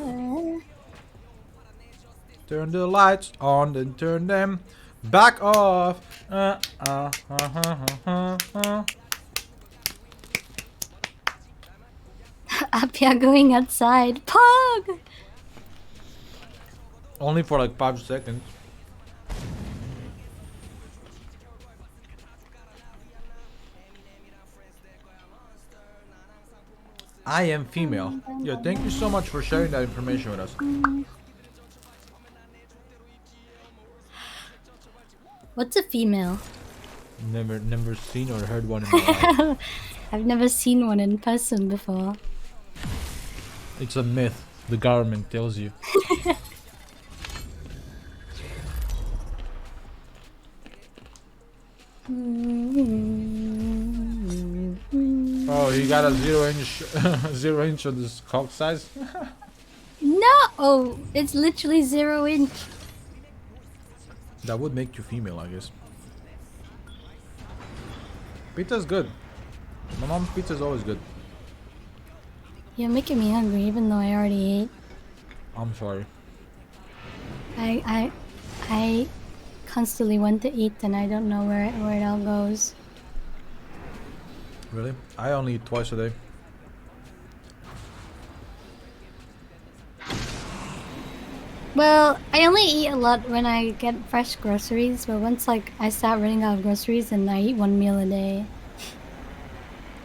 Turn the lights on, then turn them back off. Apia going outside. Pog! Only for like 5 seconds. I am female. Yeah, thank you so much for sharing that information with us. What's a female? Never seen or heard one in my life. I've never seen one in person before. It's a myth. The government tells you. Oh, he got a 0-inch 0-inch on this cock size. No! Oh, it's literally 0-inch. That would make you female, I guess. Pizza's good. My mom's pizza is always good. You're making me hungry even though I already ate. I'm sorry. I constantly want to eat and I don't know where it all goes. Really? I only eat twice a day. Well, I only eat a lot when I get fresh groceries, but once like I start running out of groceries and I eat 1 meal a day.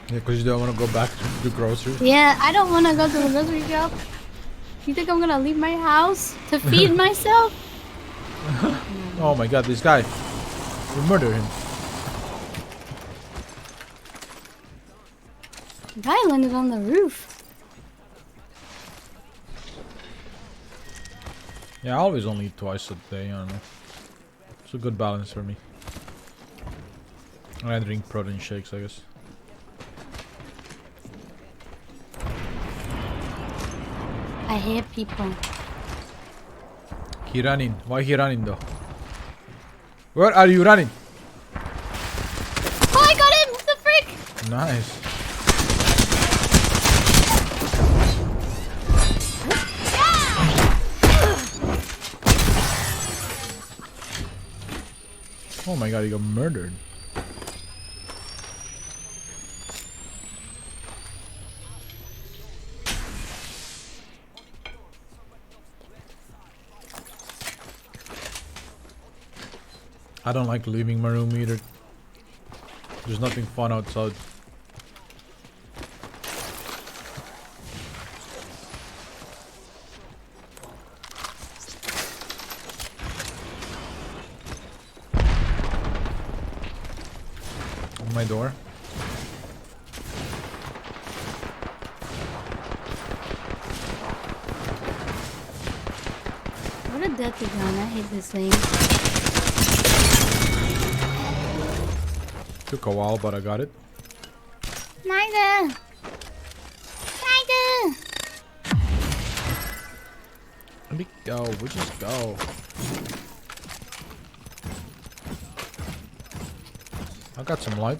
Yeah, because you don't want to go back to the grocery. Yeah, I don't want to go to the grocery shop. You think I'm gonna leave my house to feed myself? Oh my god, this guy. We murder him. The guy landed on the roof. Yeah, I always only eat twice a day, I don't know. It's a good balance for me. And I drink protein shakes, I guess. I hate people. He running. Why he running though? Where are you running? Oh, I got him! The frick! Nice. Oh my god, he got murdered. I don't like leaving my room either. There's nothing fun outside. On my door. What a dirty gun, I hate this thing. Took a while, but I got it. Neither. Neither. Let me go. We just go. I got some light.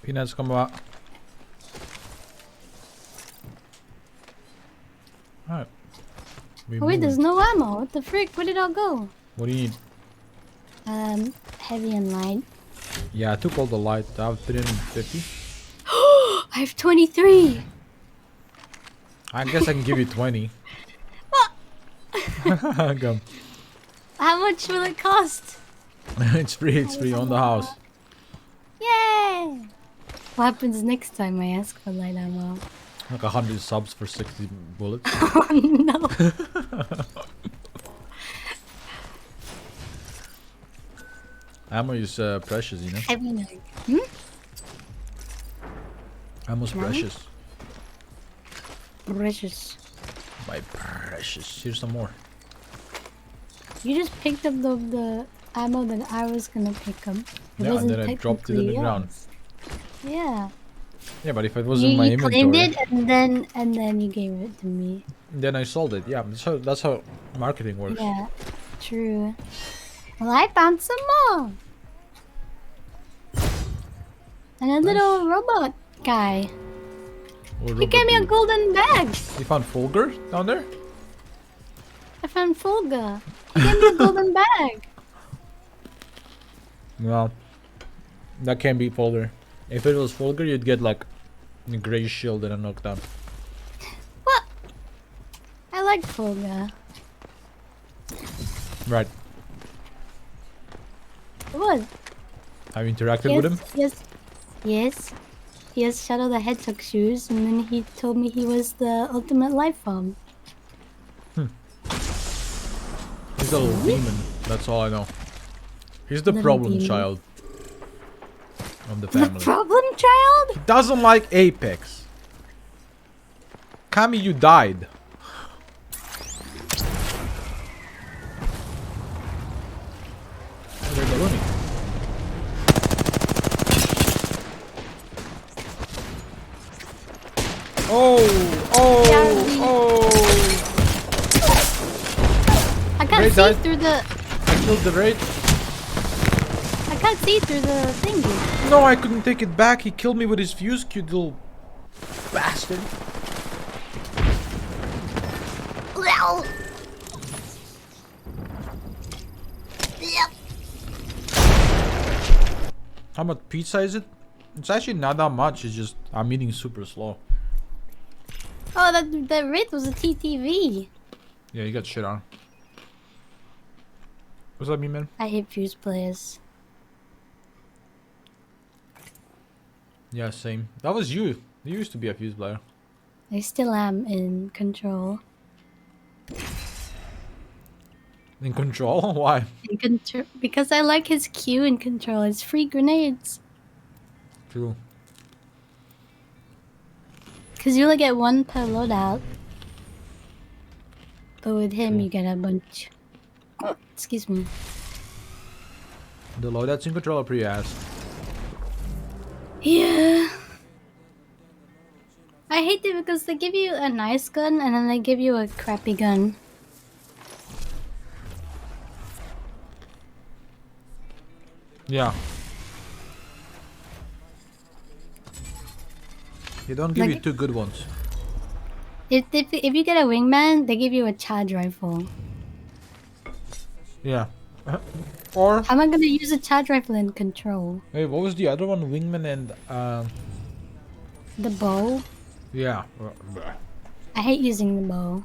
Peanuts come out. Alright. Oh, wait, there's no ammo. What the frick? Where did it all go? What do you need? Heavy and light. Yeah, I took all the light. I have 350. I have 23! I guess I can give you 20. Come. How much will it cost? It's free on the house. Yay! What happens next time I ask for light ammo? Like 100 subs for 60 bullets. Oh no! Ammo is precious, you know? Heavy and light. Ammo's Nice. precious. Precious. My precious. Here's some more. You just picked up the ammo that I was gonna pick up. It Yeah, and wasn't then I dropped it on the technically ground. yours. Yeah. Yeah, but if it was in my You claimed inventory, it and then you gave it to me. then I sold it. Yeah, that's how marketing works. Yeah. True. Well, I found some more. And a little robot guy. Or He gave me a Robert golden bag. Dude. You found Fulgur down there? I found Fulga. He gave me a golden bag. No, that can't be Fulgur. If it was Fulgur, you'd get like a gray shield and a knockdown. What? I like Fulga. Right. What? Have you interacted with him? Yes. He has Shadow the Hedgehog shoes, and then he told me he was the ultimate life form. He's a little demon. That's all I know. He's the Little problem demon. child of the The family. problem child? He doesn't like Apex. Kami, you died. Oh, they're ballooning. Oh! I can't Raid see died. through the. I killed the raid. I can't see through the thingy. No, I couldn't take it back. He killed me with his fuse, cute little bastard. Well. How much pizza is it? It's actually not that much. It's just I'm eating super slow. Oh, that raid was a TTV. Yeah, you got shit on. What's that mean, man? I hate fuse players. Yeah, same. That was you. You used to be a fuse player. I still am in control. In control? Why? Because I like his Q in control. It's free grenades. True. Because you only get one per loadout. But with him, True. you get a bunch. Oh, excuse me. The loadouts in control are pretty ass. Yeah. I hate it because they give you a nice gun and then they give you a crappy gun. Yeah. They don't give Like- you two good ones. If you get a wingman, they give you a charge rifle. Yeah. Or How am I gonna use a charge rifle in control? wait, what was the other one? Wingman and The bow? yeah. I hate using the bow.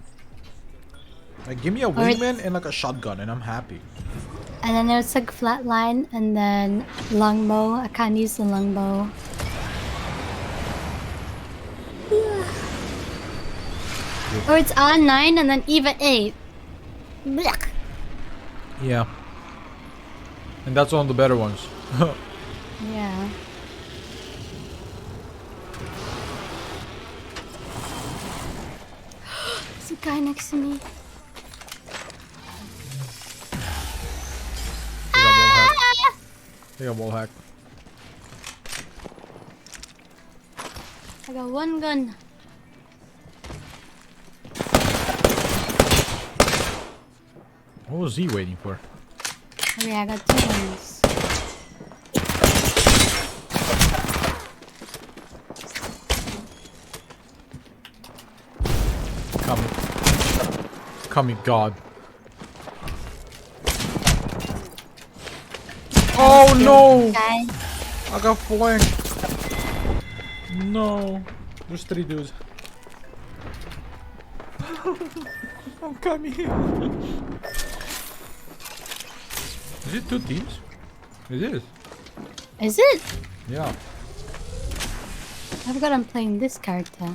Like give me a Or it's- wingman and like a shotgun and I'm happy. And then there's like flatline and then longbow. I can't use the longbow. Or it's R9 and then EVA 8. Blech. Yeah. And that's one of the better ones. Yeah. There's a guy next to me. They got wall hack. I got one gun. What was he waiting for? Oh yeah, I got two guns. Come, God. Oh no! Guy. I got flanked. No. There's 3 dudes. I'm coming. Is it 2 teams? It is. Is it? Yeah. I forgot I'm playing this character.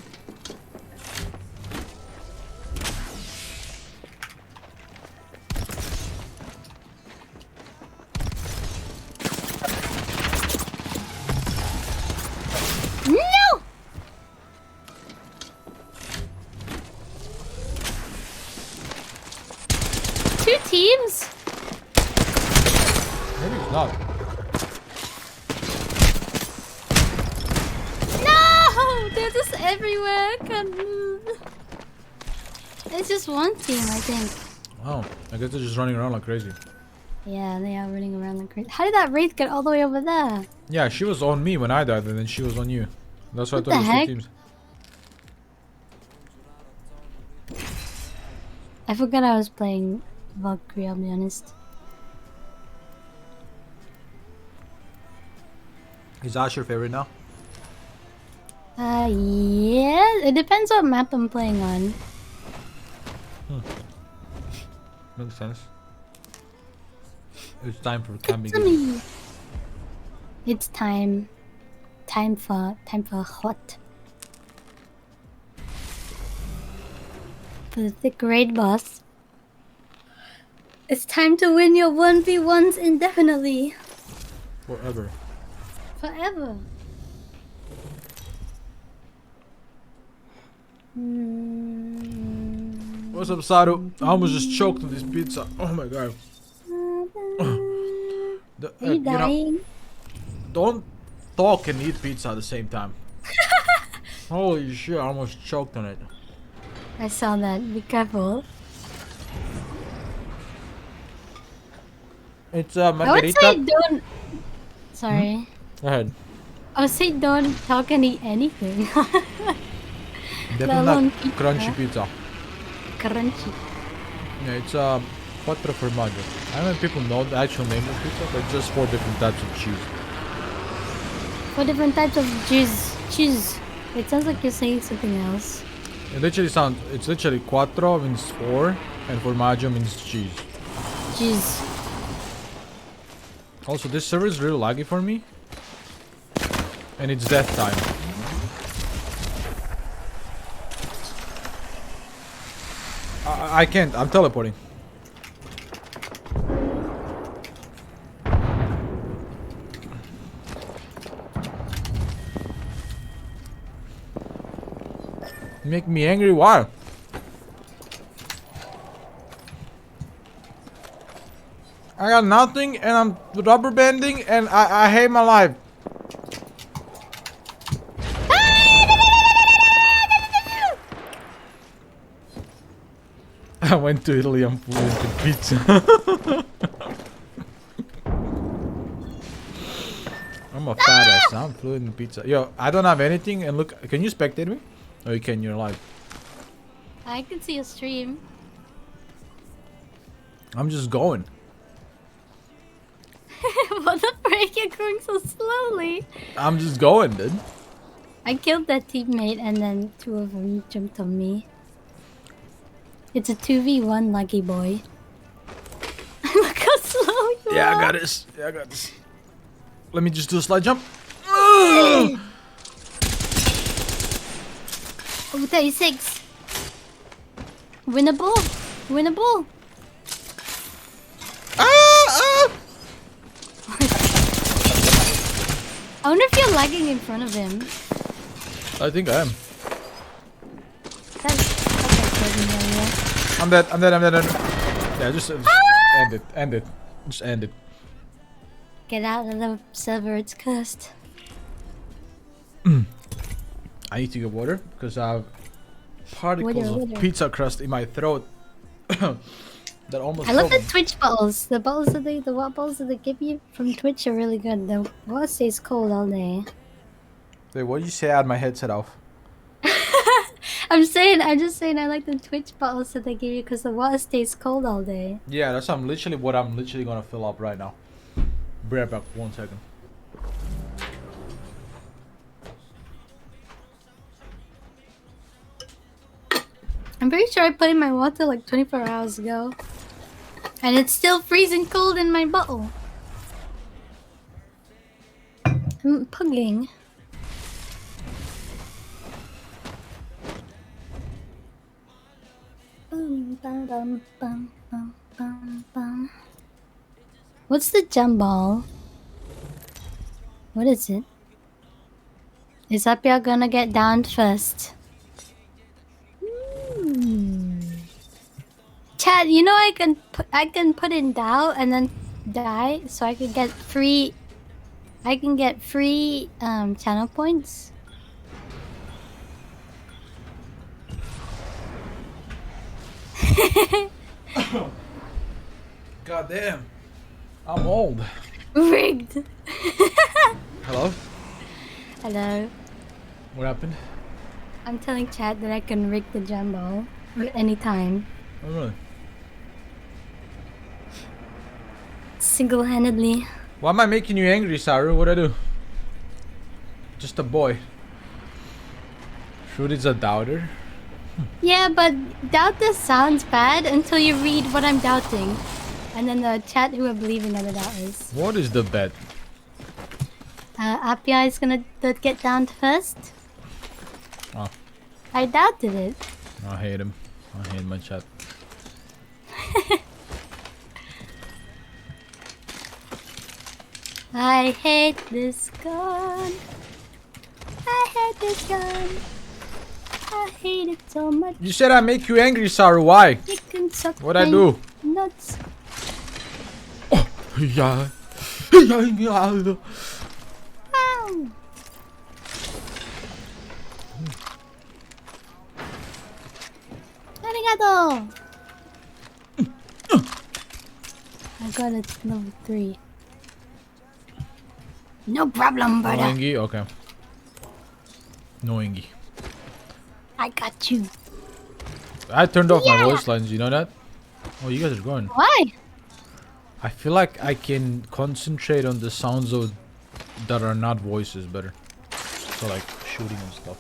No! Two teams? everywhere. I can't move. It's just one team, I think. Oh, I guess they're just running around like crazy. Yeah, they are running around like crazy. How did that wraith get all the way over there? Yeah, she was on me when I died, and then she was on you. That's why I What thought it the was heck? two teams. I forgot I was playing Valkyrie, I'll be honest. Is Ash your favorite now? Yeah, it depends what map I'm playing on. Makes sense. It's time for camping. Me. It's time. Time for what? For the thick raid boss. It's time to win your 1v1s indefinitely. Forever. Forever. What's up, Saru? I almost just choked on this pizza. Oh my god. Are you dying? Don't talk and eat pizza at the same time. Holy shit, I almost choked on it. I saw that. Be careful. It's I would margarita. say don't. Sorry. Go ahead. I would say don't talk and eat anything. Definitely alone not pizza. crunchy pizza. Crunchy. Yeah, it's quattro formaggio. I don't know if people know the actual name of pizza, but it's just 4 different types of cheese. 4 different types of cheese. It sounds like you're saying something else. It's literally quattro means 4 and formaggio means cheese. Cheese. Also, this server is really laggy for me. And it's death time. I can't, I'm teleporting. Make me angry, why? I got nothing and I'm rubber banding and I hate my life. I went to Italy, I'm flew into pizza. I'm a fat ass, I'm fluent in pizza. Yo, I don't have anything and look, can you spectate me? Oh, you can, you're live. I can see a stream. I'm just going. What the frick? You're going so slowly. I'm just going, dude. I killed that teammate and then 2 of them jumped on me. It's a 2v1, lucky boy. Look how slow you are. Yeah, I got this. Yeah, I got this. Let me just do a slide jump. Oh, 36. Winnable. Winnable. I wonder if you're lagging in front of him. I think I am. That's okay. I'm dead. Yeah, just end it. Just end it. Get out of the server, it's cursed. I need to get water because I have particles Water. of pizza crust in my throat. That almost. I love the killed me. Twitch bottles. The bottles that the water bottles that they give you from Twitch are really good. The water stays cold all day. Wait, what did you say? I had my headset off. I'm just saying I like the Twitch bottles that they give you because the water stays cold all day. Yeah, that's what I'm literally gonna fill up right now. Be right back. 1 second. I'm pretty sure I put in my water like 24 hours ago. And it's still freezing cold in my bottle. I'm pugging. What's the jump ball? What is it? Is Apia gonna get downed first? Chad, you know I can put in Dow and then die so I can get free channel points. God damn. I'm old. Rigged. Hello? Hello. What happened? I'm telling chat that I can rig the jumbo at any time. Oh, really? Single-handedly. Why am I making you angry, Saru? What'd I do? Just a boy. Shoot is a doubter. Yeah, but doubt this sounds bad until you read what I'm doubting. And then the chat who are believing that the doubt is. What is the bet? Appia is gonna get down first. Oh, I doubted it. I hate him. I hate my chat. I hate this gun. I hate this gun. I hate it so much. You said I make you angry, Saru. Why? You can suck What'd I my do? nuts. Yeah. Ow. Arigato. I got it level 3. No problem, No brother. Ingi? Okay. No Ingi. I got you. I turned off my voice lines, you know that? Oh, you guys are going. Why? I feel like I can concentrate on the sounds of that are not voices better. So like shooting and stuff.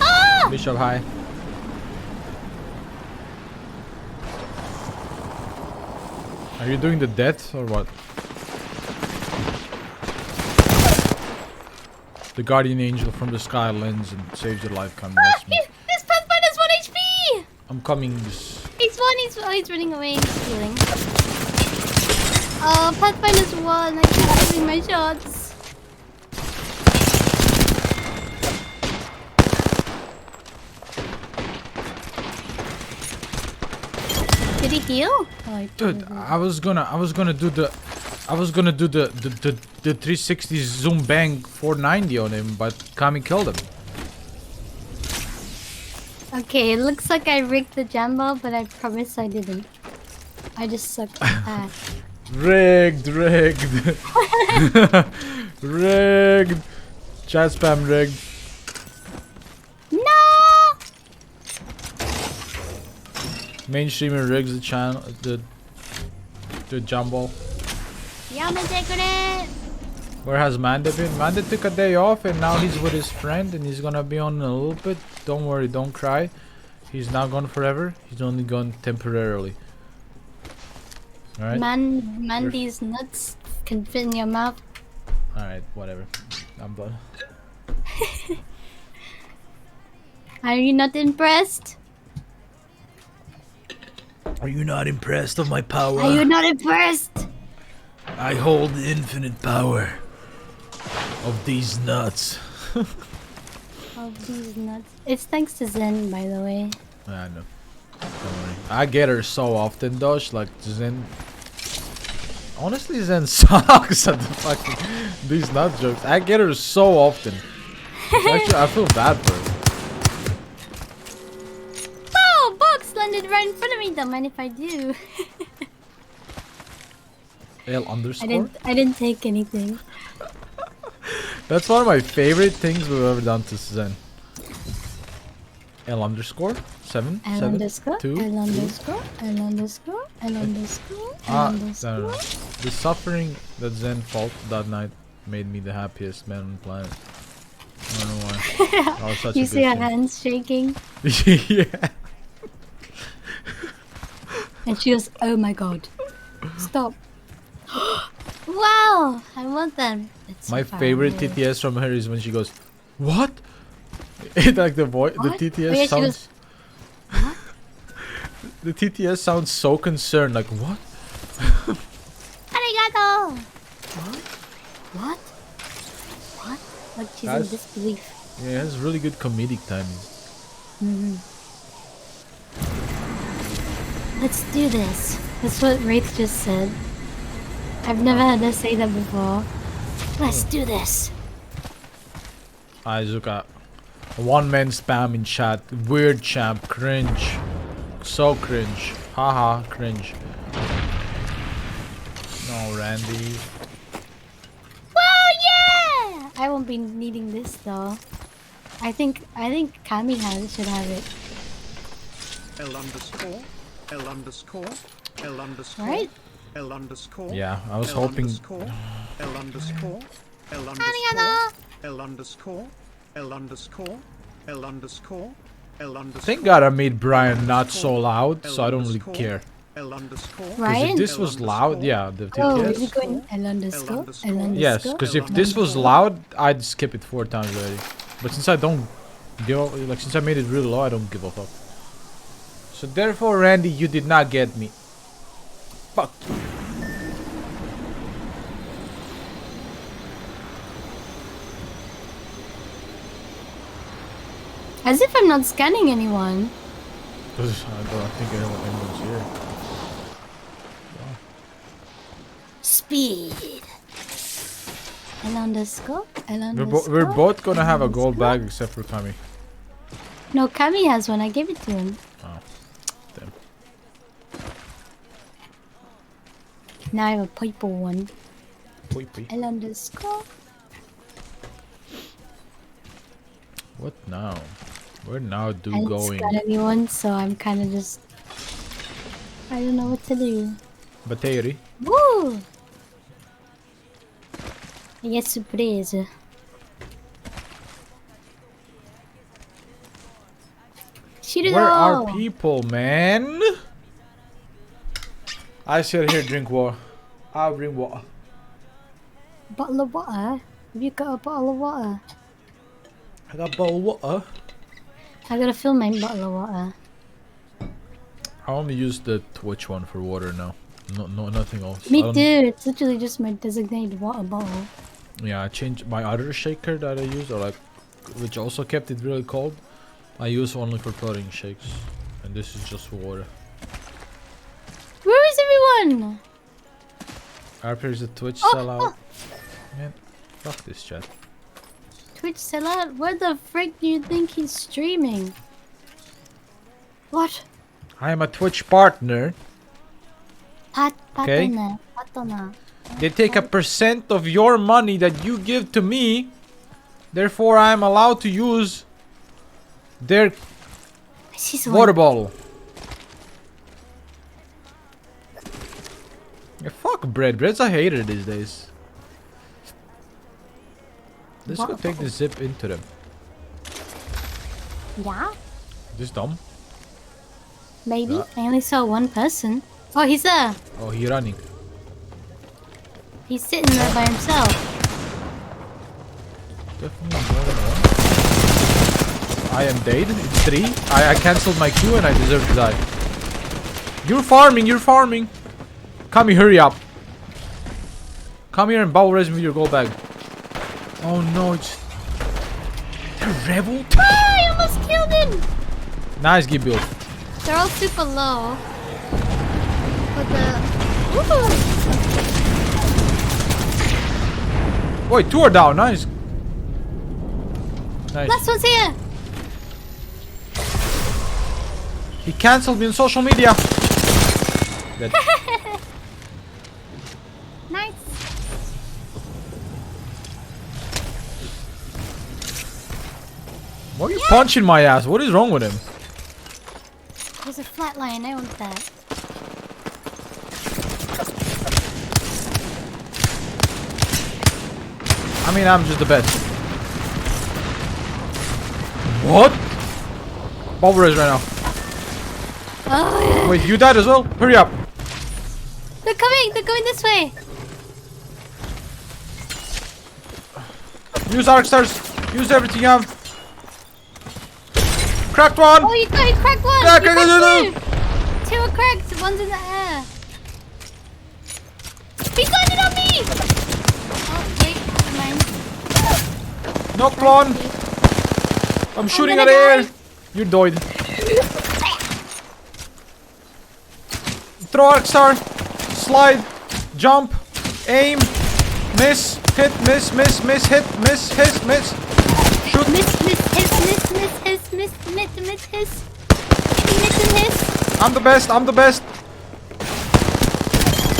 Ah! Bishop, hi. Are you doing the death or what? The guardian angel from the sky lends and saves your life. Come, that's me. This Pathfinder's 1 HP! I'm coming. He's running away. He's stealing. Oh, Pathfinder's 1. I keep losing my shots. Did he heal? Oh, he Dude, probably I was gonna do the 360 zoom bang 490 on him, but Kami killed him. did. Okay, it looks like I rigged the Jambo, but I promise I didn't. I just sucked ass. Rigged. Rigged. Chat spam rigged. No! Mainstreamer rigs the channel, the jumbo. Yamete-kure! Where has Manda been? Manda took a day off and now he's with his friend and he's gonna be on in a little bit. Don't worry, don't cry. He's not gone forever. He's only gone temporarily. Alright? Mandy's nuts can fit in your mouth. Alright, whatever. I'm done. Are you not impressed? Are you not impressed of my power? Are you not impressed? I hold the infinite power of these nuts. Of these nuts. It's thanks to Zen, by the way. I know. Don't worry. I get her so often though. She's like Zen. Honestly, Zen sucks at the fucking these nut jokes. I get her so often. Actually, I feel bad for her. Oh, box landed right in front of me. Don't mind if I do. L underscore. I didn't take anything. That's one of my favorite things we've ever done to Zen. L underscore 7 L 7 underscore 2 L underscore L underscore L underscore L no, underscore. no. The suffering that Zen felt that night made me the happiest man on the planet. I don't know why. I was such You a see her good hands shaking, kid. Yeah. and she goes, "Oh my god, stop!" Wow, I want them. It's so My far favorite away. TTS from her is when she goes, "What?" It like the voice, the What? TTS Oh, yeah, she sounds. goes, "What?" The TTS sounds so concerned, like what? Arigato. What? What? Like she's in That's- disbelief. Yeah, it has really good comedic timing. Let's do this. That's what Wraith just said. I've never had her say that before. Let's do this. Aizuka. One man spam in chat. Weird champ. Cringe. So cringe. Haha, cringe. No, Randy. Well, yeah! I won't be needing this though. I think Kami should have it. L underscore. L underscore. L underscore. Right? L underscore. Yeah, I was L hoping. underscore. L underscore. L Arigato. underscore. L underscore. L underscore. L underscore. Thank God I made Brian not so loud, so I don't really care. L underscore. Because Ryan? if this was loud, yeah, the Oh, is it TTS. going L underscore? L underscore? Yes, because if this was loud, I'd skip it 4 times already. But since I don't give, like, since I made it really low, I don't give a fuck. So therefore, Randy, you did not get me. Fuck you. As if I'm not scanning anyone. Because I don't think anyone's here. Speed. L underscore? L We're, underscore? we're both gonna have a gold underscore? bag except for Kami. No, Kami has one. I gave it to him. Oh, damn. Now I have a purple one. Poi poi. L underscore? What now? Where now do I going? haven't got anyone, so I'm kind of just... I don't know what to do. Battery. Woo! Yes, surprise. Shoot it Where all! are people, man? I sit here, drink water. I'll drink water. Bottle of water? Have you got a bottle of water? I got a bowl of water. I gotta fill my bottle of water. I only use the Twitch one for water now. No, nothing else. Me I don't- too. It's literally just my designated water bottle. Yeah, I changed my other shaker that I use, or like, which also kept it really cold. I use only for protein shakes, and this is just for water. Where is everyone? Harper is a Twitch Oh, sellout. Man, fuck this chat. Twitch sellout? Where the frick do you think he's streaming? What? I am a Twitch partner. Okay. Partner. They take a % of your money that you give to me. Therefore, I am allowed to use their I see water someone. bottle. Yeah, fuck bread. Bread's a hater these days. Let's go take the zip into them. Yeah? This dumb. Maybe. Yeah. I only saw one person. Oh, he's there. Oh, he running. He's sitting there by himself. Definitely more than one. I am dead. It's 3. I cancelled my Q and I deserve to die. You're farming. You're farming. Come here, hurry up. Come here and bubble res me with your gold bag. Oh no, it's the rebel. Ah, I almost killed him. Nice give build. They're all super low. But the... Ooh. Wait, 2 are down. Nice. Nice. Last one's here. He cancelled me on social media. Dead. Nice. Why are you punching my ass? What is wrong with him? There's a flatline. I want that. I mean, I'm just the best. What? Bubble res right now. Oh, yeah. Wait, you died as well? Hurry up. They're coming. They're going this way. Use arc stars. Use everything you have. Cracked one. Oh, you cracked one. Crack, You crack, cracked 2. 2 are cracked. One's in the air. He's landed on me. Oh, wait. Never mind. Knocked one. I'm shooting at gonna air. die. You died. Throw arc star. Slide. Jump. Aim. Miss. Hit. Miss. Miss. Miss. Hit. Miss. Hit. Miss. Shoot. I'm the best. I'm the best.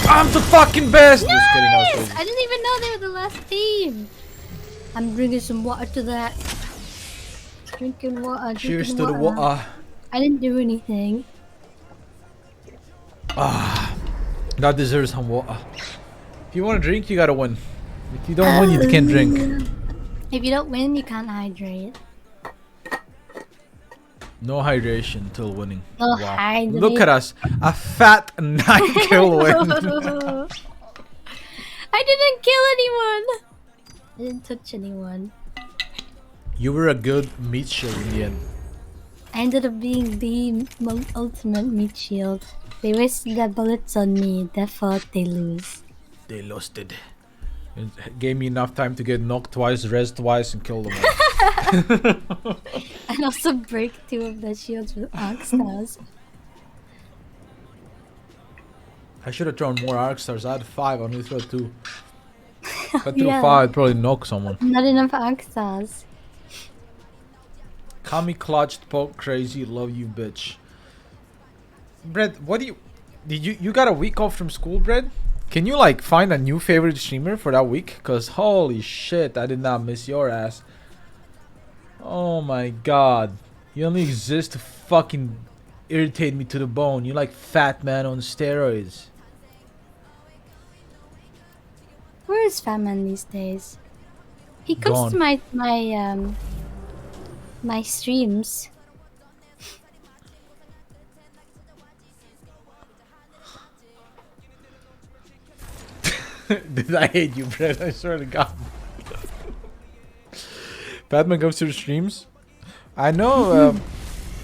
I'm the fucking best. Just kidding. I was Nice! crazy. I didn't even know they were the last team. I'm drinking some water to that. Drinking water. Cheers to the water. I didn't do anything. That deserves some water. If you want to drink, you gotta win. If you don't win, you can't drink. If you don't win, you can't hydrate. No hydration till winning. No Wow. hydrate. Look at us. A fat 9-kill win. I didn't kill anyone. I didn't touch anyone. You were a good meat shield in the end. I ended up being the ultimate meat shield. They wasted their bullets on me, therefore they lose. They lost it. It gave me enough time to get knocked twice, res twice, and kill them all. And also break 2 of their shields with arc stars. I should have thrown more arc stars. I had 5, I only threw 2. If I threw Yeah. 5, I'd probably knock someone. Not enough arc stars. Kami clutched, poke crazy, love you, bitch. Brett, what do you... Did you got a week off from school, Brett? Can you like find a new favorite streamer for that week? Cause holy shit, I did not miss your ass. Oh my god. You only exist to fucking irritate me to the bone. You like fat man on steroids. Where is Fat Man these days? He comes to Gone. my streams. Did I hate you, Brett? I swear to God. Batman comes to the streams. I know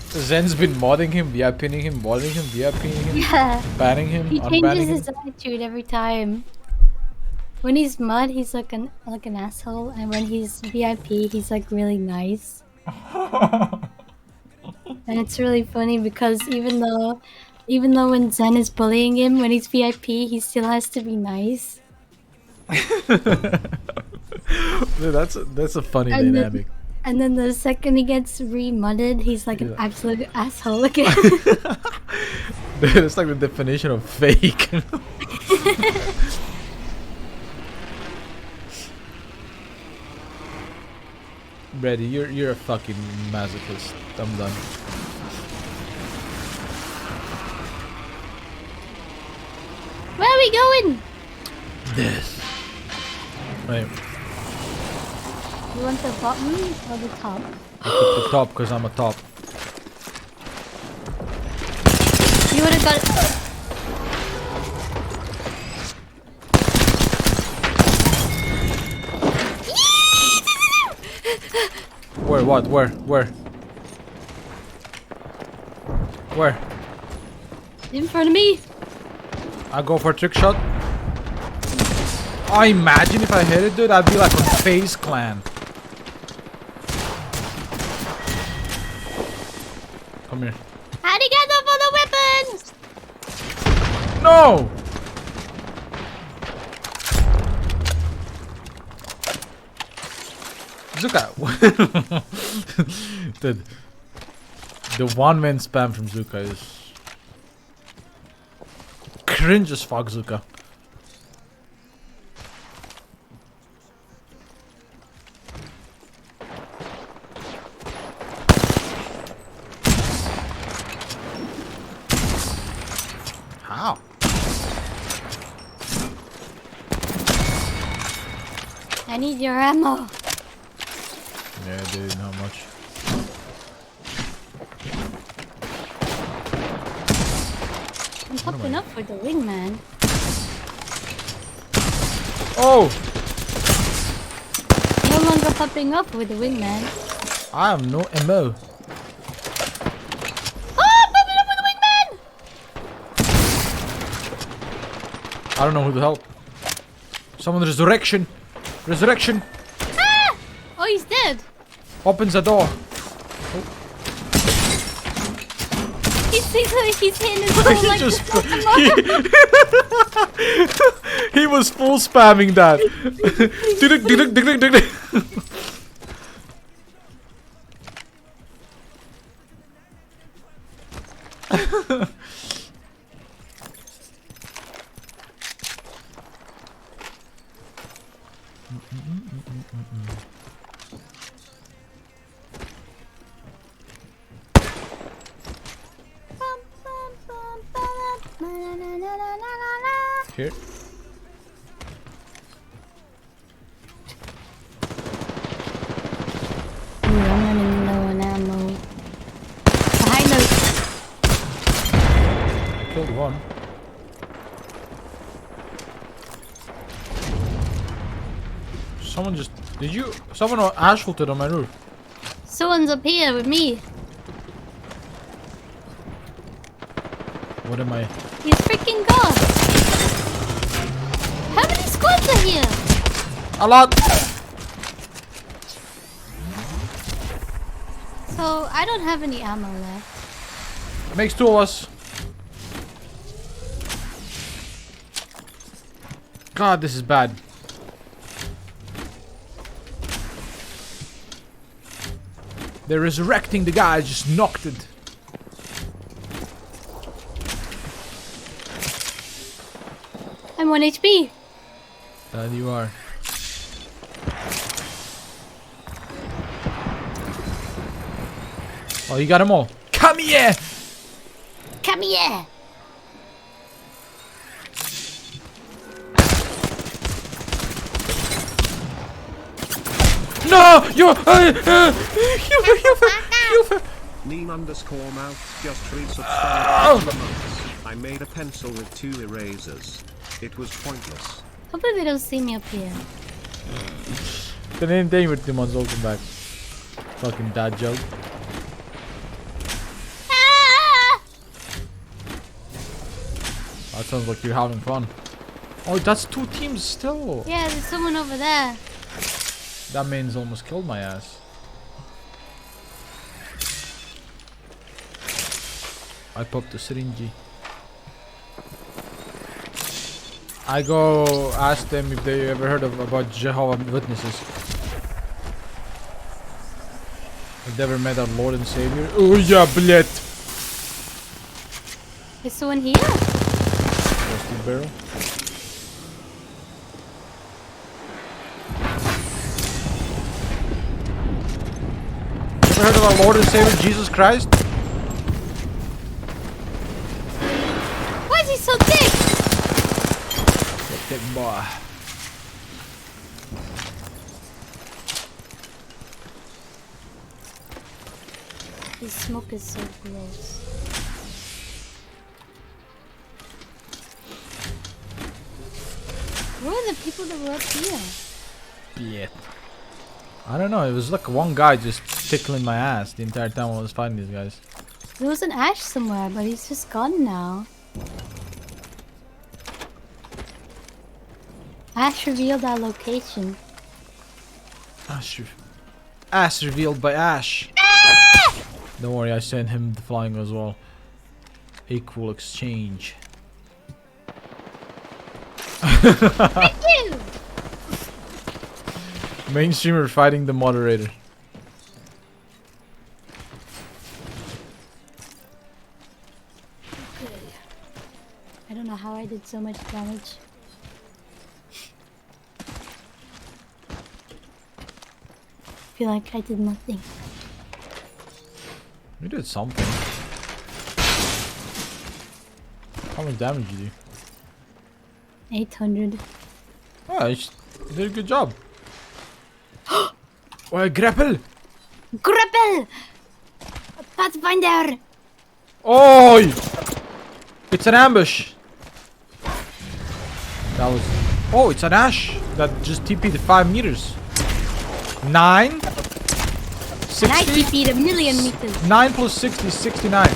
Zen's been modding him, VIPing him, modding him, VIPing him, Yeah. banning him, He unbanning changes him. his attitude every time. When he's mud, he's like an asshole, and when he's VIP, he's like really nice. And it's really funny because even though when Zen is bullying him, when he's VIP, he still has to be nice. Dude, that's a funny And then- dynamic. And then the second he gets re-mudded, he's like an Yeah. absolute asshole again. Dude, it's like the definition of fake. Brady, you're a fucking masochist. I'm done. Where are we going? This. Wait, You want the bottom or the top? I took the top because I'm a top. You would have got it. Where? What? Where? Where? Where? In front of me. I go for a trick shot. I imagine if I hit it, dude, I'd be like on FaZe Clan. Come here. Arigato for the weapons! No! Zuka! Dude, the one-man spam from Zuka is cringe as fuck, Zuka. How? I need your ammo. Yeah, dude, not much. I'm popping up for the wingman. Oh! No longer popping up with the wingman. I am no MO. Oh, popping up with the wingman! I don't know who to help. Someone resurrection. Resurrection. Ah! Oh, he's dead. Opens the door. He's hitting his whole He like just the he was full spamming that. Here. Ooh, I'm running low on ammo. Behind us. Killed one. Someone just... Did you... Someone asphalt on my roof. Someone's up here with me. What am I... He's freaking gone. How many squads are here? A lot! So, I don't have any ammo left. Makes two of us. God, this is bad. They're resurrecting the guy, I just knocked it. I'm 1 HP. That you are. Oh, you got them all. Come here! Come here. No! You're... Neem_mouth just resubscribed for 2 months. I made a pencil with 2 erasers. It was pointless. Hopefully they don't see me up here. The name thing with the ones open back. Fucking dad joke. Ah! That sounds like you're having fun. Oh, that's 2 teams still. Yeah, there's someone over there. That man's almost killed my ass. I popped the syringe. I go ask them if they ever heard about Jehovah's Witnesses. If they ever met our Lord and Savior. Oh yeah, bled. Is someone here? Rusty barrel. Ever heard of our Lord and Savior Jesus Christ? Why is he so thick? Thick boy. This smoke is so gross. Where are the people that were up here? Yeah. I don't know, it was like one guy just tickling my ass the entire time I was fighting these guys. There was an Ash somewhere, but he's just gone now. Ash revealed our location. Ash revealed by Ash. Don't worry, I sent him the flying as well. Equal exchange. Thank you! Main streamer fighting the moderator. I don't know how I did so much damage. I feel like I did nothing. You did something. How much damage did you do? 800. Oh, you did a good job. Oh, grapple! Grapple! Pathfinder! Oh! It's an ambush. That was... Oh, it's an Ash that just TP'd 5 meters. 9? 60? And I TP'd a million meters. 9 plus 60 is 69.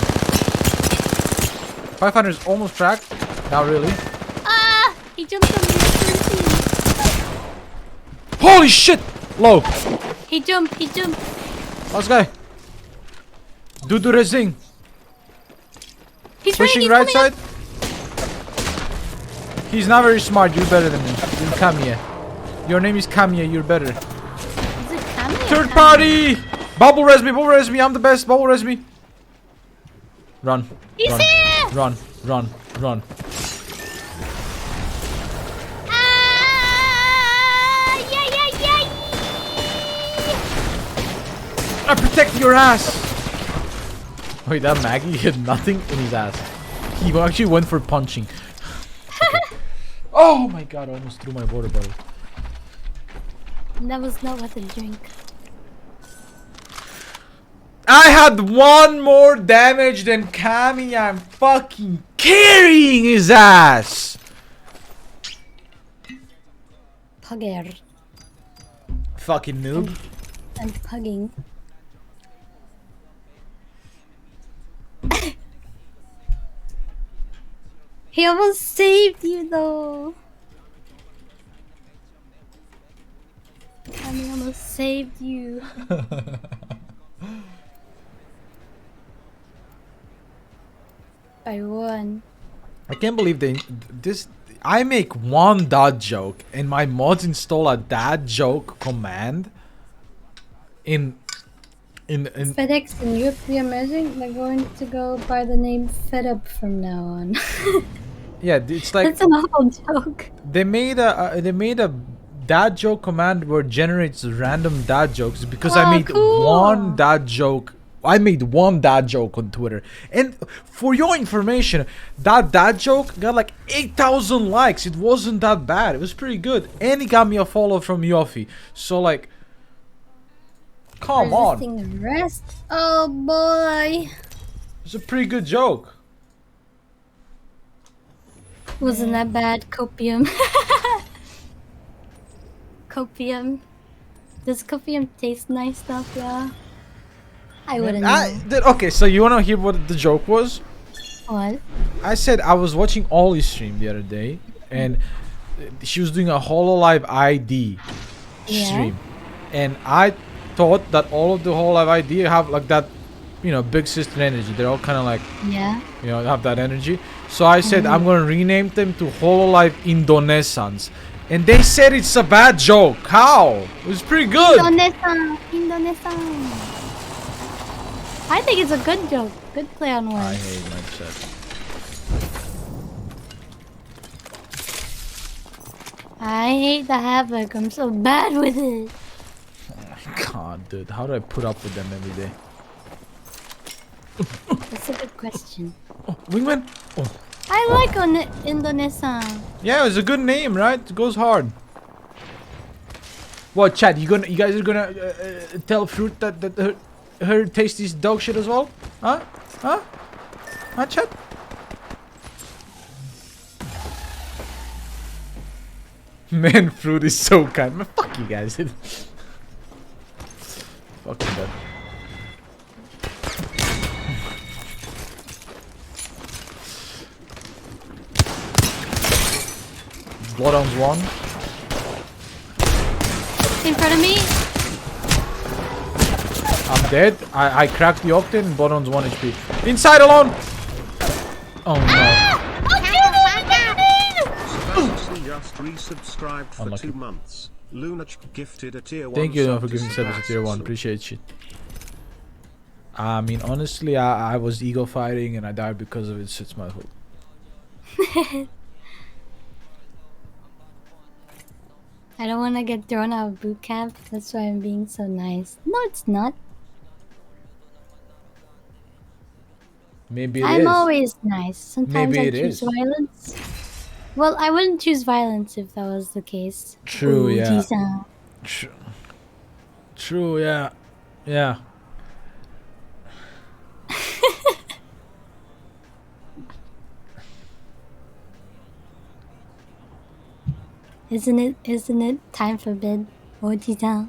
500 is almost cracked. Not really. Ah! He jumped on me. Holy shit! Low. He jumped, he jumped. Last guy. Do the resing. He's Pushing running, right coming side. He's not very smart. You're better than me. You're Kamiya. Your name is Kamiya. You're better. Is it coming? Third party! Bubble res me. I'm the best. Bubble res me. Run. He's Run. here! Run. Run. Run. Yeah, yeah, yeah! I protect your ass! Wait, that Maggie hit nothing in his ass. He actually went for punching. Okay. Oh my god, I almost threw my water bottle. That was not worth a drink. I had one more damage than Kami. I'm fucking carrying his ass! Pugger. Fucking noob. I'm pugging. He almost saved you though. He almost saved you. I won. I can't believe this. I make one dad joke and my mods install a dad joke command in FedEx and you would be amazing. They're going to go by the name Fed Up from now on. yeah, it's like That's an awful joke. they made a dad joke command where it generates random dad jokes because I Oh, made cool. one dad joke. I made one dad joke on Twitter, and for your information, that dad joke got like 8,000 likes. It wasn't that bad. It was pretty good, and he got me a follow from Yofi. So like, come on, Resisting arrest. Oh boy. it's a pretty good joke. Wasn't that bad? Copium. Copium. Does copium taste nice stuff? Yeah. I wouldn't know. Okay, so you wanna hear what the joke was? What? I said I was watching Ollie's stream the other day, and she was doing a Hololive ID Yeah. stream, and I thought that all of the Hololive ID have like that, you know, big sister energy. They're all kind of like, Yeah. you know, have that energy. So I said I'm gonna rename them to Hololive Indonesians, and they said it's a bad joke. How? It was pretty good. Indonesia. Indonesia. I think it's a good joke. Good play on I words. hate my chat. I hate the havoc. I'm so bad with it. God, dude, how do I put up with them every day? That's a good question. Oh, Wingman. Oh. I like Indonesia. Yeah, it's a good name, right? It goes hard. What, Chad? You guys are gonna tell Fruit that her taste is dog shit as well? Huh? Huh? Huh, Chad? Man, Fruit is so kind. Man, fuck you guys. Fucking bad. Bloodhound's one. In front of me. I'm dead. I cracked the octane. Bloodhound's 1 HP. Inside alone! Oh no. Sebastian just resubscribed for Unlucky. 2 months. Lunach gifted a tier 1. Thank you sub for to giving Sebas a tier 1. Sebastian. Appreciate you. I mean, honestly, I was ego fighting and I died because of it, so it's my fault. I don't want to get thrown out of boot camp. That's why I'm being so nice. No, it's not. Maybe it I'm is. always nice. Sometimes Maybe I it choose is. violence. Well, I wouldn't choose violence if that was the case. True, Ooh, yeah. Jisa. True, yeah. Yeah. Isn't it time for bed? Oh, Jisa.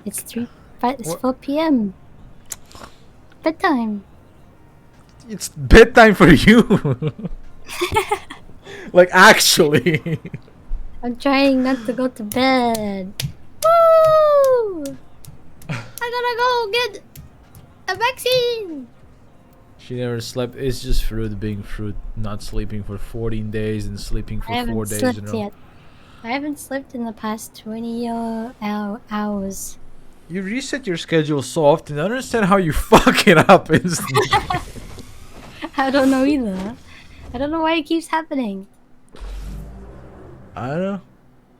It's 4 p.m. Bedtime. It's bedtime for you. Like, actually. I'm trying not to go to bed. Woo! I gotta go get a vaccine. She never slept. It's just Fruit being Fruit. Not sleeping for 14 days and sleeping for I 4 haven't days slept in a row. yet. I haven't slept in the past 20 hours. You reset your schedule so often. I don't understand how you fuck it up instantly. I don't know either. I don't know why it keeps happening. I don't know.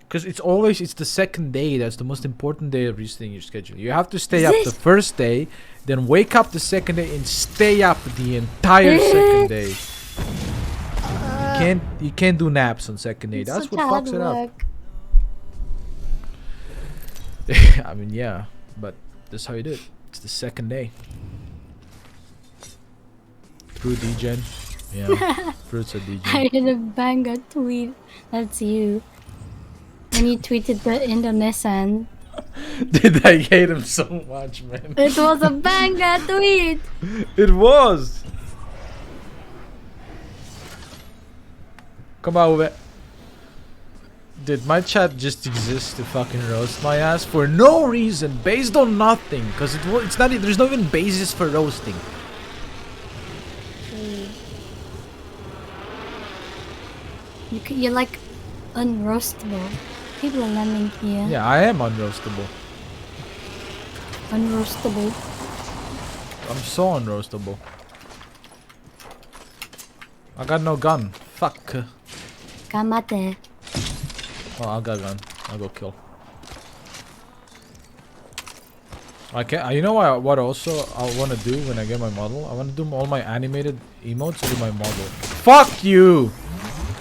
Because it's the second day that's the most important day of resetting your schedule. You have to stay up the first day, then wake up the second day and stay up the entire second day. You can't do naps on second day. That's what fucks it up. I mean, yeah, but that's how you do it. It's the second day. Fruit degen. Yeah, fruits are degen. I did a banger tweet. That's you. When you tweeted the Indonesian. Did I hate him so much, man? It was a banger tweet. It was. Come on, Uwe. Did my chat just exist to fucking roast my ass for no reason, based on nothing? Cause it's not. There's no even basis for roasting. You're like unroastable. People are landing here. Yeah, I am unroastable. Unroastable. I'm so unroastable. I got no gun. Fuck. Kamate. Oh, I got a gun. I'll go kill. I can't. You know what also I want to do when I get my model? I want to do all my animated emotes to my model. Fuck you!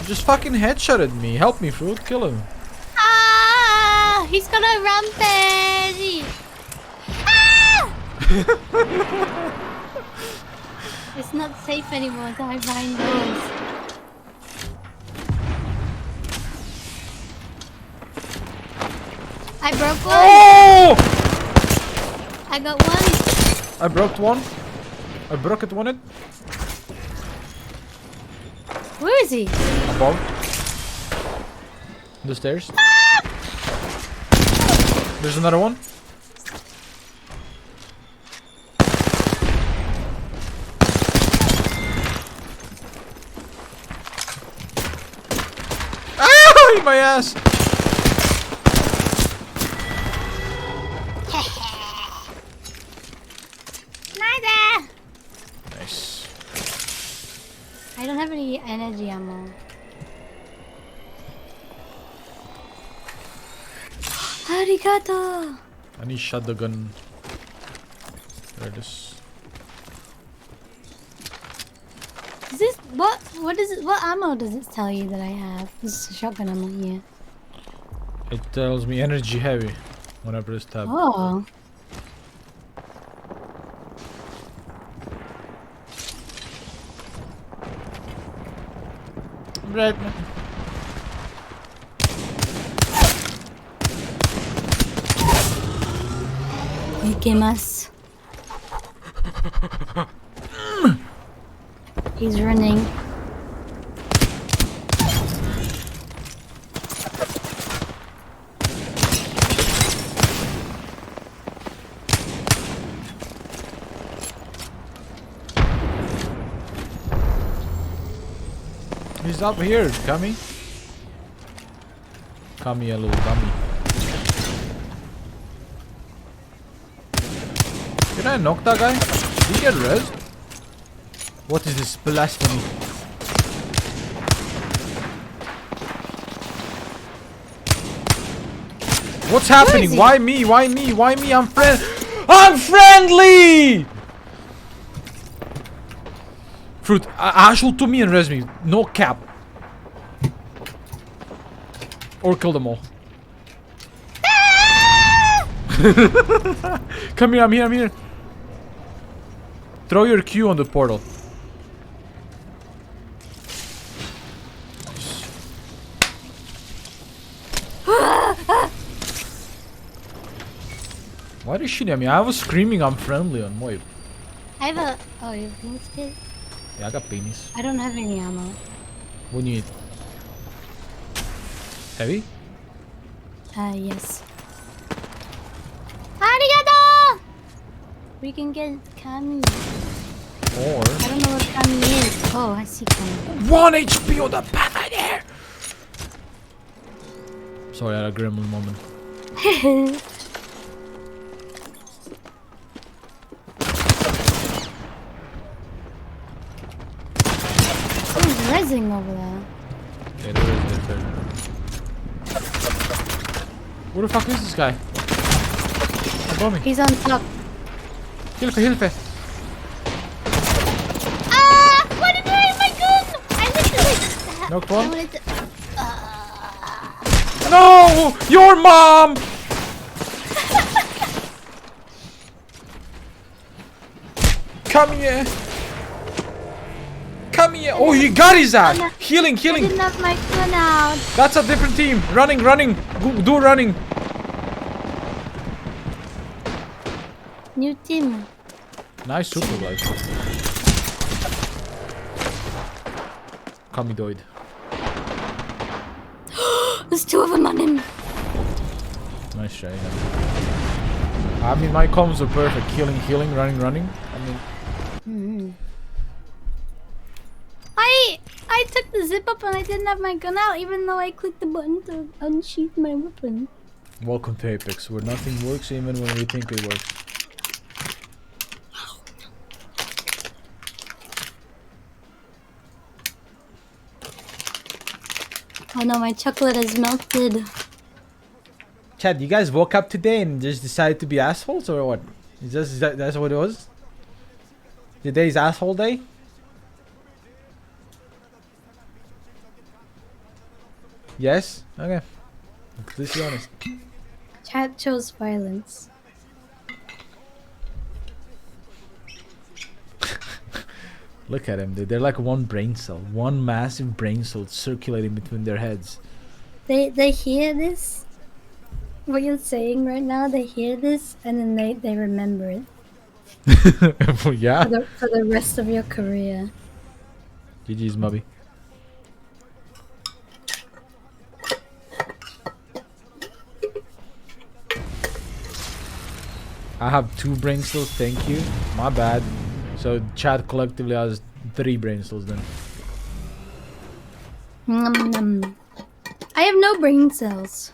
You just fucking headshotted me. Help me, Fruit. Kill him. Ah! He's gonna rampage! Ah! It's not safe anymore to hide behind doors. I broke one! Oh! I got one! I broke one. I broke it one. Where is he? Above. The stairs. There's another one. Ah! In my ass! Nice. I don't have any energy ammo. Arigato! I need shotgun. There it is. Is this what is it? What ammo does it tell you that I have? This is shotgun ammo here. It tells me energy heavy when I press tab. Oh. Right. Ikimasu. He's running. He's up here, Kami. Kami, a little dummy. Did I knock that guy? Did he get res? What is this blasphemy? What's happening? Why me? Why me? Why me? I'm friendly! Fruit, Ashul to me and res me. No cap. Or kill them all. Come here, I'm here, I'm here. Throw your Q on the portal. Why is she at me? I was screaming I'm friendly on Moib. I have a you have penis kit? Yeah, I got penis. I don't have any ammo. What do you need? Heavy? Yes. Arigato! We can get Kami. Or I don't know what Kami is. Oh, I see Kami. 1 HP on the path right there! Sorry, I had a gremlin moment. rezzing over there. Yeah, there is this there. Where the fuck is this guy? Above me. He's on top. Hilfe, Hilfe. Ah! What did I do? My gun! I literally. Knocked I one. wanted to. No! Your mom! Come here. Come here. Oh, he got his ass. Healing, I healing. didn't have my gun out. That's a different team. Running, running. Do running. New team. Nice supervisor. Kamidoid. There's two of them on him. Nice try. Yeah. I mean, my comms are perfect. Healing, healing, running, running. I mean, I took the zip up and I didn't have my gun out, even though I clicked the button to unsheath my weapon. welcome to Apex, where nothing works even when we think it works. Oh no, my chocolate has melted. Chad, you guys woke up today and just decided to be assholes, or what? That's what it was? Today's asshole day? Yes? Okay. Let's be honest. Chat chose violence. Look at them, dude. They're like one brain cell. One massive brain cell circulating between their heads. They hear this, what you're saying right now, they hear this and then they remember it Yeah. for the rest of your career. GG's, Mubby. I have 2 brain cells, thank you. My bad. So chat collectively has 3 brain cells then. I have no brain cells.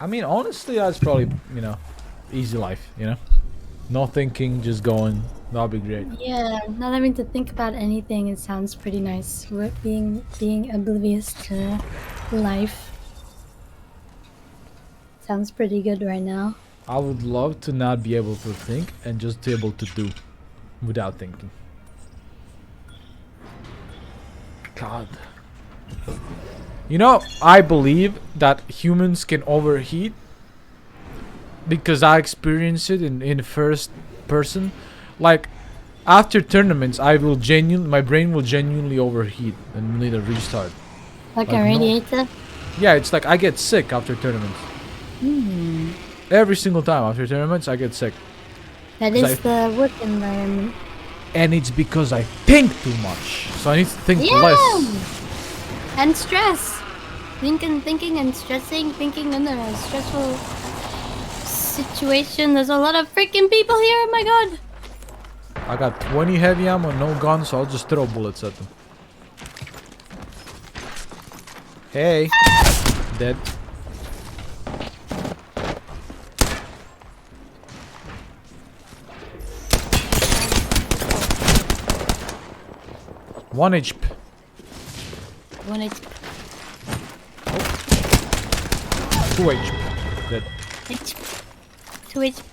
I mean, honestly, that's probably, you know, easy life, you know? No thinking, just going. That'll be great. Yeah, not having to think about anything, it sounds pretty nice. Being oblivious to life. Sounds pretty good right now. I would love to not be able to think and just be able to do without thinking. God. You know, I believe that humans can overheat because I experienced it in first person. Like, after tournaments, my brain will genuinely overheat and need a restart. Like a no. radiator? Yeah, it's like I get sick after tournaments. Every single time after tournaments, I get sick. That is the work environment. And it's because I think too much. So I need to think Yeah! less. And stress. Thinking and stressing. Thinking in a stressful situation. There's a lot of freaking people here. Oh my god. I got 20 heavy ammo, no guns, so I'll just throw bullets at them. Hey. Dead. One HP. 1 HP. 2 HP. Dead. 2 HP.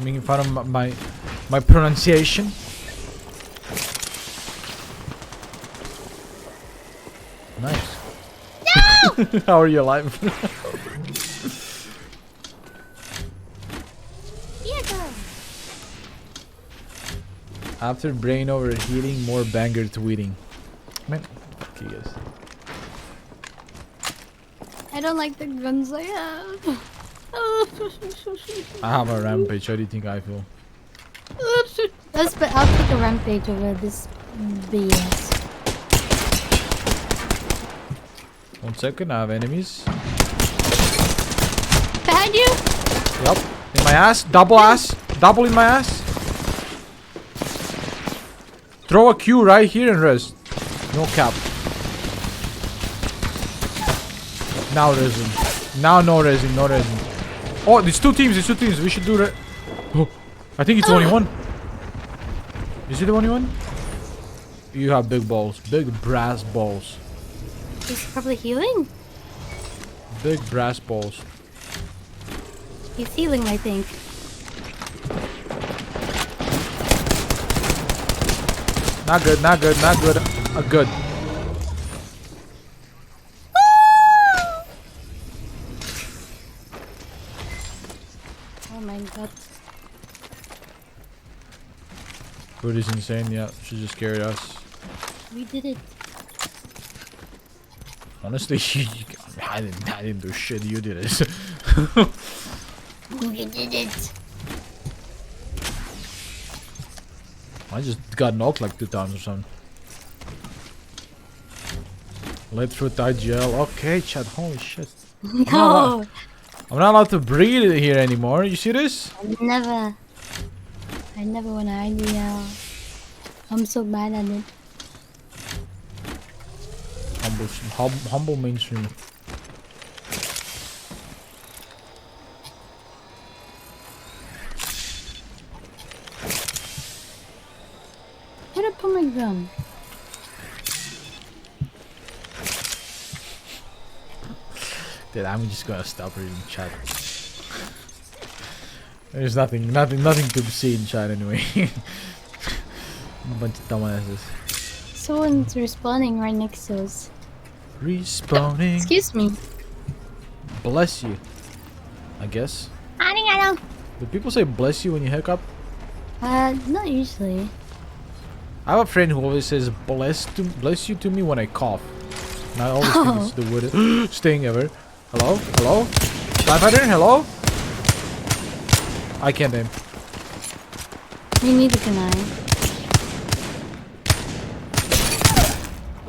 Making fun of my pronunciation. Nice. No! How are you alive? Yeah, girl. After brain overheating, more banger tweeting. Man, fuck you guys. I don't like the guns I have. I have a rampage. How do you think I feel? I'll take a rampage over this BS. 1 second, I have enemies. Behind you! Yup. In my ass. Double ass. Double in my ass. Throw a Q right here and rest. No cap. Now resin. Now no resin. No resin. Oh, there's 2 teams. There's 2 teams. We should do that. Oh, I think it's only one. Is he the only one? You have big balls. Big brass balls. He's probably healing. Big brass balls. He's healing, I think. Not good, not good, not good. Good. Oh my god. Food is insane, yeah. She just carried us. We did it. Honestly, I didn't do shit. You did it. We did it. I just got knocked like 2 times or something. Let fruit IGL. Okay, chat. Holy shit. No. I'm not allowed to breathe here anymore. You see this? I never want to IDL. I'm so bad at it. Humble mainstream. Where'd I put my gun? Dude, I'm just gonna stop reading chat. There's nothing to see in chat anyway. A bunch of dumbasses. Someone's respawning right next to us. Respawning. Excuse me. Bless you. I guess. Arigato. Do people say bless you when you hiccup? Not usually. I have a friend who always says bless you to me when I cough. And I always think it's the weirdest thing ever. Hello? Hello? Firefighter? Hello? I can't aim. Me neither can I.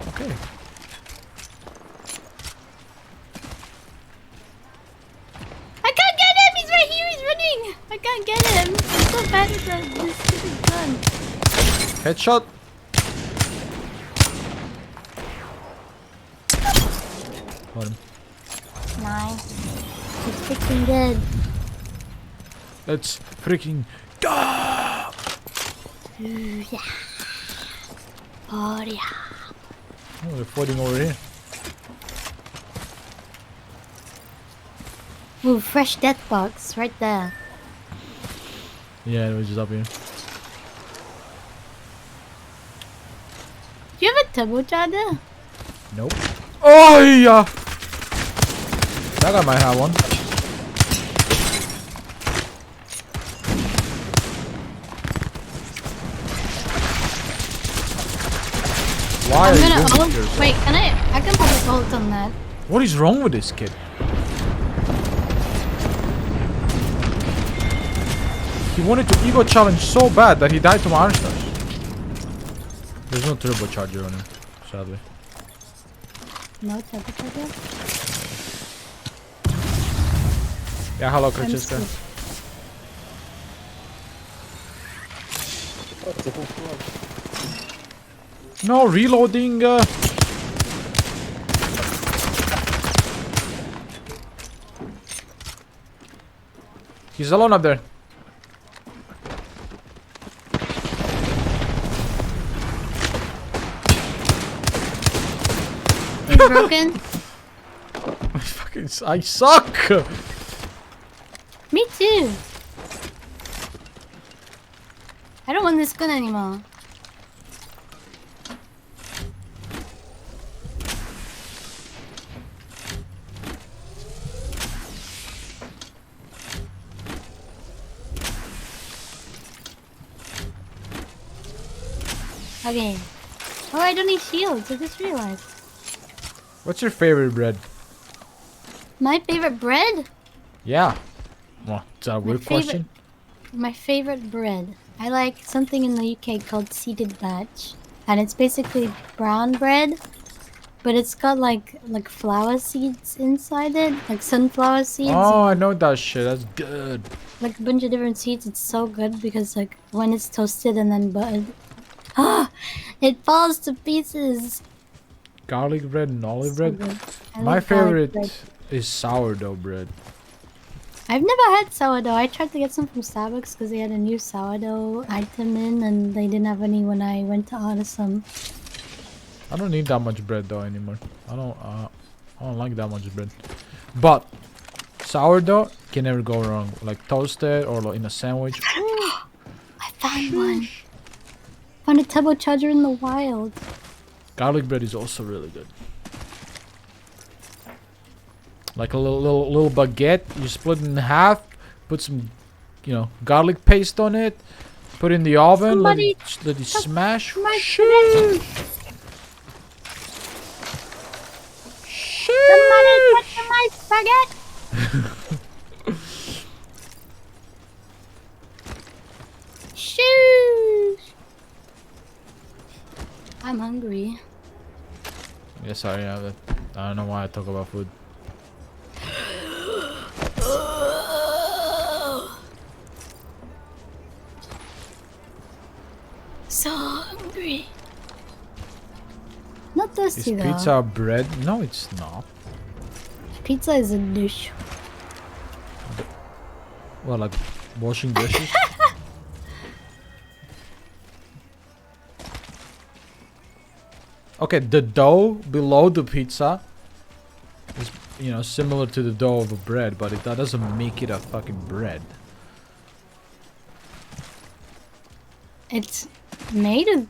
Okay. I can't get him! He's right here! He's running! I can't get him! I'm so bad at this stupid gun. Headshot. Got him. Nice. He's freaking dead. Let's freaking go! Ooh, yeah. Oh, yeah. Oh, they're fighting over here. Ooh, fresh death box right there. Yeah, it was just up here. Do you have a turbocharger? Nope. Oh yeah! That guy might have one. Why I'm are you gonna doing ult. this? Wait, I can put a ult on that. What is wrong with this kid? He wanted to ego challenge so bad that he died to my arm stars. There's no turbocharger on him, sadly. No turbocharger? Yeah, hello, I'm Francesca. scared. Oh, it's a whole squad. No, reloading. He's alone up there. He's broken? I suck. Me too. I don't want this gun anymore. Okay. Oh, I don't need shields. I just realized. What's your favorite bread? My favorite bread? Yeah. Well, is that a My weird question? My favorite bread. I like something in the UK called seeded batch, and it's basically brown bread, but it's got like flower seeds inside it, like sunflower seeds. Oh, I know that shit. That's good. Like a bunch of different seeds. It's so good because like when it's toasted and then buttered, it falls to pieces. Garlic bread and olive So bread. good. I My love garlic favorite bread. is sourdough bread. I've never had sourdough. I tried to get some from Starbucks because they had a new sourdough item in, and they didn't have any when I went to order some. I don't need that much bread though anymore. I don't like that much bread. But sourdough can never go wrong. Like toasted or like in a sandwich. I found one. Found a turbocharger in the wild. Garlic bread is also really good. Like a little baguette, you split it in half, put some, you know, garlic paste on it, put it in the oven, let it smash. Shoot! Somebody touch my spaghetti! Shoot! I'm hungry. Yeah, sorry, I don't know why I talk about food. So hungry. Not Is thirsty though. pizza bread? No, it's not. Pizza is a dish. Well, like washing dishes. Okay, the dough below the pizza is, you know, similar to the dough of a bread, but that doesn't make it a fucking bread. It's made of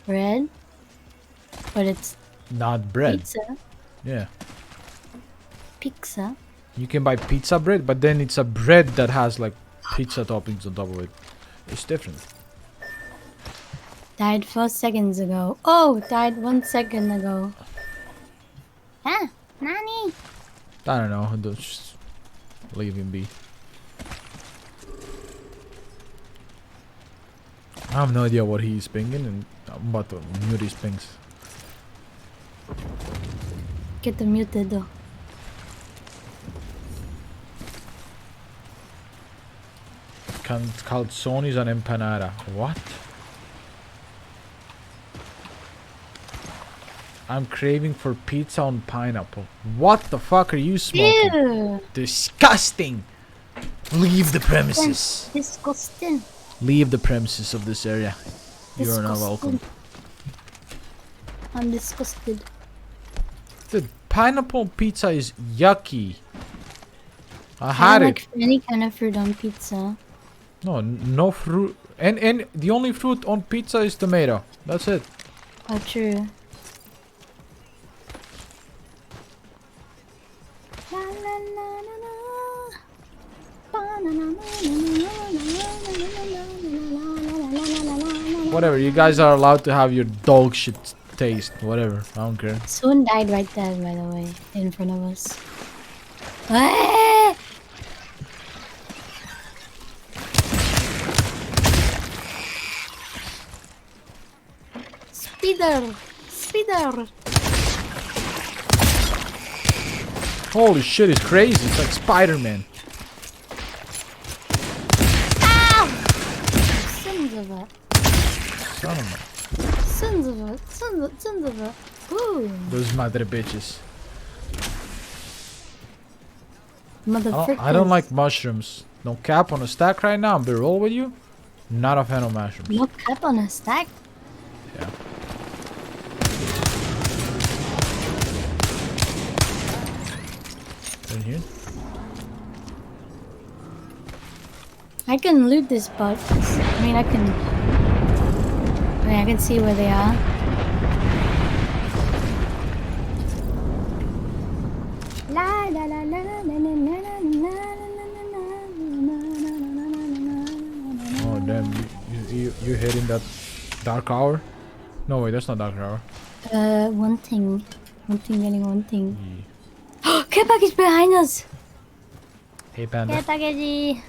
bread, but it's Not bread. pizza. Yeah. Pizza. You can buy pizza bread, but then it's a bread that has like pizza toppings on top of it. It's different. Died 4 seconds ago. Oh, died 1 second ago. Ah, Nani? I don't know. Just leave him be. I have no idea what he's pinging, and I'm about to mute his pings. Get them muted though. Calzones and empanada. What? I'm craving for pizza on pineapple. What the fuck are you smoking? Ew! Disgusting! Leave the premises. Disgusting. Leave the premises of this area. You are not welcome. I'm disgusted. Dude, pineapple pizza is yucky. I I had don't it. like any kind of fruit on pizza. No, no fruit. And the only fruit on pizza is tomato. That's it. Oh, true. La, la, la, la, la. Whatever, you guys are allowed to have your dog shit taste. Whatever, I don't care. Someone died right there, by the way, in front of us. Ah! Speeder! Speeder! Holy shit, it's crazy. It's like Spider-Man. Sons of a... Son of Sons of a... Sons of a... Ooh! those mother bitches. Motherfuckers. I don't like mushrooms. No cap on a stack right now. I'm be roll with you. Not a fan of mushrooms. No cap on a stack? Yeah. In here. I can loot this box. I mean, I can see where they are. La la la la la la la la Oh damn! You hitting that dark hour? No wait, that's not dark hour. one thing getting one thing. Care package behind us. Hey panda. Care package.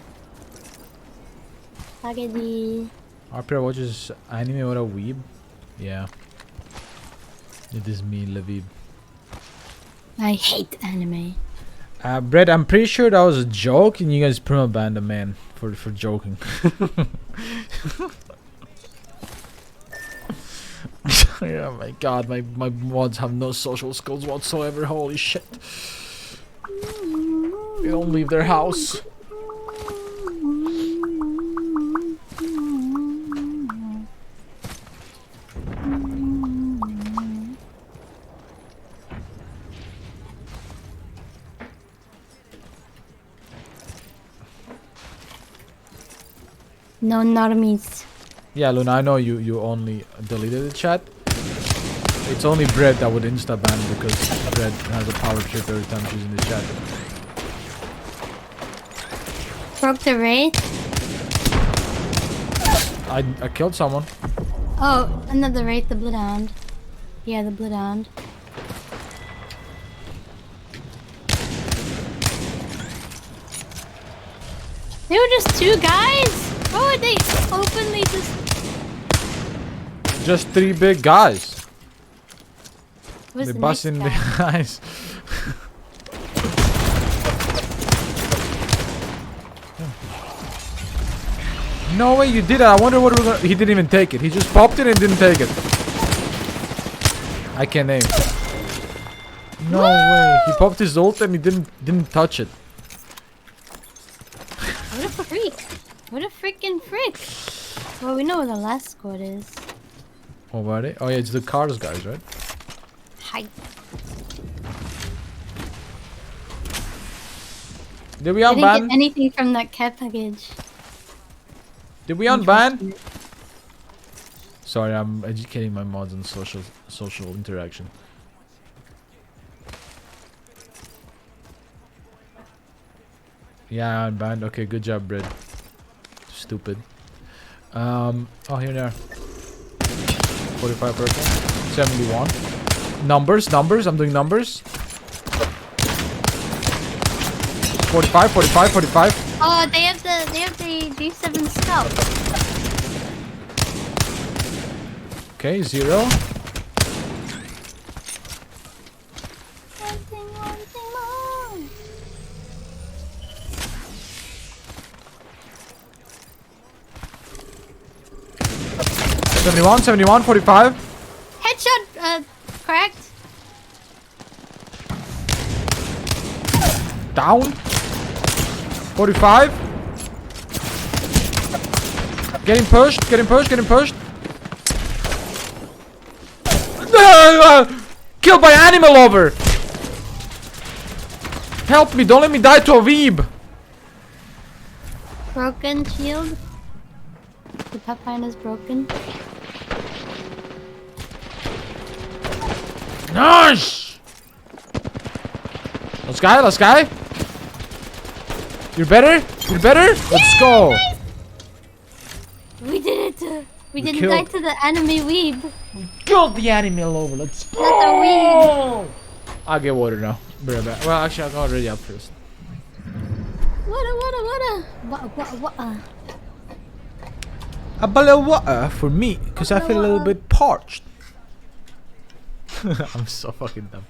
Package. Arpia watches anime or a weeb? Yeah. It is me, Levib. I hate anime. Brett, I'm pretty sure that was a joke, and you guys perma banned the man for joking. Oh my god, my mods have no social skills whatsoever. Holy shit! They don't leave their house. No normies. Yeah, Luna, I know you only deleted the chat. It's only Bread that would insta-ban because Bread has a power trip every time she's in the chat. Broke the raid? I killed someone. Oh, another raid, the Bloodhound. Yeah, the Bloodhound. They were just two guys? Why would they openly Just 3 big guys. Who's They the bust next in the guy? eyes. No way you did it. I wonder what we're gonna. He didn't even take it. He just popped it and didn't take it. I can't aim. No way. He popped his ult and he didn't touch it. What a freak. What a freaking freak. Well, we know where the last squad is. Oh, were they? Oh yeah, it's the cars guys, right? Hi. Did we I didn't unban? get anything from that care package. Did we unban? Sorry, I'm educating my mods on social interaction. Yeah, unbanned. Okay, good job, Bread. Stupid. Oh, here they are. 45%. 71. Numbers. I'm doing numbers. 45, 45, 45. Oh, they have the G7 scout. Okay, 0. One thing more. 71, 71, 45. Headshot, correct. Down. 45. Getting pushed. Killed by animal lover. Help me, don't let me die to a weeb. Broken shield. The Pathfinder's broken. Nice. Let's go. You're better? Let's go. We did it! We didn't killed- die to the enemy weeb. Killed the animal lover. Let's go. Not the weeb. I'll get water now. Be right back. Well, actually, I'll go already up first. What? A bottle of water for me, because I feel a little bit parched. I'm so fucking dumb.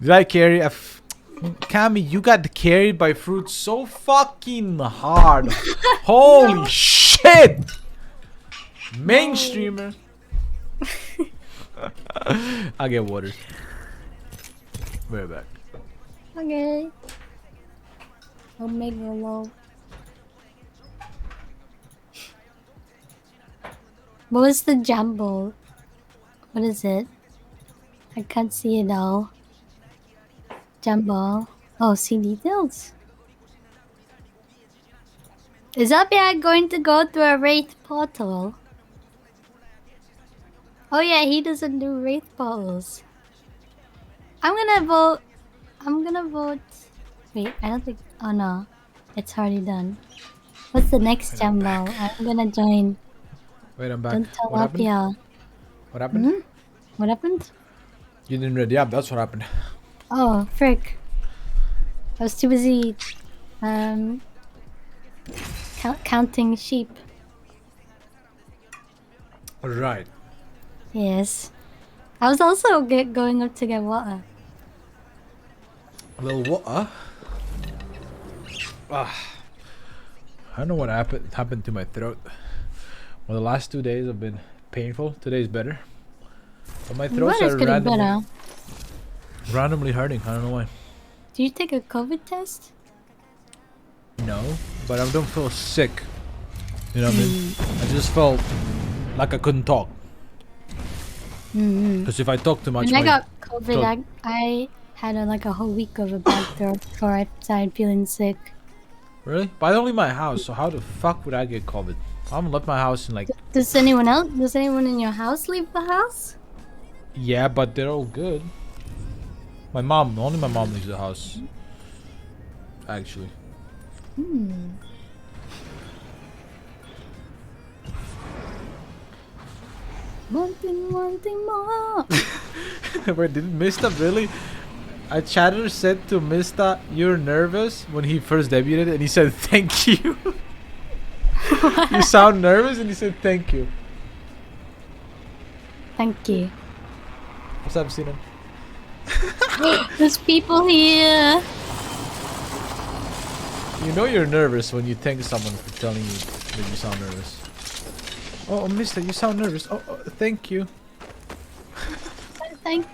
Did I carry a Cammy, you got carried by fruit so fucking hard. Holy shit! Mainstreamer. I'll get water. Be right back. Okay. Omega low. What was the jumble? What is it? I can't see it all. Jumble. Oh, see details. Is Abia going to go through a wraith portal? Oh yeah, he doesn't do wraith portals. I'm gonna vote. Wait, I don't think. Oh no, it's already done. What's the next jumbo? I'm gonna join. Wait, I'm back. Don't tell What happened? Apia. What happened? What happened? You didn't ready up. That's what happened. Oh, frick. I was too busy counting sheep. Right. Yes. I was also going up to get water. A little water. I don't know what happened to my throat. Well, the last 2 days have been painful. Today's better. But my throat Weather's started getting better. randomly hurting. I don't know why. Did you take a COVID test? No, but I don't feel sick. You know what I mean? I just felt Like I couldn't talk. Because if I talk too much, When I my got COVID, throat- I had like a whole week of a bad throat before I started feeling sick. Really? But I don't leave my house, so how the fuck would I get COVID? I haven't left my house in like... Does anyone else? Does anyone in your house leave the house? Yeah, but they're all good. My mom, only my mom leaves the house. Actually. Wanting more. Wait, did Mista really? A chatter said to Mista, "You're nervous," when he first debuted, and he said, "Thank you." You sound nervous, and he said, "Thank you." Thank you. What's up, Sinan? There's people here. You know you're nervous when you thank someone for telling you that you sound nervous. Oh, Mister, you sound nervous. Oh, thank you. Thank.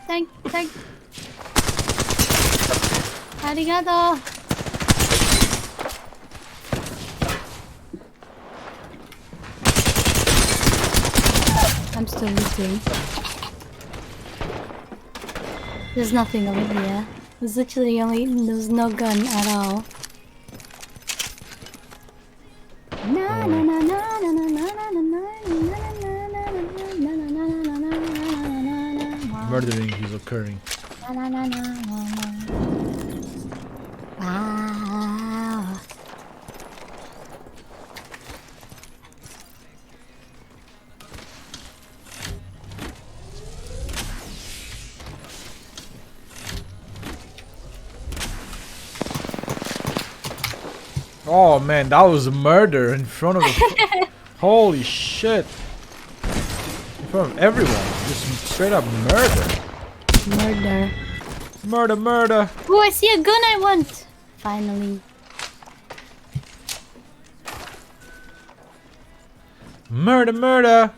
Arigato. I'm still looting. There's nothing over here. There's literally there's no gun at all. Murdering is occurring. Wow. Oh man, that was murder in front of the... Holy shit. In front of everyone. Just straight up murder. Murder. Oh, I see a gun I want. Finally. Murder. Murder.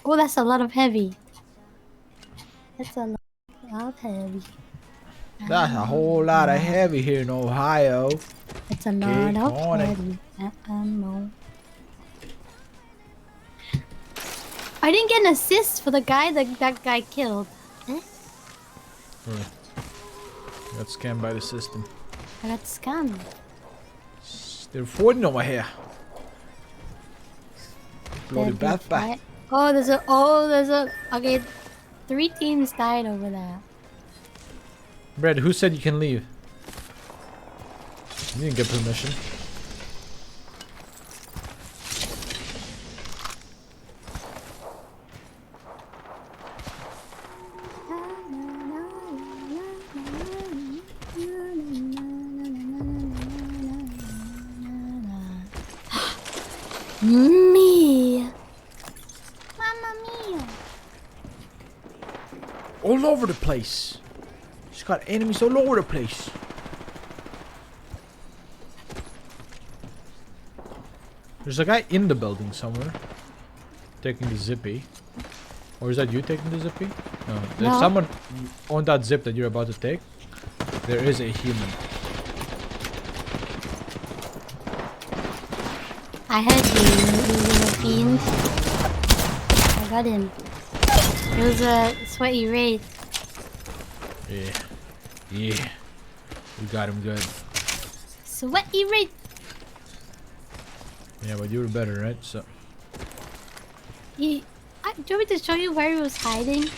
Oh, that's a lot of heavy. That's a lot of heavy. That's a whole lot of heavy here in Ohio. It's a lot of on it. heavy ammo. I didn't get an assist for the guy that guy killed. Eh? Really? Got scammed by the system. I got scammed. They're fighting over here. Bloody backpack. Oh, there's a. Okay, 3 teams died over there. Brad, who said you can leave? You didn't get permission. Me. Mamma mia. All over the place. She's got enemies all over the place. There's a guy in the building somewhere. Taking the zippy. Or is that you taking the zippy? No. There's someone on that zip that you're about to take. There is a human. I heard you little fiend. I got him. It was a sweaty wraith. Yeah. We got him good. Sweaty wraith. Yeah, but you were better, right? So. Do you want me to show you where he was hiding?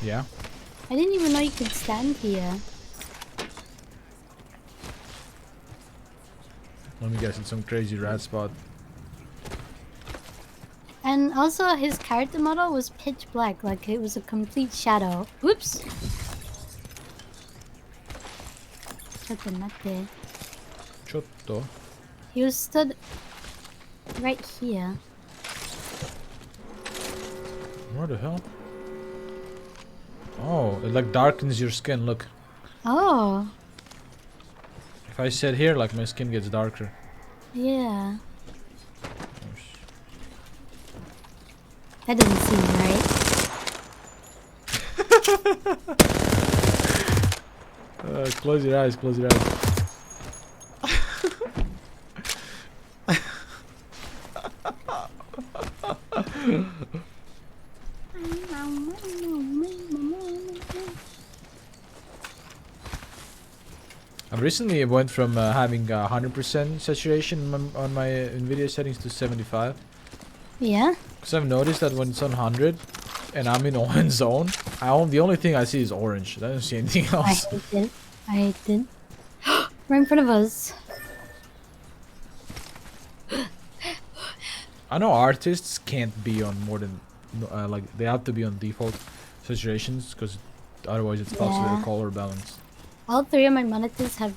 Yeah. I didn't even know you could stand here. Let me guess, it's some crazy rat spot. And also his character model was pitch black, like it was a complete shadow. Whoops! Chotto. He was stood right here. Where the hell? Oh, it like darkens your skin, look. Oh. If I sit here, like my skin gets darker. Yeah. That doesn't seem right. Close your eyes, close your eyes. recently it went from having 100% saturation on my NVIDIA settings to 75. Yeah. Because I've noticed that when it's on 100 and I'm in orange zone, the only thing I see is orange. I don't see anything I else. hate it. I hate it. Right in front of us. I know artists can't be on more than like they have to be on default saturations because otherwise it fucks with Yeah. the color balance. All three of my monitors have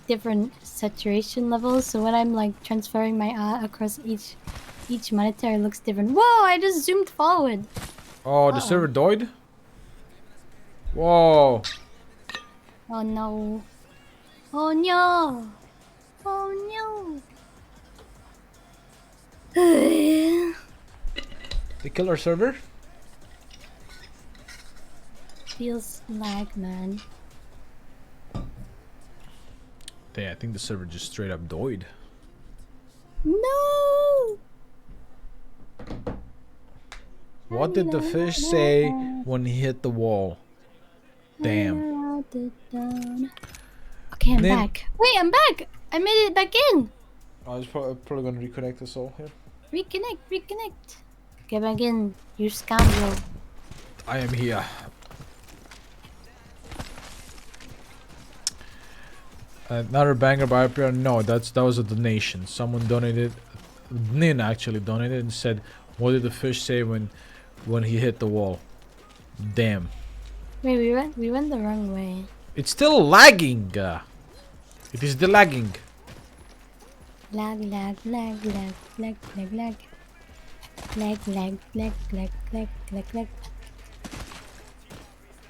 different saturation levels, so when I'm like transferring my art across each monitor, it looks different. Whoa! I just zoomed forward. Oh, the server died? Whoa! Oh no! Oh no! Oh no! They killed our server? Feels like, man. Damn, I think the server just straight up died. No! What did the fish say when he hit the wall? Damn. Okay, I'm Then- back. Wait, I'm back! I made it back in! I was probably gonna reconnect us all here. Reconnect. Get back in, you scoundrel. I am here. Another banger by April. No, that was a donation. Someone donated. Nin actually donated and said, "What did the fish say when he hit the wall?" Damn. Wait, we went the wrong way. It's still lagging. It is the lagging. Lag.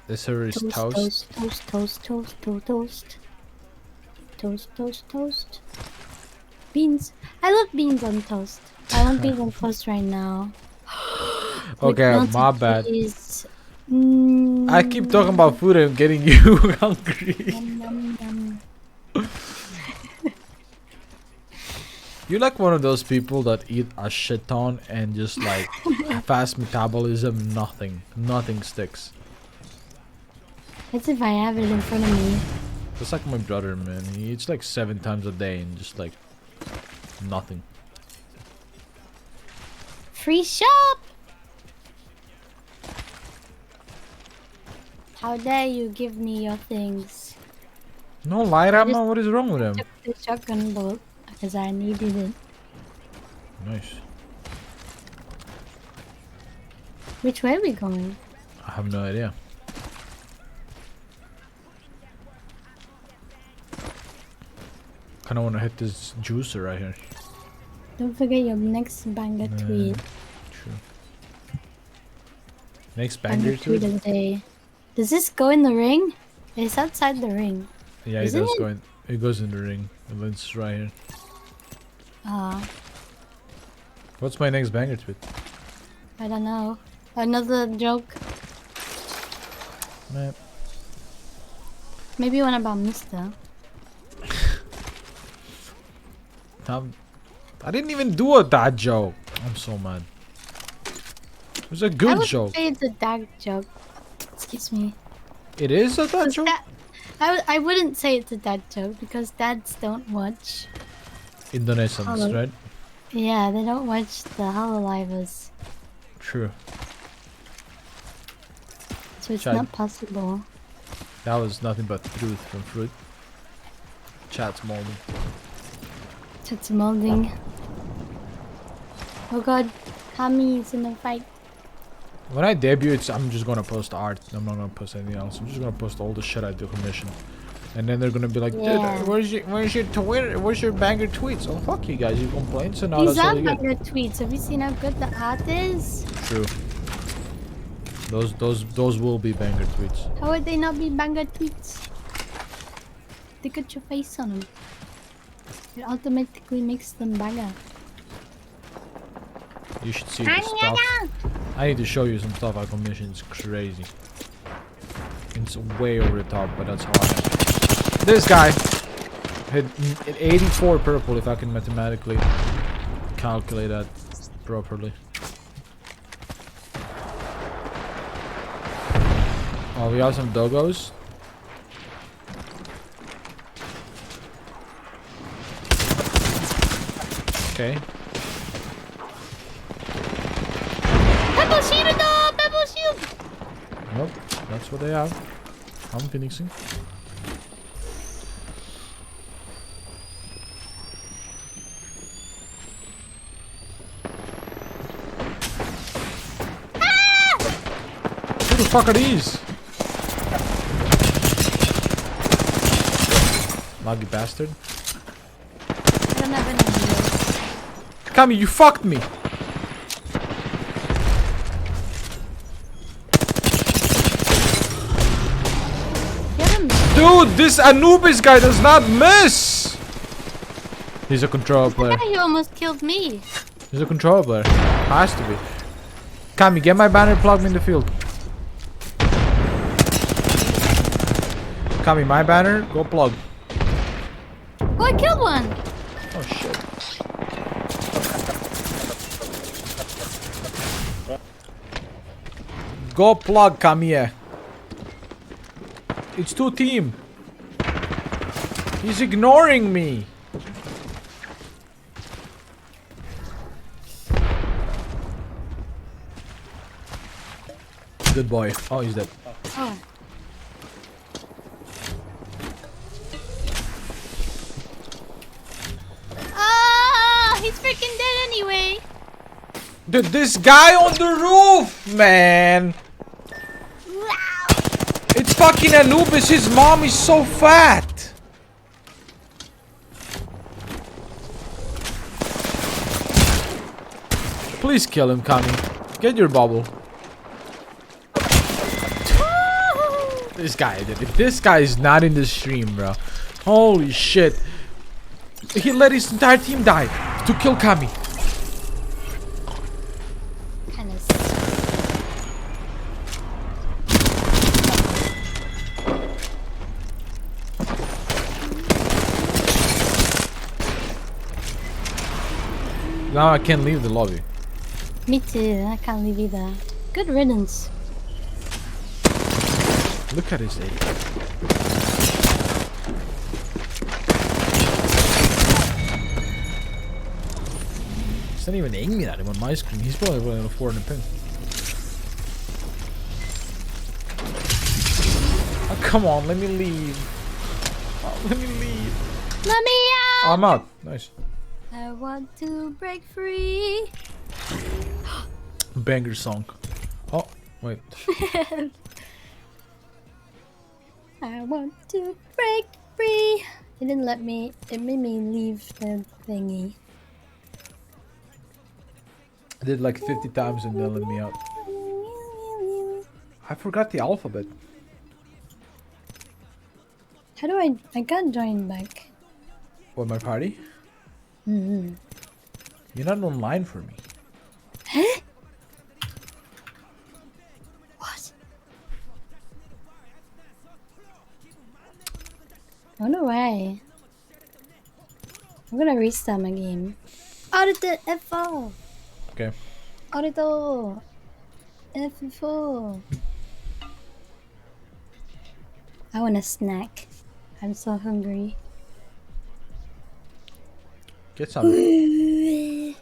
The server is toast. Toast. Beans. I love beans on toast. I want beans on toast right now. Okay, With my melted bad. cheese. I keep talking about food and getting you hungry. Yum. You're like one of those people that eat a shit ton and just like fast metabolism, nothing sticks. That's if I have it in front of me. That's like my brother, man. He eats like 7 times a day and just like nothing. Free shop! How dare you give me your things? No, Lyrama, what is wrong with him? Took the shotgun bolt because I needed it. Nice. Which way are we going? I have no idea. Kinda wanna hit this juicer right here. Don't forget your next banger tweet. True. Next banger tweet tweet? of the day. Does this go in the ring? It's outside the ring. Yeah, it Isn't does it? go in. It goes in the ring. And it's right here. What's my next banger tweet? I don't know. Another joke. Nah. Maybe one about Mister. I didn't even do a dad joke. I'm so mad. It was a I good would joke. say it's a dad joke. Excuse me. It is a dad joke? I wouldn't say it's a dad joke because dads don't watch. Indonesians, Hello. right? Yeah, they don't watch the Hololivers. True. So it's Chad. not possible. That was nothing but truth from fruit. Chat's molding. It's molding. Oh god, Kami is in a fight. When I debut, I'm just gonna post art. I'm not gonna post anything else. I'm just gonna post all the shit I do commission. And then they're gonna be like, Yeah. dude, where's your Twitter? Where's your banger tweets? Oh fuck you guys, you complain, so now These that's all are you get. banger tweets. Have you seen how good the art is? True. Those will be banger tweets. How would they not be banger tweets? Look at your face on them. It automatically makes them banger. You should see the stuff. I need to show you some stuff I commissioned. It's crazy. It's way over the top, but that's how I am. This guy hit 84 purple if I can mathematically calculate that properly. Oh, we have some doggos. Okay. Pebble shield! Pebble shield! Nope, that's what they have. I'm finishing. Who the fuck are these? Laggy bastard. I don't have any heals. Kami, you fucked me! Get him! Dude, this Anubis guy does not miss! He's a controller player. Yeah, you almost killed me. He's a controller player. Has to be. Kami, get my banner, plug me in the field. Kami, my banner, go plug. Oh, I killed one! Oh shit. Go plug, Kamiya. It's 2 team. He's ignoring me. Good boy. Oh, he's dead. Oh. Ah, he's freaking dead anyway. Dude, this guy on the roof, man. It's fucking Anubis. His mom is so fat. Please kill him, Kami. Get your bubble. This guy, if this guy is not in the stream, bro. Holy shit. He let his entire team die to kill Kami. Kind of. Now I can't leave the lobby. Me too. I can't leave either. Good riddance. Look at his age. He's not even aiming at him on my screen. He's probably running a 4 in the pin. Oh, come on, let me leave. Oh, let me leave. Let me out! Oh, I'm out. Nice. I want to break free. Banger song. Oh, wait. I want to break free. It didn't let me. It made me leave the thingy. I did like 50 times and then let me out. I forgot the alphabet. How do I can't join back. What, my party? Mm-hmm. You're not online for me. Huh? What? I wonder why. I'm gonna restart my game. Auditor F4. Okay. Auditor F4. I want a snack. I'm so hungry. Get some. It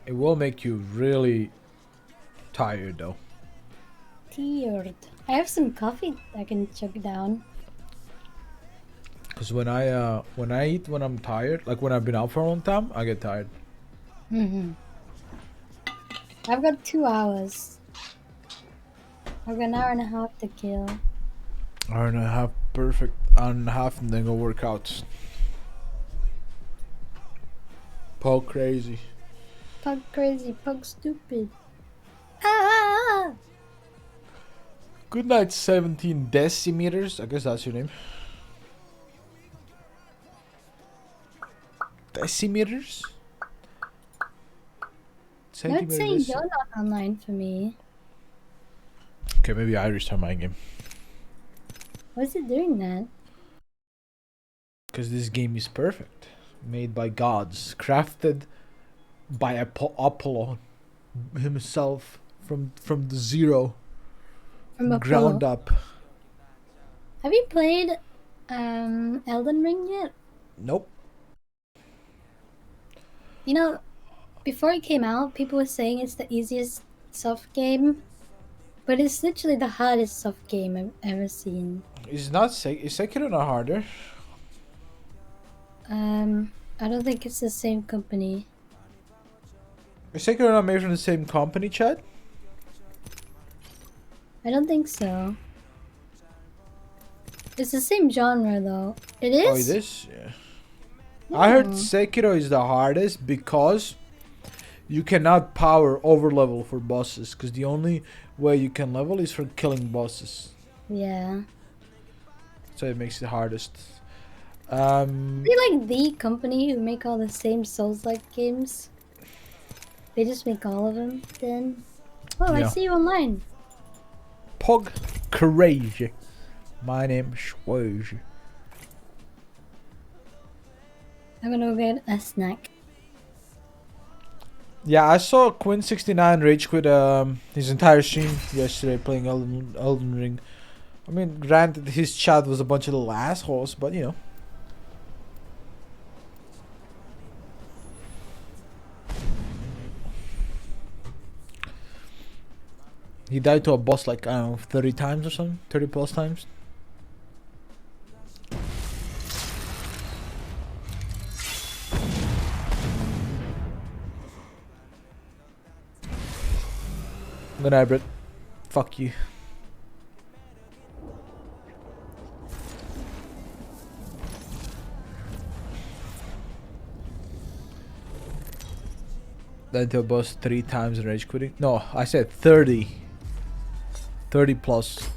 will make you really tired though. Tired. I have some coffee I can chug down. Cause when I eat when I'm tired, like when I've been out for a long time, I get tired. Mm-hmm. I've got 2 hours. I've got an hour and a half to kill. Hour and a half, perfect. Hour and a half, and then go work out. POGCRAZY. Pug crazy, pug stupid. Ah! Good night, 17 decimeters. I guess that's your name. Decimeters? No, it's saying Centimeters. you're not online for me. Okay, maybe I restart my game. Why is it doing that? Because this game is perfect. Made by gods. Crafted by Apollo himself from the zero. From a ground pro. up. Have you played Elden Ring yet? Nope. You know, before it came out, people were saying it's the easiest soft game, but it's literally the hardest soft game I've ever seen. Is not is Sekiro not harder? I don't think it's the same company. Is Sekiro not made from the same company, Chad? I don't think so. It's the same genre though. It is? Oh, it is? Yeah. I heard No. Sekiro is the hardest because you cannot power over level for bosses, because the only way you can level is for killing bosses. Yeah. So it makes it hardest. Are they like the company who make all the same Souls-like games? They just make all of them then? Oh, I Yeah. see you online. POGCRAZY. My name is Schwage. I'm gonna go get a snack. Yeah, I saw Quinn69 rage quit his entire stream yesterday playing Elden Ring. I mean, granted, his chat was a bunch of little assholes, but you know. He died to a boss like, I don't know, 30 times or something? 30 plus times? Good night, Brit. Fuck you. Died to a boss 3 times and rage quitting? No, I said 30. 30 plus.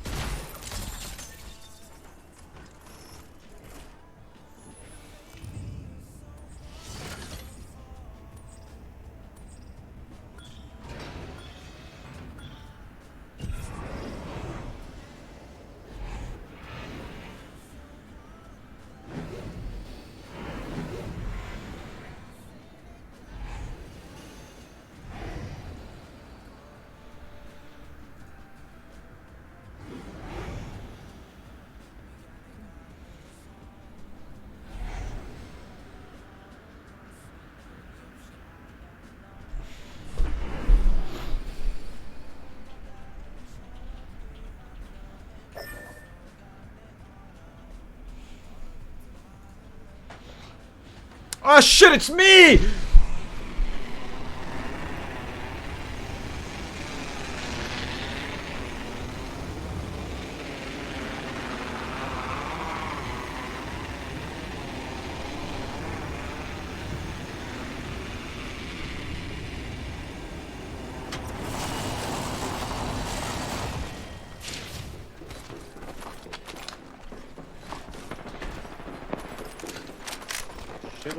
Oh shit, it's me!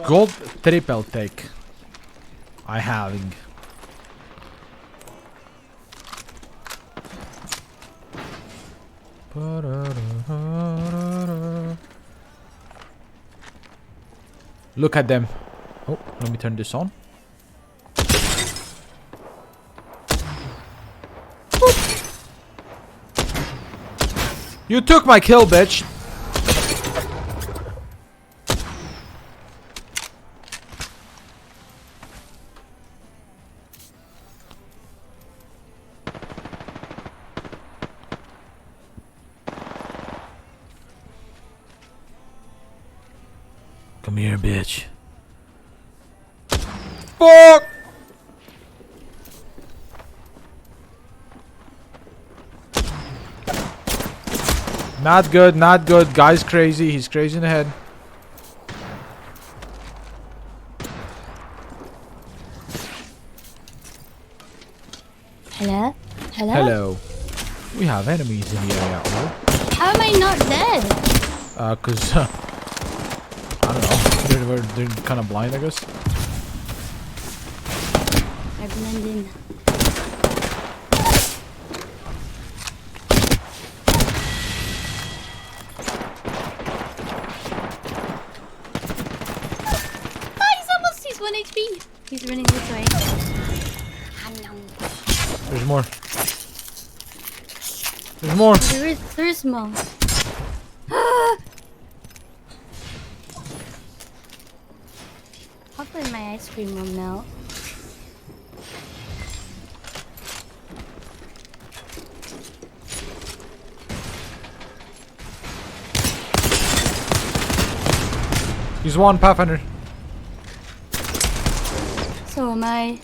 Gold triple take. I having. Look at them. Oh, let me turn this on. You took my kill, bitch. Come here, bitch. Fuck! Not good, not good. Guy's crazy. He's crazy in the head. Hello? Hello? Hello. We have enemies in the area. Oh. How am I not dead? Cause I don't know. They're kind of blind, I guess. I blend in. He's 1 HP. He's running this way. There's more. There's more. There is more. Hopefully my ice cream will melt. He's one, Pathfinder. So am I.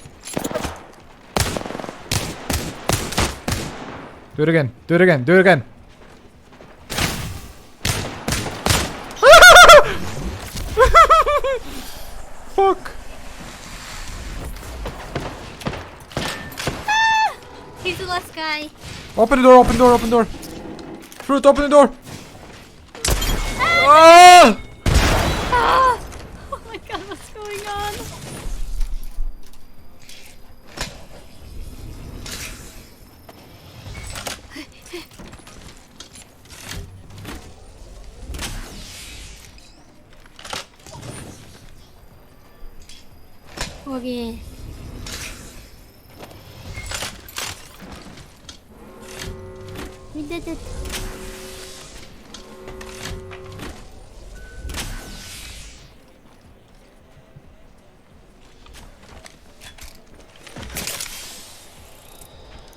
Do it again. Do it again. Do it again. Fuck. He's the last guy. Open the door, open the door, open the door. Fruit, open the door. Ah! Ah! Oh my god, what's going on? Okay. We did it.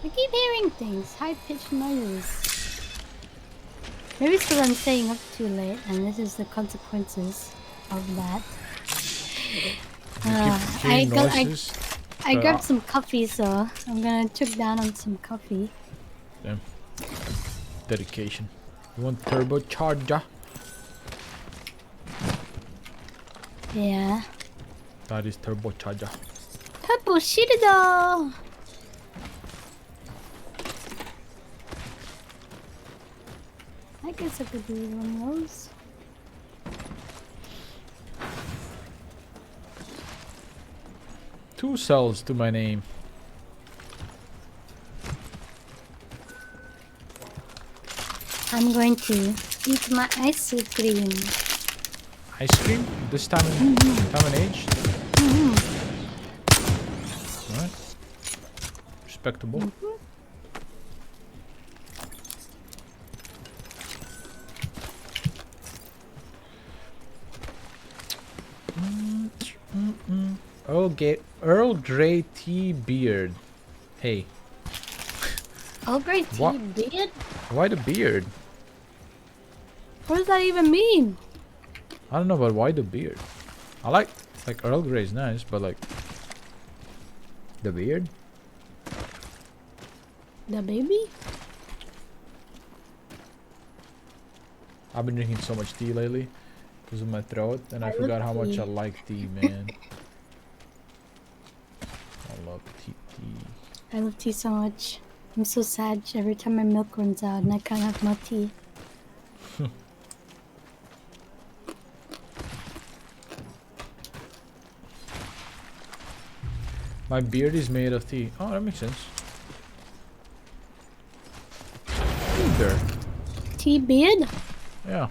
I keep hearing things, high-pitched noises. Maybe it's because I'm staying up too late, and this is the consequences of that. I grabbed some coffee, so I'm gonna choke down on some coffee. Damn. Dedication. You want turbocharger? Yeah. That is turbocharger. Turbo Shirido! I guess I could do one of those. Two cells to my name. I'm going to eat my ice cream. Ice cream? This time in age? Alright. Respectable. Earl Grey tea beard. Hey. Earl Grey tea What? beard? Why the beard? What does that even mean? I don't know, but why the beard? I like Earl Grey is nice, but like the beard? The baby? I've been drinking so much tea lately because of my throat, and I forgot how much I like tea, man. I love tea. I love tea so much. I'm so sad every time my milk runs out and I can't have more tea. My beard is made of tea. Oh, that makes sense. There. Tea beard? Yeah.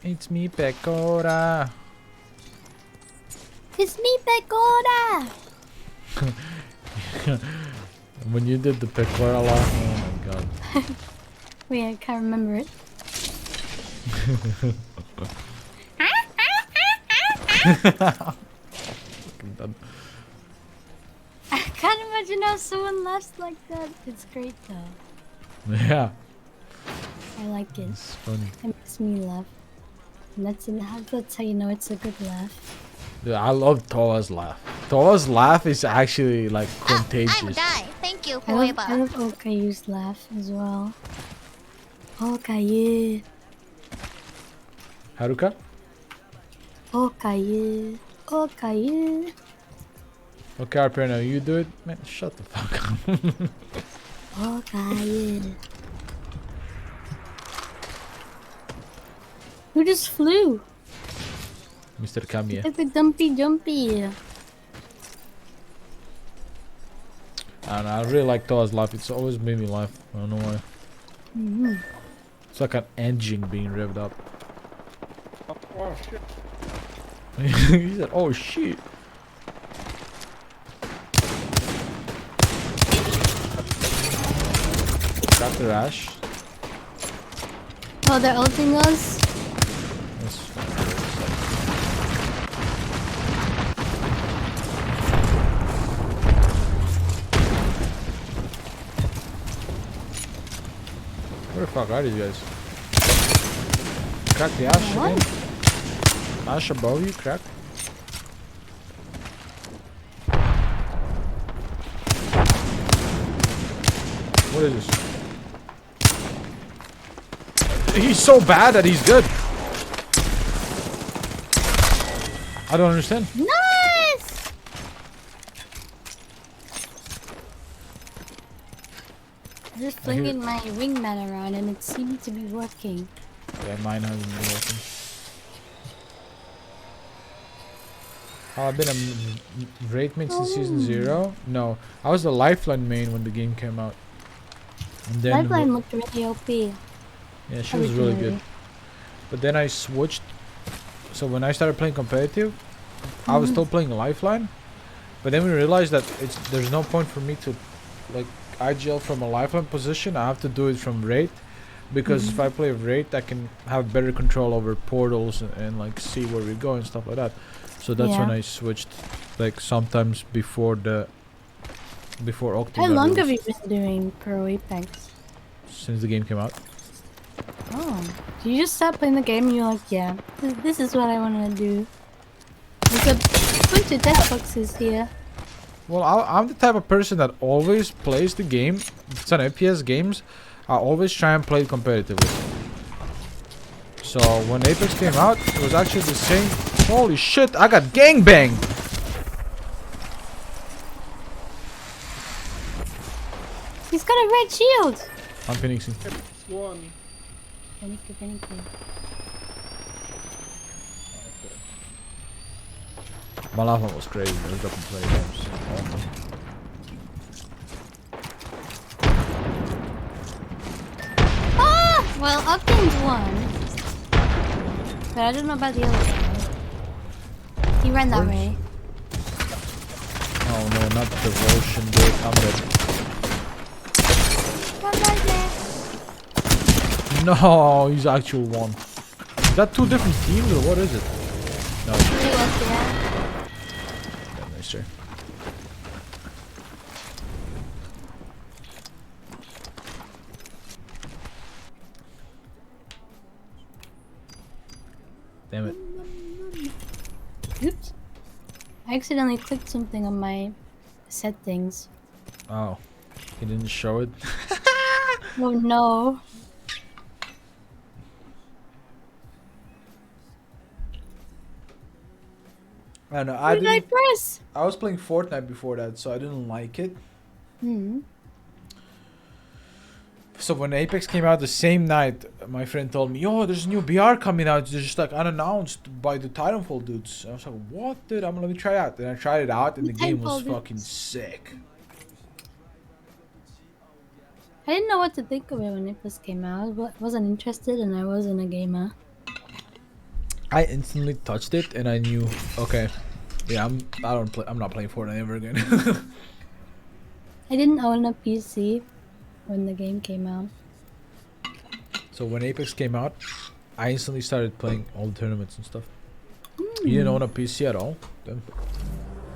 It's me, Pecora. It's me, Pecora! When you did the Pecora laugh, oh my god. Wait, I can't remember it. I can't imagine how someone laughs like that. It's great though. Yeah. I like it. It's funny. It makes me laugh. And that's how you know it's a good laugh. Dude, I love Toa's laugh. Toa's laugh is actually like I'm contagious. die. Thank you, I love forever. Okayu's laugh as well. Okayu. Haruka? Okayu. Okayu. Okay, Arpino, you do it? Man, shut the fuck up. Okayu. Who just flew? Mr. Kamiya. Like the dumpy jumpy. And I really like Toa's laugh. It's always made me laugh. I don't know why. It's like an engine being revved up. Oh shit. He said, oh shit. Got the rash. Oh, they're ulting us? That's where the fuck are these guys? Crack the ash What? again? Ash above you, crack. What is this? He's so bad that he's good. I don't understand. Nice! I'm just flinging my wingman around and it seemed to be working. Yeah, mine hasn't been working. Oh, I've been a Wraith main since season 0. No, I was the Lifeline main when the game came out. And then Lifeline looked really OP. yeah, she was really good. But then I switched. So when I started playing competitive, I was still playing Lifeline. But then we realized that there's no point for me to like IGL from a Lifeline position. I have to do it from Wraith. Because if I play Wraith, I can have better control over portals and like see where we go and stuff like that. So that's when I switched, like sometimes before Octo. How long have you been doing Pro Apex? Since the game came out. Oh, so you just stopped playing the game and you're like, yeah, this is what I want to do. There's a bunch of death boxes here. Well, I'm the type of person that always plays the game. It's on FPS games. I always try and play it competitively. So when Apex came out, it was actually the same. Holy shit! I got gangbanged. He's got a red shield. I'm finishing. One. Thank you. My last one was crazy. I was dropping play games. Ah! Well, Upton's won. But I don't know about the other guy. He ran that way. Oh no, not devotion, dude. I'm dead. One right there. No, he's actual one. Is that two different teams or what is it? No. He was there. Yeah, nice try. Damn it. Oops. I accidentally clicked something on my settings. Oh. He didn't show it. Oh no. I don't know. What did I press? I was playing Fortnite before that, so I didn't like it. So when Apex came out the same night, my friend told me, "Yo, there's a new BR coming out. It's just like unannounced by the Titanfall dudes." I was like, "What, dude? Let me try it out." And I tried it out, and the game was fucking sick. I didn't know what to think of it when it first came out. I wasn't interested, and I wasn't a gamer. I instantly touched it, and I knew, okay, yeah, I'm not playing Fortnite ever again. I didn't own a PC when the game came out. So when Apex came out, I instantly started playing all the tournaments and stuff. You didn't own a PC at all? Then?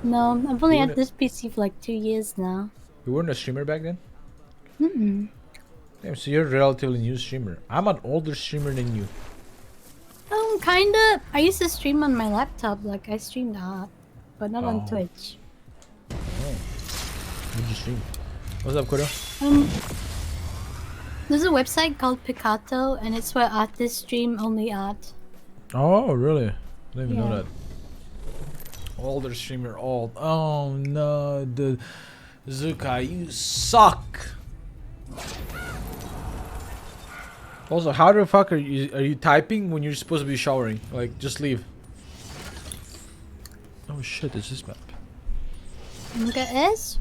No, I've only had this PC for like 2 years now. You weren't a streamer back then? Damn, so you're a relatively new streamer. I'm an older streamer than you. Kinda. I used to stream on my laptop, like I streamed art, but not on Twitch. Oh. What'd you stream? What's up, Kodo? There's a website called Picato, and it's where artists stream only art. Oh, really? I didn't even know that. Older streamer, old. Oh no, dude. Zuka, you suck. Also, how the fuck are you typing when you're supposed to be showering? Like, just leave. Oh shit, is this map? Look at this.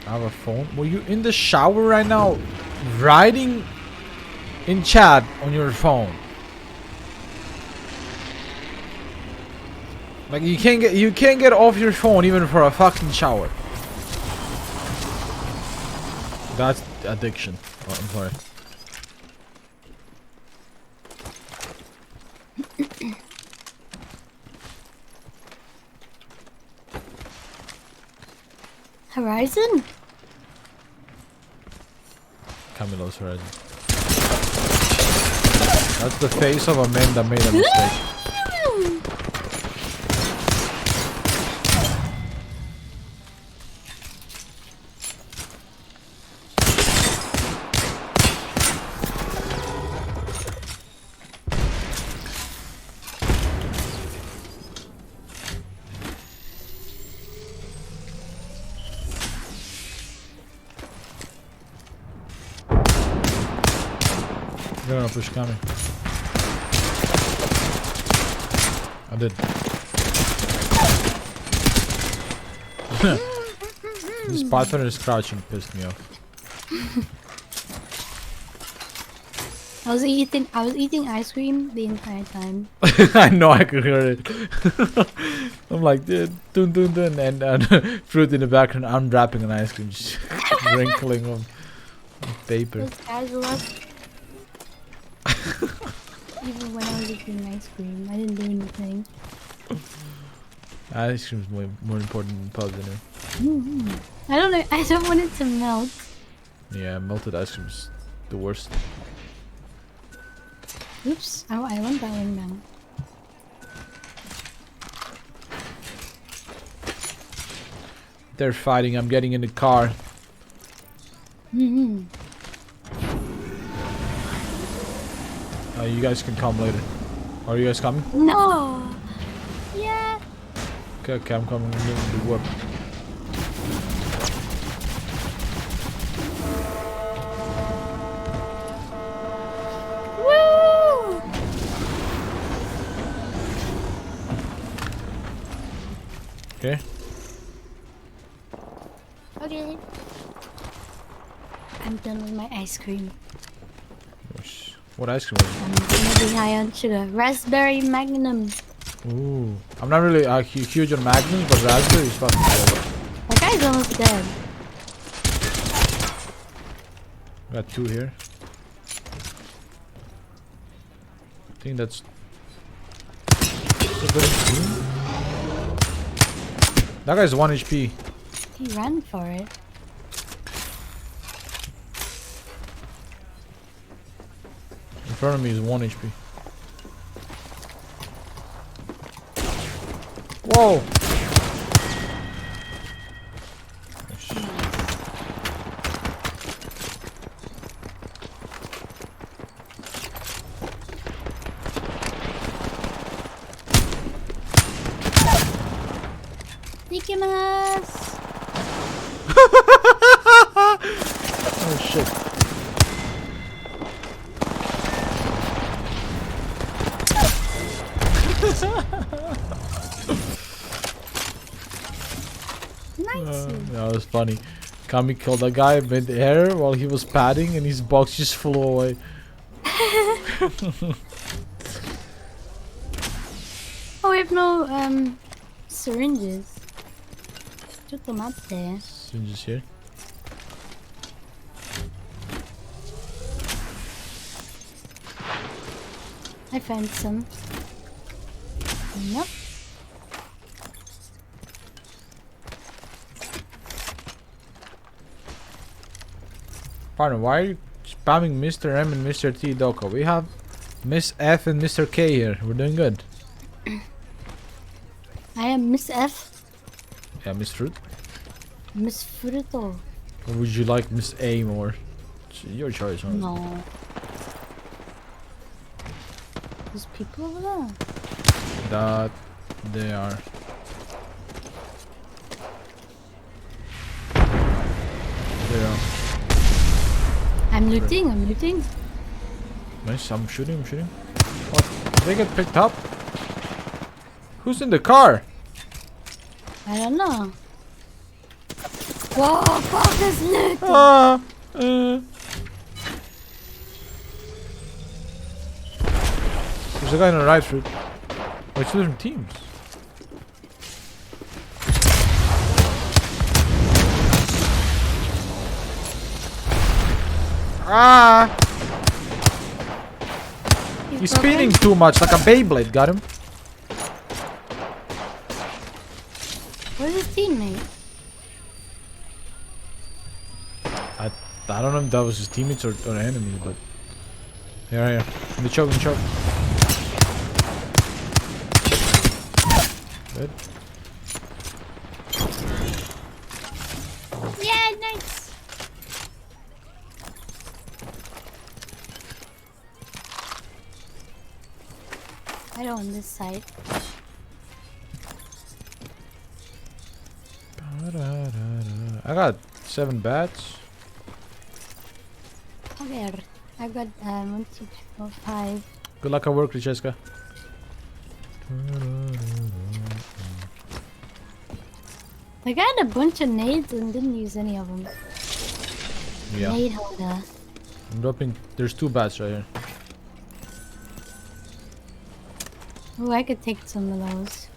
I have a phone. Were you in the shower right now, writing in chat on your phone? Like you can't get off your phone even for a fucking shower. That's addiction. Oh, I'm sorry. Horizon? Camilo's Horizon. That's the face of a man that made a mistake. You're gonna push coming. I did. This Pathfinder is crouching pissed me off. I was eating ice cream the entire time. I know I could hear it. I'm like, dude, dun dun dun, and fruit in the background, unwrapping an ice cream, just wrinkling on paper. It was casual. Even when I was eating ice cream, I didn't do anything. Ice cream is more important than pubs, anyway. I don't know. I don't want it to melt. Yeah, melted ice cream is the worst. Oops! I want that one now. They're fighting. I'm getting in the car. You guys can come later. Are you guys coming? No. Yeah. Okay, I'm coming. I'm getting the whip. Woo! Okay. Okay. I'm done with my ice cream. What ice cream was I'm gonna be high on sugar. Raspberry Magnum. it? Ooh. I'm not really huge on magnums, but raspberry is fucking good. That guy's almost dead. Got 2 here. I think that's... That guy's 1 HP. He ran for it. In front of me is 1 HP. Whoa! Ikimasu! Oh shit. Nice. That was funny. Kami killed a guy mid-air while he was padding and his box just flew away. Oh, we have no syringes. Took them out there. Syringes here. I found some. Nope. Partner, why are you spamming Mr. M and Mr. T Doka? We have Miss F and Mr. K here. We're doing good. I am Miss F. Yeah, Miss Fruit. Miss Fruto. Or would you like Miss A more? It's your choice, huh? No. There's people over there. That they are. They are. I'm looting, I'm looting. Nice, I'm shooting. What? Did they get picked up? Who's in the car? I don't know. Whoa, fuck this loot! There's a guy on the right, Fruit. Oh, it's 2 different teams. He's spinning too much, like a Beyblade. Got him. Where's his teammate? I don't know if that was his teammates or enemies, but here. In the choke, in the choke. Good. Yeah, nice. I don't on this side. I got 7 bats. Okay, I got 1, 2, 3, 4, 5. Good luck at work, Francesca. I got a bunch of nades and didn't use any of them. Yeah. Nade holder. I'm dropping. There's 2 bats right here. Oh, I could take some of those.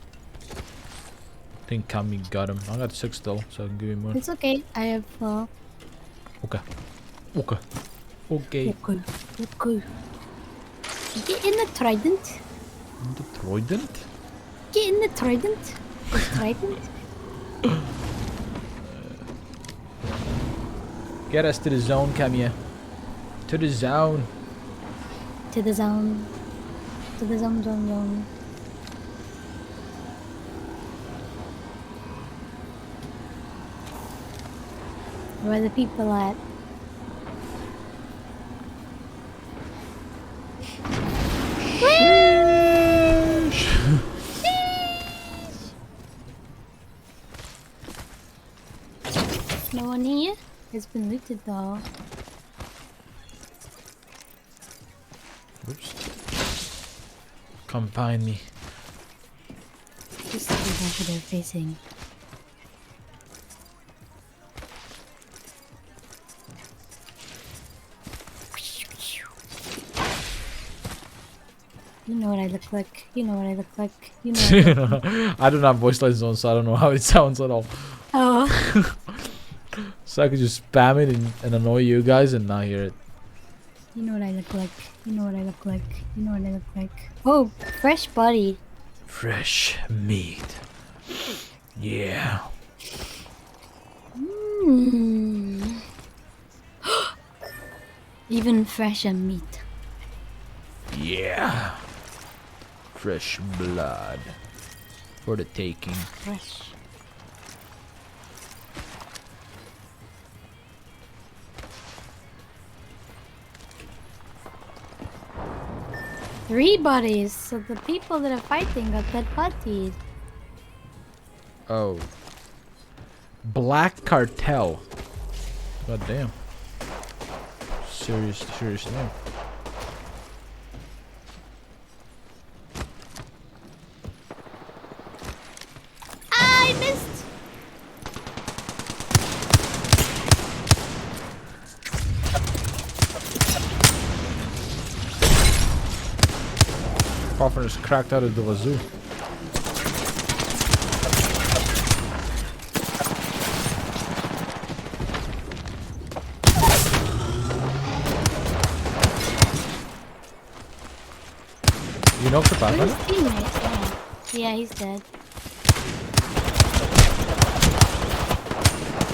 I think Kami got him. I got 6 still, so I can give you more. It's okay. I have 4. Okay. Okay. Okay. Okay. Okay. Get in the trident. The trident? Get in the trident. The trident. Get us to the zone, Kamiya. To the zone. To the zone. To the zone, zone, zone. Where are the people at? No one here? It's been looted though. Oops. Come find me. Just where they're facing. You know what I look like. You know what I look like. You know. What I look like. I don't have voice lines on, so I don't know how it sounds at all. Oh. So I could just spam it and annoy you guys and not hear it. You know what I look like. You know what I look like. You know what I look like. Oh, fresh body. Fresh meat. Yeah. Mm. Even fresher meat. Yeah. Fresh blood. For the taking. Fresh. Three bodies, so the people that are fighting got dead bodies. Oh. Black Cartel. God damn. Serious name. I missed! Coffin is cracked out of the wazoo. You knocked the Where's Pathfinder? his teammate? Yeah, he's dead.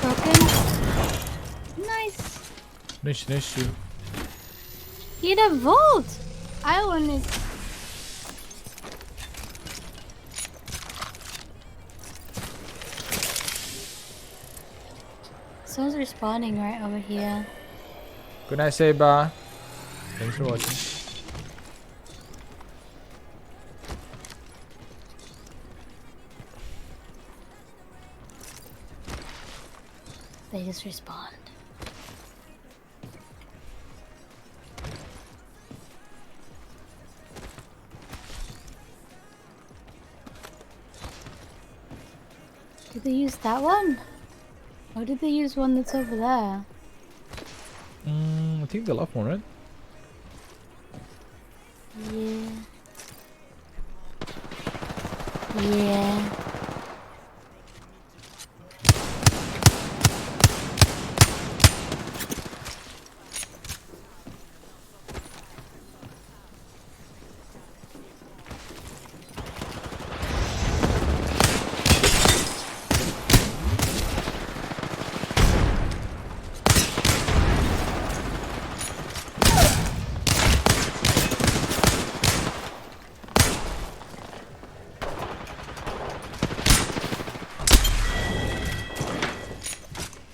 Broken. Nice. Nice shoot. He had a vault! I wanted. Someone's respawning right over here. Good night, Seba. Thanks for watching. They just respawned. Did they use that one? Or did they use one that's over there? I think they left one, right? Yeah. Yeah.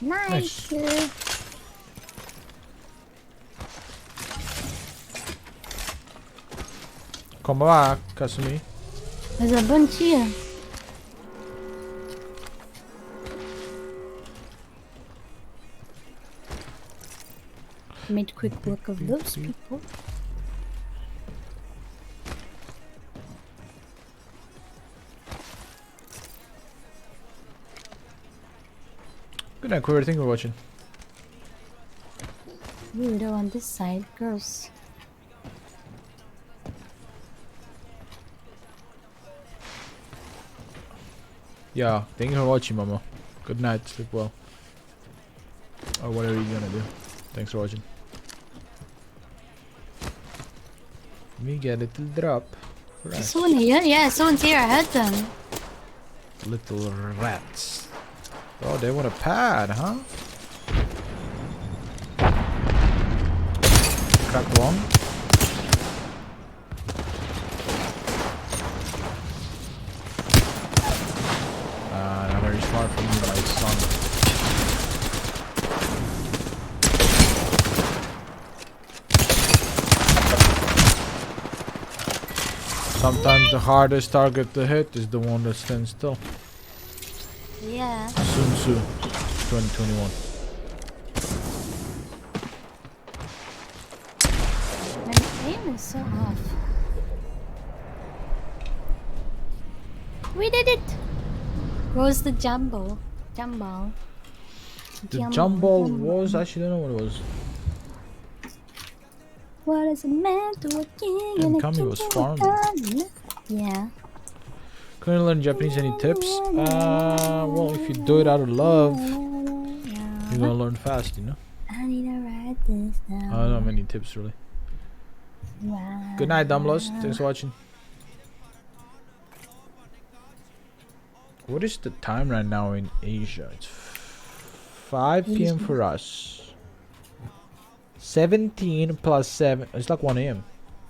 Nice. Come back, Kasumi. There's a bunch here. Made quick work of those people. Good night, Queer. Thank you for watching. Weirdo on this side. Gross. Yeah, thank you for watching, Mama. Good night. Sleep well. Or whatever you're gonna do. Thanks for watching. Me get a little drop. Is someone here? Yeah, someone's here. I heard them. Little rats. Oh, they want a pad, huh? Cracked one. I'm very smart from you, my son. Sometimes the hardest target to hit is the one that stands still. Yeah. Sun Tzu, 2021. My aim is so off. We did it! What was the jumbo? Jumbo. The jumbo was, actually, I don't know what it was. What is a man to a king And and a Kami king was to a farming. gun? Yeah. Can you learn Japanese? Any tips? Well, if you do it out of love, you're gonna learn fast, you know? I need to write this down. I don't have any tips, really. Wow. Good night, Dumblos. Thanks for watching. What is the time right now in Asia? It's 5 p.m. for us. 17 plus 7. It's like 1 a.m.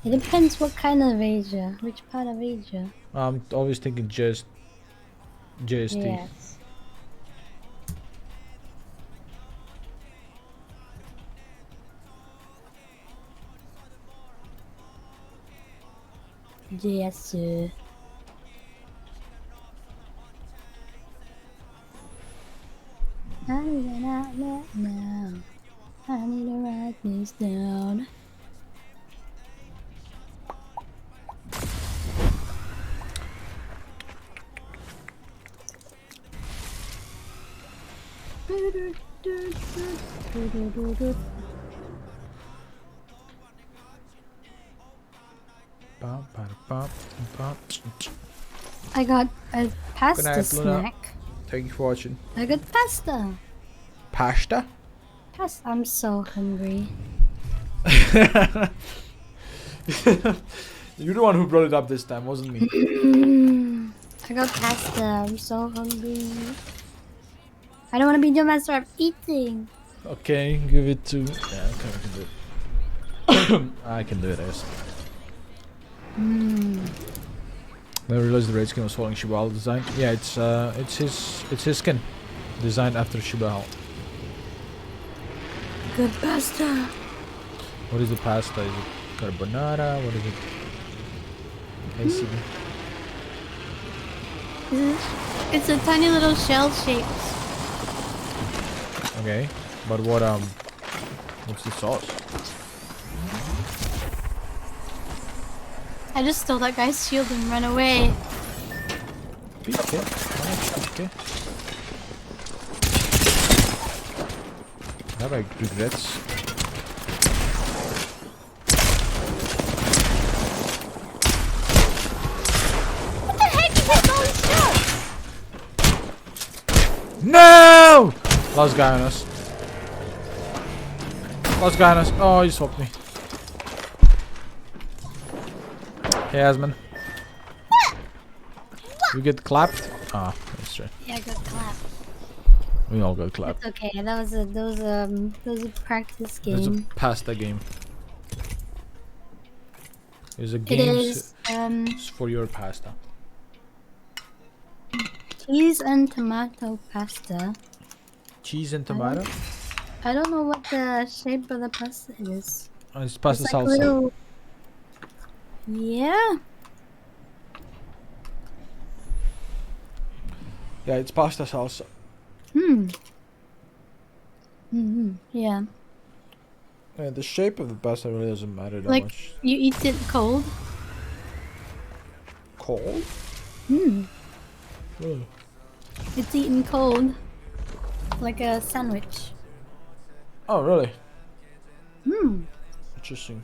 It depends what kind of Asia. Which part of Asia? I'm always thinking just JST. Yes. Yes, sir. I need an outlet now. I need to write this down. I got a pasta night, Luna. snack. Thank you for watching. I got pasta. Pasta? I'm so hungry. You're the one who brought it up this time, wasn't me. I got pasta. I'm so hungry. I don't want to be the master of eating. Okay, give it to. Yeah, okay, I can do it. I can do it, I guess. Then I realized the raid skin was following Shiba design. Yeah, it's his skin, designed after Shiba. Good pasta. What is the pasta? Is it carbonara? What is it? I see. It's a tiny little shell shape. Okay, but what's the sauce? I just stole that guy's shield and run away. Okay. Okay. I have like regrets. What the heck is that going shot? No! Last guy on us. Last guy on us. Oh, he swapped me. Hey, Asman. You get clapped? Ah, that's right. Yeah, I got clapped. We all got clapped. It's okay. That was a practice game. It's a pasta game. It's a It game is for your pasta. cheese and tomato pasta. cheese and tomato. I don't know what the shape of the pasta is. Oh, it's pasta It's like salsa. little... Yeah. Yeah, it's pasta salsa. Hmm. Yeah. Yeah, the shape of the pasta really doesn't matter that Like, much. you eat it cold? Cold? Hmm. Really? It's eaten cold. Like a sandwich. Oh, really? Hmm. Interesting.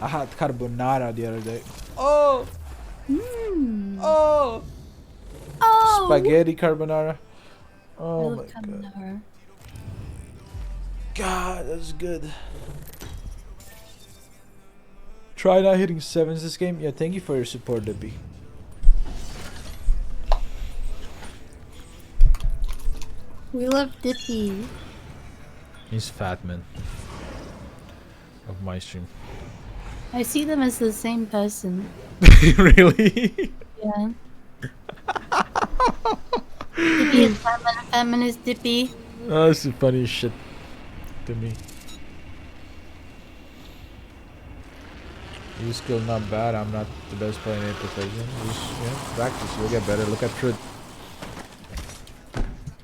I had carbonara the other day. Oh! Hmm. Oh! Oh! Spaghetti carbonara. I Oh my love god. carbonara. God, that's good. Try not hitting sevens this game. Yeah, thank you for your support, Lippy. We love Dippy. He's fat man of my stream. I see them as the same person. Really? Yeah. Dippy is Batman is Dippy. Oh, that's the funniest shit to me. You skill not bad. I'm not the best player in profession. Just practice. You'll get better. Look at Fruit.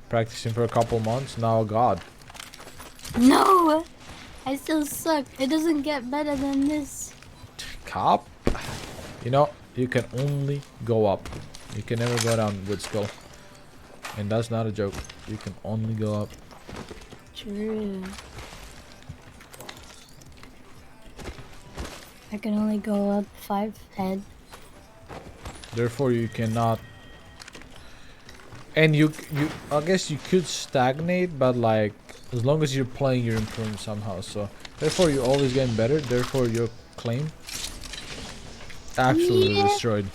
Practicing for a couple months. Now God. No! I still suck. It doesn't get better than this. Cop. You know, you can only go up. You can never go down with skill. And that's not a joke. You can only go up. True. I can only go up 5 head. Therefore, you cannot. And you, I guess you could stagnate, but like, as long as you're playing, you're improving somehow. So, therefore, you're always getting better. Therefore, your claim absolutely destroyed.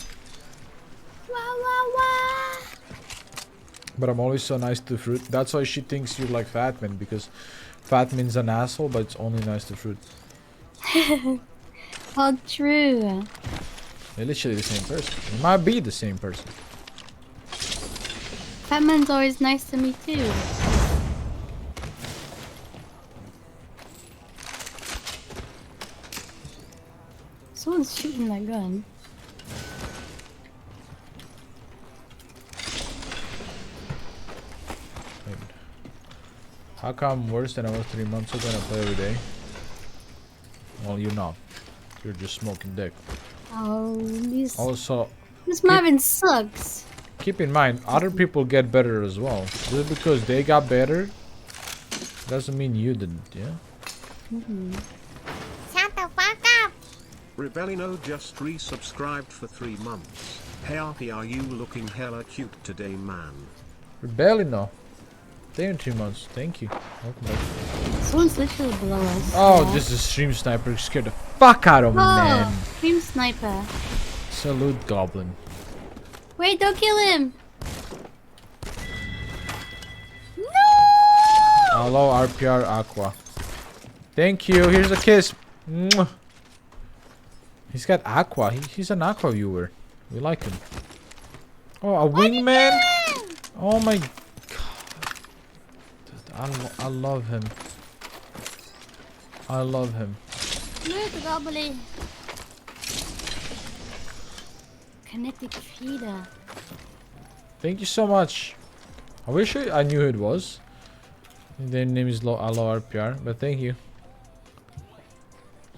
But I'm always so nice to Fruit. That's why she thinks you're like Fatman, because Fatman's an asshole, but it's only nice to Fruit. Oh, true. They're literally the same person. It might be the same person. Batman's always nice to me too. Someone's shooting that gun. Wait. How come worse than I was 3 months ago and I play every day? Well, you're not. You're just smoking dick. Oh, Also, this Marvin sucks. keep in mind, other people get better as well. Just because they got better, doesn't mean you didn't, yeah? Shut the fuck up! Rebellino just resubscribed for 3 months. Hey RP, are you looking hella cute today, man? Rebellino. Stay in 2 months. Thank you. Welcome back. Someone's literally below us. Oh, yeah. this is Stream Sniper. Scared the fuck out of me, man. Oh, Stream Sniper. Salute, Goblin. Wait, don't kill him! No! Hello, RPR Aqua. Thank you. Here's a kiss. Mwah. He's got Aqua. He's an Aqua viewer. We like him. Oh, a wingman? Oh my god. Dude, I love him. I love him. Look, the goblin. Kinetic feeder. Thank you so much. I wish I knew who it was. Their name is Hello RPR, but thank you.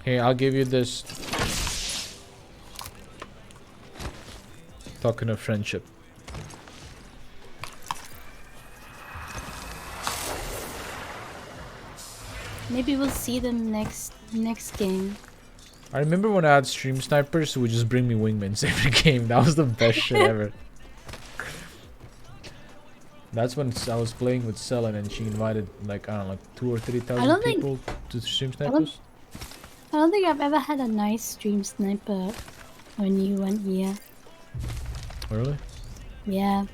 Here, I'll give you this. Token of friendship. Maybe we'll see them next game. I remember when I had stream snipers who would just bring me wingmans every game. That was the best shit ever. That's when I was playing with Selen and she invited like, I don't know, like 2,000 or 3,000 people to stream snipers. I don't think I've ever had a nice stream sniper when you went here. Really? Yeah.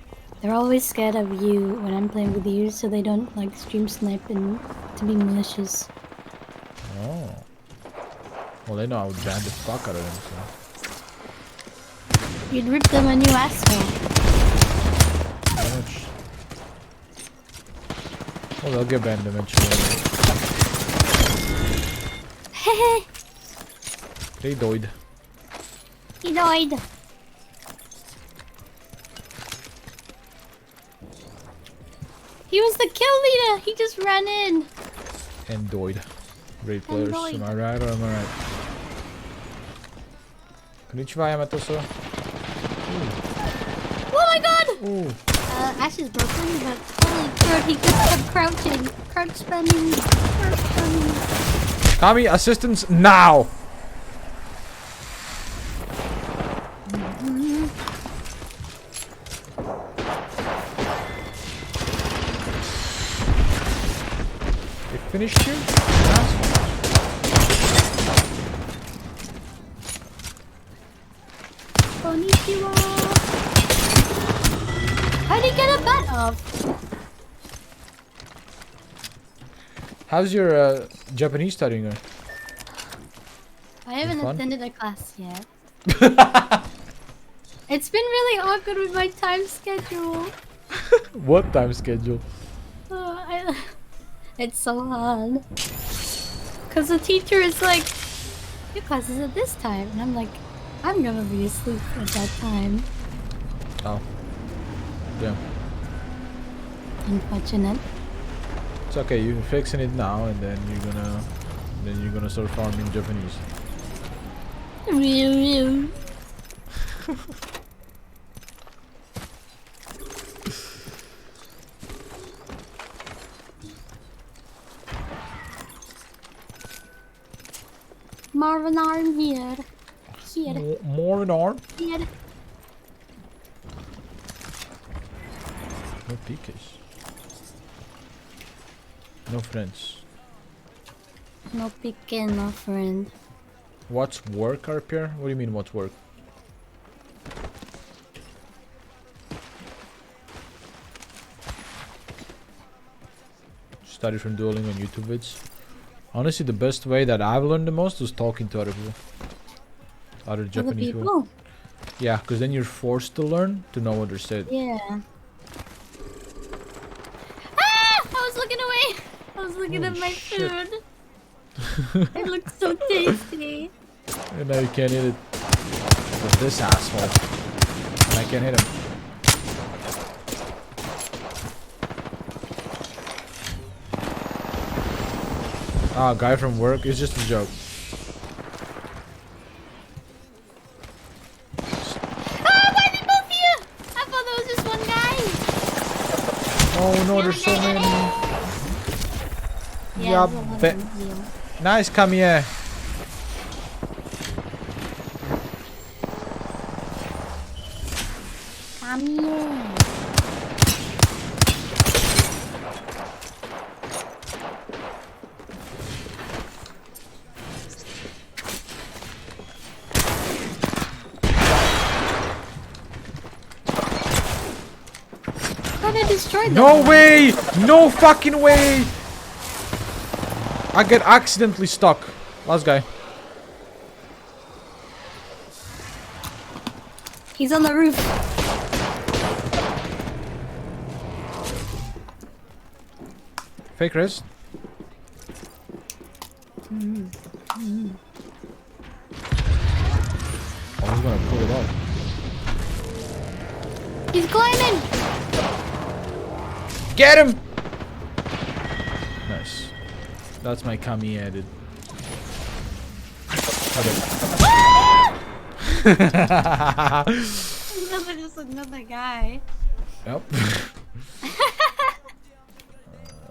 They're always scared of you when I'm playing with you, so they don't like stream snipe and to be malicious. Oh. Well, they know I would ban the fuck out of them, so. You'd rip them a new asshole. How much? Well, they'll get banned eventually. They died. He died. He was the kill leader. He just ran in. And died. Great players. Am I right or am I right? Konnichiwa, Yamato-san. Oh my god! Ooh. Ash is broken, but holy crap, he just kept crouching. Crouch spamming. Crouch spamming. Kami, assistance now! They finished you? Konnichiwa. How'd he get a bat off? How's your Japanese studying going? I haven't fun? attended a class yet. It's been really awkward with my time schedule. What time schedule? It's so hard. Cause the teacher is like, your class is at this time. And I'm like, I'm gonna be asleep at that time. Oh. Yeah. Unfortunate. It's okay, you're fixing it now and then you're gonna start farming Japanese. Marvin arm here. Here. More an arm? Here. No PKs. No friends. No picking, no friend. What's work, RPR? What do you mean what's work? Study from dueling on YouTube vids. Honestly, the best way that I've learned the most was talking to other people. Other Japanese people. Yeah, because then you're forced to learn to know what they're saying. Yeah. Ah! I was looking away. I was looking at my food. It looks so tasty. And now you can't hit it with this asshole. And I can't hit him. Ah, guy from work. It's just a joke. Ah, why are they both here? I thought there was just one guy. Oh no, there's so many. Yeah, Yeah, nice, come here. Come here. How did I destroy them? No way! No fucking way! I get accidentally stuck. Last guy. He's on the roof. Fake rest. Oh, he's gonna pull it off. He's climbing. Get him! Nice. That's my Kami added. Just another guy. Yep.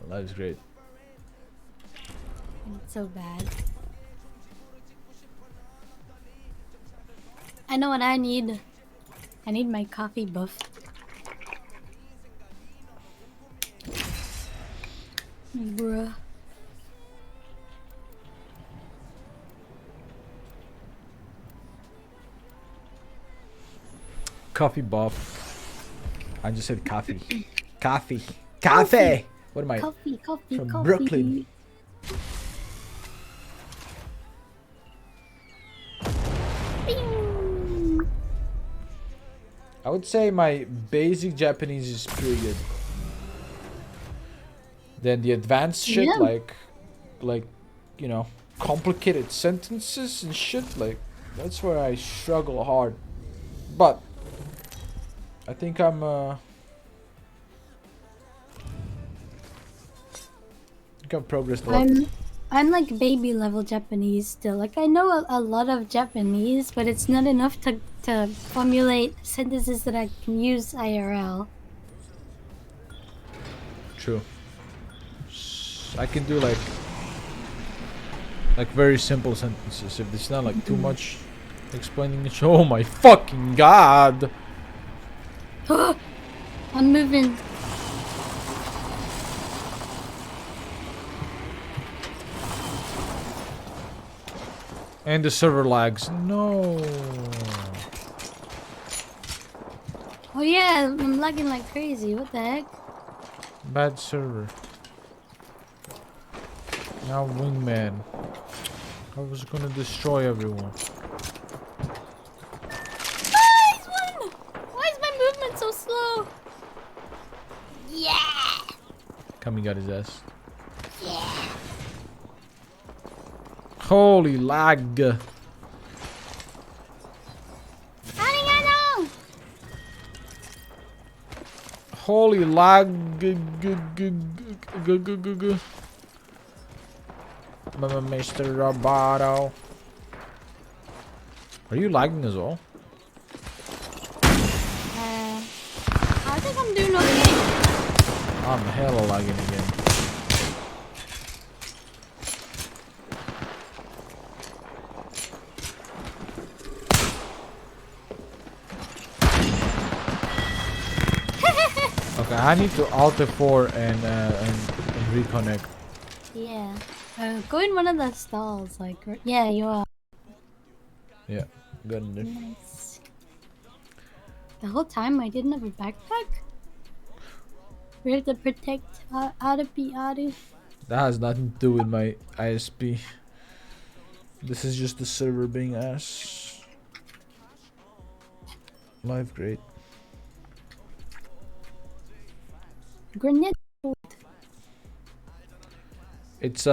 Life's great. It's so bad. I know what I need. I need my coffee buff. Bruh. Coffee buff. I just said coffee. Coffee. Coffee! What am I? Coffee, coffee, From coffee. Brooklyn. Bing. I would say my basic Japanese is pretty good. Then the advanced shit, Yeah. like, you know, complicated sentences and shit, like, that's where I struggle hard. But I think I think I've progressed a lot. I'm like baby level Japanese still. Like I know a lot of Japanese, but it's not enough to formulate sentences that I can use IRL. True. I can do like very simple sentences if it's not like too much explaining it. Oh my fucking god! I'm moving. And the server lags. No. Oh yeah, I'm lagging like crazy. What the heck? Bad server. Now wingman. I was gonna destroy everyone. Nice one! Why is my movement so slow? Yeah! Kami got his ass. Holy lag. Arigato! Holy lag. Mr. Roboto. Are you lagging as well? I think I'm doing okay. I'm hella lagging again. Okay, I need to Alt F4 and reconnect. Yeah. Go in one of the stalls, like, yeah, you are. Yeah, good enough. Nice. The whole time I didn't have a backpack? We have to protect Adu. That has nothing to do with my ISP. This is just the server being ass. Life great. Grenade. It's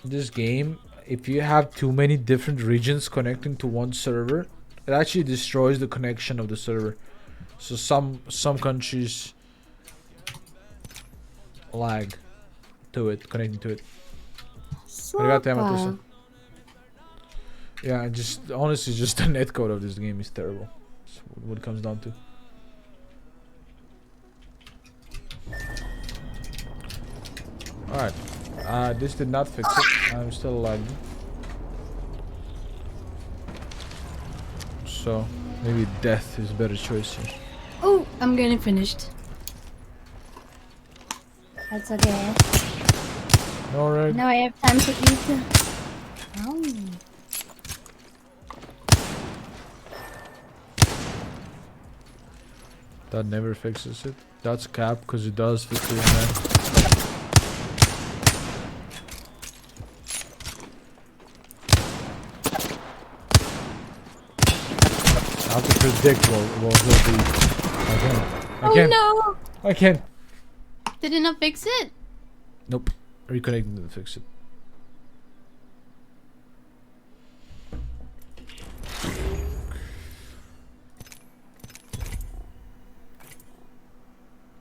this game, if you have too many different regions connecting to one server, it actually destroys the connection of the server. So some countries lag to it, connecting to it. Sopa. Yeah, just honestly, just the netcode of this game is terrible. That's what it comes down to. Alright. This did not fix it. I'm still lagging. So maybe death is a better choice here. Oh, I'm getting finished. That's okay. Alright. Now I have time to eat. Oh. That never fixes it. That's cap, because it does fix it, man. I have to predict what will be. I can't. No! I can't. Did it not fix it? Nope. Reconnecting to fix it.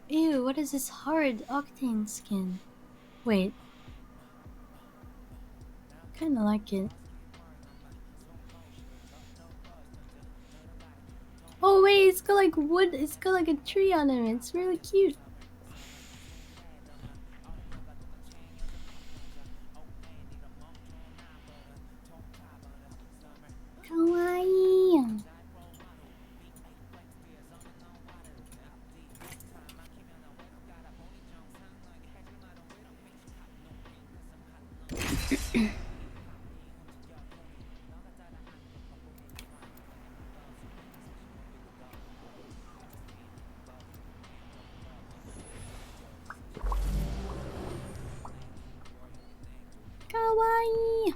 Ew, what is this hard octane skin? Wait. Kinda like it. Oh wait, it's got like wood, it's got like a tree on it. It's really cute. Kawaii. Kawaii.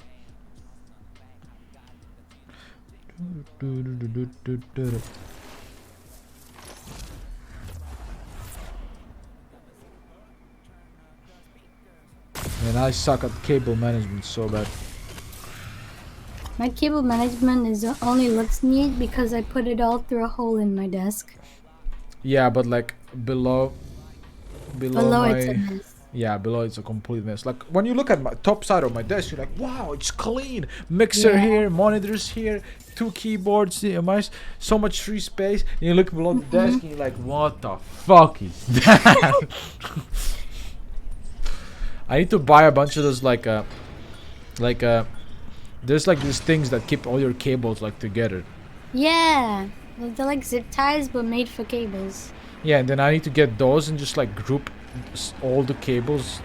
And I suck at cable management so bad. My cable management is only looks neat because I put it all through a hole in my desk. Yeah, but like below Below it's a my mess. yeah, below it's a complete mess. Like when you look at my top side of my desk, you're like, wow, it's clean. Mixer Yeah. here, monitors here, 2 keyboards, mice, so much free space. And you look below the desk and you're like, what the fuck is that? I need to buy a bunch of those there's like these things that keep all your cables like together. Yeah. Well, they're like zip ties but made for cables. Yeah, and then I need to get those and just like group all the cables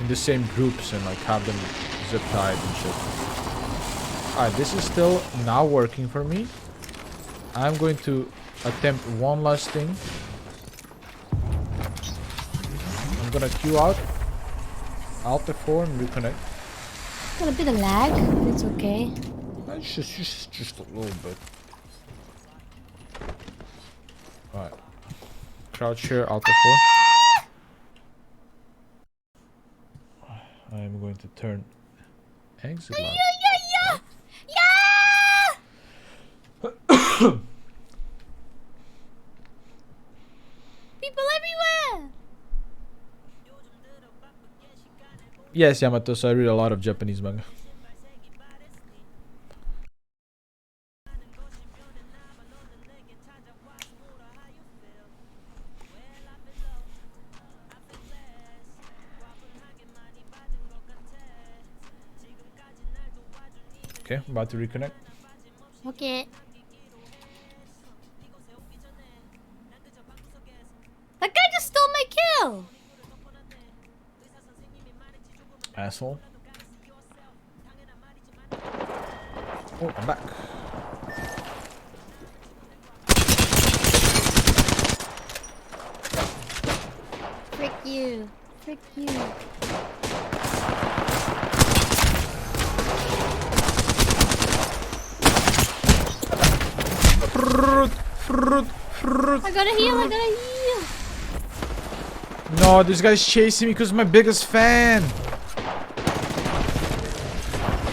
in the same groups and like have them zip tied and shit. Alright, this is still not working for me. I'm going to attempt one last thing. I'm gonna queue out. Alt F4 and reconnect. Got a bit of lag, but it's okay. It's just a little bit. Alright. Crouch here, Alt F4. I am going to turn exit lock. People everywhere! Yes, Yamato, so I read a lot of Japanese manga. Okay, I'm about to reconnect. Okay. That guy just stole my kill! Asshole. Oh, I'm back. Frick you. Frick you. I gotta heal, I gotta heal. No, this guy's chasing me because I'm my biggest fan.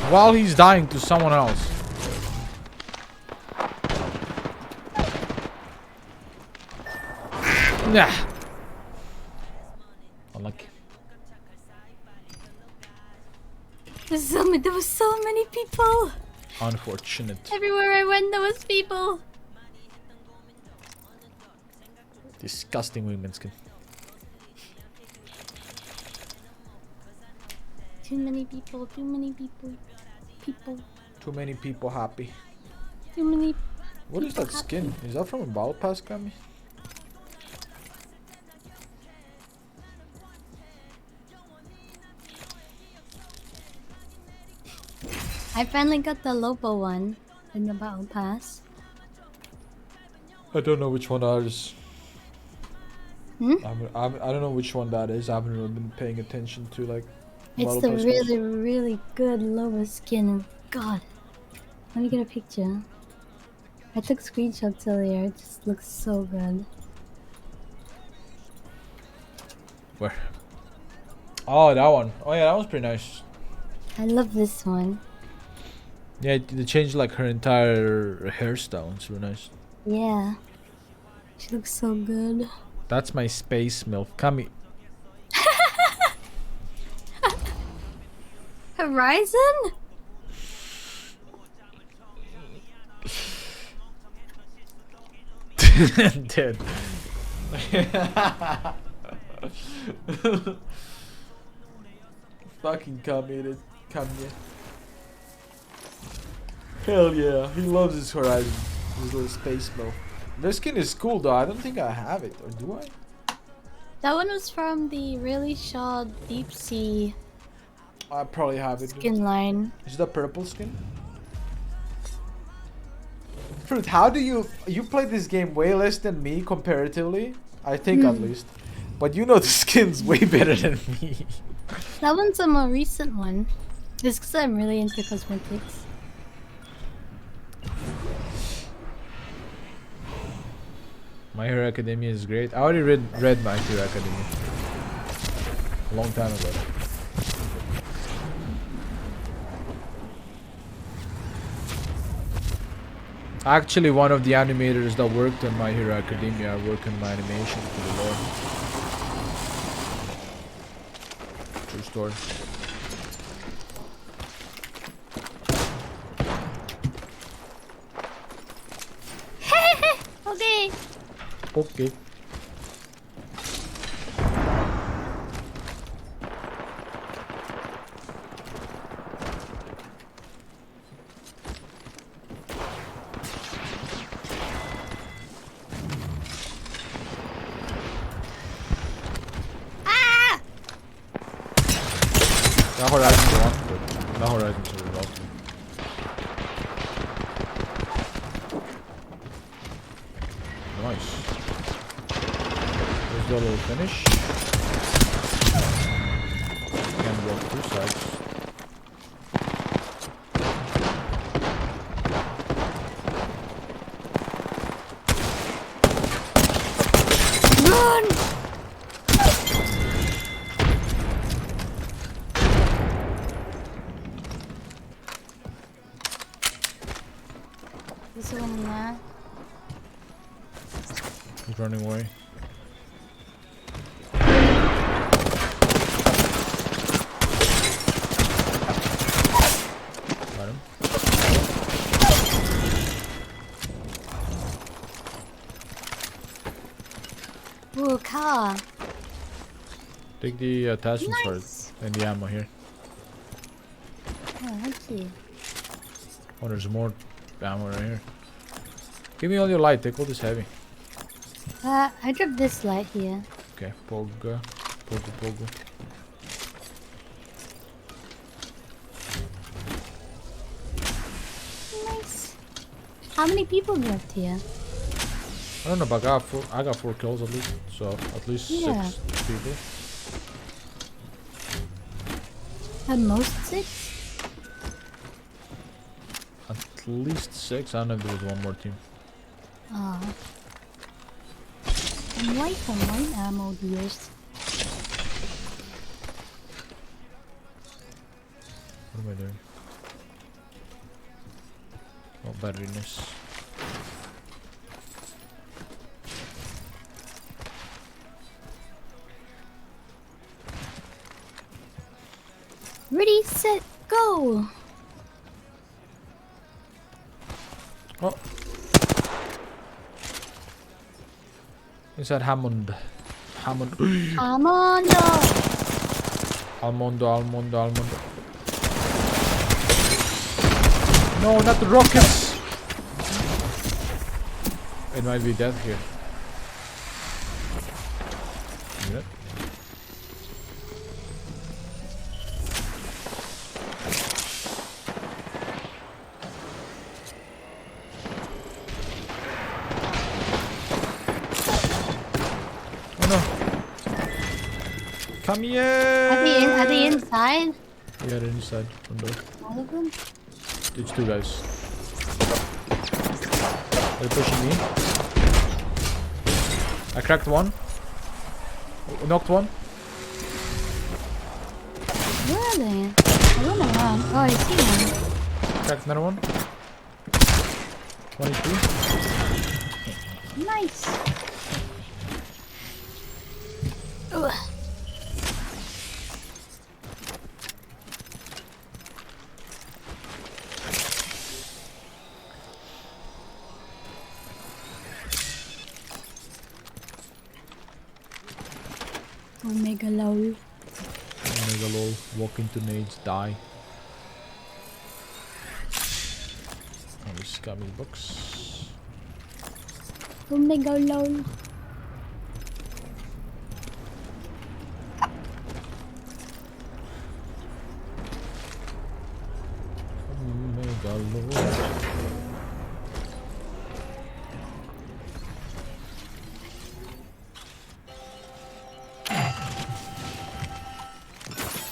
While he's dying to someone else. Nah. Unlucky. There was so many people. Unfortunate. Everywhere I went, there was people. Disgusting women's skin. Too many people, too many people. Too many people happy. Too many. What is that people skin? Is that from a battle pass, Kami? I finally got the Lopo one in the battle pass. I don't know which one that is. Hmm? I don't know which one that is. I haven't really been paying attention to like. It's battle the pass really, really good Lopo skin. God. Let me get a picture. I took screenshots earlier. It just looks so good. Where? Oh, that one. Oh yeah, that one's pretty nice. I love this one. Yeah, they changed like her entire hairstyle. It's really nice. Yeah. She looks so good. That's my space milf. Kami. Horizon? Dude. Fucking Kami, dude. Kami. Hell yeah, he loves his Horizon. His little space milf. This skin is cool though. I don't think I have it, or do I? That one was from the really short deep sea I probably have it. skin line. Is that purple skin? Fruit, how do you play this game way less than me comparatively? I think at least. But you know the skin's way better than me. That one's a more recent one. It's because I'm really into cosmetics. My Hero Academia is great. I already read My Hero Academia a long time ago. Actually, one of the animators that worked on My Hero Academia worked on my animation for the lore. True story. Okay. Okay. That horizon's one, but that horizon's a result. Nice. There's the little finish. Can walk two sides. Run! This one there. He's running away. Got him. Ooh, car. Take the attachments for it Nice. and the ammo here. Oh, thank you. Oh, there's more ammo right here. Give me all your light. Take all this heavy. I dropped this light here. Okay, Pogo. Nice. How many people left here? I don't know, but I got 4 kills at least. So at least Yeah. 6 people. At most 6? At least 6. I don't know if there was one more team. Oh. I'm white on white ammo dears. What am I doing? Oh, batteryness. Ready, set, go! Oh. Is that Hammond? Hammond. Armando! Almondo. No, not the rockets! It might be death here. Yep. Oh no! Come here! Are they inside? Yeah, they're inside. One door. All of them? It's 2 guys. They're pushing me. I cracked one. Oh, knocked one. Where are they? I run around. Oh, I see one. Cracked another one. 22. Nice. Ugh. Omega lol. Omega lol. Walk into nades. Die. Oh, this got me books. Omega lol. Omega lol.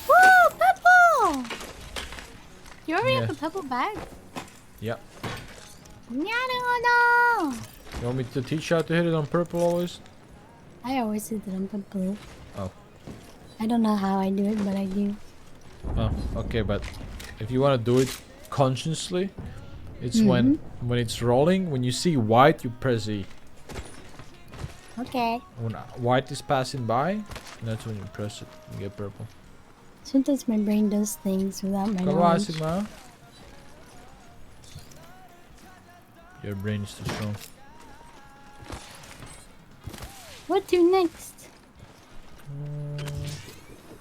Woo! Purple! You already have Yeah. a purple bag? Yep. No! You want me to teach you how to hit it on purple always? I always hit it on purple. Oh. I don't know how I do it, but I do. Oh, okay, but if you want to do it consciously, It's when it's rolling. When you see white, you press E. Okay. When white is passing by, that's when you press it. You get purple. Sometimes my brain does things without my Come on, knowledge. Sigma. Your brain is too strong. What do next?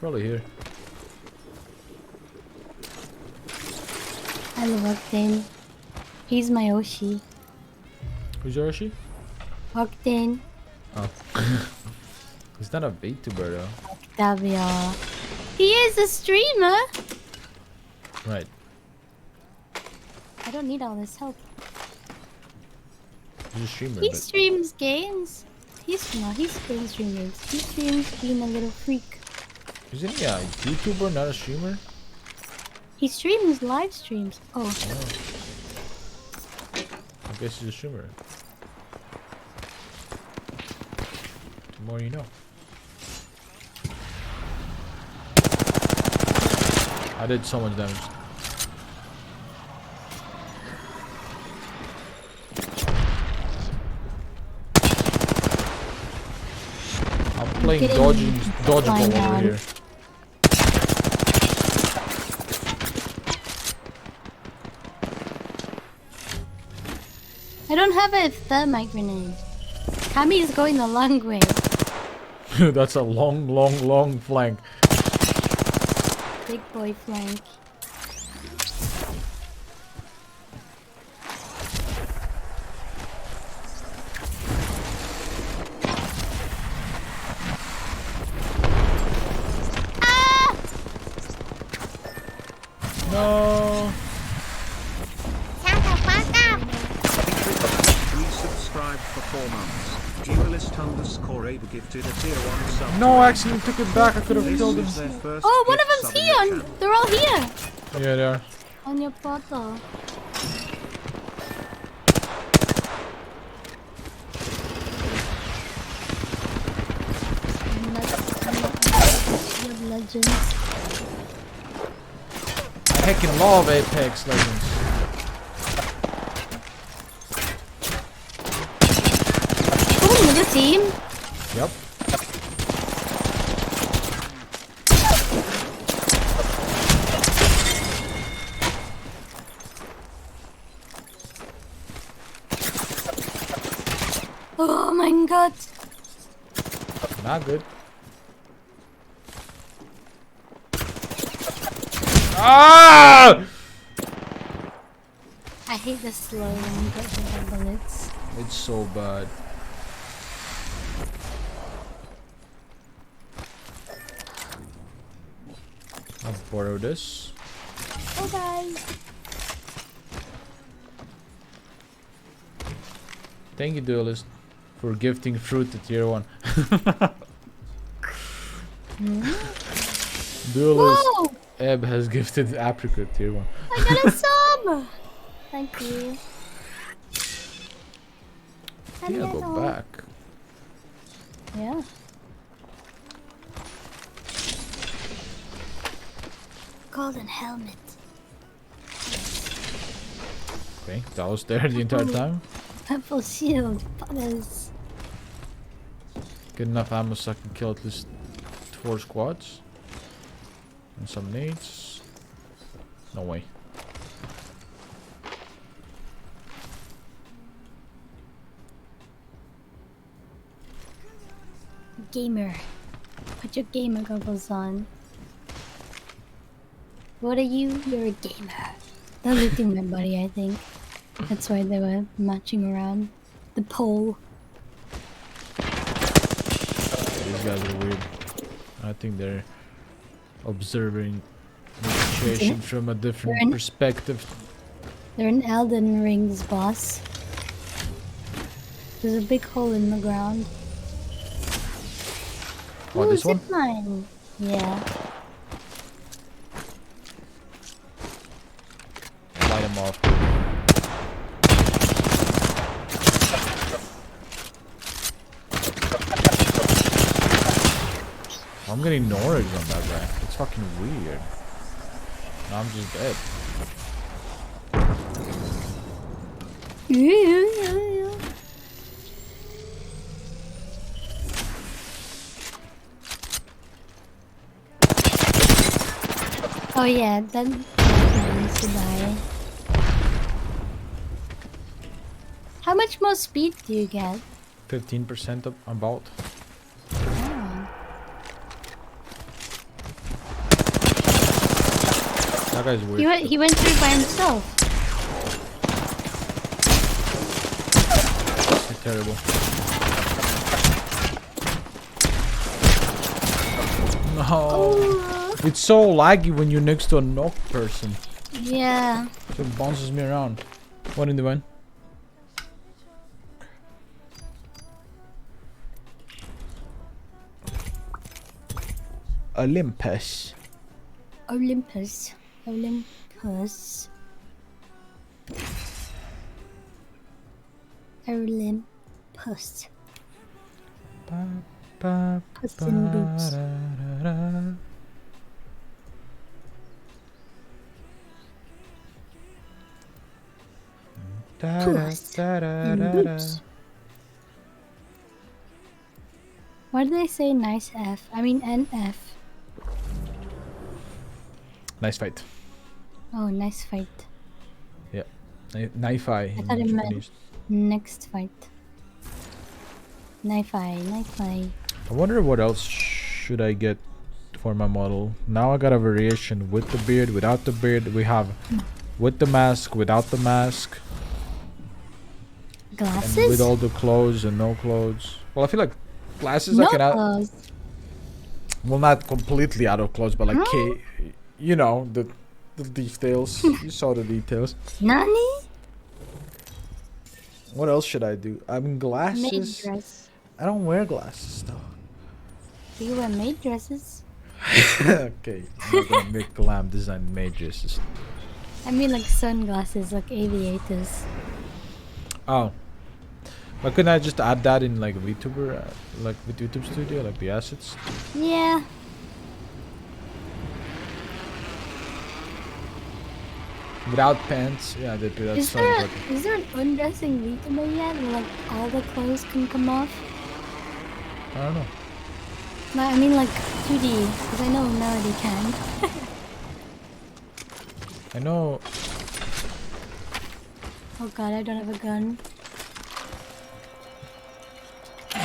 Probably here. I love Octane. He's my Oshi. Who's Yoshi? Octane. Oh. He's not a VTuber though. Octavia. He is a streamer. Right. I don't need all this help. He's a streamer. He But streams games. He streams games. He streams being a little freak. isn't he a YouTuber, not a streamer? He streams live streams. Oh. I guess he's a streamer. The more you know. I did so much damage. I'm playing dodgeable over here. I don't have a thermite grenade. Kami is going the long way. That's a long flank. Big boy flank. No. Resubscribed for 4 months. Duelist_Abe gifted a tier 1 sub. No, I actually took it back. I could have killed him. Oh, one of them's here! They're all here! Yeah, they are. On your photo. Legends. I heckin' love Apex Legends. Oh, another team? Yep. Oh my god. Not good. Ah! I hate the slow when you get hit by bullets. It's so bad. I'll borrow this. Oh guys. Thank you, Duelist, for gifting fruit to tier 1. Duelist Whoa! Eb has gifted apricot tier 1. I got a sub! Thank you. Yeah, go back. Yeah. Golden helmet. Okay, that was there the entire time. Purple shield. Butters. Good enough ammo so I can kill at least 4 squads. And some nades. No way. Gamer. Put your gamer goggles on. What are you? You're a gamer. They're looting my buddy, I think. That's why they were matching around the pole. These guys are weird. I think they're observing the situation from a different perspective. They're in Elden Ring's boss. There's a big hole in the ground. Oh, Ooh, this one? zipline. Yeah. Light them off. I'm getting Norwich on that guy. It's fucking weird. Now I'm just dead. Oh yeah, that needs to die. How much more speed do you get? 15% about. Oh. That guy's weird. He went through by himself. He's terrible. No. Oh. It's so laggy when you're next to a knock person. Yeah. So it bounces me around. One in the van. Olympus. Olympus. Olympus. Olympus. Puss in boots. Puss in boots. Why do they say nice F? I mean NF. Nice fight. Oh, nice fight. Yeah. Knife-eye I thought it in meant Japanese. next fight. Knife eye. I wonder what else should I get for my model. Now I got a variation with the beard, without the beard. We have with the mask, without the mask. Glasses? And with all the clothes and no clothes. Well, I feel like glasses no I can add. clothes. Well, not completely out of clothes, but like, you know, the details. You saw the details. Nani? What else should I do? I mean, Maid glasses. dress. I don't wear glasses though. Do you wear maid dresses? Okay, I'm not gonna make glam design maid dresses. I mean like sunglasses, like aviators. Oh. Why couldn't I just add that in like VTuber, like with YouTube Studio, like the assets? Yeah. Without pants? Yeah, that's Is so there, important. is there an undressing VTuber yet where like all the clothes can come off? I don't know. Like, I mean like 2D, because I know Melody can. I know. Oh god, I don't have a gun.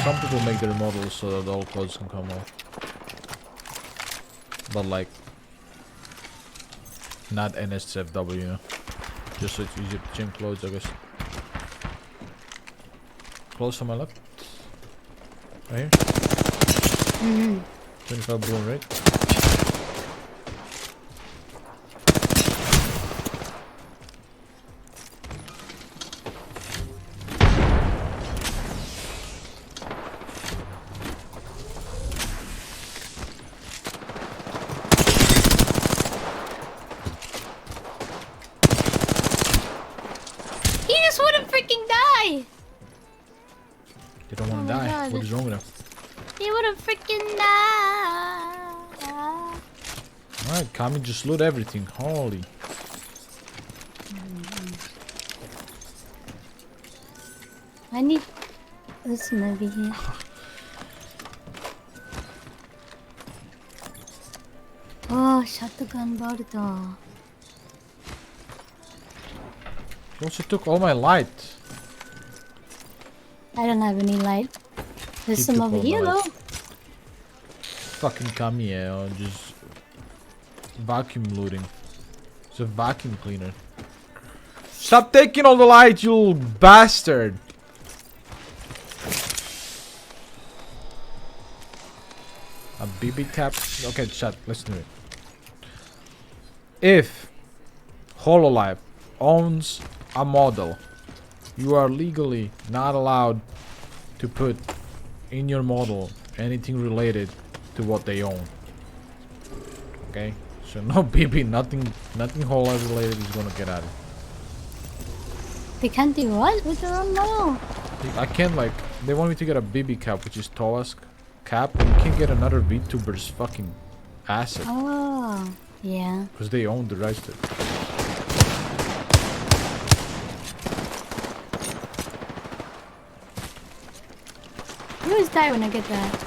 Some people make their models so that all clothes can come off. But like, not NSFW, you know? Just so it's easier to change clothes, I guess. Clothes on my left. Right here. 25 blue and red. He just wouldn't freaking die! They don't want to Oh my die. God. What is wrong with them? He wouldn't freaking die! Alright, Kami just loot everything. Holy. I need this movie here. Oh, shotgun border. He also took all my light. I don't have any light. There's He some took over all here my though. light. Fucking Kami, yeah, just vacuum looting. It's a vacuum cleaner. Stop taking all the light, you bastard! A BB cap? Okay, chat, listen to it. If Hololive owns a model, you are legally not allowed to put in your model anything related to what they own. Okay? So no BB, nothing Hololive related is gonna get out of it. They can't do what with their own model? I can't like, they want me to get a BB cap, which is Toask cap, but you can't get another VTuber's fucking asset. Oh, yeah. Because they own the rights to it. I always die when I get that.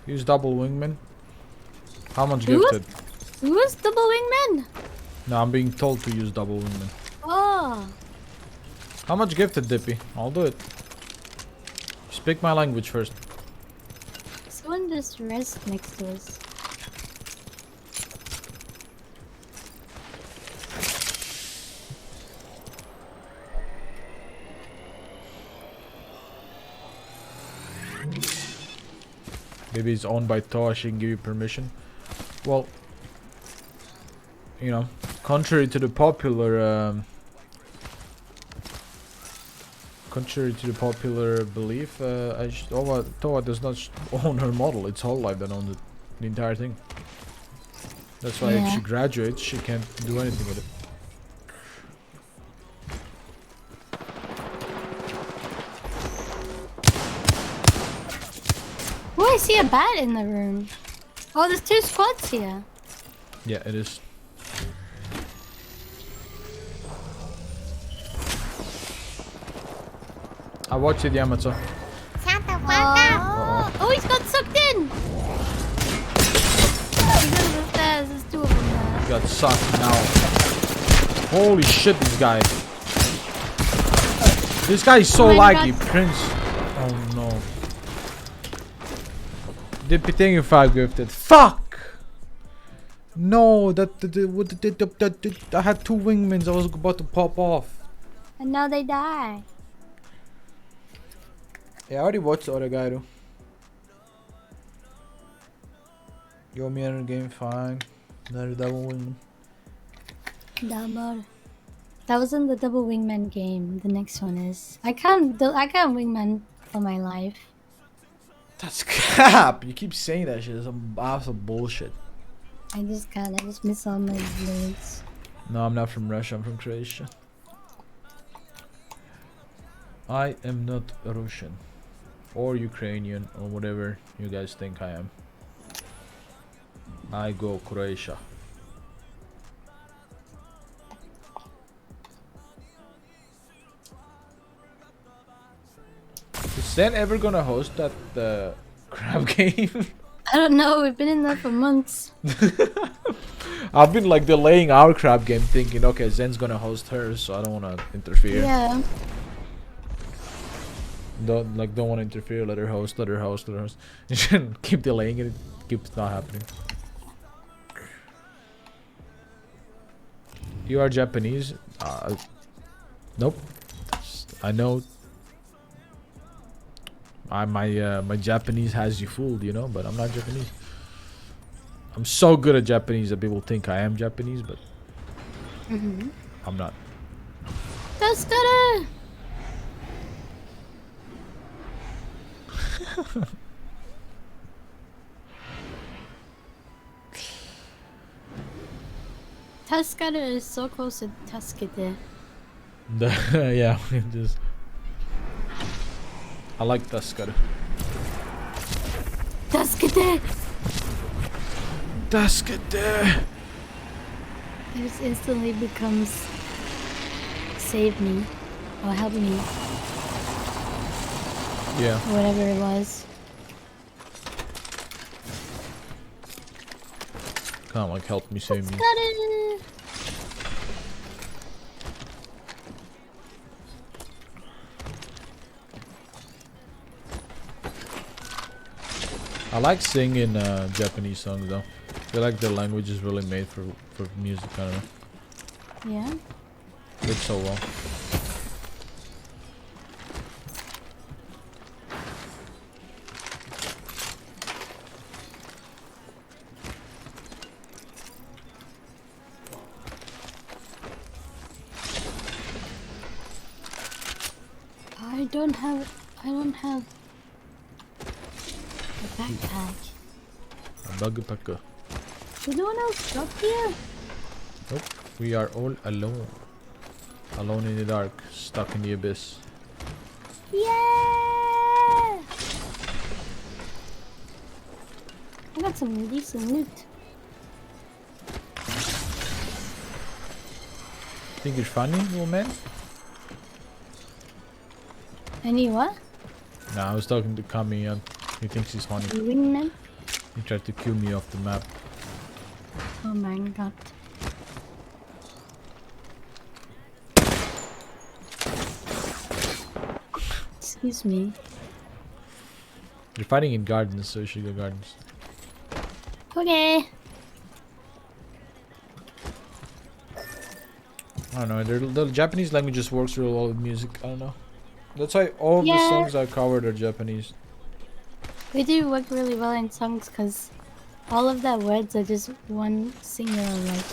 Use double wingman. How much Who gifted? Who is double wingman? No, I'm being told to use double wingman. Oh. How much gifted, Dippy? I'll do it. Speak my language first. Someone just rests next to us. Maybe it's owned by Toa, she can give you permission. Well, you know, contrary to the popular belief, Toa does not own her model. It's Whole Life that owns it, the entire thing. That's why if she graduates, she can't do anything with it. Oh, I see a bat in the room. Oh, there's 2 squads here. Yeah, it is. I watched it, Yamato. Shut the fuck up. Oh, he's got sucked in. He's under the stairs. There's 2 of them there. He got sucked now. Holy shit, this guy. This guy is so laggy, Prince. Oh no. Dippy, thank you 5 gifted. Fuck! No, I had 2 wingmans. I was about to pop off. And now they die. Yeah, I already watched the other guy though. You want me another game? Fine. Another double wingman. Double. That wasn't the double wingman game. The next one is. I can't wingman for my life. That's cap. You keep saying that shit. It's some absolute bullshit. I just can't. I just miss all my blades. No, I'm not from Russia. I'm from Croatia. I am not Russian or Ukrainian or whatever you guys think I am. I go Croatia. Is Zen ever gonna host that crab game? I don't know. We've been in there for months. I've been like delaying our crab game, thinking, okay, Zen's gonna host hers, so I don't wanna interfere. Yeah. Don't want to interfere. Let her host. Let her host. Let her host. You shouldn't keep delaying it. It keeps not happening. You are Japanese? Nope. I know. My Japanese has you fooled, you know, but I'm not Japanese. I'm so good at Japanese that people think I am Japanese, but I'm not. That's good. Taskara is so close to Taskete. Yeah, just. I like Taskara. Taskete! Taskete! It just instantly becomes save me or help me. Yeah. Or whatever it was. Kind of like help me save me. Taskara! I like singing Japanese songs though. I feel like the language is really made for music. I don't know. Yeah. Did so well. I don't have a backpack. A backpacker. Did no one else drop here? Nope. We are all alone. Alone in the dark, stuck in the abyss. Yeah! I got some decent loot. Think you're funny, little man? Any what? Nah, I was talking to Kami and he thinks he's funny. Wingman? He tried to kill me off the map. Oh my god. Excuse me. You're fighting in gardens, so you should go gardens. Okay. I don't know, the Japanese language just works real well with music, I don't know. That's why all of the Yeah. songs I covered are Japanese. They do work really well in songs because all of the words are just one singular, like,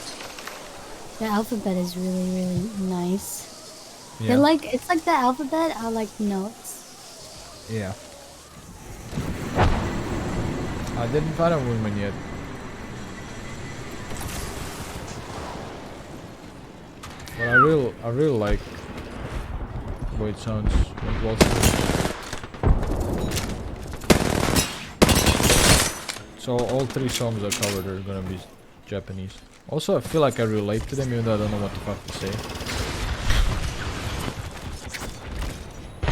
the alphabet is really, really nice. Yeah. They're like, it's like the alphabet are like notes. Yeah. I didn't find a wingman yet. But I really like the way it sounds when it waltzes. So all 3 songs I covered are gonna be Japanese. Also, I feel like I relate to them even though I don't know what the fuck to say.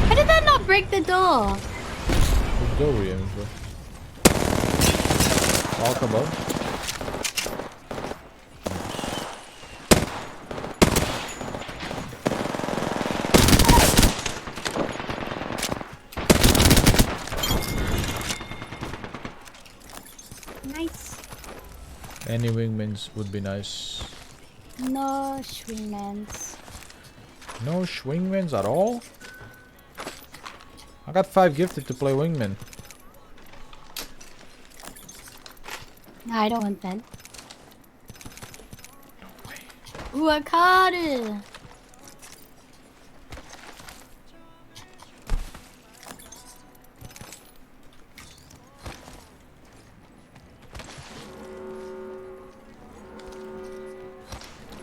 How did that not break the door? Which door were you aiming for? Walk above. Nice. Any wingmans would be nice. No Schwingmans. No wingmans at all? I got 5 gifted to play wingman. No, I don't want that. No way. Ooh, I caught it.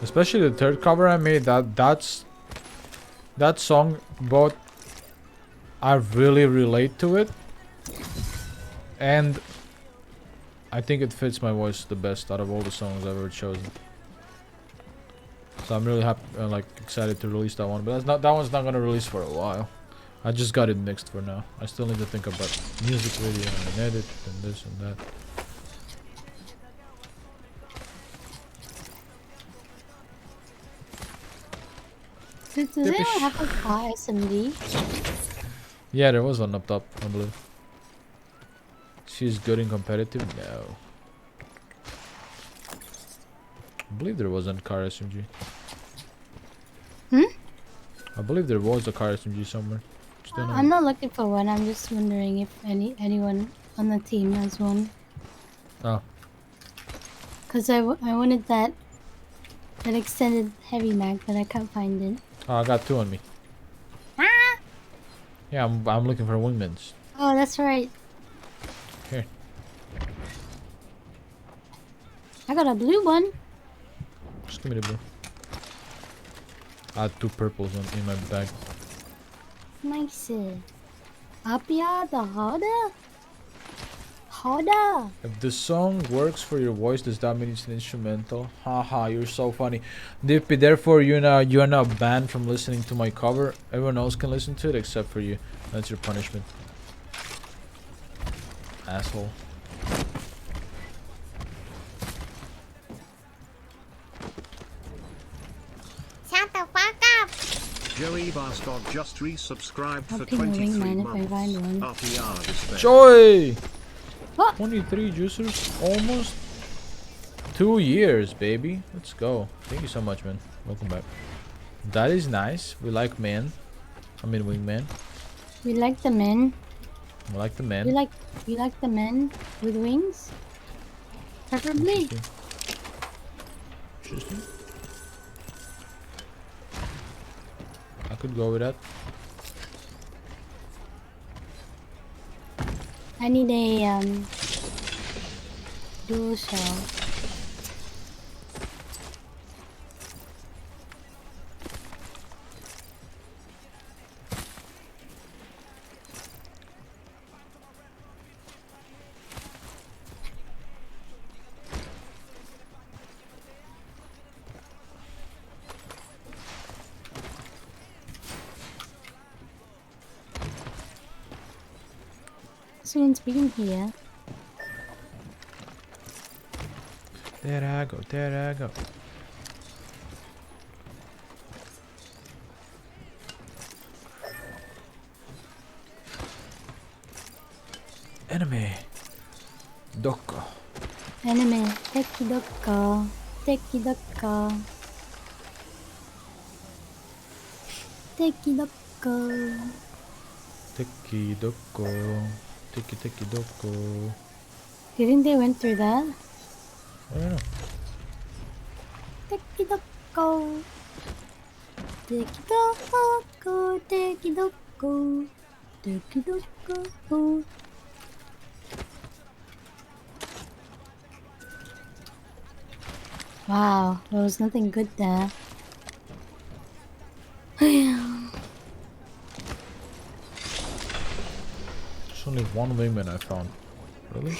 Especially the third cover I made, that song, both I really relate to it, and I think it fits my voice the best out of all the songs I've ever chosen. So I'm really happy, like excited to release that one. But that one's not gonna release for a while. I just got it mixed for now. I still need to think about music video and edit and this and that. Does anyone have a car SMD? Yeah, there was one up top, I believe. She's good in competitive? No. I believe there wasn't a car SMG. Hmm? I believe there was a car SMG somewhere. Just don't know. I'm not looking for one. I'm just wondering if anyone on the team has one. Oh. Cause I wanted that extended heavy mag, but I can't find it. Oh, I got 2 on me. Ah! Yeah, I'm looking for wingmans. Oh, that's right. Here. I got a blue one. Just give me the blue. I had 2 purples in my bag. Nice. Apia the harder? Harder. If the song works for your voice, does that mean it's an instrumental? Haha, you're so funny. Dippy, therefore you are now banned from listening to my cover. Everyone else can listen to it except for you. That's your punishment. Asshole. Shut the fuck up. Joey Bastard just resubscribed I'll for ping the 23 wingman if I months. find one. RPR is there. Joy! What? 23 juicers? Almost 2 years, baby. Let's go. Thank you so much, man. Welcome back. That is nice. We like men. I mean wingman. We like the men. We like the men. We like the men with wings. Preferably. Interesting. Interesting. I could go with that. I need a dual shell. someone's been here. There I go, there I go. Enemy. Doko. Enemy. Teki doko. Teki doko. Teki doko. Teki doko. Teki doko. Do you think they went through that? I don't know. Teki doko. Teki doko. Teki doko. Teki doko. Wow, there was nothing good there. There's only one woman I found. Really?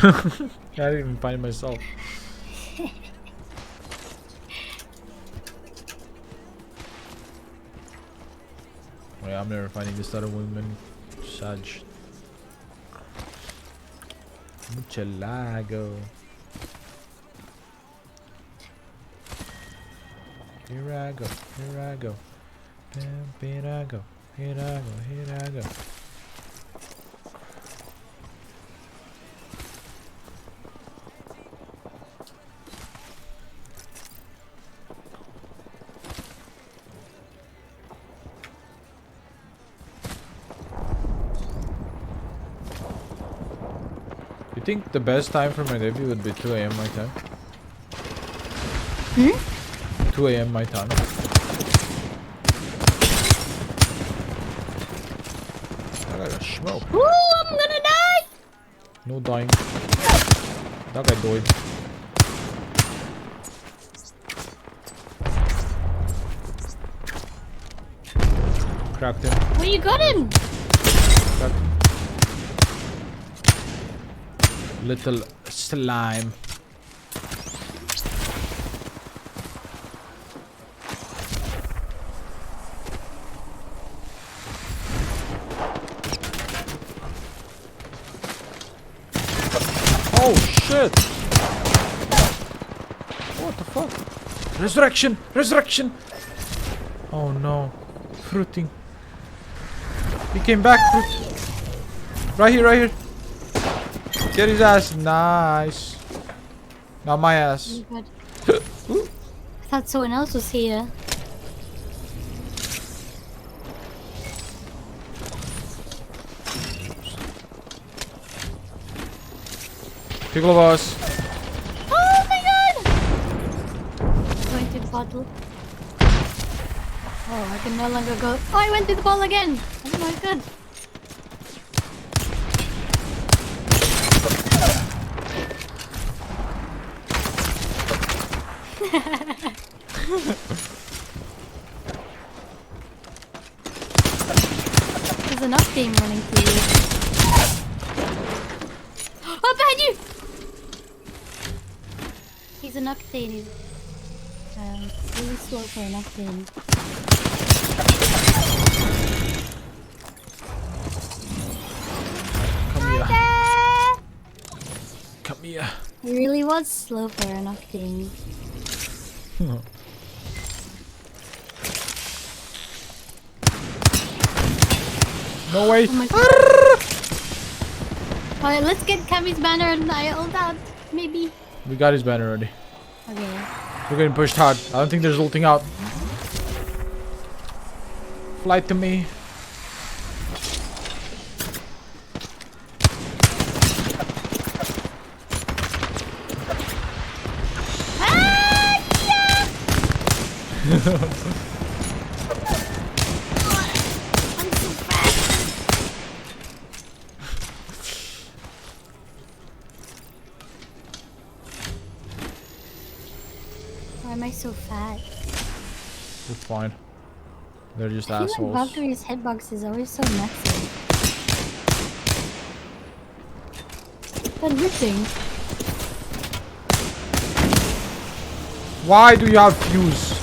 I didn't even find myself. Wait, I'm never finding this other woman. Sag. Muchalago. Here I go, here I go. Here I go, here I go, here I go. You think the best time for my debut would be 2 AM my time? 2 AM my time. I gotta smoke. Ooh, I'm gonna die! No dying. That guy died. Cracked him. Well, you got him! Cracked him. Little slime. Oh shit! What the fuck? Resurrection! Resurrection! Oh no. Fruiting. He came back. Fruit. Right here, right here. Get his ass. Nice. Not my ass. Oh my god. I thought someone else was here. Pickle of us. Oh my god! Going through the bottle. Oh, I can no longer go. Oh, I went through the ball again! Oh my god. There's an team running through you. Oh, behind you! He's an octane. He's really slow for an octane. Come here. Come here. He really was slow for an octane. No way. Oh my god. Alright, let's get Kami's banner and I ult out. Maybe. We got his banner already. Okay. We're getting pushed hard. I don't think there's ulting out. Fly to me. I'm so fast. Why am I so fat? It's fine. They're just I feel assholes. like Valkyrie's hitbox is always so massive. But ripping. Why do you have fuse?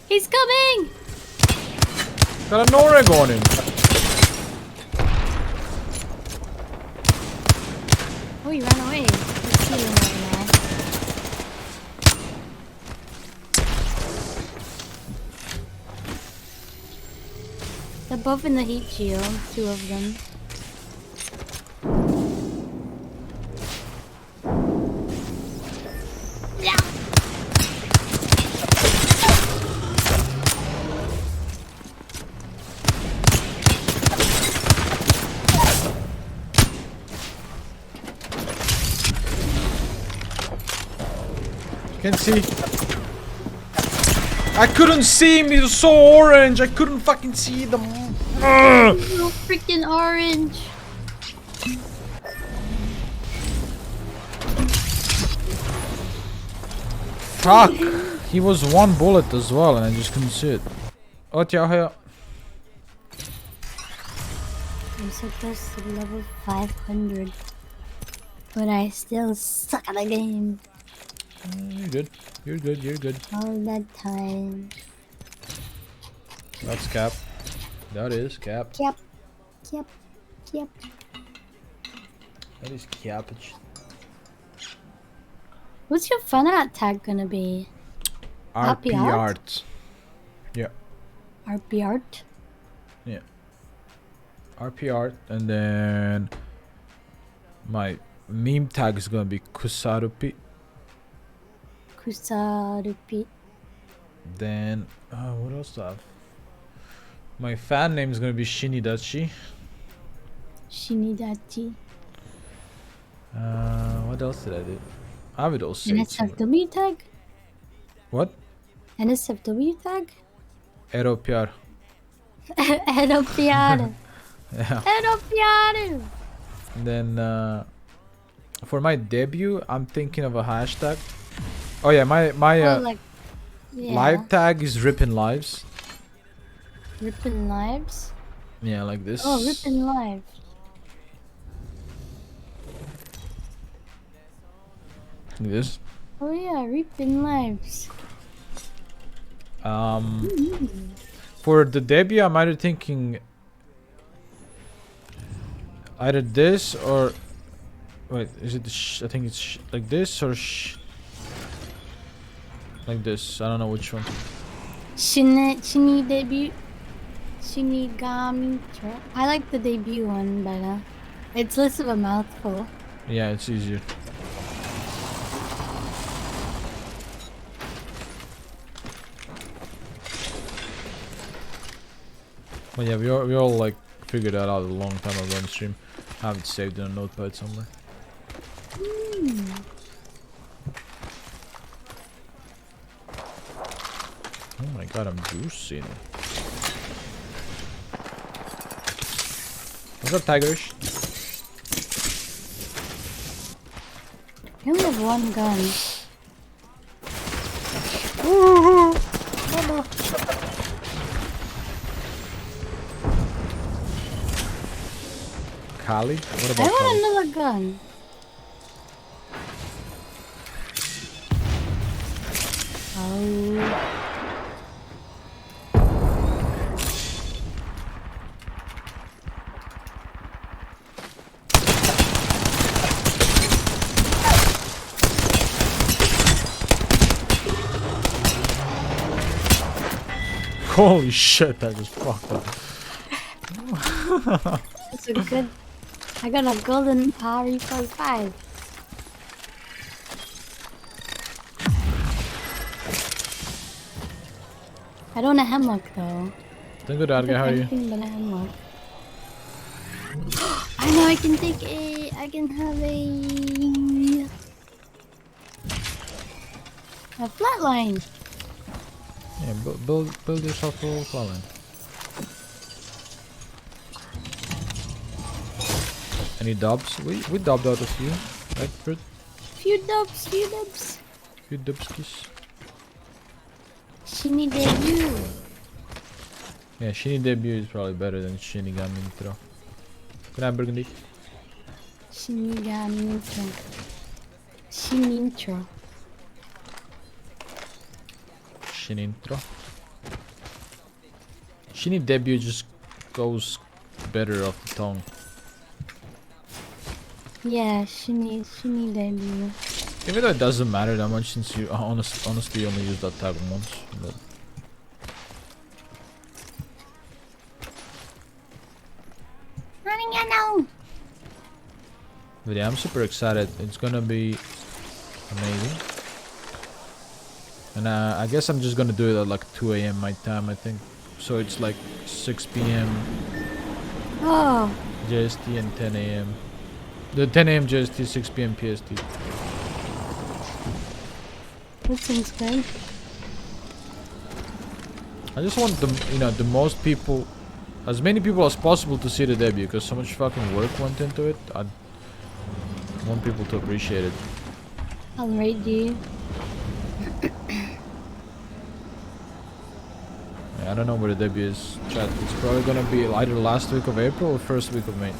He's Got an Noreg on him. Oh, he ran away. He's healing right now. They're both in the heat shield, 2 of them. Yeah. Can't see. I couldn't see him. He was so orange. I couldn't fucking see them. So freaking orange. Fuck. He was 1 bullet as well, and I just couldn't see it. What jag har? I'm so close to level 500. But I still suck at the game. You're good. You're good. You're good. All that time. That's cap. That is cap. Yep. Yep. Yep. That is cabbage. What's your fun art tag gonna be? RP art? art. Yeah. RP art? Yeah. RP art, and then my meme tag is gonna be Kusarupi. Kusarupi. Then what else do I have? My fan name is gonna be Shinidachi. Shinidachi. What else did I do? I would also say somewhere. NSFW tag? What? NSFW tag? Eropiar. Eropiano. Yeah. Eropiano. Then for my debut, I'm thinking of a hashtag. Oh yeah, my Oh, like, yeah. live tag is Rippin' Lives. Rippin' lives? Yeah, like this. Oh, rippin' lives. Like this. Oh yeah, rippin' lives. For the debut, I'm either thinking either this or wait, is it I think it's like this or like this. I don't know which one. Shini debut. Shinigami. I like the debut one better. It's less of a mouthful. Yeah, it's easier. But yeah, we all like figured that out a long time ago on stream. I have it saved in a notepad somewhere. Oh my god, I'm juicing. What's up, Tigerish? I only have 1 gun. Mama. Kali? What about I want Kali? another gun. Oh. Holy shit, that just fucked up. It's a good. I got a golden RE45. I don't have hemlock though. Thank you, Darga, how are you? Anything but a hemlock. I know I can take a. I can have a flatline. Yeah, build yourself a little flatline. Any dubs? We dubbed out a few, right, Fruit? Few dubs, few dubs. Few dubskis. Shini debut. Yeah, Shini debut is probably better than Shinigami intro. Good night, Burgundy. Shinigami intro. Shin intro. Shin intro. Shinny debut just goes better off the tongue. Yeah, she needs debut. Even though it doesn't matter that much since you honestly only use that tag once. But Running you know. But yeah, I'm super excited. It's gonna be amazing. And I guess I'm just gonna do it at like 2 a.m. my time, I think. So it's like 6 p.m. Oh, JST and 10 a.m. The 10 a.m. JST, 6 p.m. PST. that seems good. I just want the most people, as many people as possible to see the debut, because so much fucking work went into it. I want people to appreciate it. I'll rate you. I don't know where the debut is, chat. It's probably gonna be either last week of April or first week of May,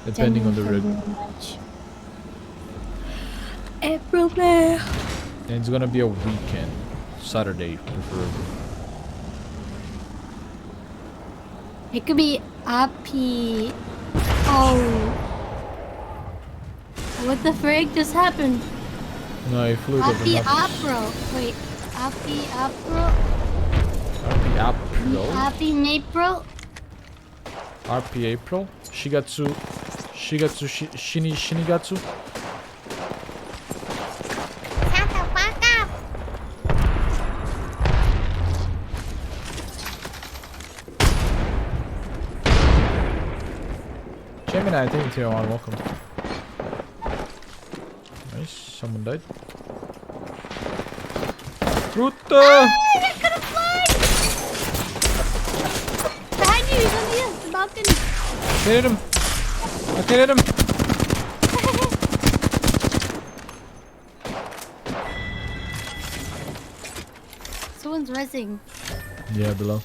depending on the rig. April, May. And it's gonna be a weekend, Saturday preferably. It could be Appy. Oh. What the frick just happened? No, he flew over Appy nothing. April. Wait. Appy April? RP April? Appy April? RP April? Shinigatsu, Shinigatsu? Shut the fuck up. Gemini, I think it's here on. Welcome. Nice, someone died. Ruta! I couldn't fly! Behind you, he's on the balcony. Hit him! I can hit him! Someone's resing. Yeah, below.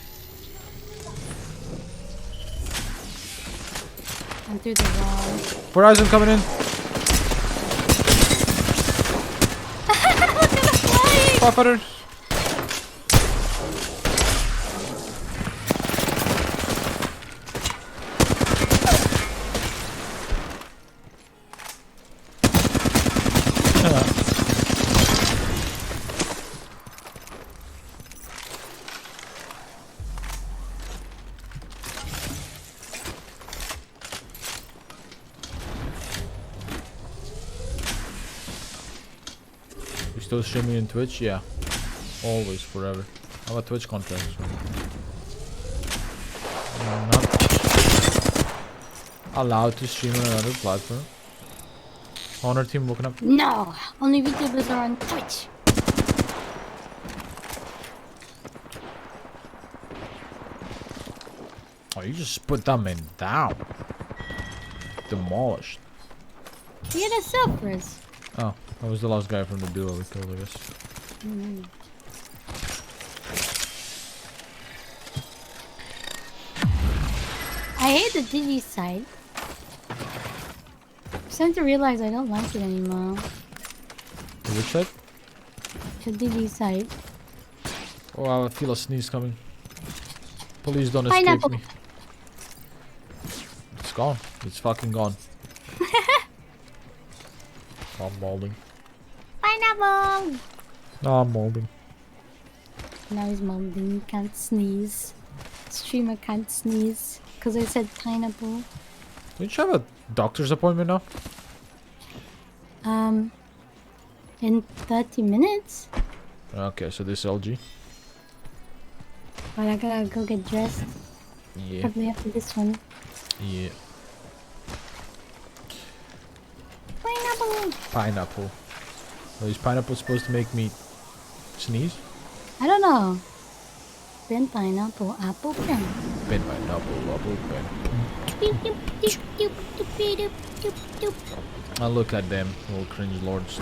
I'm through the wall. Horizon coming in! Look at him flying! Firefighter! You still streaming in Twitch? Yeah. Always, forever. I have a Twitch contract. So. I'm not allowed to stream on another platform. Honor team woken up. No! Only VTubers are on Twitch. Oh, you just put that man down. Demolished. He had a self-res. Oh, that was the last guy from the duo we killed, I guess. I hate the Digi site. I'm starting to realize I don't like it anymore. The which side? The Digi site. Oh, I feel a sneeze coming. Please don't escape Pineapple. me. It's gone. It's fucking gone. I'm molding. Pineapple. No, I'm molding. Now he's molding. He can't sneeze. Streamer can't sneeze. Because I said pineapple. Don't you have a doctor's appointment now? In 30 minutes? Okay, so this LG. But I gotta go get dressed. Yeah. Probably after this one. Yeah. Pineapple! Pineapple. Well, is pineapple supposed to make me sneeze? I don't know. Then pineapple, apple pen. Pen pineapple, apple pen. Doop, doop, doop, doop, doop, doop, doop, doop. I look at them, little cringe lords.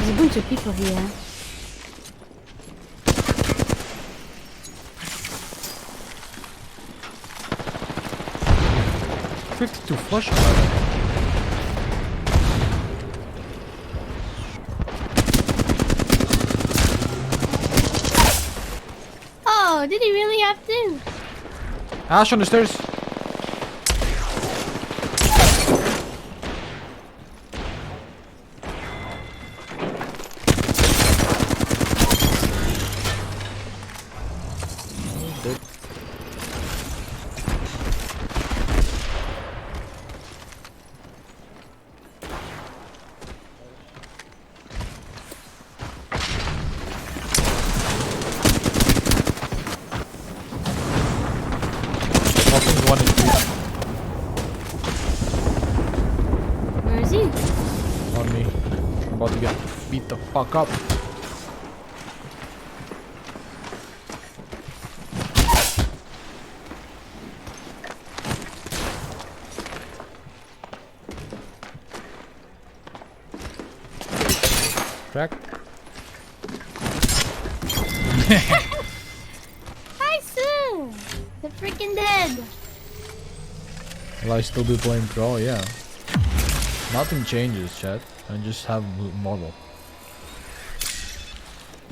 There's There's a bunch of people here. $52 flush on Oh, did he really have to? Ash on the stairs. Where is he? On me. I'm about to get beat the fuck up. Crack. Hi, Sue! They're freaking dead. Will I still be playing pro? Yeah. Nothing changes, chat. I just have model.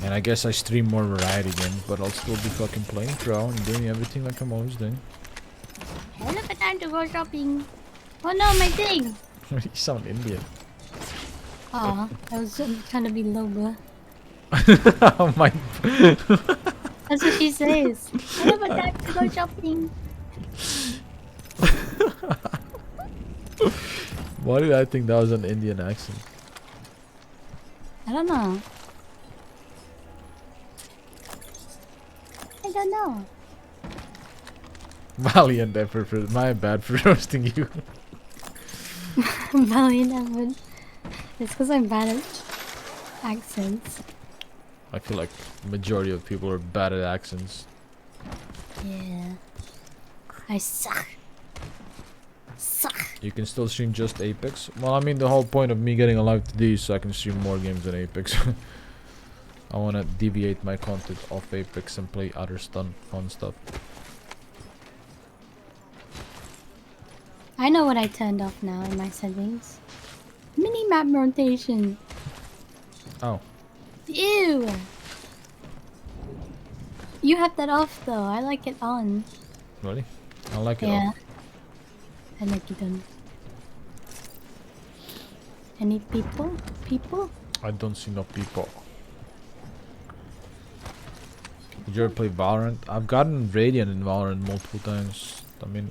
And I guess I stream more variety games, but I'll still be fucking playing pro and doing everything like I'm always doing. Hell of a time to go shopping. Oh no, my thing! You sound Indian. Aw, I was trying to be low, bro. Oh my. That's what she says. Hell of a time to go shopping. Why did I think that was an Indian accent? I don't know. I don't know. Valiant effort for my bad for roasting you. Valiant effort. It's because I'm bad at accents. I feel like majority of people are bad at accents. Yeah. I suck. Suck. You can still stream just Apex. Well, I mean the whole point of me getting alive today is so I can stream more games than Apex. I want to deviate my content off Apex and play other fun stuff. I know what I turned off now in my settings. Mini-map rotation. Oh. Ew! You have that off though. I like it on. Really? I like it Yeah. off. I like it on. Any people? People? I don't see no people. Did you ever play Valorant? I've gotten Radiant in Valorant multiple times. I mean,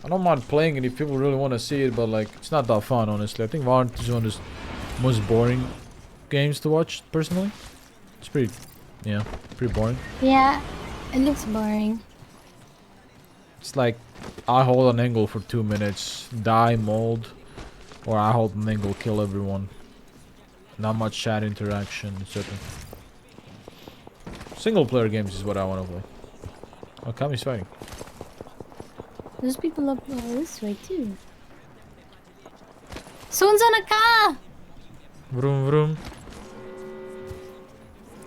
I don't mind playing it if people really want to see it, but like, it's not that fun, honestly. I think Valorant is one of the most boring games to watch, personally. It's pretty, yeah, pretty boring. Yeah, it looks boring. It's like, I hold an angle for 2 minutes, die, mold, or I hold an angle, kill everyone. Not much chat interaction, etc. Single player games is what I want to play. Oh, Kami's fighting. There's people up this way too. Someone's on a car! Vroom vroom.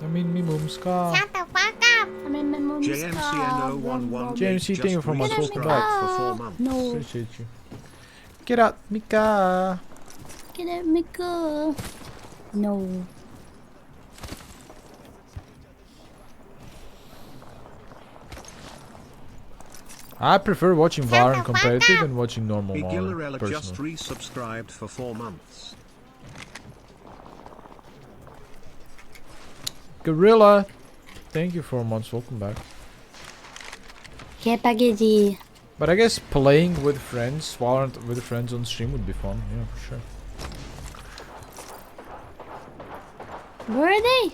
I mean, me mom's car. Shut the fuck up. I'm in my mom's car. JMCNO11 JMC, thank you for just much. Welcome resubscribed back. for 4 months. No, Appreciate you. Get out, Mika. get at me car. No. I prefer watching Valorant competitive than watching normal Valorant, Gillarella just personally. resubscribed for 4 months. Gorilla, thank you for months. Welcome back. Que POGCRAZY. But I guess playing with friends, Valorant with friends on stream would be fun. Yeah, for sure. Where are they?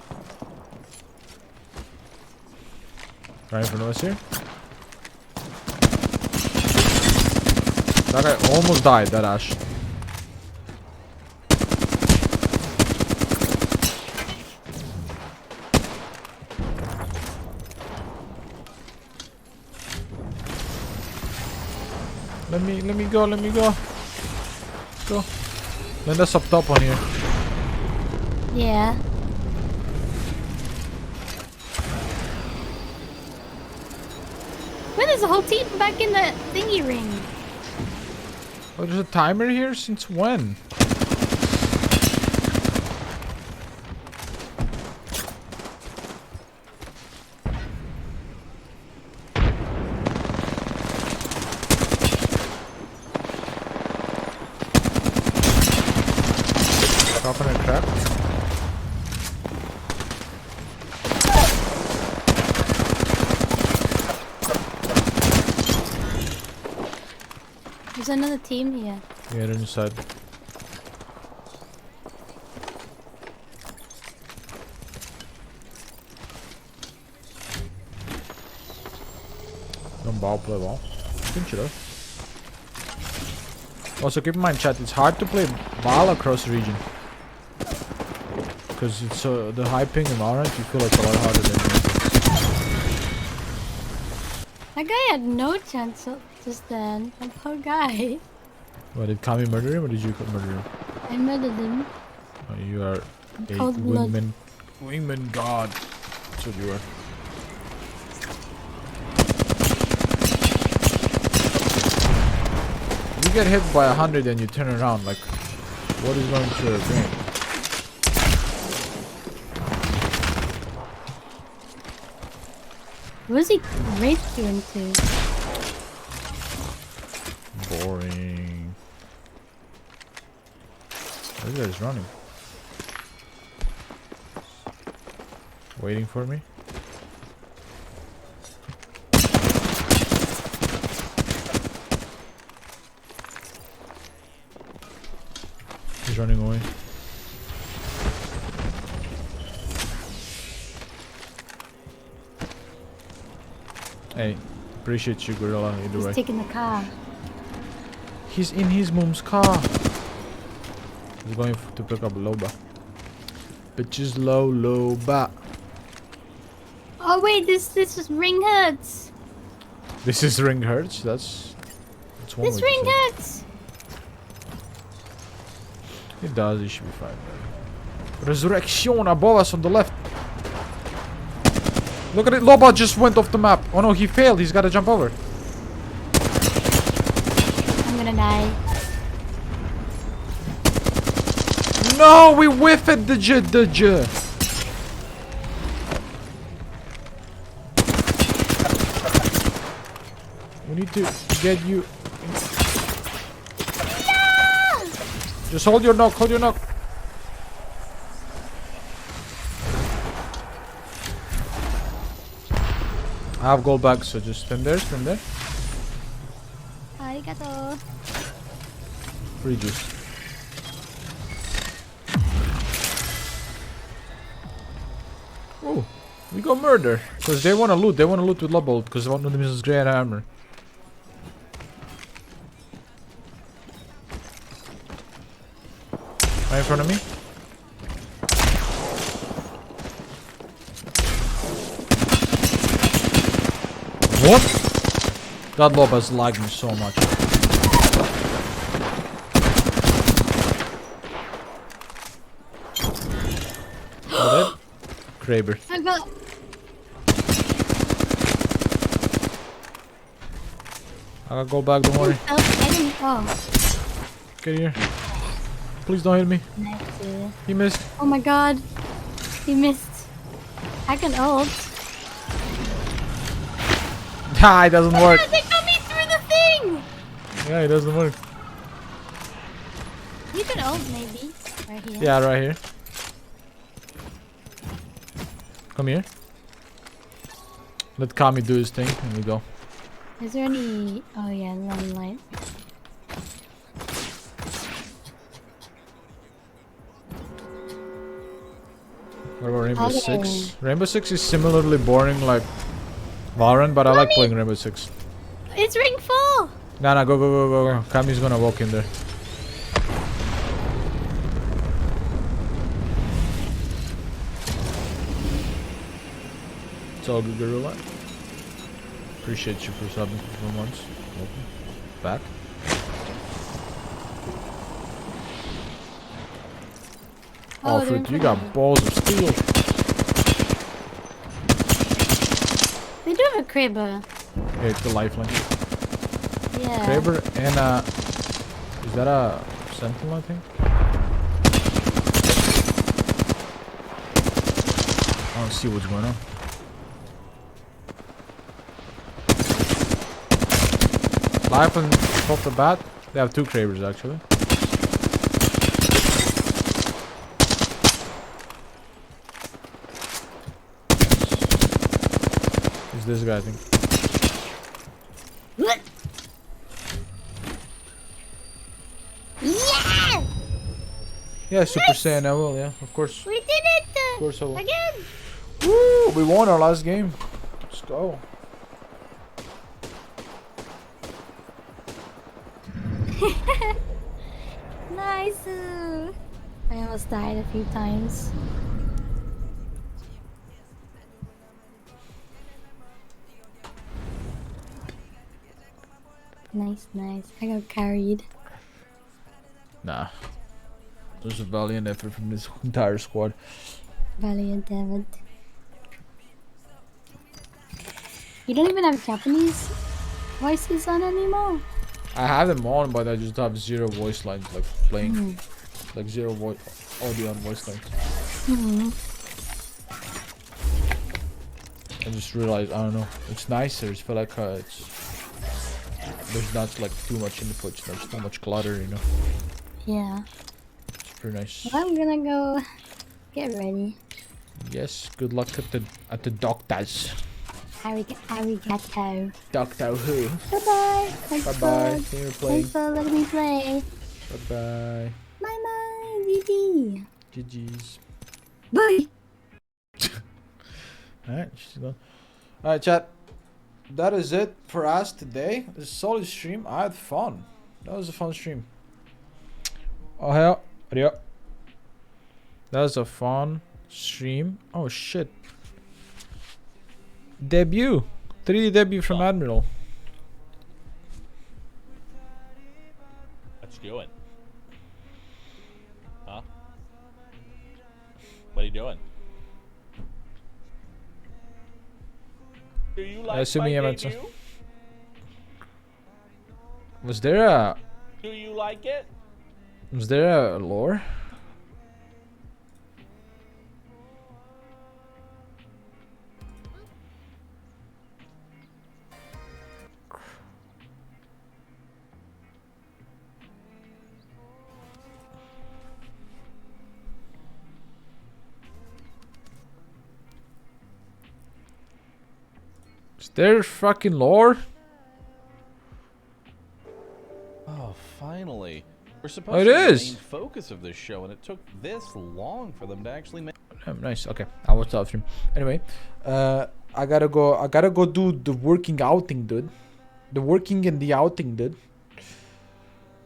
Right in front of us here. That guy almost died, that Ash. Let me go. Go. Linda's up top on here. Yeah. Where there's a whole team back in the thingy ring. Oh, there's a timer here? Since when? Dropping a trap. There's another team here. Yeah, they're inside. Don't ball play ball. Pinch it up. Also keep in mind chat, it's hard to play ball across region. Because it's the high ping environment, you feel like a lot harder than That guy had no chance just then. That poor guy. What, did Kami murder him or did you murder him? I murdered him. Oh, you are a Cold blood. wingman god. That's what you are. You get hit by 100 and you turn around, like, what is going through your brain? What was he raped you into? Boring. This guy's running. Waiting for me. He's running away. Hey, appreciate you, Gorilla, either way. He's taking the car. He's in his mom's car. He's going to pick up Loba. Bitches low, Loba. Oh wait, this is ring hurts. This is ring hurts. That's one This way to ring say it. hurts. It does. He should be fine. Resurrection above us on the left. Look at it. Loba just went off the map. Oh no, he failed. He's got to jump over. I'm gonna die. No, we whiffed the j. We need to get you. Just hold your knock. Hold your knock. I have gold back, so just stand there, stand there. Arigato. Free juice. Oh, we got murder. Because they want to loot. They want to loot with Lobolt. Because one of them is great armor. Right in front of me. What? That lob has lagged me so much. Got it? Kraber. I got. I gotta go back, don't worry. I didn't. Oh. Get here. Please don't hit me. Nice. He missed. Oh my god. He missed. I can ult. Ah, it doesn't work. They got me through the thing! Yeah, it doesn't work. You can ult maybe. Right here. Yeah, right here. Come here. Let Kami do his thing and we go. Is there any... Oh yeah, one light. What about Rainbow Okay. Six? Rainbow Six is similarly boring like Valorant, but I like playing Rainbow Six. It's ring 4! Nah, go. Kami's gonna walk in there. It's all good, Gorilla. Appreciate you for subbing for once. Welcome back. Oh, they're in Fruit, you front of got balls of steel. They do have a cribber. Yeah, it's the lifeline. Yeah. Kraber and is that a sentinel? I think. I don't see what's going on. Lifeline off the bat. They have 2 Krabers actually. Who's this guy? I think. Yeah! Yeah, Super Saiyan. I will. Yeah, of course. We did it! Of course I will. Again! Woo! We won our last game. Let's go. Nice. I almost died a few times. Nice, nice. I got carried. Nah. There's a valiant effort from this entire squad. Valiant David. You don't even have Japanese voices on anymore? I have them on, but I just have 0 voice lines, like playing, like 0 audio on voice lines. I just realized, I don't know, it's nicer. It's feel like there's not like too much input, there's too much clutter, you know. Yeah. It's pretty nice. Well, I'm gonna go get ready. Yes, good luck at the doctors. Arigato. Doctor Who. Bye bye. Thanks Bye bye. Thank you for playing. Thanks for letting me play. Bye bye. Bye bye. GG. GG's. Bye. Alright, she's gone. Alright, chat. That is it for us today. It's a solid stream. I had fun. That was a fun stream. Oh hell. Yeah. That was a fun stream. Oh shit. Debut. 3D debut from Admiral. What you doing? Huh? What are you doing? Do you like Assuming my I'm debut? Was there a Do you like it? Was there a lore? Is there fucking lore? Oh, finally. We're Oh, supposed it to be the is. main focus of this show, and it took this long for them to actually make. Nice. Okay, I watched the stream. Anyway, I gotta go do the working outing, dude. The working and the outing, dude.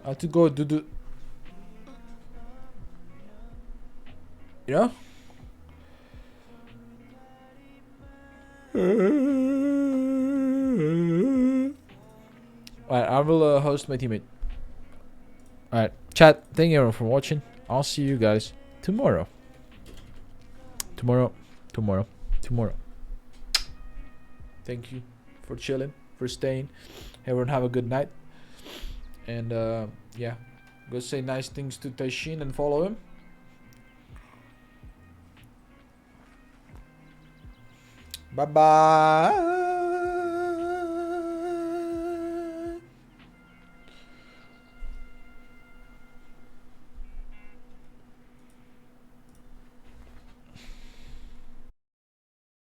I have to go do the. You know. Alright, I will host my teammate. Alright, chat, thank you everyone for watching. I'll see you guys tomorrow. Tomorrow. Thank you for chilling, for staying. Everyone have a good night. And yeah, go say nice things to Taishin and follow him. Bye bye.